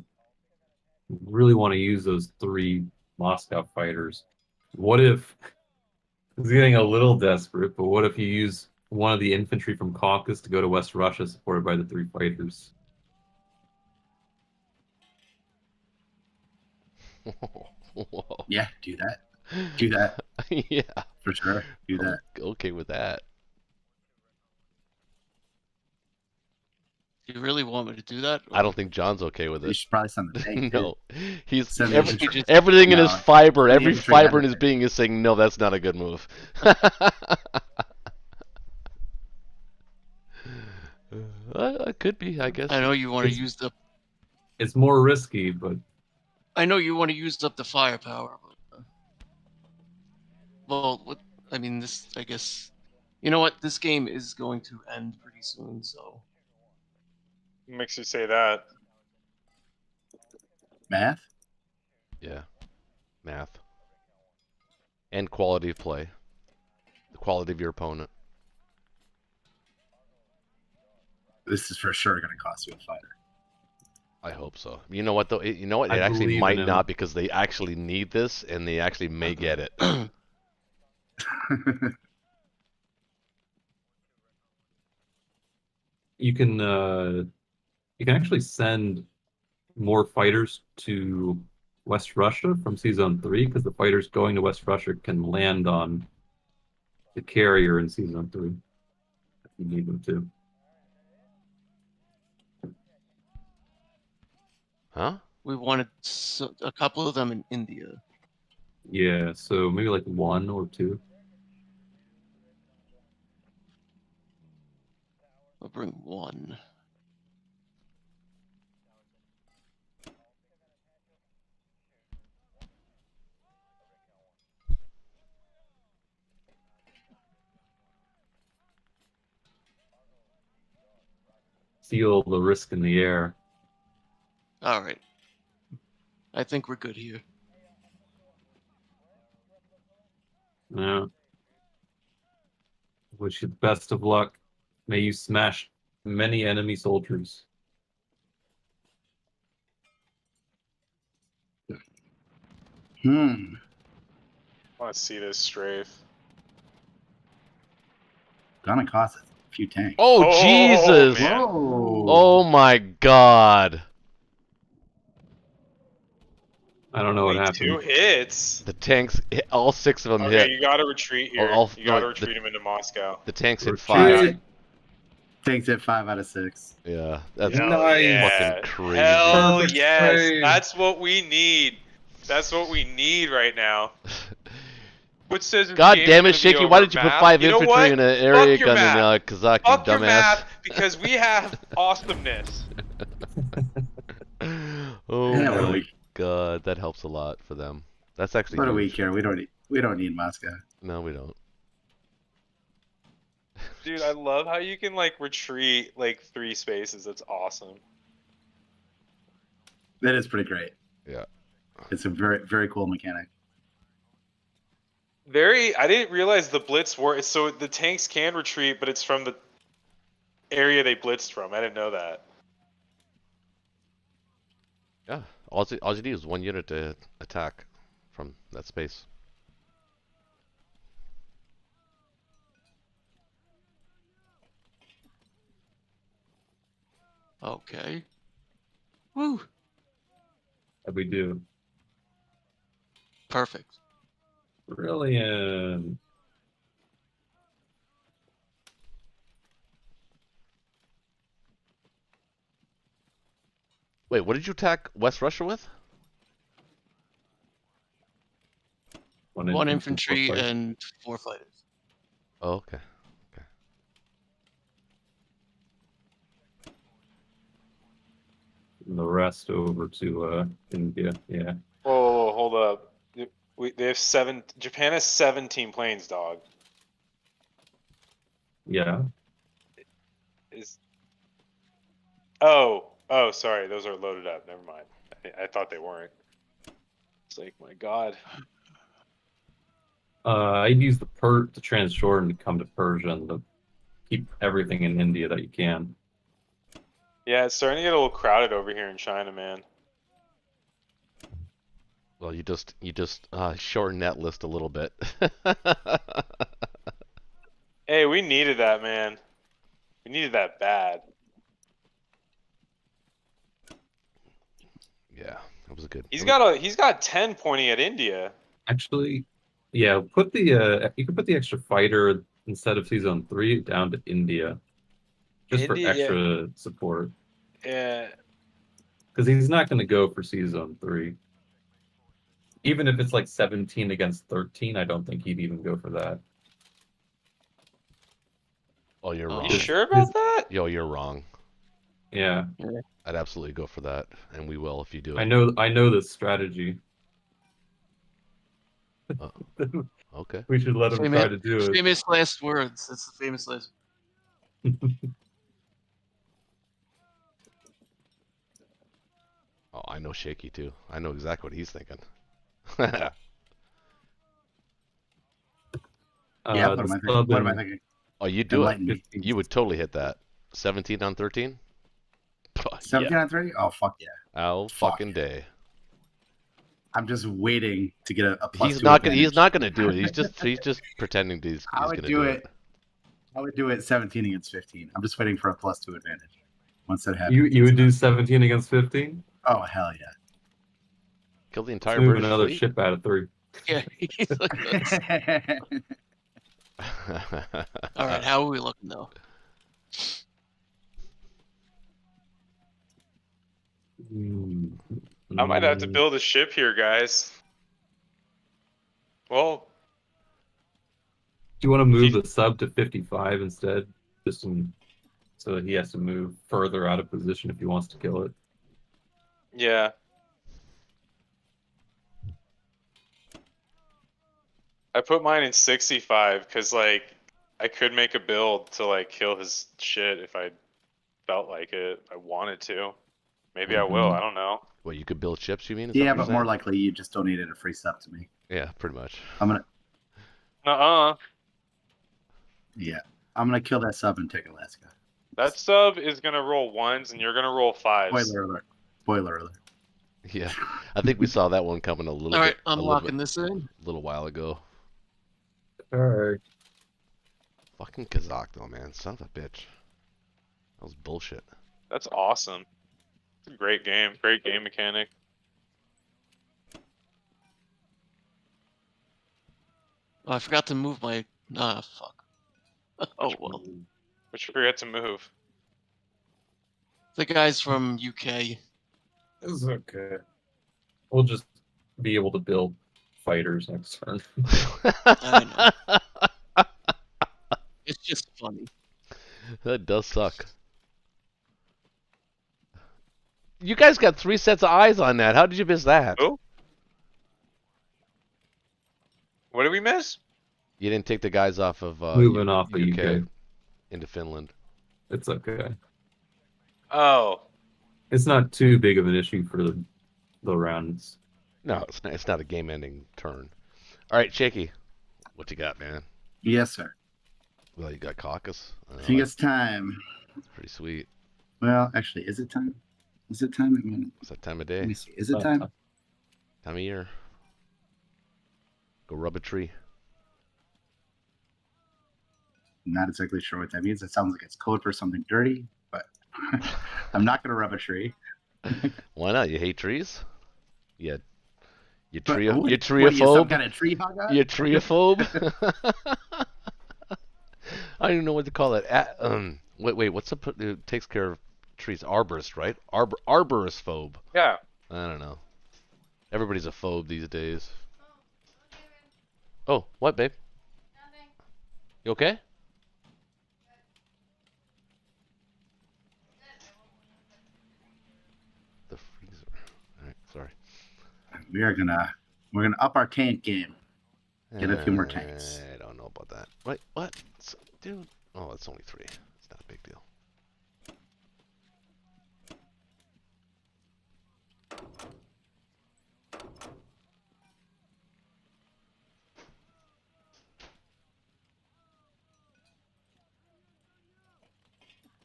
really want to use those 3 Moscow fighters. What if it's getting a little desperate, but what if you use one of the infantry from Caucasus to go to West Russia supported by the 3 fighters? Whoa. Yeah, do that. Do that. Yeah. For sure. Do that. Okay with that. You really want me to do that? I don't think John's okay with You it. should probably send the tank. No, he's Send the infantry. everything in his No, fiber, send the every infantry fiber in ahead. his being is saying no. That's not a good move. It could be, I guess. I know you want to It's- use the. It's more risky, but I know you want to use up the firepower, but well, what I mean, this I guess. You know what? This game is going to end pretty soon, so What makes you say that? Math? Yeah, math and quality of play, the quality of your opponent. This is for sure going to cost you a fighter. I hope so. You know what though? You know what? It I actually believe might in him. not because they actually need this and they actually may get it. you can You can actually send more fighters to West Russia from Season 3 because the fighters going to West Russia can land on the carrier in Season 3 if you need them to. Huh? We wanted a couple of them in India. Yeah, so maybe like 1 or 2. I'll bring 1. Feel the risk in the air. All right. I think we're good here. Yeah. Wish you the best of luck. May you smash many enemy soldiers. Hmm. I want to see this strafe. Gonna cost us a few tanks. Oh, Oh, Jesus! man. Whoa. Oh my God! I don't know what Wait, happened. 2 hits. The tanks, all 6 of them Okay, hit. you gotta retreat here. All- You gotta no, retreat him into Moscow. The tanks hit Retreat. 5. Tanks at 5 out of 6. Yeah, that's Hell Nice. yeah. fucking crazy. Hell Perfect yes. trade. That's what we need. That's what we need right now. What says this God game's damn it, gonna be Shaky! over, Why did you put map? 5 You know infantry what? in an area your gun in map. Kazakh, you Fuck your dumbass? map because we have awesomeness. Oh Yeah, what a my week. God, that helps a lot for them. That's actually What a huge. week here. We don't need Moscow. No, we don't. Dude, I love how you can like retreat like 3 spaces. That's awesome. That is pretty great. Yeah. It's a very, very cool mechanic. I didn't realize the blitz were so the tanks can retreat, but it's from the area they blitzed from. I didn't know that. Yeah. All you need is 1 unit to attack from that space. Okay. Woo. That we do. Perfect. Brilliant. Wait, what did you attack West Russia with? 1 infantry 4 fighters. and 4 fighters. Oh, okay. And the rest over to India. Yeah. Oh, hold up. They have 7. Japan has 17 planes, dog. Yeah. Oh, sorry. Those are loaded up. Never mind. I thought they weren't. It's like, my God. I'd use the to Transjordan to come to Persia and to keep everything in India that you can. Yeah, it's starting to get a little crowded over here in China, man. Well, you just shorten that list a little bit. Hey, we needed that, man. We needed that bad. Yeah, that was a good. He's got 10 pointing at India. Actually, yeah, put the you can put the extra fighter instead of Season 3 down to India. Just India, for extra support. Yeah. Because he's not going to go for Season 3. Even if it's like 17 against 13, I don't think he'd even go for that. Oh, you're wrong. You sure about that? Yo, you're wrong. Yeah. I'd absolutely go for that, and we will if you do it. I know this strategy. Okay. We should let him try to do it. Famous last words. It's the famous last. Oh, I know Shaky too. I know exactly what he's thinking. Yeah, what am I thinking? What am I thinking? Oh, you do it. Enlighten me. You would totally hit that. 17 on 13? 17 on 3? Oh, fuck yeah. All Fuck. fucking day. I'm just waiting to get a plus He's 2 not gonna. advantage. He's not gonna do it. He's just pretending he's I would gonna do do it. I would do it 17 against 15. I'm just waiting for a plus 2 advantage. once that happens. You would do 17 against 15? Oh hell yeah! Kill the Let's entire move British another fleet. ship out of 3. Yeah. He's like, all right, how are we looking though? I might have to build a ship here, guys. Well, Do you want to move the sub to 55 instead? So that he has to move further out of position if he wants to kill it. yeah. I put mine in 65 because, like, I could make a build to, like, kill his shit if I felt like it. I wanted to. Maybe I will. I don't know. Well, you could build ships, you mean? Is that Yeah, what you're but more saying? likely you just donated a free sub to me. Yeah, pretty much. I'm gonna I'm gonna kill that sub and take Alaska. That sub is gonna roll 1s and you're gonna roll 5s. Spoiler alert. Spoiler alert. Yeah, I think we saw that one coming a little All right, bit, I'm locking this in. a little while ago. Alright. Fucking Kazakh though, man, son of a bitch. That was bullshit. That's awesome. It's a great game. Great game mechanic. Oh, I forgot to move my. Ah, fuck. Oh well. But you forget to move. The guys from UK. It's okay. We'll just be able to build fighters next turn. I know. It's just funny. That does suck. You guys got 3 sets of eyes on that. How did you miss that? Oh. What did we miss? You didn't take the guys off of Moving off the UK. into Finland. It's okay. Oh. It's not too big of an issue for the rounds. No, it's not a game-ending turn. All right, Shaky, what you got, man? Yes, sir. Well, you got caucus. I think it's time. That's pretty sweet. Well, actually, is it time? Is it time? It's that time of Let day, me see. Is it time? time of year. Go rub a tree. Not exactly sure what that means. It sounds like it's code for something dirty, but I'm not going to rub a tree. Why not? You hate trees? You But tree what- you what are you, some treophobe? kind of tree hog on? You treophobe? I don't even know what to call it. Wait, what's up? It takes care of trees. Arborist, right? Arborist phobe. Yeah. I don't know. Everybody's a phobe these days. Okay, man. Oh, what, babe? Nothing. You okay? The freezer. All right, sorry. We're gonna up our tank game. Get a few more tanks. I don't know about that. Wait, what? Dude. Oh, it's only 3. It's not a big deal.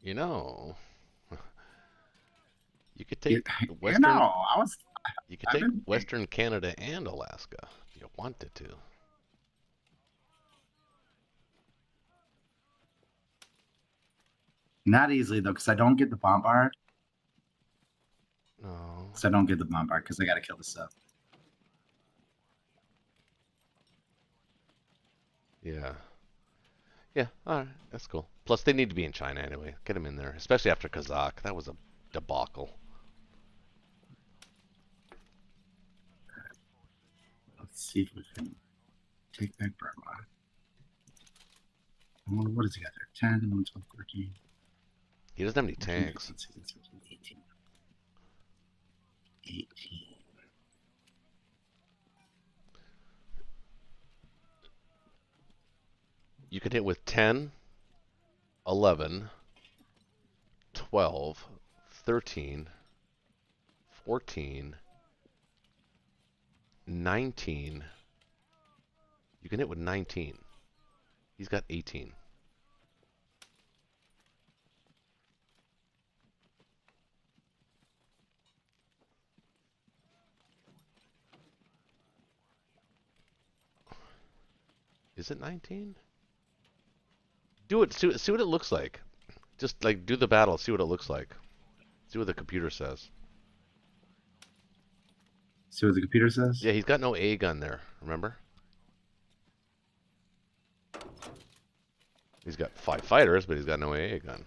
You know, you could take Western. You could take Western Canada and Alaska if you wanted to. Not easily though, because I don't get the bombard. No. Because I don't get the bombard because I got to kill the sub. Yeah. Yeah, alright, that's cool. Plus, they need to be in China anyway. Get them in there, especially after Kazakh. That was a debacle. Let's see if we can take back Burma. What does he got there? 10, 11, 12, 13. He doesn't have any tanks. 16, 17, 18. 18. You could hit with 10, 11, 12, 13, 14, 19. You can hit with 19. He's got 18. Is it 19? Do it. See what it looks like. Just like do the battle. See what it looks like. See what the computer says. See what the computer says? Yeah, he's got no A gun there, remember? He's got 5 fighters, but he's got no AA gun.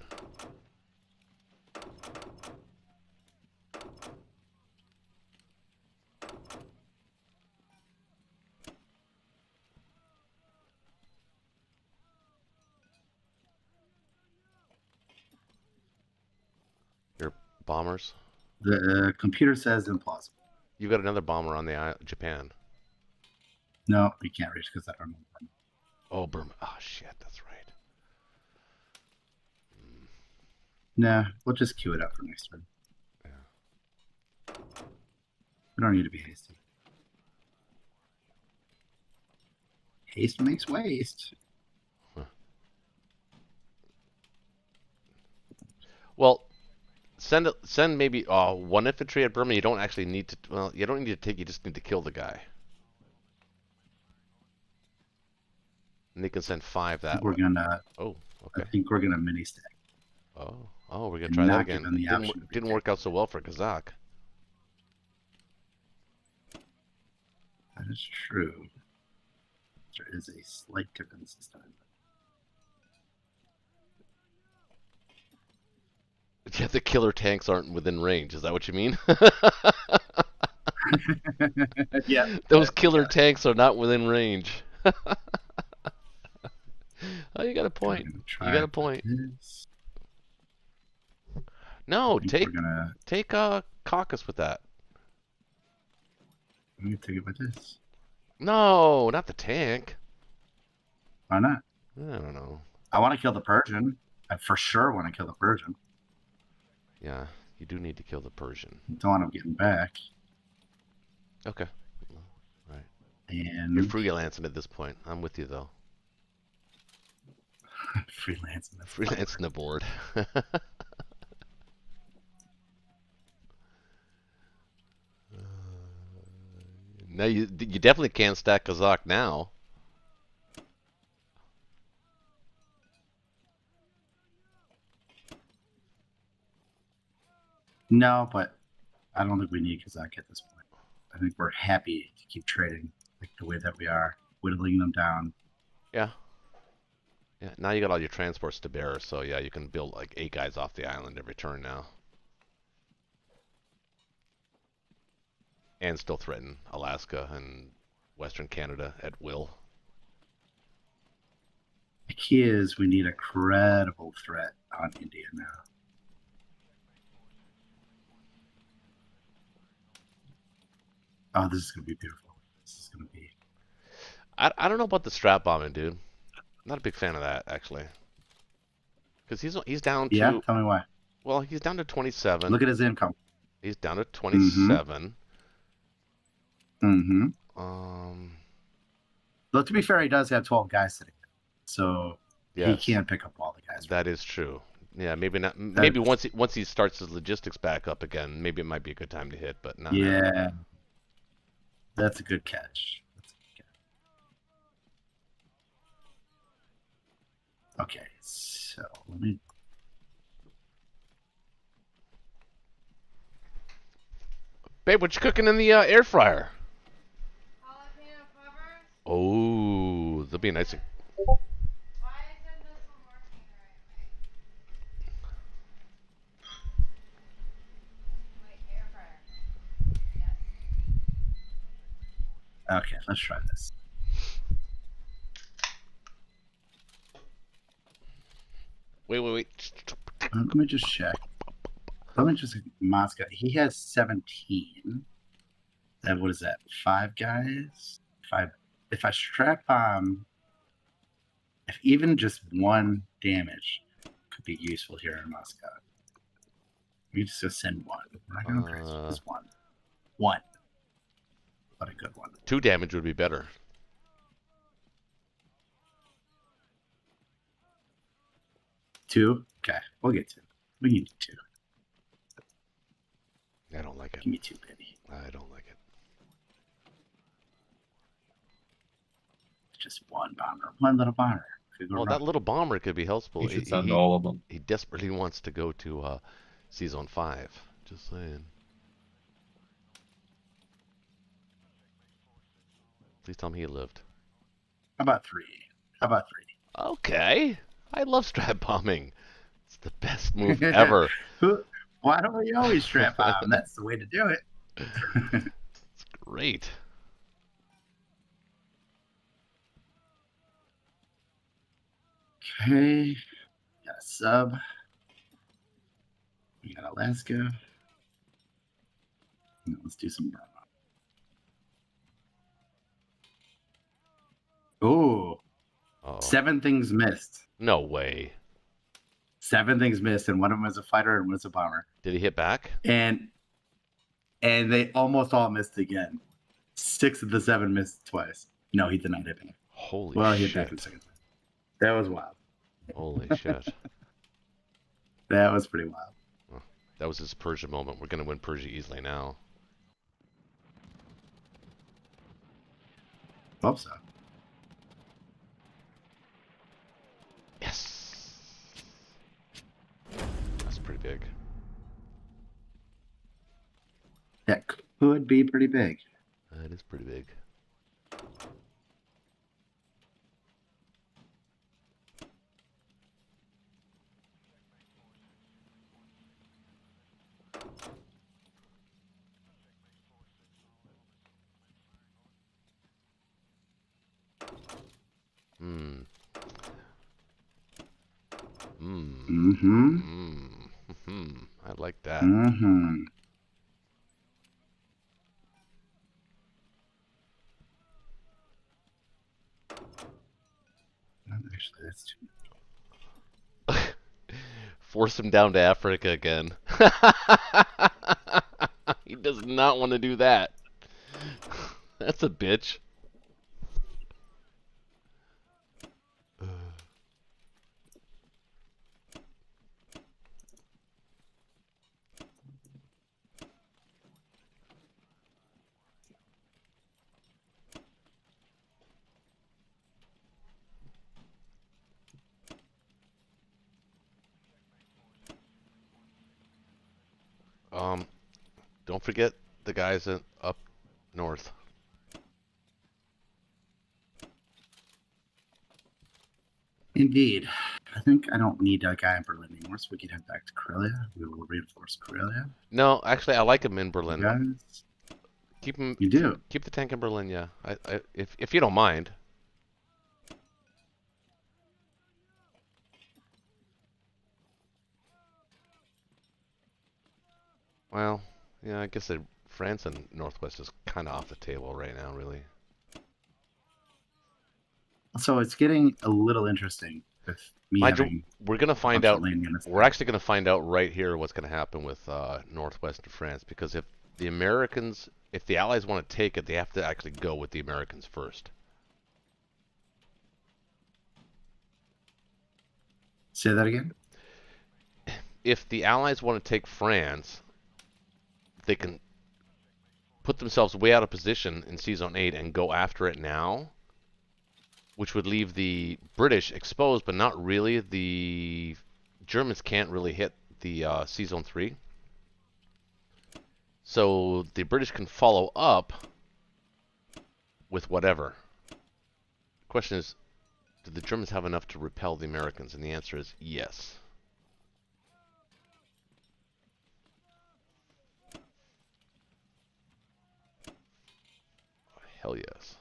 Your bombers? The computer says implausible. You've got another bomber on the Japan. No, we can't reach because I don't know. Oh, Burma. Oh, shit, that's right. Nah, we'll just queue it up for next turn. Yeah. We don't need to be hasty. Haste makes waste. Well, send maybe 1 infantry at Burma. You don't actually need to. Well, you don't need to take. You just need to kill the guy. And they can send 5 that We're way. gonna. Oh, okay. I think we're gonna mini stack. Oh, we're gonna And try that not again. give them the option to be Didn't work out so well for Kazakh. That is true. There is a slight difference this time. Yeah, the killer tanks aren't within range. Is that what you mean? Yeah. Those killer tanks are not within range. Oh, you got a point. You got a point. This. No, I think take we're gonna. Caucus with that. I'm gonna take it with this. No, not the tank. Why not? I don't know. I want to kill the Persian. I for sure want to kill the Persian. Yeah, you do need to kill the Persian. Don't want him getting back. Okay. Right. And You're freelancing at this point. I'm with you though. freelancing. That's Freelancing the board. No, you definitely can't stack Kazakh now. No, but I don't think we need Kazakh at this point. I think we're happy to keep trading like the way that we are, whittling them down. Yeah. Yeah. Now you got all your transports to bear, so yeah, you can build like 8 guys off the island every turn now. And still threaten Alaska and Western Canada at will. The key is we need a credible threat on India now. Oh, this is gonna be beautiful. This is gonna be. I don't know about the strap bombing, dude. Not a big fan of that actually. Because he's down to. Yeah, tell me why. Well, he's down to 27. Look at his income. He's down to 27. Mm-hmm. But to be fair, he does have 12 guys sitting there, so yes, he can't pick up all the guys. that is true. Yeah, maybe not. Maybe once he starts his logistics back up again, maybe it might be a good time to hit, but not. Yeah, now. that's a good catch. Okay, so let me. Babe, what you cooking in the air fryer? Jalapeno peppers? Oh, that'll be a nice. Why isn't this one working the right way? Wait, air fryer. Yes. Okay, let's try this. Wait. Let me just check. Let me just Moscow. He has 17. And what is that? 5 guys. 5. If I strap if even just 1 damage could be useful here in Moscow. We just send 1. We're not gonna crazy. Just 1. 1. But a good one. 2 damage would be better. Two? Okay, we'll get 2. We need 2. I don't like it. Give me 2, baby. I don't like it. Just 1 bomber. 1 little bomber. Could go Well, wrong. that little bomber could be helpful. You should send all of them. He desperately wants to go to Season 5. Just saying. Please tell me he lived. How about 3? How about 3? Okay. I love strap bombing. It's the best move ever. Why don't we always strap bomb? That's the way to do it. It's great. Okay. Got a sub. We got Alaska. Now let's do some Burma. Oh, Oh, 7 things missed. no way. 7 things missed, and one of them was a fighter and one was a bomber. Did he hit back? And they almost all missed again. 6 of the 7 missed twice. No, he did not hit back. Holy Well, he shit. hit back in the second time. That was wild. Holy shit. That was pretty wild. That was his Persia moment. We're going to win Persia easily now. Hope so. Yes. That's pretty big. That could be pretty big. That is pretty big. Hmm. Hmm. Mm-hmm. Hmm. I like that. Mm-hmm. Actually, that's too Force him down to Africa again. He does not want to do that. That's a bitch. Don't forget the guys up north. Indeed. I think I don't need a guy in Berlin anymore, so we can head back to Karelia. We will reinforce Karelia. No, actually, I like him in Berlin. Guys, Keep him. you do. Keep the tank in Berlin, yeah. If you don't mind. Well, yeah, I guess France and Northwest is kind of off the table right now, really. So it's getting a little interesting with me having We're gonna find bunch out. of land units. We're actually gonna find out right here what's gonna happen with Northwest and France, because if the Americans, if the Allies want to take it, they have to actually go with the Americans first. Say that again? If the Allies want to take France, they can put themselves way out of position in C-Zone 8 and go after it now, which would leave the British exposed, but not really. The Germans can't really hit the C-Zone 3. So the British can follow up with whatever. The question is, do the Germans have enough to repel the Americans? And the answer is yes. Hell yes.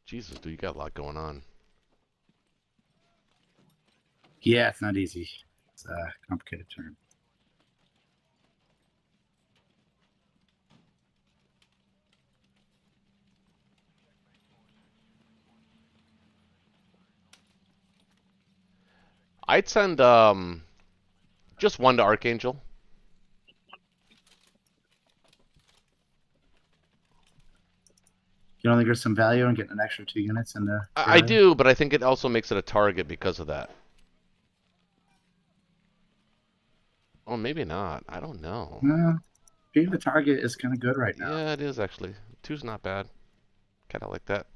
Jesus, dude, you got a lot going on. Yeah, it's not easy. It's a complicated term. I'd send just one to Archangel. You don't think there's some value in getting an extra 2 units in the? I do, but I think it also makes it a target because of that. Oh, maybe not. I don't know. No, being the target is kind of good right now. Yeah, it is actually. 2's not bad. Kind of like that.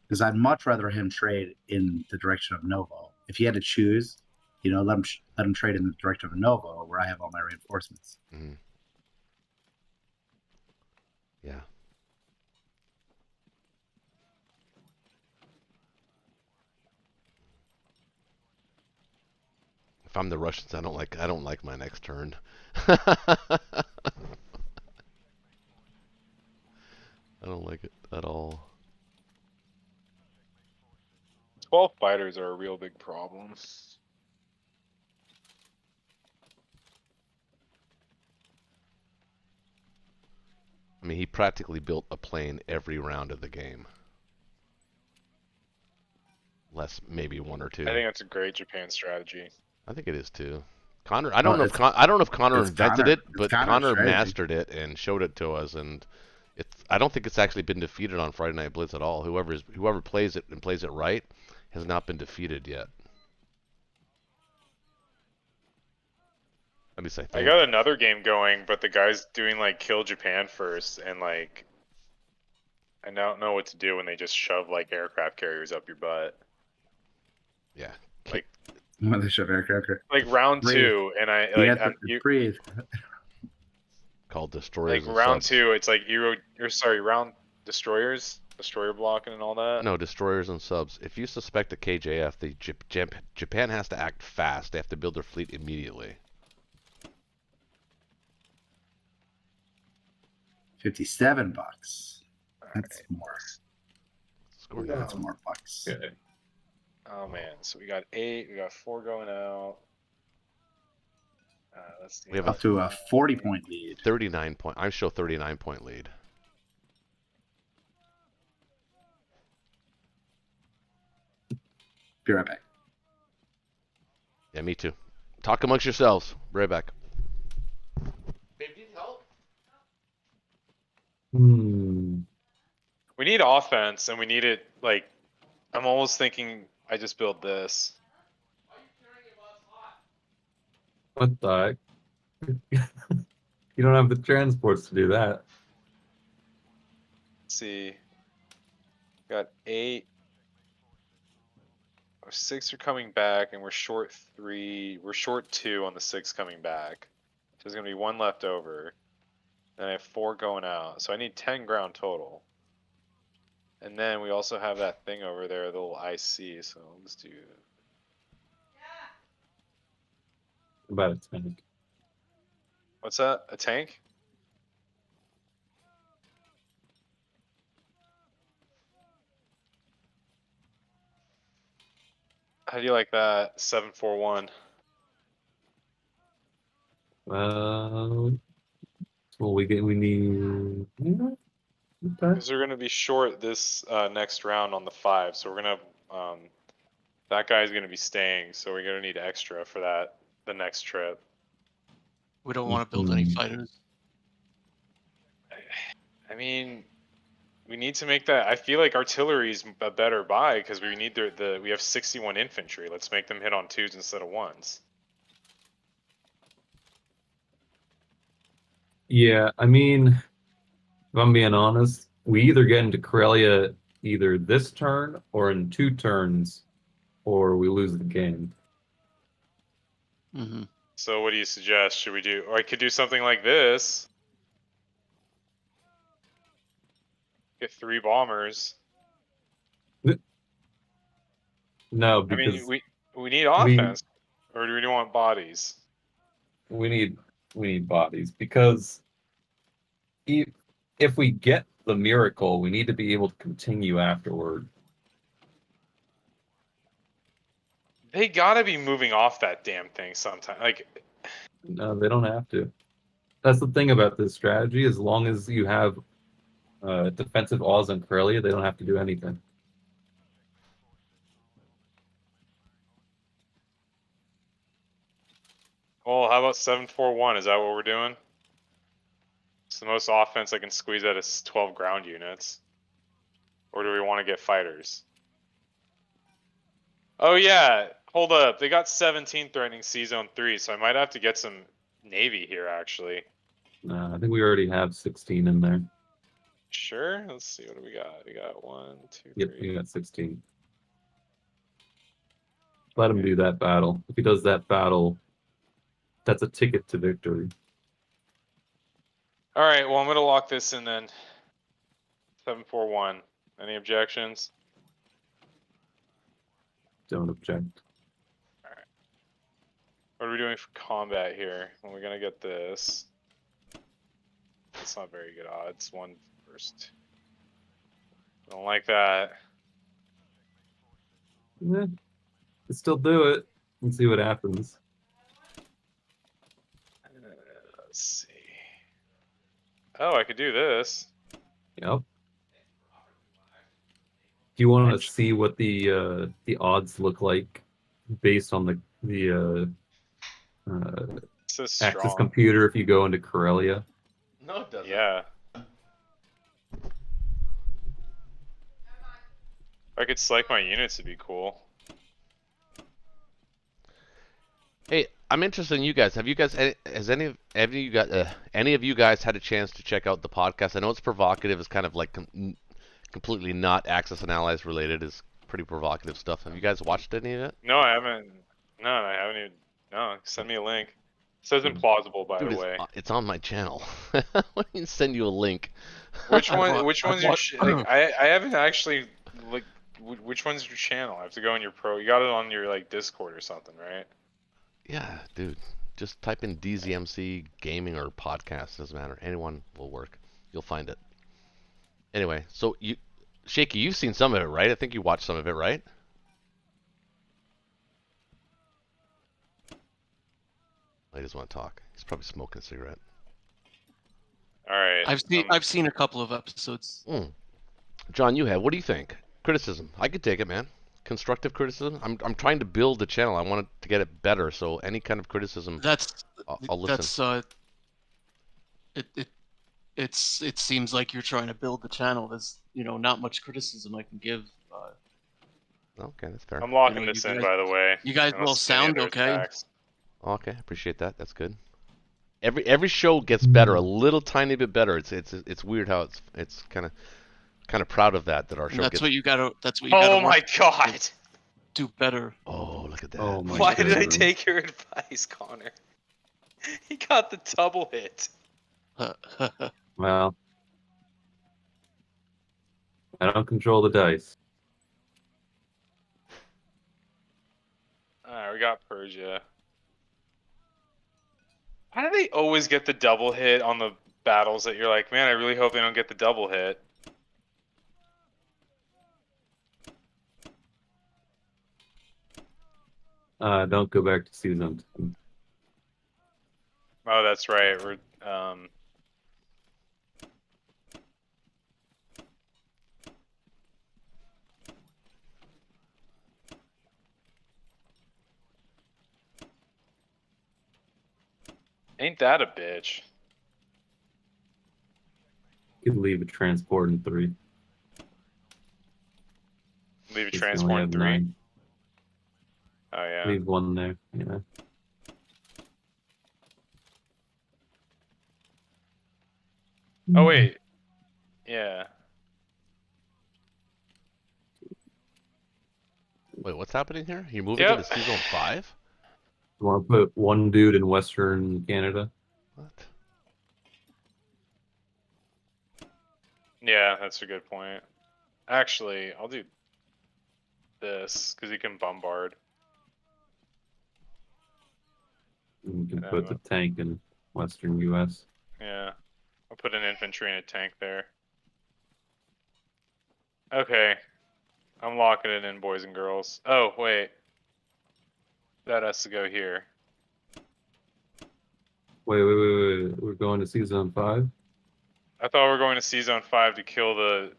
Because I'd much rather him trade in the direction of Novo. If he had to choose, let him trade in the direction of Novo, where I have all my reinforcements. Mm-hmm. Yeah. If I'm the Russians, I don't like my next turn. I don't like it at all. 12 fighters are a real big problem. I mean, he practically built a plane every round of the game. Less maybe one or two. I think that's a great Japan strategy. I think it is too. Connor, I don't know if Connor invented it, but Connor mastered it and showed it to us, and I don't think it's actually been defeated on Friday Night Blitz at all. Whoever plays it and plays it right has not been defeated yet. Let me say. I got another game going, but the guy's doing like kill Japan first, and like I don't know what to do when they just shove like aircraft carriers up your butt. Yeah. Like when they shove aircraft carriers. Like round breathe. 2, and breathe. Called destroyers. Like round 2, it's like round destroyers, destroyer blocking and all that. No, destroyers and subs. If you suspect a KJF, Japan has to act fast. They have to build their fleet immediately. 57 bucks. That's right. more. Score now. That's more bucks. Okay. Oh man, so we got 8, we got 4 going out. Let's see. We have up to a 40-point lead. 39 point. I show 39-point lead. Be right back. Yeah, me too. Talk amongst yourselves. Be right back. Babe, do you need help? We need offense, and we need it like. I'm almost thinking I just build this. What the heck? You don't have the transports to do that. Let's see. Got 8. Our 6 are coming back, and we're short 3. We're short 2 on the 6 coming back. So there's gonna be 1 left over. Then I have 4 going out, so I need 10 ground total. And then we also have that thing over there, the little IC. So let's do. About a tank. What's that? A tank? How do you like that? 741. Well, we need. Okay. Because we're gonna be short this next round on the 5, so we're gonna that guy's gonna be staying, so we're gonna need extra for the next trip. We don't want to build any fighters. I mean, we need to make that. I feel like artillery's a better buy because we need we have 61 infantry. Let's make them hit on 2s instead of 1s. Yeah, I mean, if I'm being honest, we either get into Karelia either this turn or in 2 turns, or we lose the game. Mm-hmm. So what do you suggest? Should we do? Or I could do something like this. Get 3 bombers. No, because I mean, we need offense, or do we want bodies? We need bodies because if we get the miracle, we need to be able to continue afterward. They gotta be moving off that damn thing sometime. Like, No, they don't have to. That's the thing about this strategy. As long as you have defensive Oz and Karelia, they don't have to do anything. well, how about 741? Is that what we're doing? It's the most offense I can squeeze out is 12 ground units. Or do we want to get fighters? Oh yeah, hold up. They got 17 threatening C-Zone 3, so I might have to get some Navy here, actually. I think we already have 16 in there. Sure. Let's see. What do we got? We got 1, 2, Yep, 3. you got 16. Let him do that battle. If he does that battle, that's a ticket to victory. All right. Well, I'm gonna lock this in then. 741. Any objections? Don't object. What are we doing for combat here? Well, we're gonna get this. That's not very good odds. 1 first. Don't like that. Yeah, can still do it and see what happens. Let's see. Oh, I could do this. Yep. Do you want to see what the odds look like based on the This is Axis strong. computer if you go into Corellia? No, it doesn't. Yeah. If I could select my units, it'd be cool. Hey, I'm interested in you guys. Have you guys, has any of you guys had a chance to check out the podcast? I know it's provocative. It's kind of like completely not Axis and Allies related. It's pretty provocative stuff. Have you guys watched any of it? No, I haven't. No, I haven't even. No, send me a link. It says implausible, by Dude, the way. it's on my channel. I can send you a link. Which one? Which one's your? Like, I haven't actually like. Which one's your channel? I have to go on your pro. You got it on your like Discord or something, right? Yeah, dude. Just type in DZMC gaming or podcast. Doesn't matter. Anyone will work. You'll find it. Anyway, so Shaky, you've seen some of it, right? I think you watched some of it, right? He doesn't want to talk. He's probably smoking a cigarette. All right. I've seen a couple of episodes. John, you have. What do you think? Criticism. I could take it, man. Constructive criticism. I'm trying to build the channel. I want to get it better. So any kind of criticism, I'll listen. It seems like you're trying to build the channel. There's not much criticism I can give. Okay, that's fair. I'm locking this in, by the way. You guys I don't will see any sound other okay. attacks. Okay, appreciate that. That's good. Every show gets better, a little tiny bit better. It's weird how it's kind of proud of that our show. That's what you gotta. Oh my god! Do better. Oh, look at that. Oh my Why did I goodness. take your advice, Connor? He got the double hit. Well, I don't control the dice. Alright, we got Persia. Why do they always get the double hit on the battles that you're like, man, I really hope they don't get the double hit? Don't go back to season 2. Oh, that's right. We're ain't that a bitch? You could leave a transport in 3. Leave a Because you transport only in have 3. 9. Oh yeah. Leave 1 there. Yeah. Oh wait. Yeah. Wait, what's happening here? You're moving Yep. into season 5? You want to put 1 dude in Western Canada? What? Yeah, that's a good point. Actually, I'll do this because he can bombard. And you can Yeah, put the tank in Western U.S. Yeah. I'll put an infantry and a tank there. Okay. I'm locking it in, boys and girls. Oh, wait. That has to go here. Wait. We're going to season 5? I thought we were going to C-Zone 5 to kill the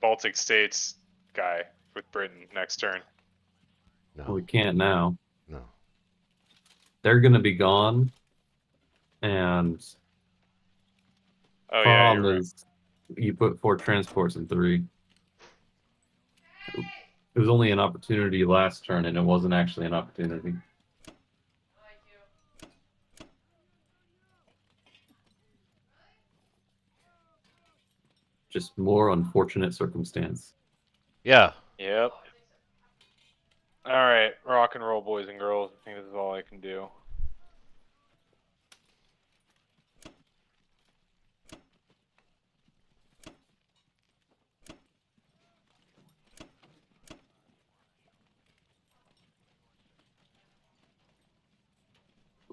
Baltic States guy with Britain next turn. No. Well, we can't now. No. They're going to be gone. And Oh, yeah, problem you're right. is you put 4 transports in 3. It was only an opportunity last turn, and it wasn't actually an opportunity. Just more unfortunate circumstance. Yeah. Yep. All right, rock and roll, boys and girls. I think this is all I can do.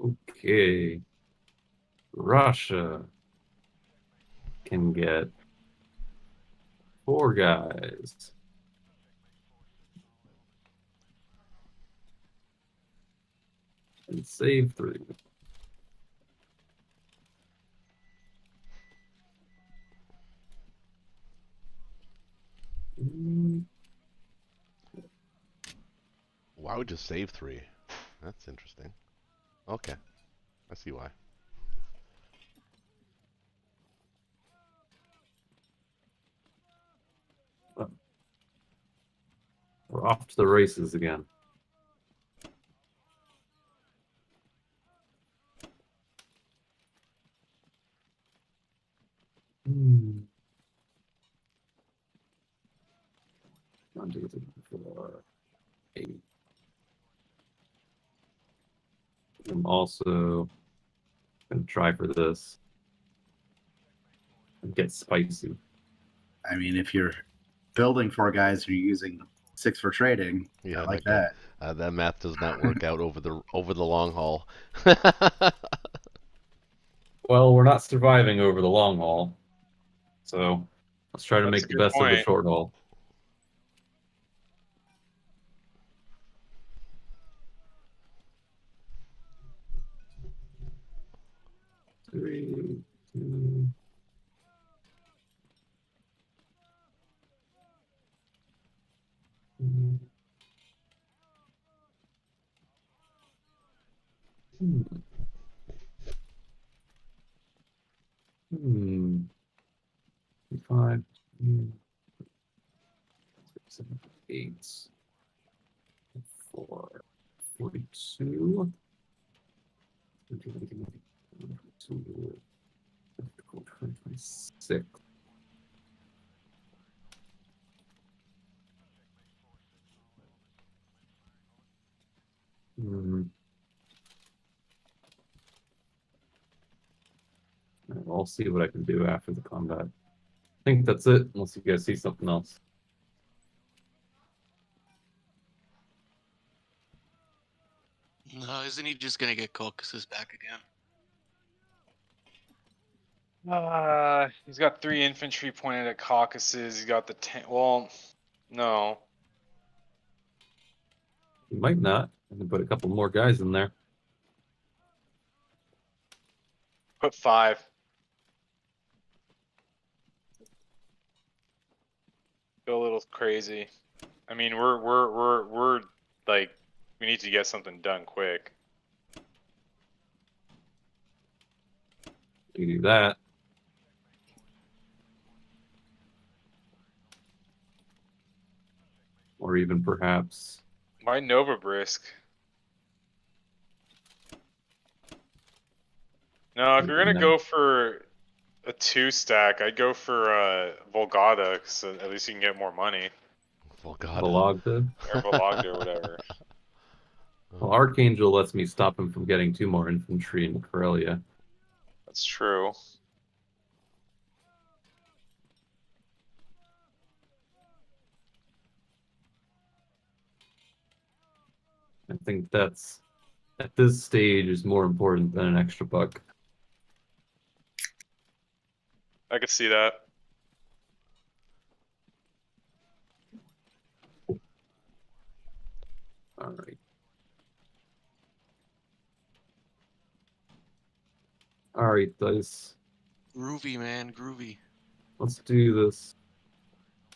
Okay. Russia can get 4 guys. And save 3. Why would you save 3? That's interesting. Okay. I see why. We're off to the races again. One, 2, 3, 4, 8. I'm also gonna try for this and get spicy. I mean, if you're building 4 guys and you're using 6 for trading, Yeah, I like that that. that math does not work out over the long haul. Well, we're not surviving over the long haul, so let's try to That's make a the good best of the point. short haul. Three, 2. Hmm. 5, 6, 7, 8, 4, 42. 26. I'll see what I can do after the combat. I think that's it, unless you guys see something else. No, isn't he just gonna get Caucasus back again? He's got 3 infantry pointed at Caucasus. He's got the well, no. You might not. I can put a couple more guys in there. Put 5. Go a little crazy. I mean, we're like, we need to get something done quick. You do that. Or even perhaps Why Novobrisk? No, if you're gonna go for a 2 stack, I'd go for Volgada, so at least you can get more money. Volgada. Vologda. Or Vologda or whatever. Well, Archangel lets me stop him from getting 2 more infantry in Karelia. That's true. I think that's, at this stage, is more important than an extra buck. I could see that. All right. All right, dice. Groovy, man, groovy. Let's do this.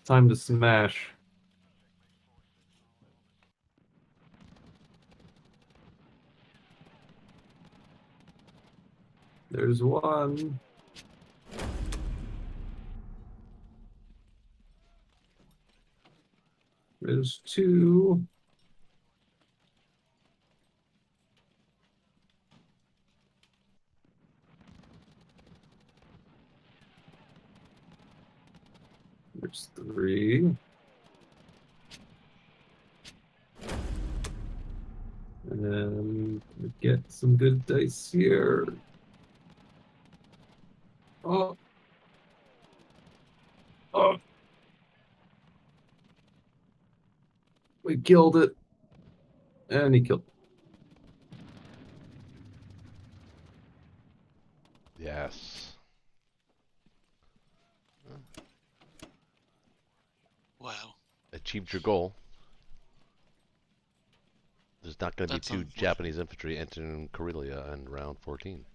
Time to smash. There's 1. There's 2. There's 3. And then we get some good dice here. Oh. Oh. We killed it. And he killed it. Yes. Wow. Achieved your goal. There's not going to be That's 2 unfortunate. Japanese infantry entering Karelia in round 14.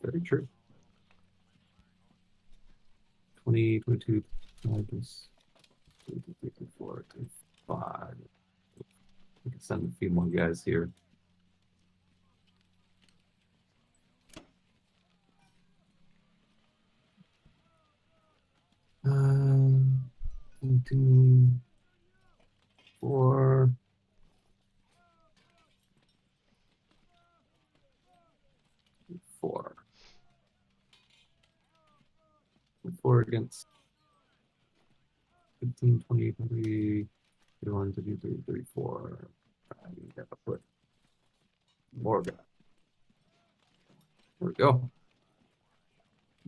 Very true. 20, 22, 25, 24, 25. We can send a few more guys here. Um, 2, 4. 4. 4 against 15, 20, 30, 31, 32, 34. I gotta put more guys. There we go.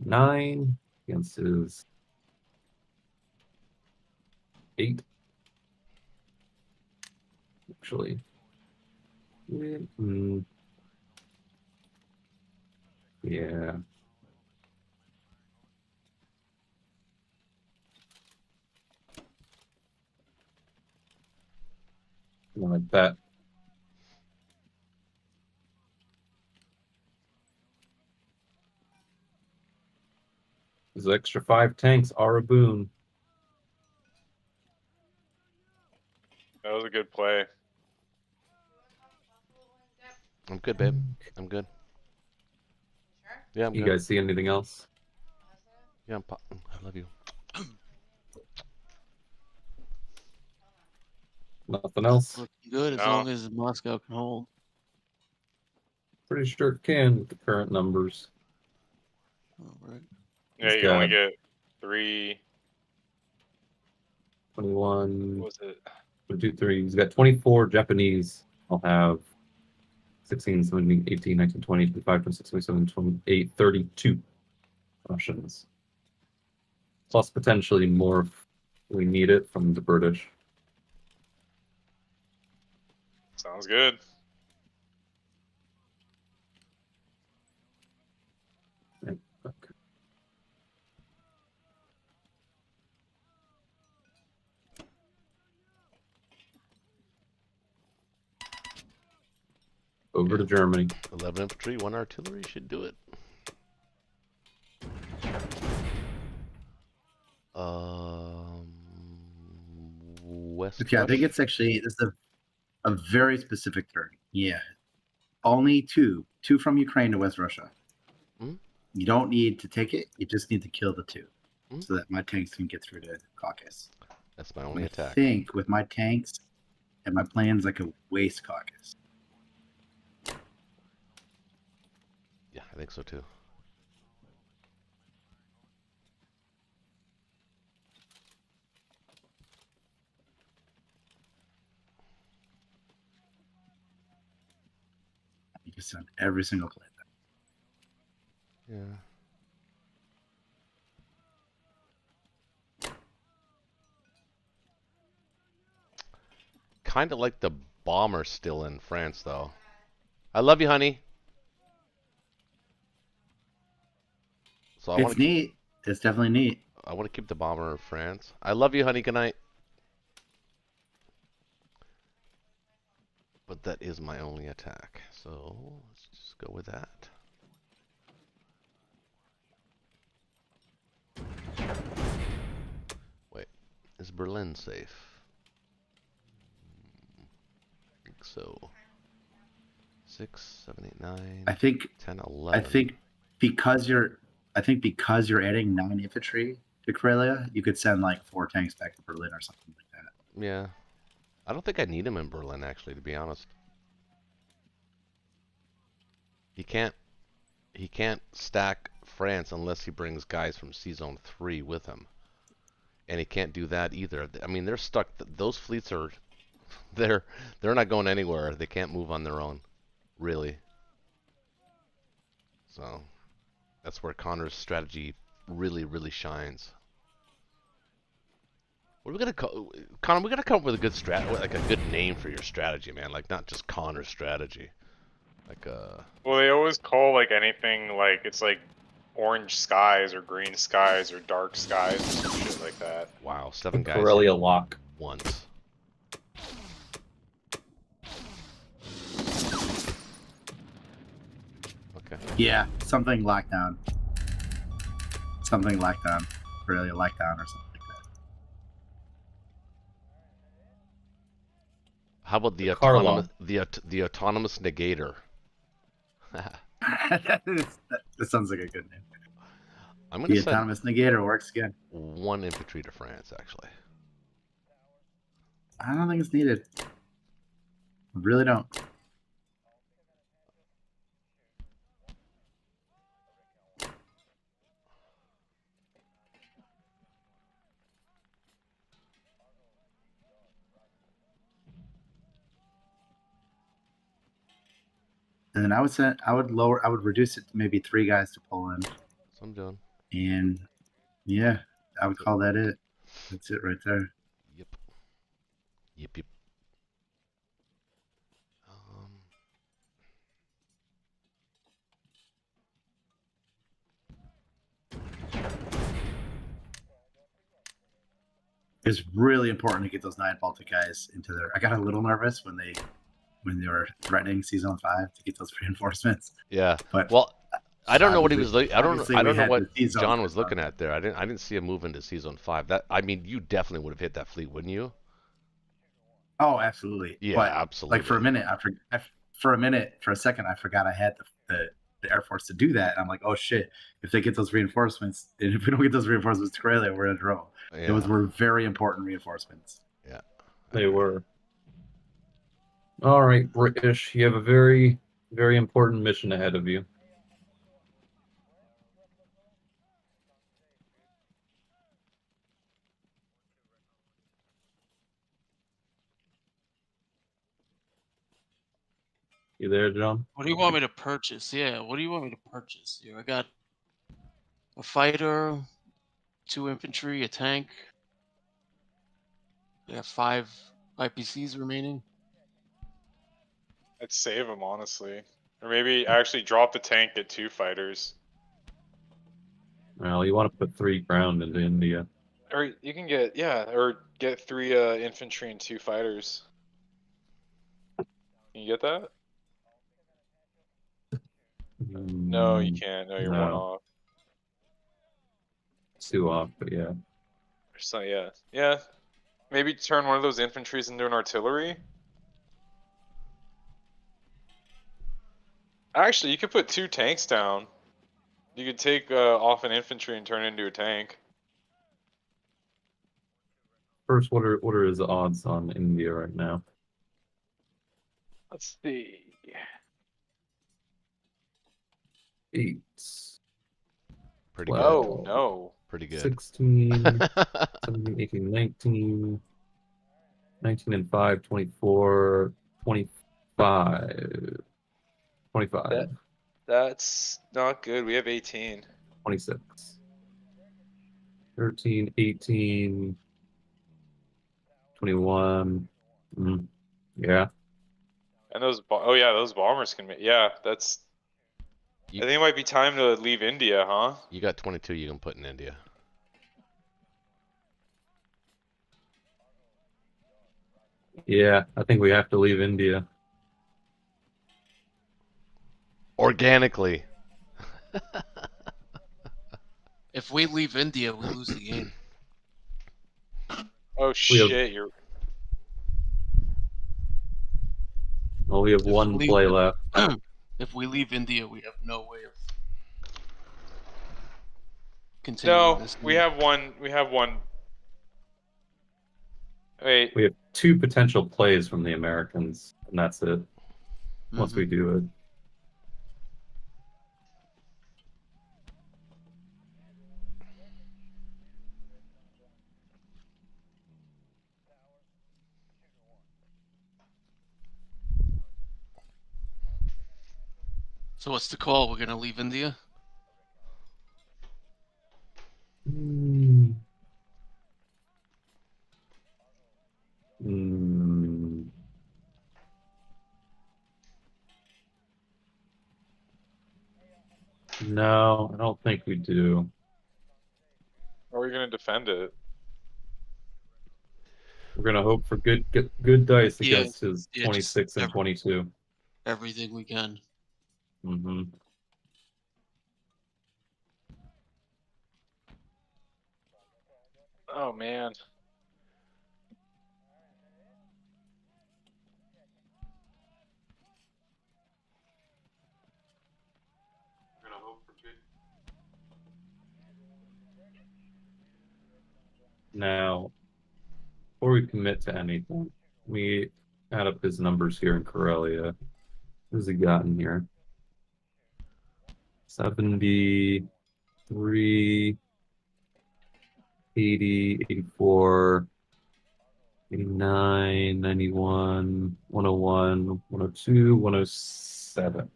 9 against his 8. Actually. Yeah. Like that. Those extra 5 tanks are a boon. That was a good play. I'm good, babe. I'm good. Sure? Yeah, I'm You good. guys see anything else? Yeah, I love you. Nothing else? Looking good as No. long as Moscow can hold. Pretty sure it can with the current numbers. All right. Yeah, He's you can only got get 3. 21, What was it? 22, 3. He's got 24 Japanese. I'll have 16, 17, 18, 19, 20, 25, 26, 27, 28, 32 Russians. Plus potentially more if we need it from the British. Sounds good. Okay. Over to Germany. 11 infantry, 1 artillery should do it. West. Okay, I think it's actually this is a very specific turn. Yeah, only 2 from Ukraine to West Russia. Hmm? You don't need to take it. You just need to kill the 2, Hmm? so that my tanks can get through to Caucasus. That's my only I attack. think with my tanks and my plans, I could waste Caucasus. Yeah, I think so too. You can send every single plan. Yeah. Kind of like the bomber still in France, though. I love you, honey. So I want It's to. neat. It's definitely neat. I want to keep the bomber in France. I love you, honey. Good night. But that is my only attack, so let's just go with that. Wait, is Berlin safe? I think so. 6, 7, 8, 9, I think 10, 11. I think because you're adding 9 infantry to Karelia, you could send like 4 tanks back to Berlin or something like that. Yeah. I don't think I need him in Berlin, actually, to be honest. He can't he can't stack France unless he brings guys from Sea Zone 3 with him. And he can't do that either. I mean, they're stuck. Those fleets are, they're not going anywhere. They can't move on their own, really. So that's where Connor's strategy really, really shines. What are we gonna call, Connor? We gotta come up with a good like a good name for your strategy, man. Like not just Connor's strategy. Like Well, they always call like anything like it's like orange skies or green skies or dark skies or some shit like that. wow, 7 guys Corellia lock. once. Okay. Yeah, something lockdown. Something lockdown. Really lockdown or something like How about the Carlo. the autonomous negator? that. That sounds like a good name. I'm The gonna send autonomous negator works good. 1 infantry to France, actually. I don't think it's needed. I really don't. And then I would reduce it to maybe 3 guys to Poland. So I'm doing. And yeah, I would call that it. That's it right there. Yep. Yep. It's really important to get those 9 Baltic guys into there. I got a little nervous when they were threatening Season 5 to get those reinforcements. Yeah. But Well, I don't know what he was. I don't obviously know we had what the Sea Zone John was for looking at there. I didn't see him move into Season 5. That I mean, you definitely would have hit that fleet, wouldn't you? Oh, absolutely. Yeah, but, absolutely. Like for a second, I forgot I had the Air Force to do that. And I'm like, oh shit! If they get those reinforcements, and if we don't get those reinforcements to Karelia, we're in trouble. Yeah. Those were very important reinforcements. Yeah. They were. All right, British. You have a very, very important mission ahead of you. You there, John? What do you want me to purchase? Yeah, what do you want me to purchase here? I got a fighter, 2 infantry, a tank. I have 5 IPCs remaining. I'd save them honestly, or maybe actually drop the tank, get 2 fighters, Well, you want to put 3 ground into India. or you can get or get 3 infantry and 2 fighters. Can you get that? No, you can't. No, you're 1 No. off. 2 off, but yeah. So yeah. Maybe turn one of those infantries into an artillery. Actually, you could put 2 tanks down. You could take off an infantry and turn it into a tank. First, what are his odds on India right now? Let's see. 8. Pretty Wow. good. Oh no. Pretty good. 16, 17, 18, 19, 19 and 5, 24, 25, 25, That's not good. We have 18. 26, 13, 18, 21. Yeah. And those those bombers can make that's I think it might be time to leave India, huh? You got 22 you can put in India. Yeah, I think we have to leave India. Organically. If we leave India, we lose the game. Oh shit, you're Well, we have If 1 we- play left. If we leave India, we have no way of continuing No, this. we game. have one. We have one. Wait, We have 2 potential plays from the Americans, and that's it. Once Mhm. we do it. So what's the call? We're gonna leave India? Hmm. Hmm. No, I don't think we do. How are we gonna defend it? We're gonna hope for good dice Yeah, against his yeah, just 26 and 22. everything we can. Mm-hmm. Oh man. Now, before we commit to anything, we add up his numbers here in Corellia. What has he gotten here? 73, 80, 84, 89, 91, 101, 102, 107.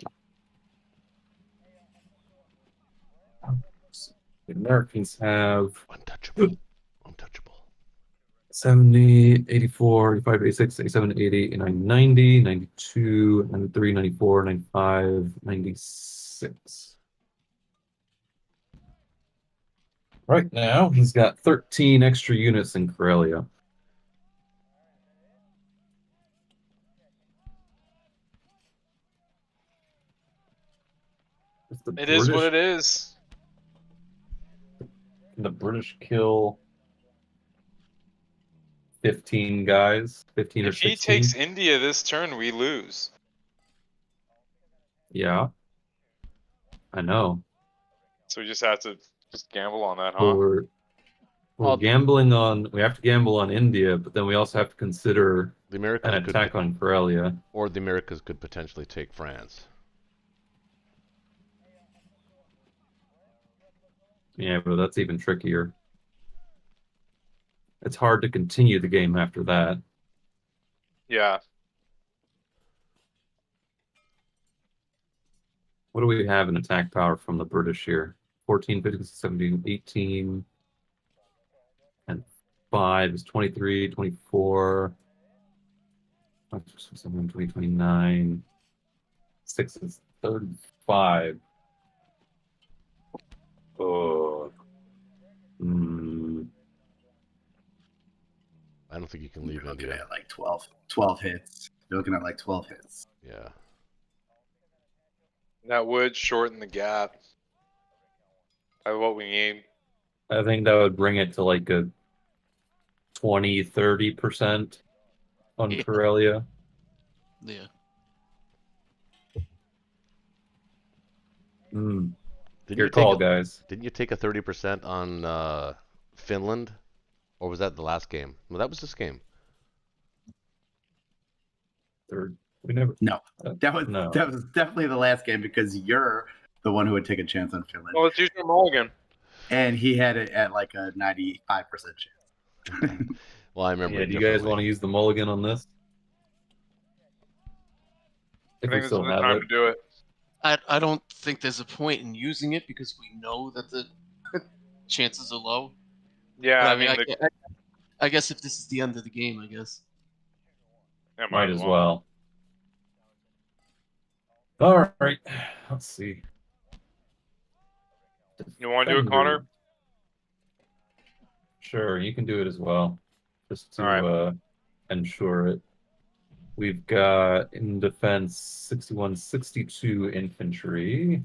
The Americans have Untouchable. Untouchable. 70, 84, 85, 86, 87, 80, 89, 90, 92, 93, 94, 95, 96. Right now, he's got 13 extra units in Karelia. If the It is what it is. Can the British kill 15 guys? 15 or If he 16? takes India this turn, we lose. Yeah, I know. So we just have to just gamble on that, But huh? we're Well, gambling on. We have to gamble on India, but then we also have to consider The an Americans attack could, on Karelia. or the Americas could potentially take France. Yeah, but that's even trickier. It's hard to continue the game after that. Yeah. What do we have in attack power from the British here? 14, 15, 17, 18, and 5 is 23, 24, 27, 20, 29, 6 is 35. Oh. I don't think you can You're leave looking India. at like 12 hits. You're looking at like 12 hits. Yeah. That would shorten the gap by what we need. I think that would bring it to like a 20, 30% on Yeah. Karelia. Yeah. Mm. Didn't Your you take call, a, guys. Didn't you take a 30% on Finland? Or was that the last game? Well, that was this game. Third. We never. No, that was No. that was definitely the last game because you're the one who would take a chance on Finland, Well, let's use your mulligan. and he had it at like a 95% chance. Well, I remember Yeah, it do you guys differently. want to use the mulligan on this? If I we think this is still the have time it. to do it. I don't think there's a point in using it because we know that the chances are low. Yeah, But I mean, I guess if this is the end of the game, I guess. yeah, Might as well. All right. Let's see. You want to do it, Connor? Sure, you can do it as well. Just to All right. ensure it. We've got in defense 61, 62 infantry.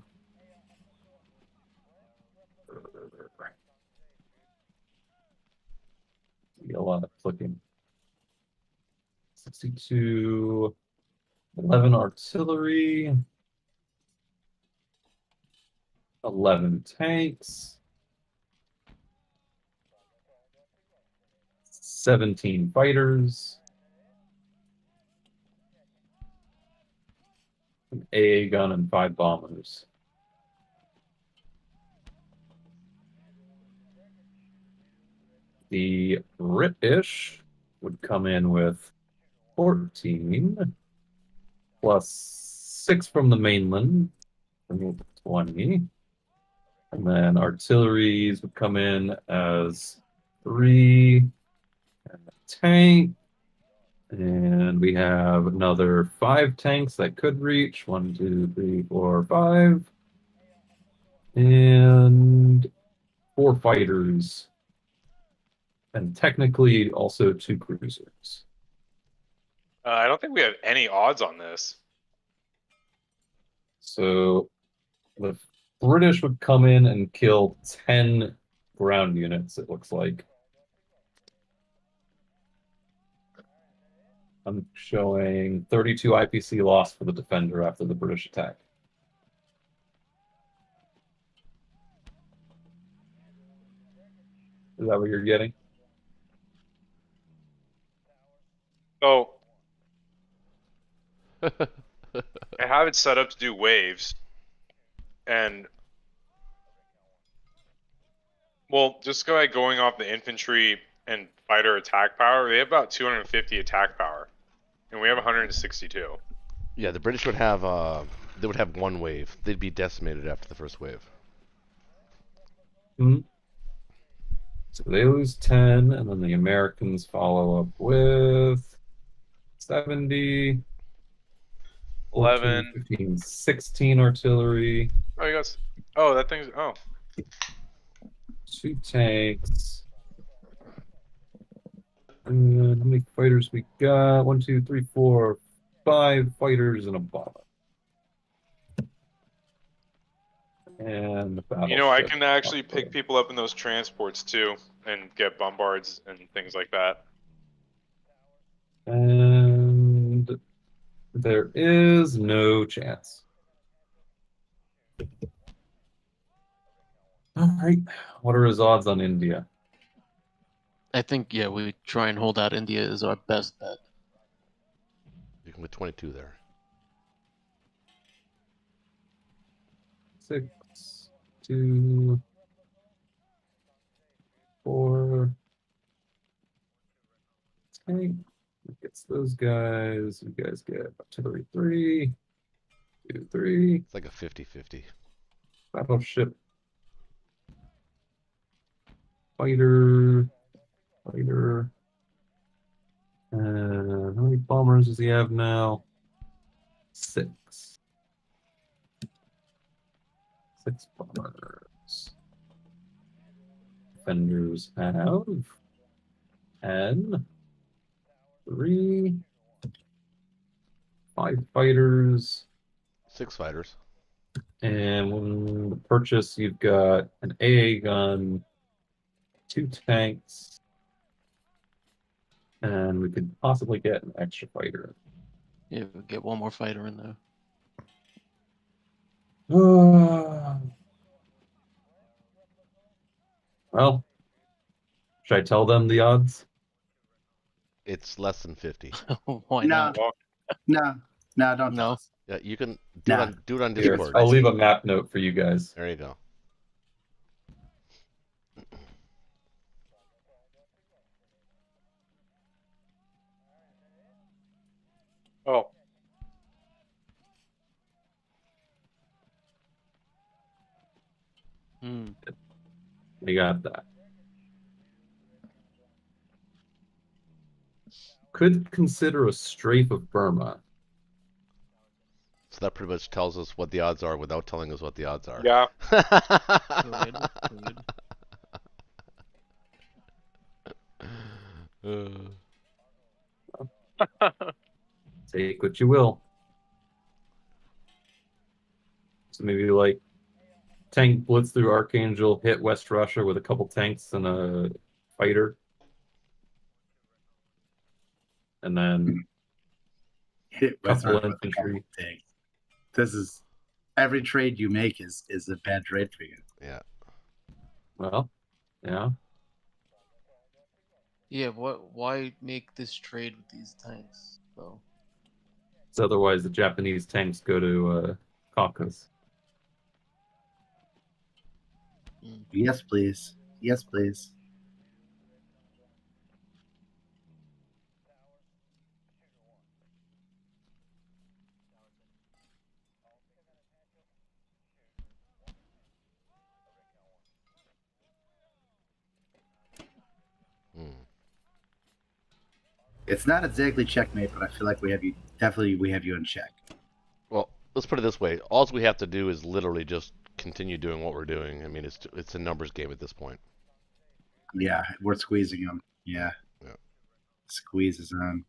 A lot of clicking. 62, 11 artillery, 11 tanks, 17 fighters, an AA gun, and 5 bombers. The British would come in with 14 plus 6 from the mainland, remove 20. And then artilleries would come in as 3 and a tank. And we have another 5 tanks that could reach. 1, 2, 3, 4, 5. And 4 fighters. And technically also 2 cruisers. I don't think we have any odds on this. So the British would come in and kill 10 ground units, it looks like. I'm showing 32 IPC loss for the Defender after the British attack. Is that what you're getting? So I have it set up to do waves. And well, just go ahead going off the infantry and fighter attack power. They have about 250 attack power. And we have 162. Yeah, the British would have they would have 1 wave. They'd be decimated after the first wave. Hmm. So they lose 10, and then the Americans follow up with 70, 14, 11. 15, 16 artillery, Oh, you guys. Oh, that thing's. Oh. 2 tanks. And how many fighters we got? 1, 2, 3, 4, 5 fighters and a bomber. And the battleship. You know, I can actually pick people up in those transports too and get bombards and things like that. And there is no chance. All right. What are his odds on India? I think, yeah, we try and hold out India is our best bet. You can put 22 there. 6, 2, 4. Tank gets those guys. You guys get artillery 3, 2, 3. It's like a 50-50. Battleship. Fighter. And how many bombers does he have now? 6. 6 bombers. Defenders have 10. 3. 5 fighters. 6 fighters. And when the purchase, you've got an AA gun, 2 tanks, and we could possibly get an extra fighter. Yeah, we'll get 1 more fighter in there. Well, should I tell them the odds? It's less than 50. Why No. not? No, don't. No. Yeah, you can do Nah. it on Here, Discord. I'll leave a map note for you guys. There you go. Oh. We got that. Could consider a strafe of Burma. So that pretty much tells us what the odds are without telling us what the odds are. Yeah. Good. Take what you will. So maybe like tank blitz through Archangel, hit West Russia with a couple tanks and a fighter. And then Hit couple Western with a couple infantry. tanks. This is every trade you make is a bad trade for you. Yeah. Well, yeah. Yeah, why make this trade with these tanks, though? So otherwise the Japanese tanks go to Caucasus. Yes, please. Yes, please. It's not exactly checkmate, but I feel like we have you in check. Well, let's put it this way: all we have to do is literally just continue doing what we're doing. I mean, it's a numbers game at this point. Yeah, we're squeezing him. Yeah. Yeah. Squeeze is on.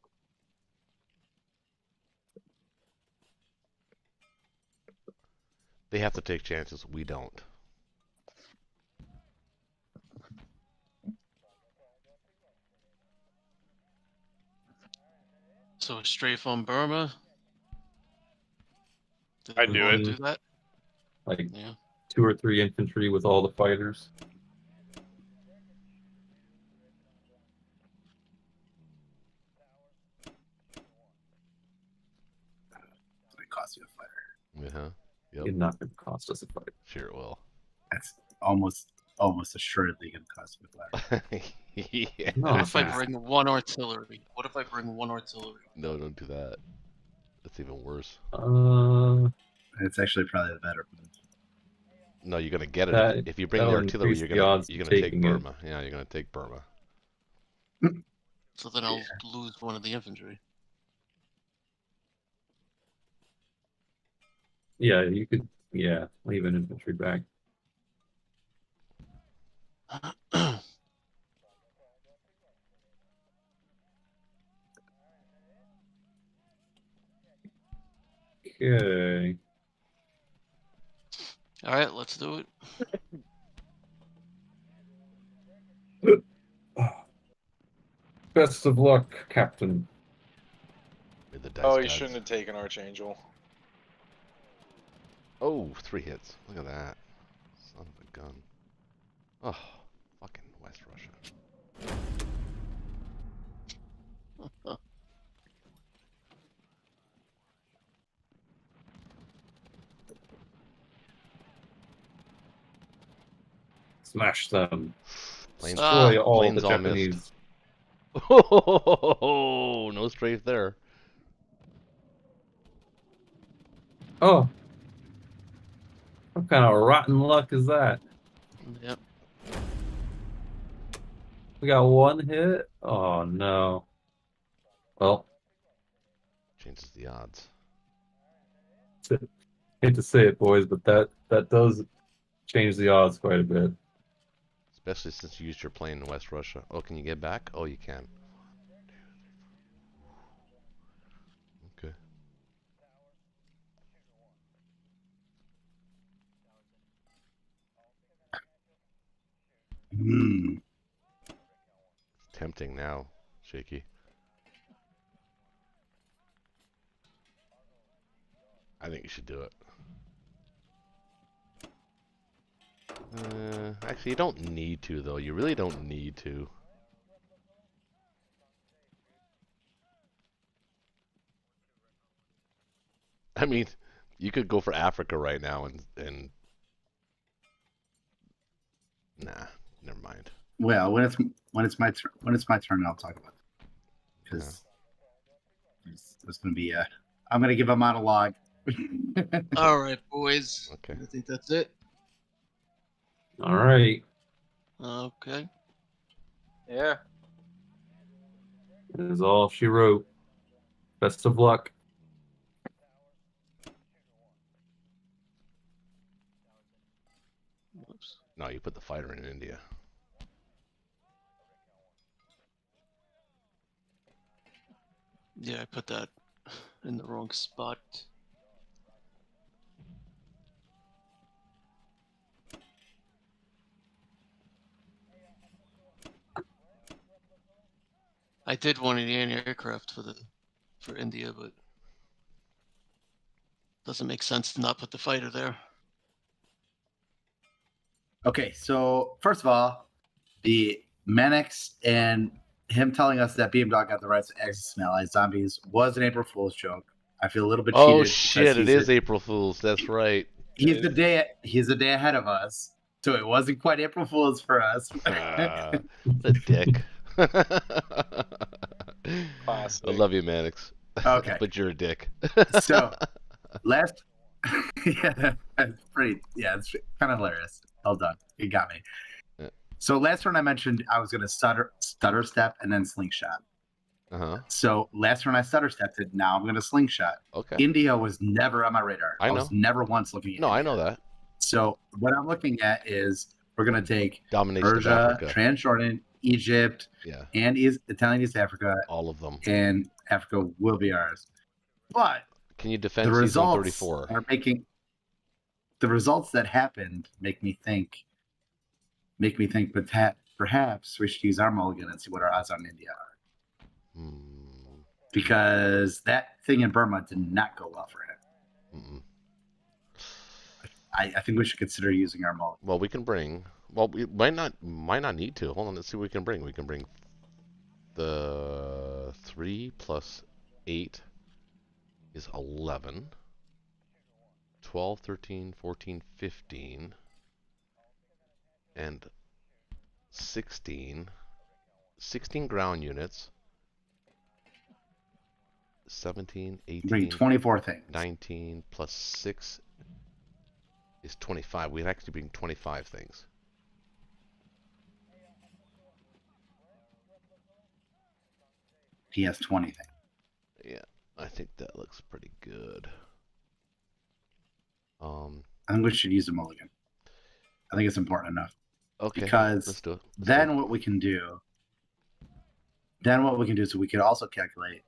They have to take chances. We don't. So a strafe on Burma. Did I'd we do wanna it. Do that. Like Yeah. 2 or 3 infantry with all the fighters. It costs you a fighter. Uh huh. Yep. It's not going to cost us a fight. Sure it will. That's almost assuredly going to cost you a fighter. Yeah. No, What it's if I not. bring 1 artillery? What if I bring 1 artillery? No, don't do that. That's even worse. It's actually probably the better move. No, you're gonna get it. That- If you bring the that'll artillery, increase you're the gonna odds of take taking it. Burma. Yeah, you're gonna take Burma. So then I'll lose 1 of the infantry. Yeah, you could. Yeah, leave an infantry back. Okay. All right, let's do it. Best of luck, Captain. May the dice Oh, you gods- shouldn't have taken Archangel. Oh, 3 hits. Look at that. Son of a gun. Oh, fucking West Russia. Smash them. Planes, Destroy all planes the all missed. Japanese. Oh, no strafe there. Oh. What kind of rotten luck is that? Yep. We got 1 hit? Oh, no. Well, Changes the odds. hate to say it, boys, but that does change the odds quite a bit. Especially since you used your plane in West Russia. Oh, can you get back? Oh, you can. Okay. Hmm. It's tempting now, Shaky. I think you should do it. Actually, you don't need to, though. You really don't need to. I mean, you could go for Africa right now and... Nah, never mind. Well, when it's my turn, I'll talk about it. Because there's going to be I'm going to give a monologue. All right, boys. Okay. I think that's it. All right. Okay. Yeah. That is all she wrote. Best of luck. Whoops. No, you put the fighter in India. Yeah, I put that in the wrong spot. I did one of the anti-aircraft for India, but doesn't make sense to not put the fighter there. Okay, so first of all, the Mannix and him telling us that BM Dog got the rights to Axis and Allied Zombies was an April Fool's joke. I feel a little bit cheated. Oh because shit! It is April Fool's. That's right. He's a day ahead of us, so it wasn't quite April Fool's for us. What a dick. Classic. I love you, Mannix. Okay. But you're a dick. So last, yeah, it's pretty. Yeah, it's kind of hilarious. Well done, you got me. Yeah. So last turn I mentioned I was gonna stutter step and then slingshot. Uh-huh. So last turn I stutter stepped it. Now I'm going to slingshot. Okay. India was never on my radar. I was know. never once looking at No, I India. know that. So what I'm looking at is we're going to take Domination of Persia, Africa. Transjordan, Egypt, Yeah, and Italian East Africa, all of them. and Africa will be ours. But Can you the defend season results 34? are making the results that happened make me think perhaps we should use our mulligan and see what our odds on India are. Hmm. Because that thing in Burma did not go well for him. Mm-mm. I think we should consider using our mulligan. Well, we can bring. Well, we might not need to. Hold on, let's see what we can bring. We can bring the 3 plus 8 is 11. 12, 13, 14, 15, and 16. 16 ground units. 17, Bring 18, 24 things. 19 plus 6 is 25. We'd actually bring 25 things. He has 20 things. Yeah, I think that looks pretty good. I think we should use a mulligan. I think it's important enough. Okay, Because let's do it. then what we can do is we could also calculate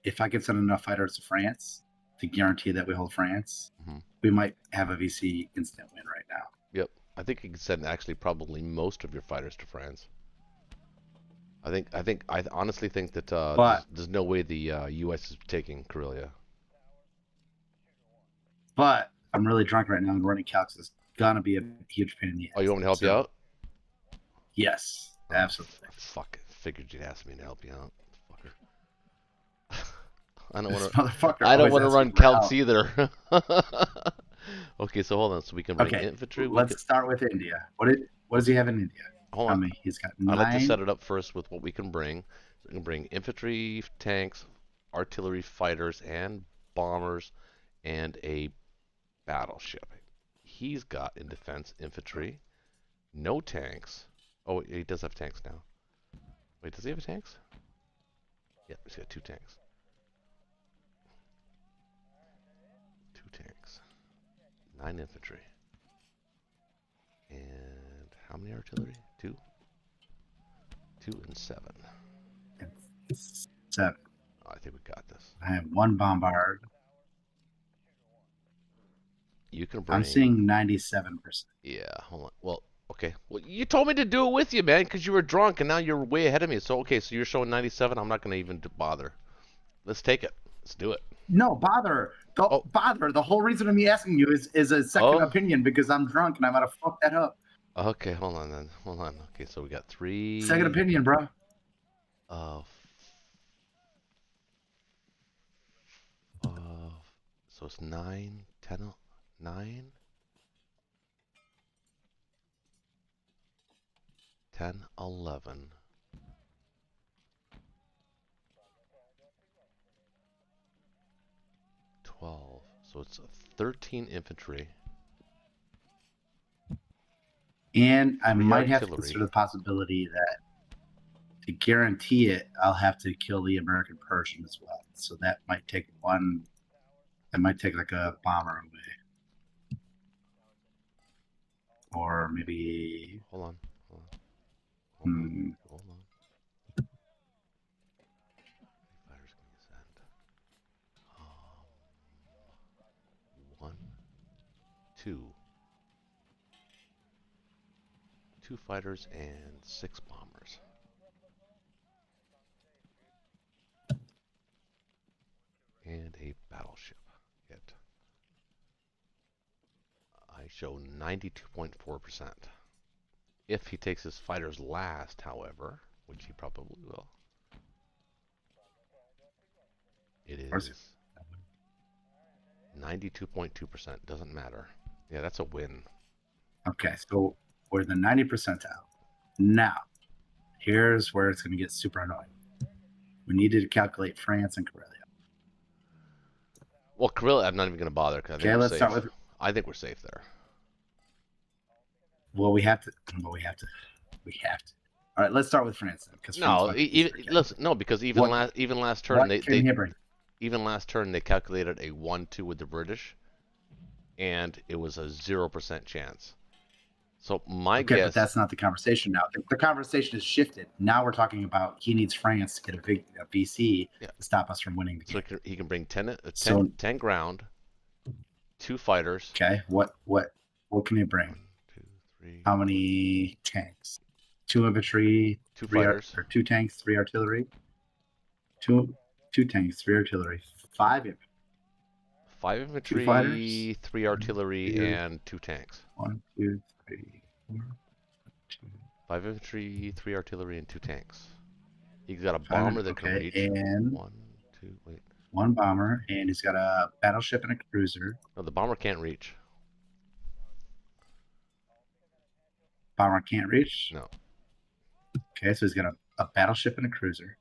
if I can send enough fighters to France to guarantee that we hold France, we might have a VC instant win right now. Yep, I think you can send actually probably most of your fighters to France. I honestly think that there's no way the U.S. is taking Karelia. But I'm really drunk right now and running calcs is gonna be a huge pain in the ass. Oh, you want me to help you out? Yes, absolutely. Fuck, figured you'd ask me to help you out, fucker. I don't want This to. motherfucker. I don't want to always run asks me for calcs help. either. Okay, so hold on. So we can bring Okay, infantry. let's start with India. What does he have in India? Hold Tell on. me. He's got 9. I'd like to set it up first with what we can bring. So we can bring infantry, tanks, artillery, fighters, and bombers, and a battleship. He's got in defense infantry, no tanks. Oh, he does have tanks now. Wait, does he have tanks? Yeah, he's got 2 tanks. 2 tanks. 9 infantry. And how many artillery? 2? 2 and 7. It's 7. Oh, I think we got this. I have 1 bombard. You can bring. I'm seeing 97%. Yeah, hold on. Well, okay. Well, you told me to do it with you, man, because you were drunk, and now you're way ahead of me. So, okay, so you're showing 97. I'm not going to even bother. Let's take it. Let's do it. No, bother. Bother. The whole reason of me asking you is a second opinion because I'm drunk and I'm gonna fuck that up. Okay, hold on then. Hold on. Okay, so we got 3. Second opinion, bro. So it's 9, 10, 9, 10, 11. 12. So it's 13 infantry. And I might have to artillery. consider the possibility that to guarantee it, I'll have to kill the American Persian as well. So that might take one. That might take like a bomber away, or maybe. Hold on. Hmm. Hold on. How many fighters can you send? 1, 2. 2 fighters and 6 bombers. And a battleship. Hit. I show 92.4%. If he takes his fighters last, however, which he probably will, it is 92.2%. Doesn't matter. Yeah, that's a win. Okay, so we're the 90 percentile. Now, here's where it's going to get super annoying. We needed to calculate France and Karelia. Well, Karelia, I'm not even going to bother because I think we're safe. Start with. I think we're safe there. Well, we have to. We have to. All right, let's start with France then, because France No, might be even, easier to listen, no, because even What- last turn What they can he bring? even last turn they calculated a 1-2 with the British, and it was a 0% chance. So my Okay, guess. but that's not the conversation now. The conversation has shifted. Now we're talking about he needs France to get a VC Yeah. to stop us from winning the So game. he can bring 10 So- 10 ground, 2 fighters. Okay, what can he bring? 1, 2, 3. How many tanks? 2 infantry, 2 three fighters. or 2 tanks, 3 artillery. 2 tanks, 3 artillery, 5 infantry. 5 infantry, fighters. 3 artillery, Two. and 2 tanks. 1, 2, 3, 4, 2. 5 infantry, 3 artillery, and 2 tanks. He's got a Five, bomber that can okay, reach. and 1, 2, wait. 1 bomber, and he's got a battleship and a cruiser. No, the bomber can't reach. Bomber can't reach. No. Okay, so he's got a battleship and a cruiser.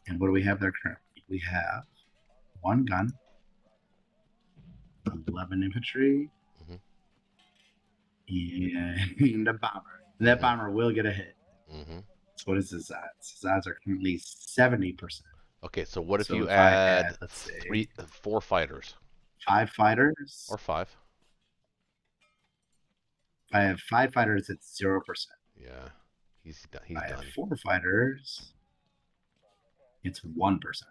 And what do we have there currently? We have 1 gun, 11 infantry, Mhm. and a bomber. And that Mhm. bomber will get a hit. Hmm. So what is his odds? His odds are currently 70%. Okay, so what if So you if I add add, let's say- 4 fighters 5 fighters. or 5? If I have 5 fighters, it's 0%. Yeah, he's If I done. have 4 fighters, it's 1%.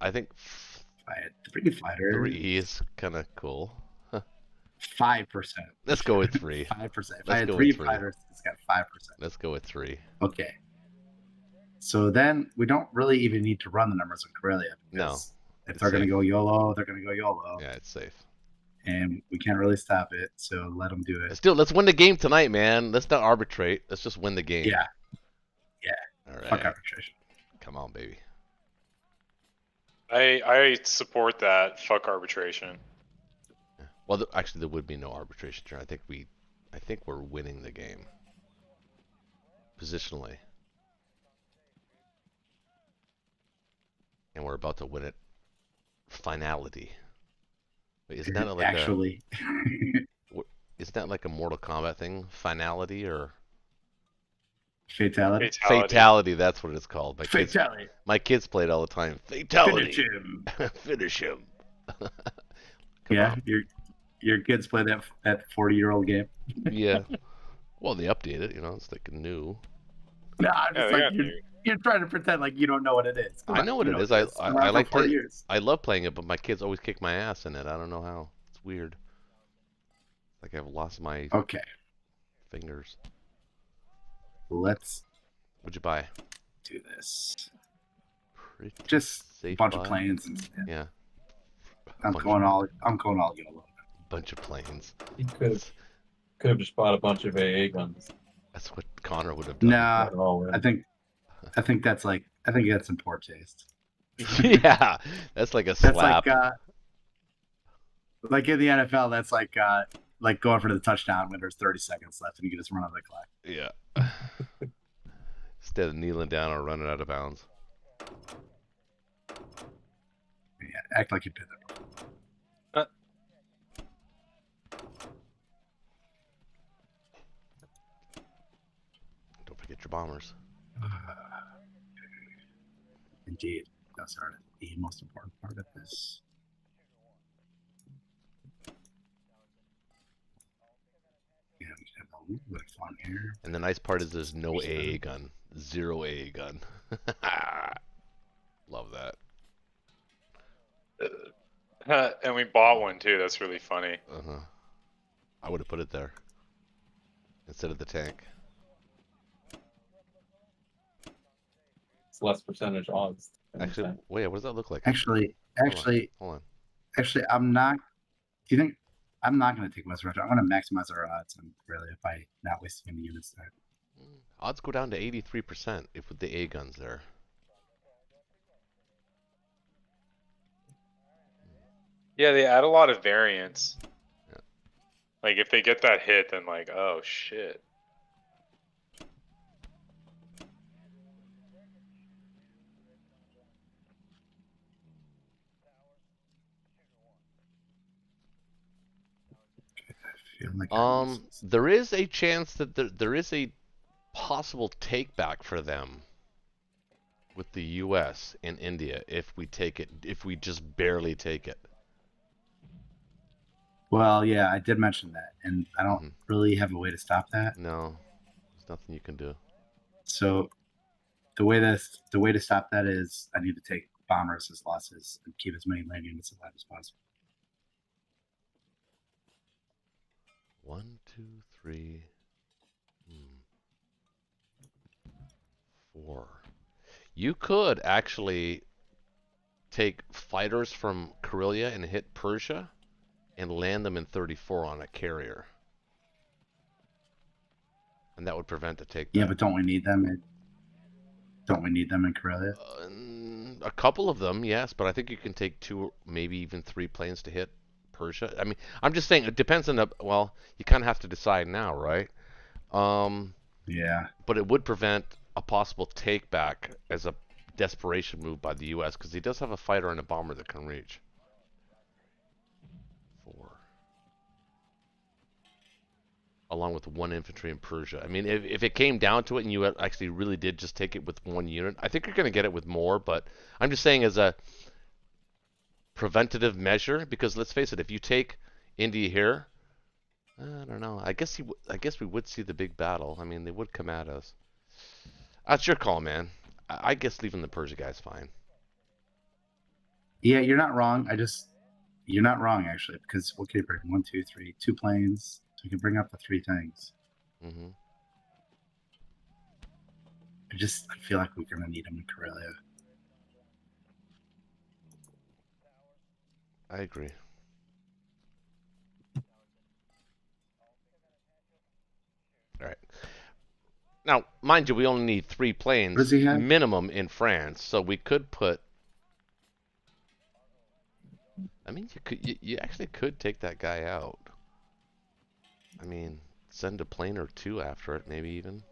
I think If I had 3 fighters, 3 is kind of cool. 5%. Let's go with 3. 5%. If Let's I had go 3 with 3. fighters, it's got 5%. Let's go with 3. Okay. So then we don't really even need to run the numbers on Corellia. No, If it's they're going to safe. go YOLO, they're going to go YOLO. Yeah, it's safe. And we can't really stop it. So let them do it. Let's win the game tonight, man. Let's not arbitrate. Let's just win the game. Yeah. All right. Fuck arbitration. Come on, baby. I support that. Fuck arbitration. Well, actually, there would be no arbitration turn. I think we're winning the game positionally, and we're about to win it. Finality. Wait, isn't that like Actually. isn't that like a Mortal Kombat thing? Finality or Fatality. fatality? That's what it's called. Fatality. My kids play it all the time. Fatality. Finish him. Finish him. Come Yeah, on. your kids play that 40-year-old game. Yeah. Well, they update it. It's like new. No, I'm Yeah, just they like got you're trying to pretend like you don't know what it is. Come I on, know what you it is. it's I been around for like 40 play- years. I love playing it, but my kids always kick my ass in it. I don't know how. It's weird. Like I've lost my Okay, fingers. let's What'd you buy? do this. Pretty Just a safe bunch buy. of planes and Yeah. I'm bunch going all YOLO. Bunch of planes. You could have just bought a bunch of AA guns. That's what Connor would have done. Nah, Got it all in. I think that's in poor taste. Yeah, that's like a That's slap. like in the NFL, that's like going for the touchdown when there's 30 seconds left and you can just run out of the clock. Yeah. Instead of kneeling down or running out of bounds. Yeah, act like you did that. Don't forget your bombers. Indeed, that's the most important part of this. Yeah, we can have a little bit of fun here. And the nice part is there's no AA gun. 0 AA gun. Love that. And we bought one too. That's really funny. Uh-huh. I would have put it there. Instead of the tank. It's less percentage odds. Actually, wait, what does that look like? Actually, Hold on. I'm not. Do you think I'm not going to take West Russia? I'm going to maximize our odds on really if I not wasting any units there. Odds go down to 83% if with the A guns there. Yeah, they add a lot of variance. Yeah. Like if they get that hit, then like, oh shit. I feel like There is a chance that there is a possible take back for them with the U.S. and India if we take it, if we just barely take it. Well, yeah, I did mention that, and I don't Mhm. really have a way to stop that. No, there's nothing you can do. So the way to stop that is I need to take bombers as losses and keep as many land units alive as possible. 1, 2, 3, 4. You could actually take fighters from Karelia and hit Persia and land them in 34 on a carrier. And that would prevent a take. Yeah, but don't we need them? Don't we need them in Karelia? A couple of them, yes, but I think you can take 2, maybe even 3 planes to hit Persia. I mean, I'm just saying it depends on the. Well, you kind of have to decide now, right? Yeah. But it would prevent a possible take back as a desperation move by the U.S. because he does have a fighter and a bomber that can reach. 4. Along with 1 infantry in Persia. I mean, if it came down to it and you actually really did just take it with 1 unit, I think you're going to get it with more, but I'm just saying as a preventative measure, because let's face it, if you take India here, I don't know. I guess we would see the big battle. I mean, they would come at us. That's your call, man. I guess leaving the Persia guy's fine. Yeah, you're not wrong. You're not wrong actually, because what can you bring? 1, 2, 3, 2 planes. So you can bring up the 3 things. Mm-hmm. I feel like we're gonna need them in Karelia. I agree. All right. Now, mind you, we only need 3 planes What does he have? minimum in France, so we could put. I mean, you actually could take that guy out. I mean, send a plane or 2 after it, maybe even.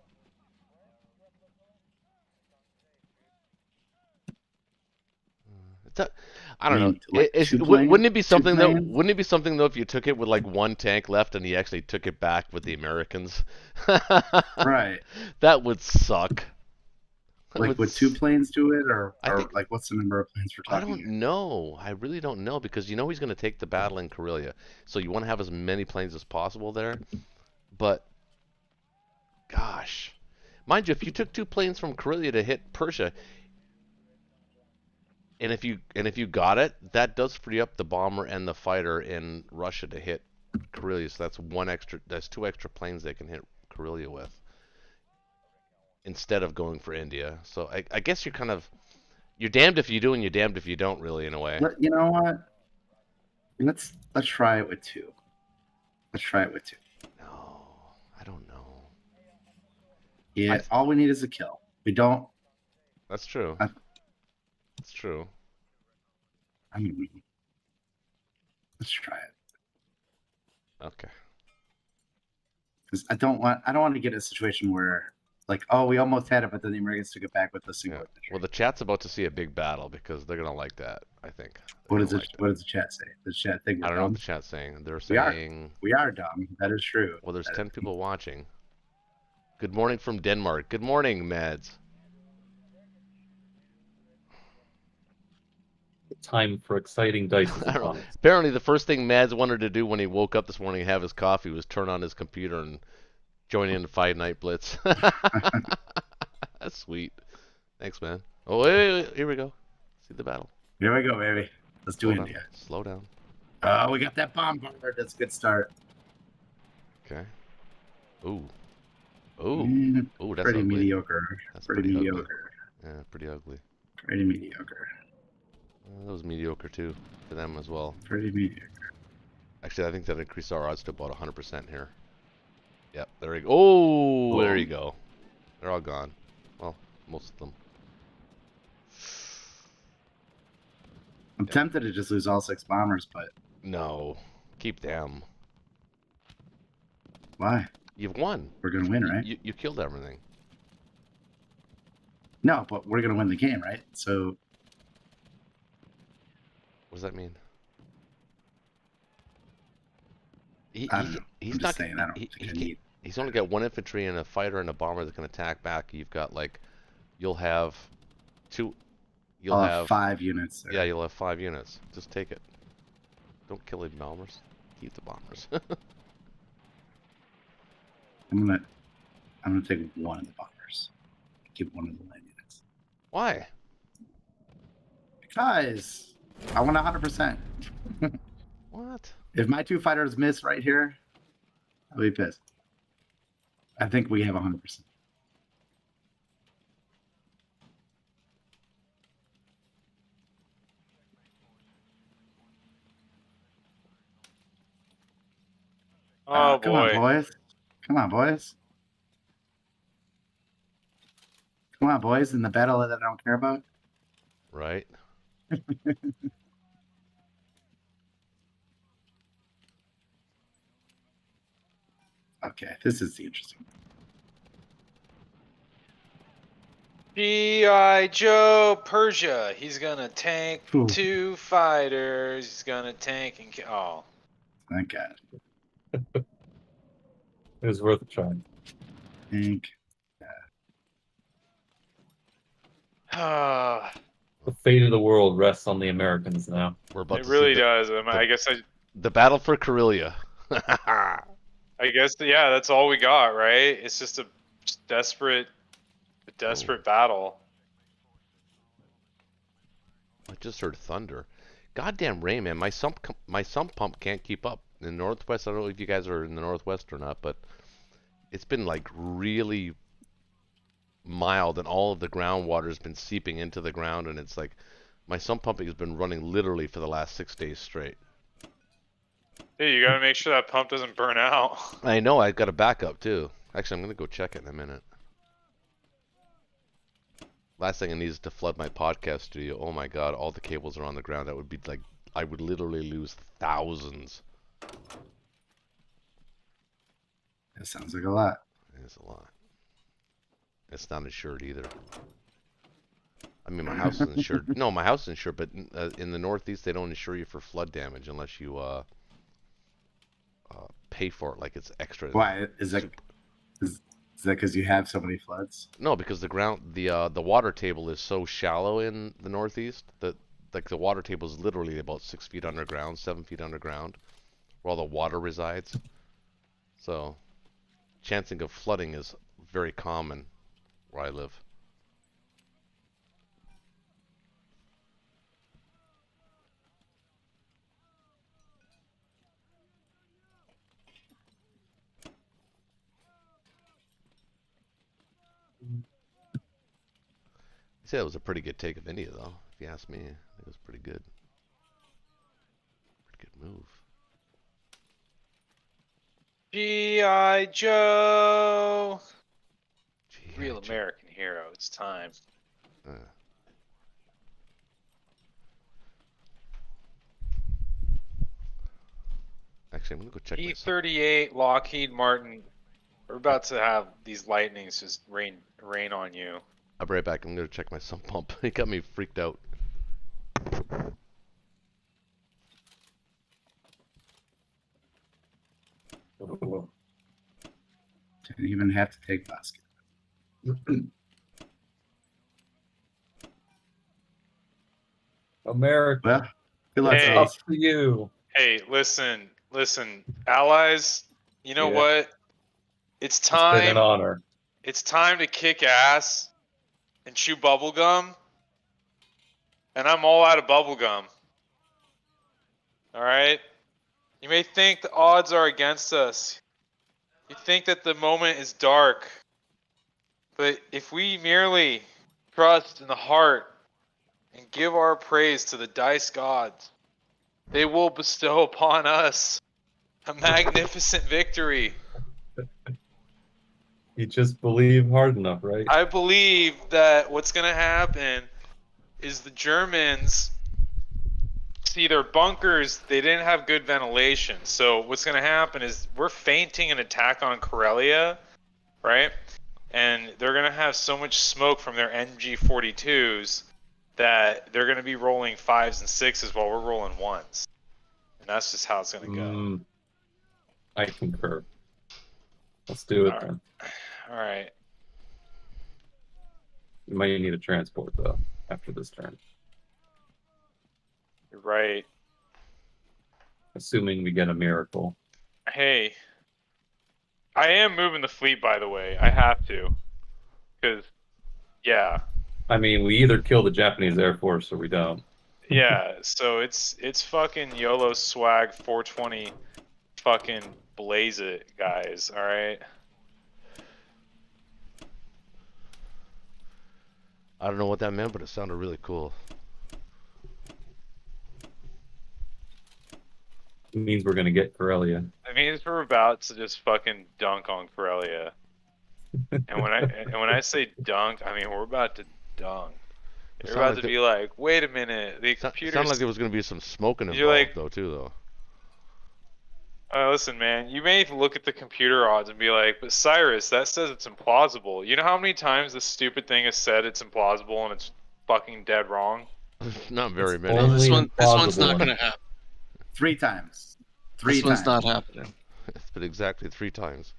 I don't know. Like Wouldn't it be something though? planes? Wouldn't it be something though if you took it with like 1 tank left and he actually took it back with the Americans? Right. That would suck. Like would 2 planes do it, or think, like what's the number of planes we're I talking? don't know. I really don't know because you know he's going to take the battle in Karelia, so you want to have as many planes as possible there. But gosh, mind you, if you took 2 planes from Karelia to hit Persia. And if you got it, that does free up the bomber and the fighter in Russia to hit Karelia. So that's 2 extra planes they can hit Karelia with instead of going for India. So I guess you're damned if you do and you're damned if you don't, really, in a way. You know what? Let's try it with 2. Let's try it with 2. No, I don't know. Yeah, all we need is a kill. We don't. That's true. It's true. I mean, let's try it. Okay. Because I don't want to get a situation where, like, oh, we almost had it, but then the Americans took it back with a single infantry. Well, the chat's about to see a big battle because they're gonna like that. I think. What does the chat say? The chat think I don't know what the chat's saying. They're saying we are dumb. That is true. Well, there's 10 people watching. Good morning from Denmark. Good morning, Mads. Time for exciting dice. Apparently, the first thing Mads wanted to do when he woke up this morning and have his coffee was turn on his computer and join in the 5-night blitz. That's sweet. Thanks, man. Oh, wait, here we go. See the battle. Here we go, baby. Let's do India. Slow down. Oh, we got that bombarder. That's a good start. Okay. Ooh. Ooh. Ooh, that's pretty ugly. mediocre. That's pretty mediocre. Ugly. Yeah, pretty ugly. Pretty mediocre. That was mediocre too for them as well. Pretty mediocre. Actually, I think that increased our odds to about 100% here. Yep, there we go. Oh, there you go. They're all gone. Well, most of them. I'm tempted to just lose all 6 bombers, but no, keep them. Why? You've won. We're gonna win, right? You killed everything. No, but we're gonna win the game, right? So. What does that mean? I don't know. I'm just saying, I don't think I need He's only got 1 infantry and a fighter and a bomber that can attack back. You've got like, you'll have 2. You'll I'll have 5 units there. Yeah, you'll have 5 units. Just take it. Don't kill the bombers. Keep the bombers. I'm gonna take 1 of the bombers. Keep 1 of the land units. Why? Because I want 100%. What? If my 2 fighters miss right here, I'll be pissed. I think we have 100%. Oh Come boy. on, boys. Come on, boys. Come on, boys. In the battle that I don't care about. Right? Okay, this is the interesting. G.I. Joe Persia. He's gonna tank Ooh. 2 fighters. He's gonna tank and kill. Oh. Thank God. It was worth a try. Thank. Ah, The fate of the world rests on the Americans now. We're about it to really see does. I guess the battle for Karelia. I guess yeah, that's all we got, right? It's just a desperate battle. I just heard thunder. Goddamn rain, man. My sump pump can't keep up. In the Northwest, I don't know if you guys are in the Northwest or not, but it's been like really mild and all of the groundwater has been seeping into the ground, and it's like my sump pumping has been running literally for the last 6 days straight. Hey, you gotta make sure that pump doesn't burn out. I know, I've got a backup too. Actually, I'm gonna go check it in a minute. Last thing I need is to flood my podcast studio. Oh my god, all the cables are on the ground. That would be like, I would literally lose thousands. That sounds like a lot. It's a lot. It's not insured either. I mean, my house is insured. No, my house is insured, but in the Northeast, they don't insure you for flood damage unless you pay for it, like it's extra. Why is that? Is that because you have so many floods? No, because the water table is so shallow in the Northeast that like the water table is literally about 6 feet underground, 7 feet underground, where all the water resides. So, chancing of flooding is very common where I live. I'd say that was a pretty good take of India, though. If you ask me, I think it was pretty good. Pretty good move. G.I. Joe. Gee, Real American hero. It's time. Actually, I'm gonna go check my. E-38 Lockheed Martin. We're about to have these lightnings just rain on you. I'll be right back. I'm gonna check my sump pump. It got me freaked out. Didn't even have to take basket. America, Well, good luck, Hey. up fellas. to you. Hey, listen, allies. You know Yeah. what? It's It's been time. an honor. It's time to kick ass and chew bubblegum. And I'm all out of bubblegum. Alright? You may think the odds are against us. You think that the moment is dark. But if we merely trust in the heart and give our praise to the dice gods, they will bestow upon us a magnificent victory. You just believe hard enough, right? I believe that what's going to happen is the Germans see their bunkers, they didn't have good ventilation. So what's going to happen is we're feinting an attack on Karelia, right? And they're going to have so much smoke from their NG-42s that they're going to be rolling 5s and 6s while we're rolling 1s. And that's just how it's going to go. I concur. Let's do it All right. then. All right. We might need a transport though after this turn, You're right. assuming we get a miracle. Hey, I am moving the fleet, by the way. I have to, because yeah, I mean, we either kill the Japanese Air Force or we don't. yeah. So it's fucking YOLO swag 420, fucking blaze it, guys. All right. I don't know what that meant, but it sounded really cool. It means we're gonna get Corellia. It means we're about to just fucking dunk on Corellia. And when I say dunk, I mean we're about to dunk. It You're sounded about to be like, wait a minute, the It computer. sounded like there was going to be some smoking You're involved, like- though, too, though. Listen, man, you may look at the computer odds and be like, but Cyrus, that says it's implausible. You know how many times this stupid thing has said it's implausible and it's fucking dead wrong? Not very It's many. No, this Only one's not implausible. gonna happen. 3 times. 3 This times. one's not happening. It's been exactly 3 times.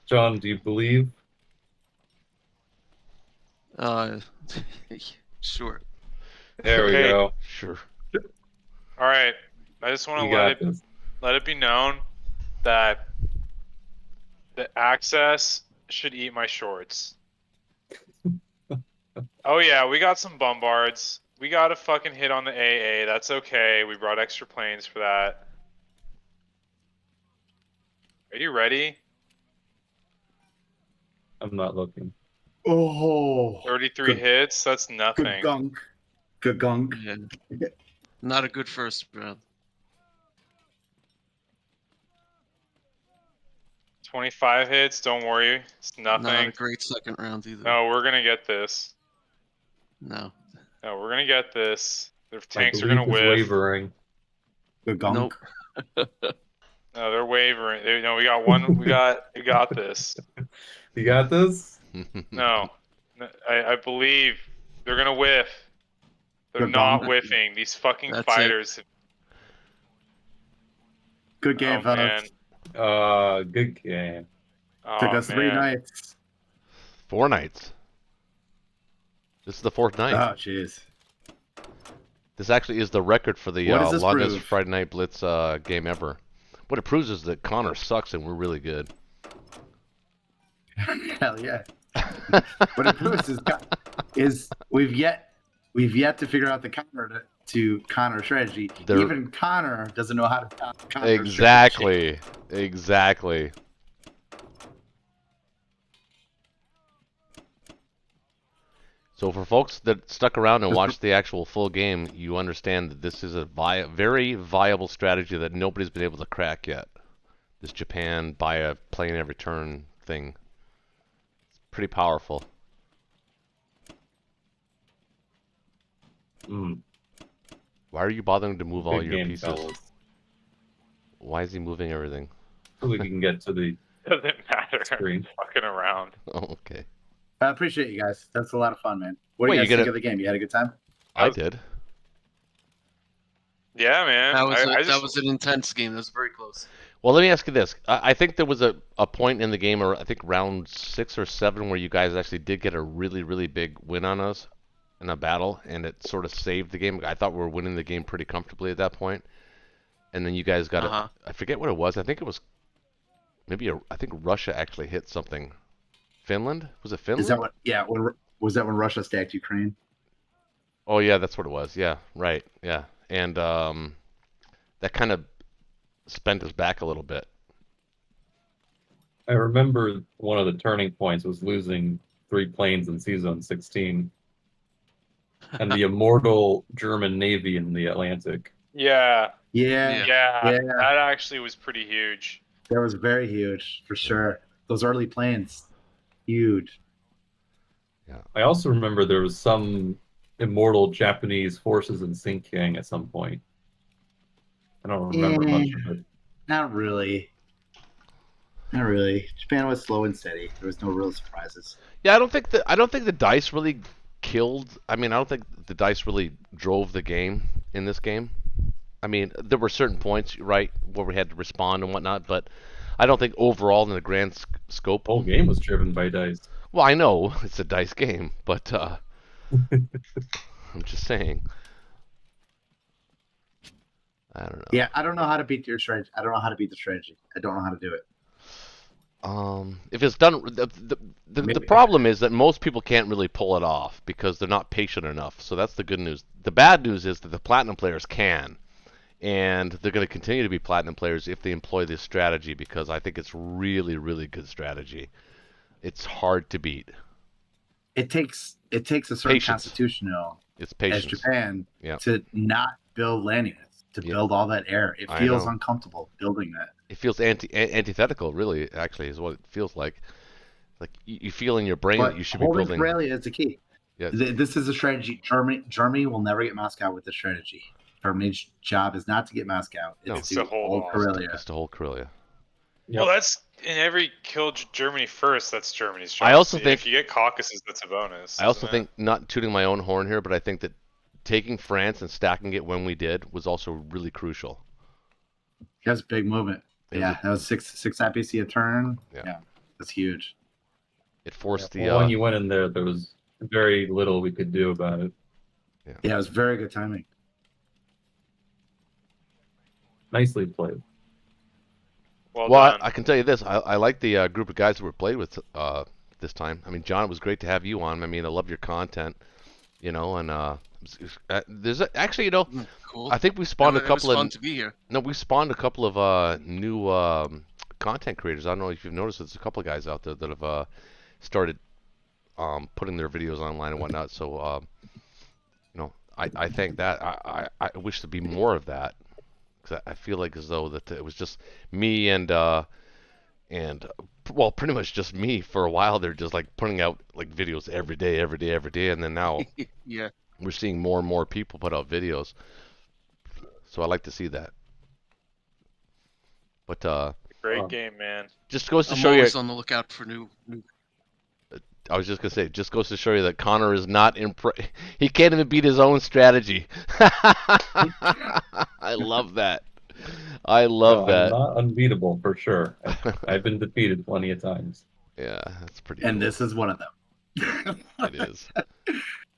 John, do you believe? Uh, sure. There we Okay. go. Sure. All right, I just want You to got this. let it be known that the access should eat my shorts. Oh yeah, we got some bombards. We got a fucking hit on the AA. That's okay. We brought extra planes for that. Are you ready? I'm not looking. Oh, 33 Good- hits. That's good nothing. gunk. Good gunk. Yeah. Not a good first round. 25 hits. Don't worry. It's Not a nothing. great second round either. No, we're gonna get this. No. No, we're gonna get this. Their My tanks are gonna belief is whiff. wavering. Good gunk. Nope. No, they're wavering. No, we got one. We got this. You got this? No, I believe they're gonna whiff. They're Good not gunk. whiffing. These fucking That's it. fighters. Good game, Oh, man. folks. Good game. Oh, Took us 3 man. nights. 4 nights. This is the 4th night. Oh, jeez. This actually is the record for the What does this longest prove? Friday Night Blitz game ever. What it proves is that Connor sucks and we're really good. Hell yeah. What it proves is we've yet to figure out the counter to Connor strategy. There- Even Connor doesn't know how to counter strategy. Exactly. Exactly. So for folks that stuck around and watched the actual full game, you understand that this is a very viable strategy that nobody's been able to crack yet. This Japan buy a plane every turn thing. It's pretty powerful. Mm, Why are you bothering to move all good your game, pieces? fellas. Why is he moving everything? So we can get to the Doesn't matter. Screen. Fucking around. Oh, okay. I appreciate you guys. That's a lot of fun, man. What do Wait, you you guys think gotta- of the game? You had a good time? I did. Yeah, man. That was an intense game. That was very close. Well, let me ask you this. I think there was a point in the game, or I think round 6 or 7, where you guys actually did get a really big win on us in a battle, and it sort of saved the game. I thought we were winning the game pretty comfortably at that point. And then you guys got Uh-huh. I forget what it was. I think it was maybe I think Russia actually hit something. Finland? Was it Finland? Is that what? Yeah. Was that when Russia stacked Ukraine? Oh yeah, that's what it was. Yeah, right. Yeah, and that kind of spent us back a little bit. I remember one of the turning points was losing 3 planes in Season 16 and the immortal German Navy in the Atlantic. Yeah. Yeah. Yeah. Yeah. That actually was pretty huge. That was very huge for sure. Those early planes, huge. I also remember there was some immortal Japanese forces in Sinkiang at some point. I don't remember much of it. Not really. Not really. Japan was slow and steady. There was no real surprises. Yeah, I don't think the dice really killed. I mean, I don't think the dice really drove the game in this game. I mean, there were certain points, right, where we had to respond and whatnot, but I don't think overall in the grand scope. The whole game was driven by dice. Well, I know it's a dice game, but I'm just saying. I don't know. Yeah, I don't know how to beat your strategy. I don't know how to beat the strategy. I don't know how to do it. If it's done, the problem is that most people can't really pull it off because they're not patient enough. So that's the good news. The bad news is that the platinum players can, and they're going to continue to be platinum players if they employ this strategy because I think it's really, really good strategy. It's hard to beat. It takes a certain Patience. constitution, though, It's as patience. Japan, Yeah. to not build land units, to Yeah. build all that air. It I feels know. uncomfortable building that. It feels antithetical, really. Actually, is what it feels like. Like you feel in your brain But that you should be holding building. Karelia is the key. Yeah. This is a strategy. Germany will never get Moscow with this strategy. Germany's job is not to get Moscow. No. It's It's to to hold hold off. Karelia. It's to hold Karelia. Yep. Well, that's in every kill Germany first. That's Germany's job. I also So think- if you get Caucasus, that's a bonus. I also isn't it? think, not tooting my own horn here, but I think that taking France and stacking it when we did was also really crucial. That's a big movement. It Yeah, was- that was six IPC a turn. Yeah. Yeah, that's huge. It forced Well, when you went in there was very little we could do about it. Yeah, it was very good timing. Nicely played. Well Well, done. I can tell you this. I like the group of guys that we played with this time. I mean, John, it was great to have you on. I mean, I love your content, you know, and there's actually, you know, Cool. I think we spawned a It was couple fun of to be here. no, we spawned a couple of new content creators. I don't know if you've noticed. There's a couple of guys out there that have started putting their videos online and whatnot. So, you know, I think that I wish there'd be more of that. Cause I feel like as though that it was just me and well, pretty much just me for a while. They're just like putting out like videos every day, and then now Yeah. we're seeing more and more people put out videos. So I like to see that. But Great game, man. just goes to I'm show you. always on the lookout for new. I was just gonna say, just goes to show you that Connor is not he can't even beat his own strategy. I love that. I love No, that. I'm not unbeatable for sure. I've been defeated plenty of times. Yeah, that's pretty. And cool. this is one of them. It is.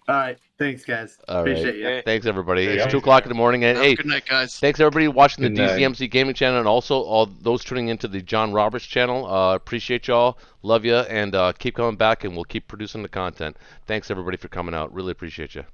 All right. Thanks, guys. All right. Appreciate you. Hey, Thanks everybody. Yeah. It's 2:00 in the morning, and Have a hey, good night, guys. thanks everybody watching the Good night. DCMC Gaming channel, and also all those tuning into the John Roberts channel. Appreciate y'all, love you, and keep coming back, and we'll keep producing the content. Thanks everybody for coming out. Really appreciate you.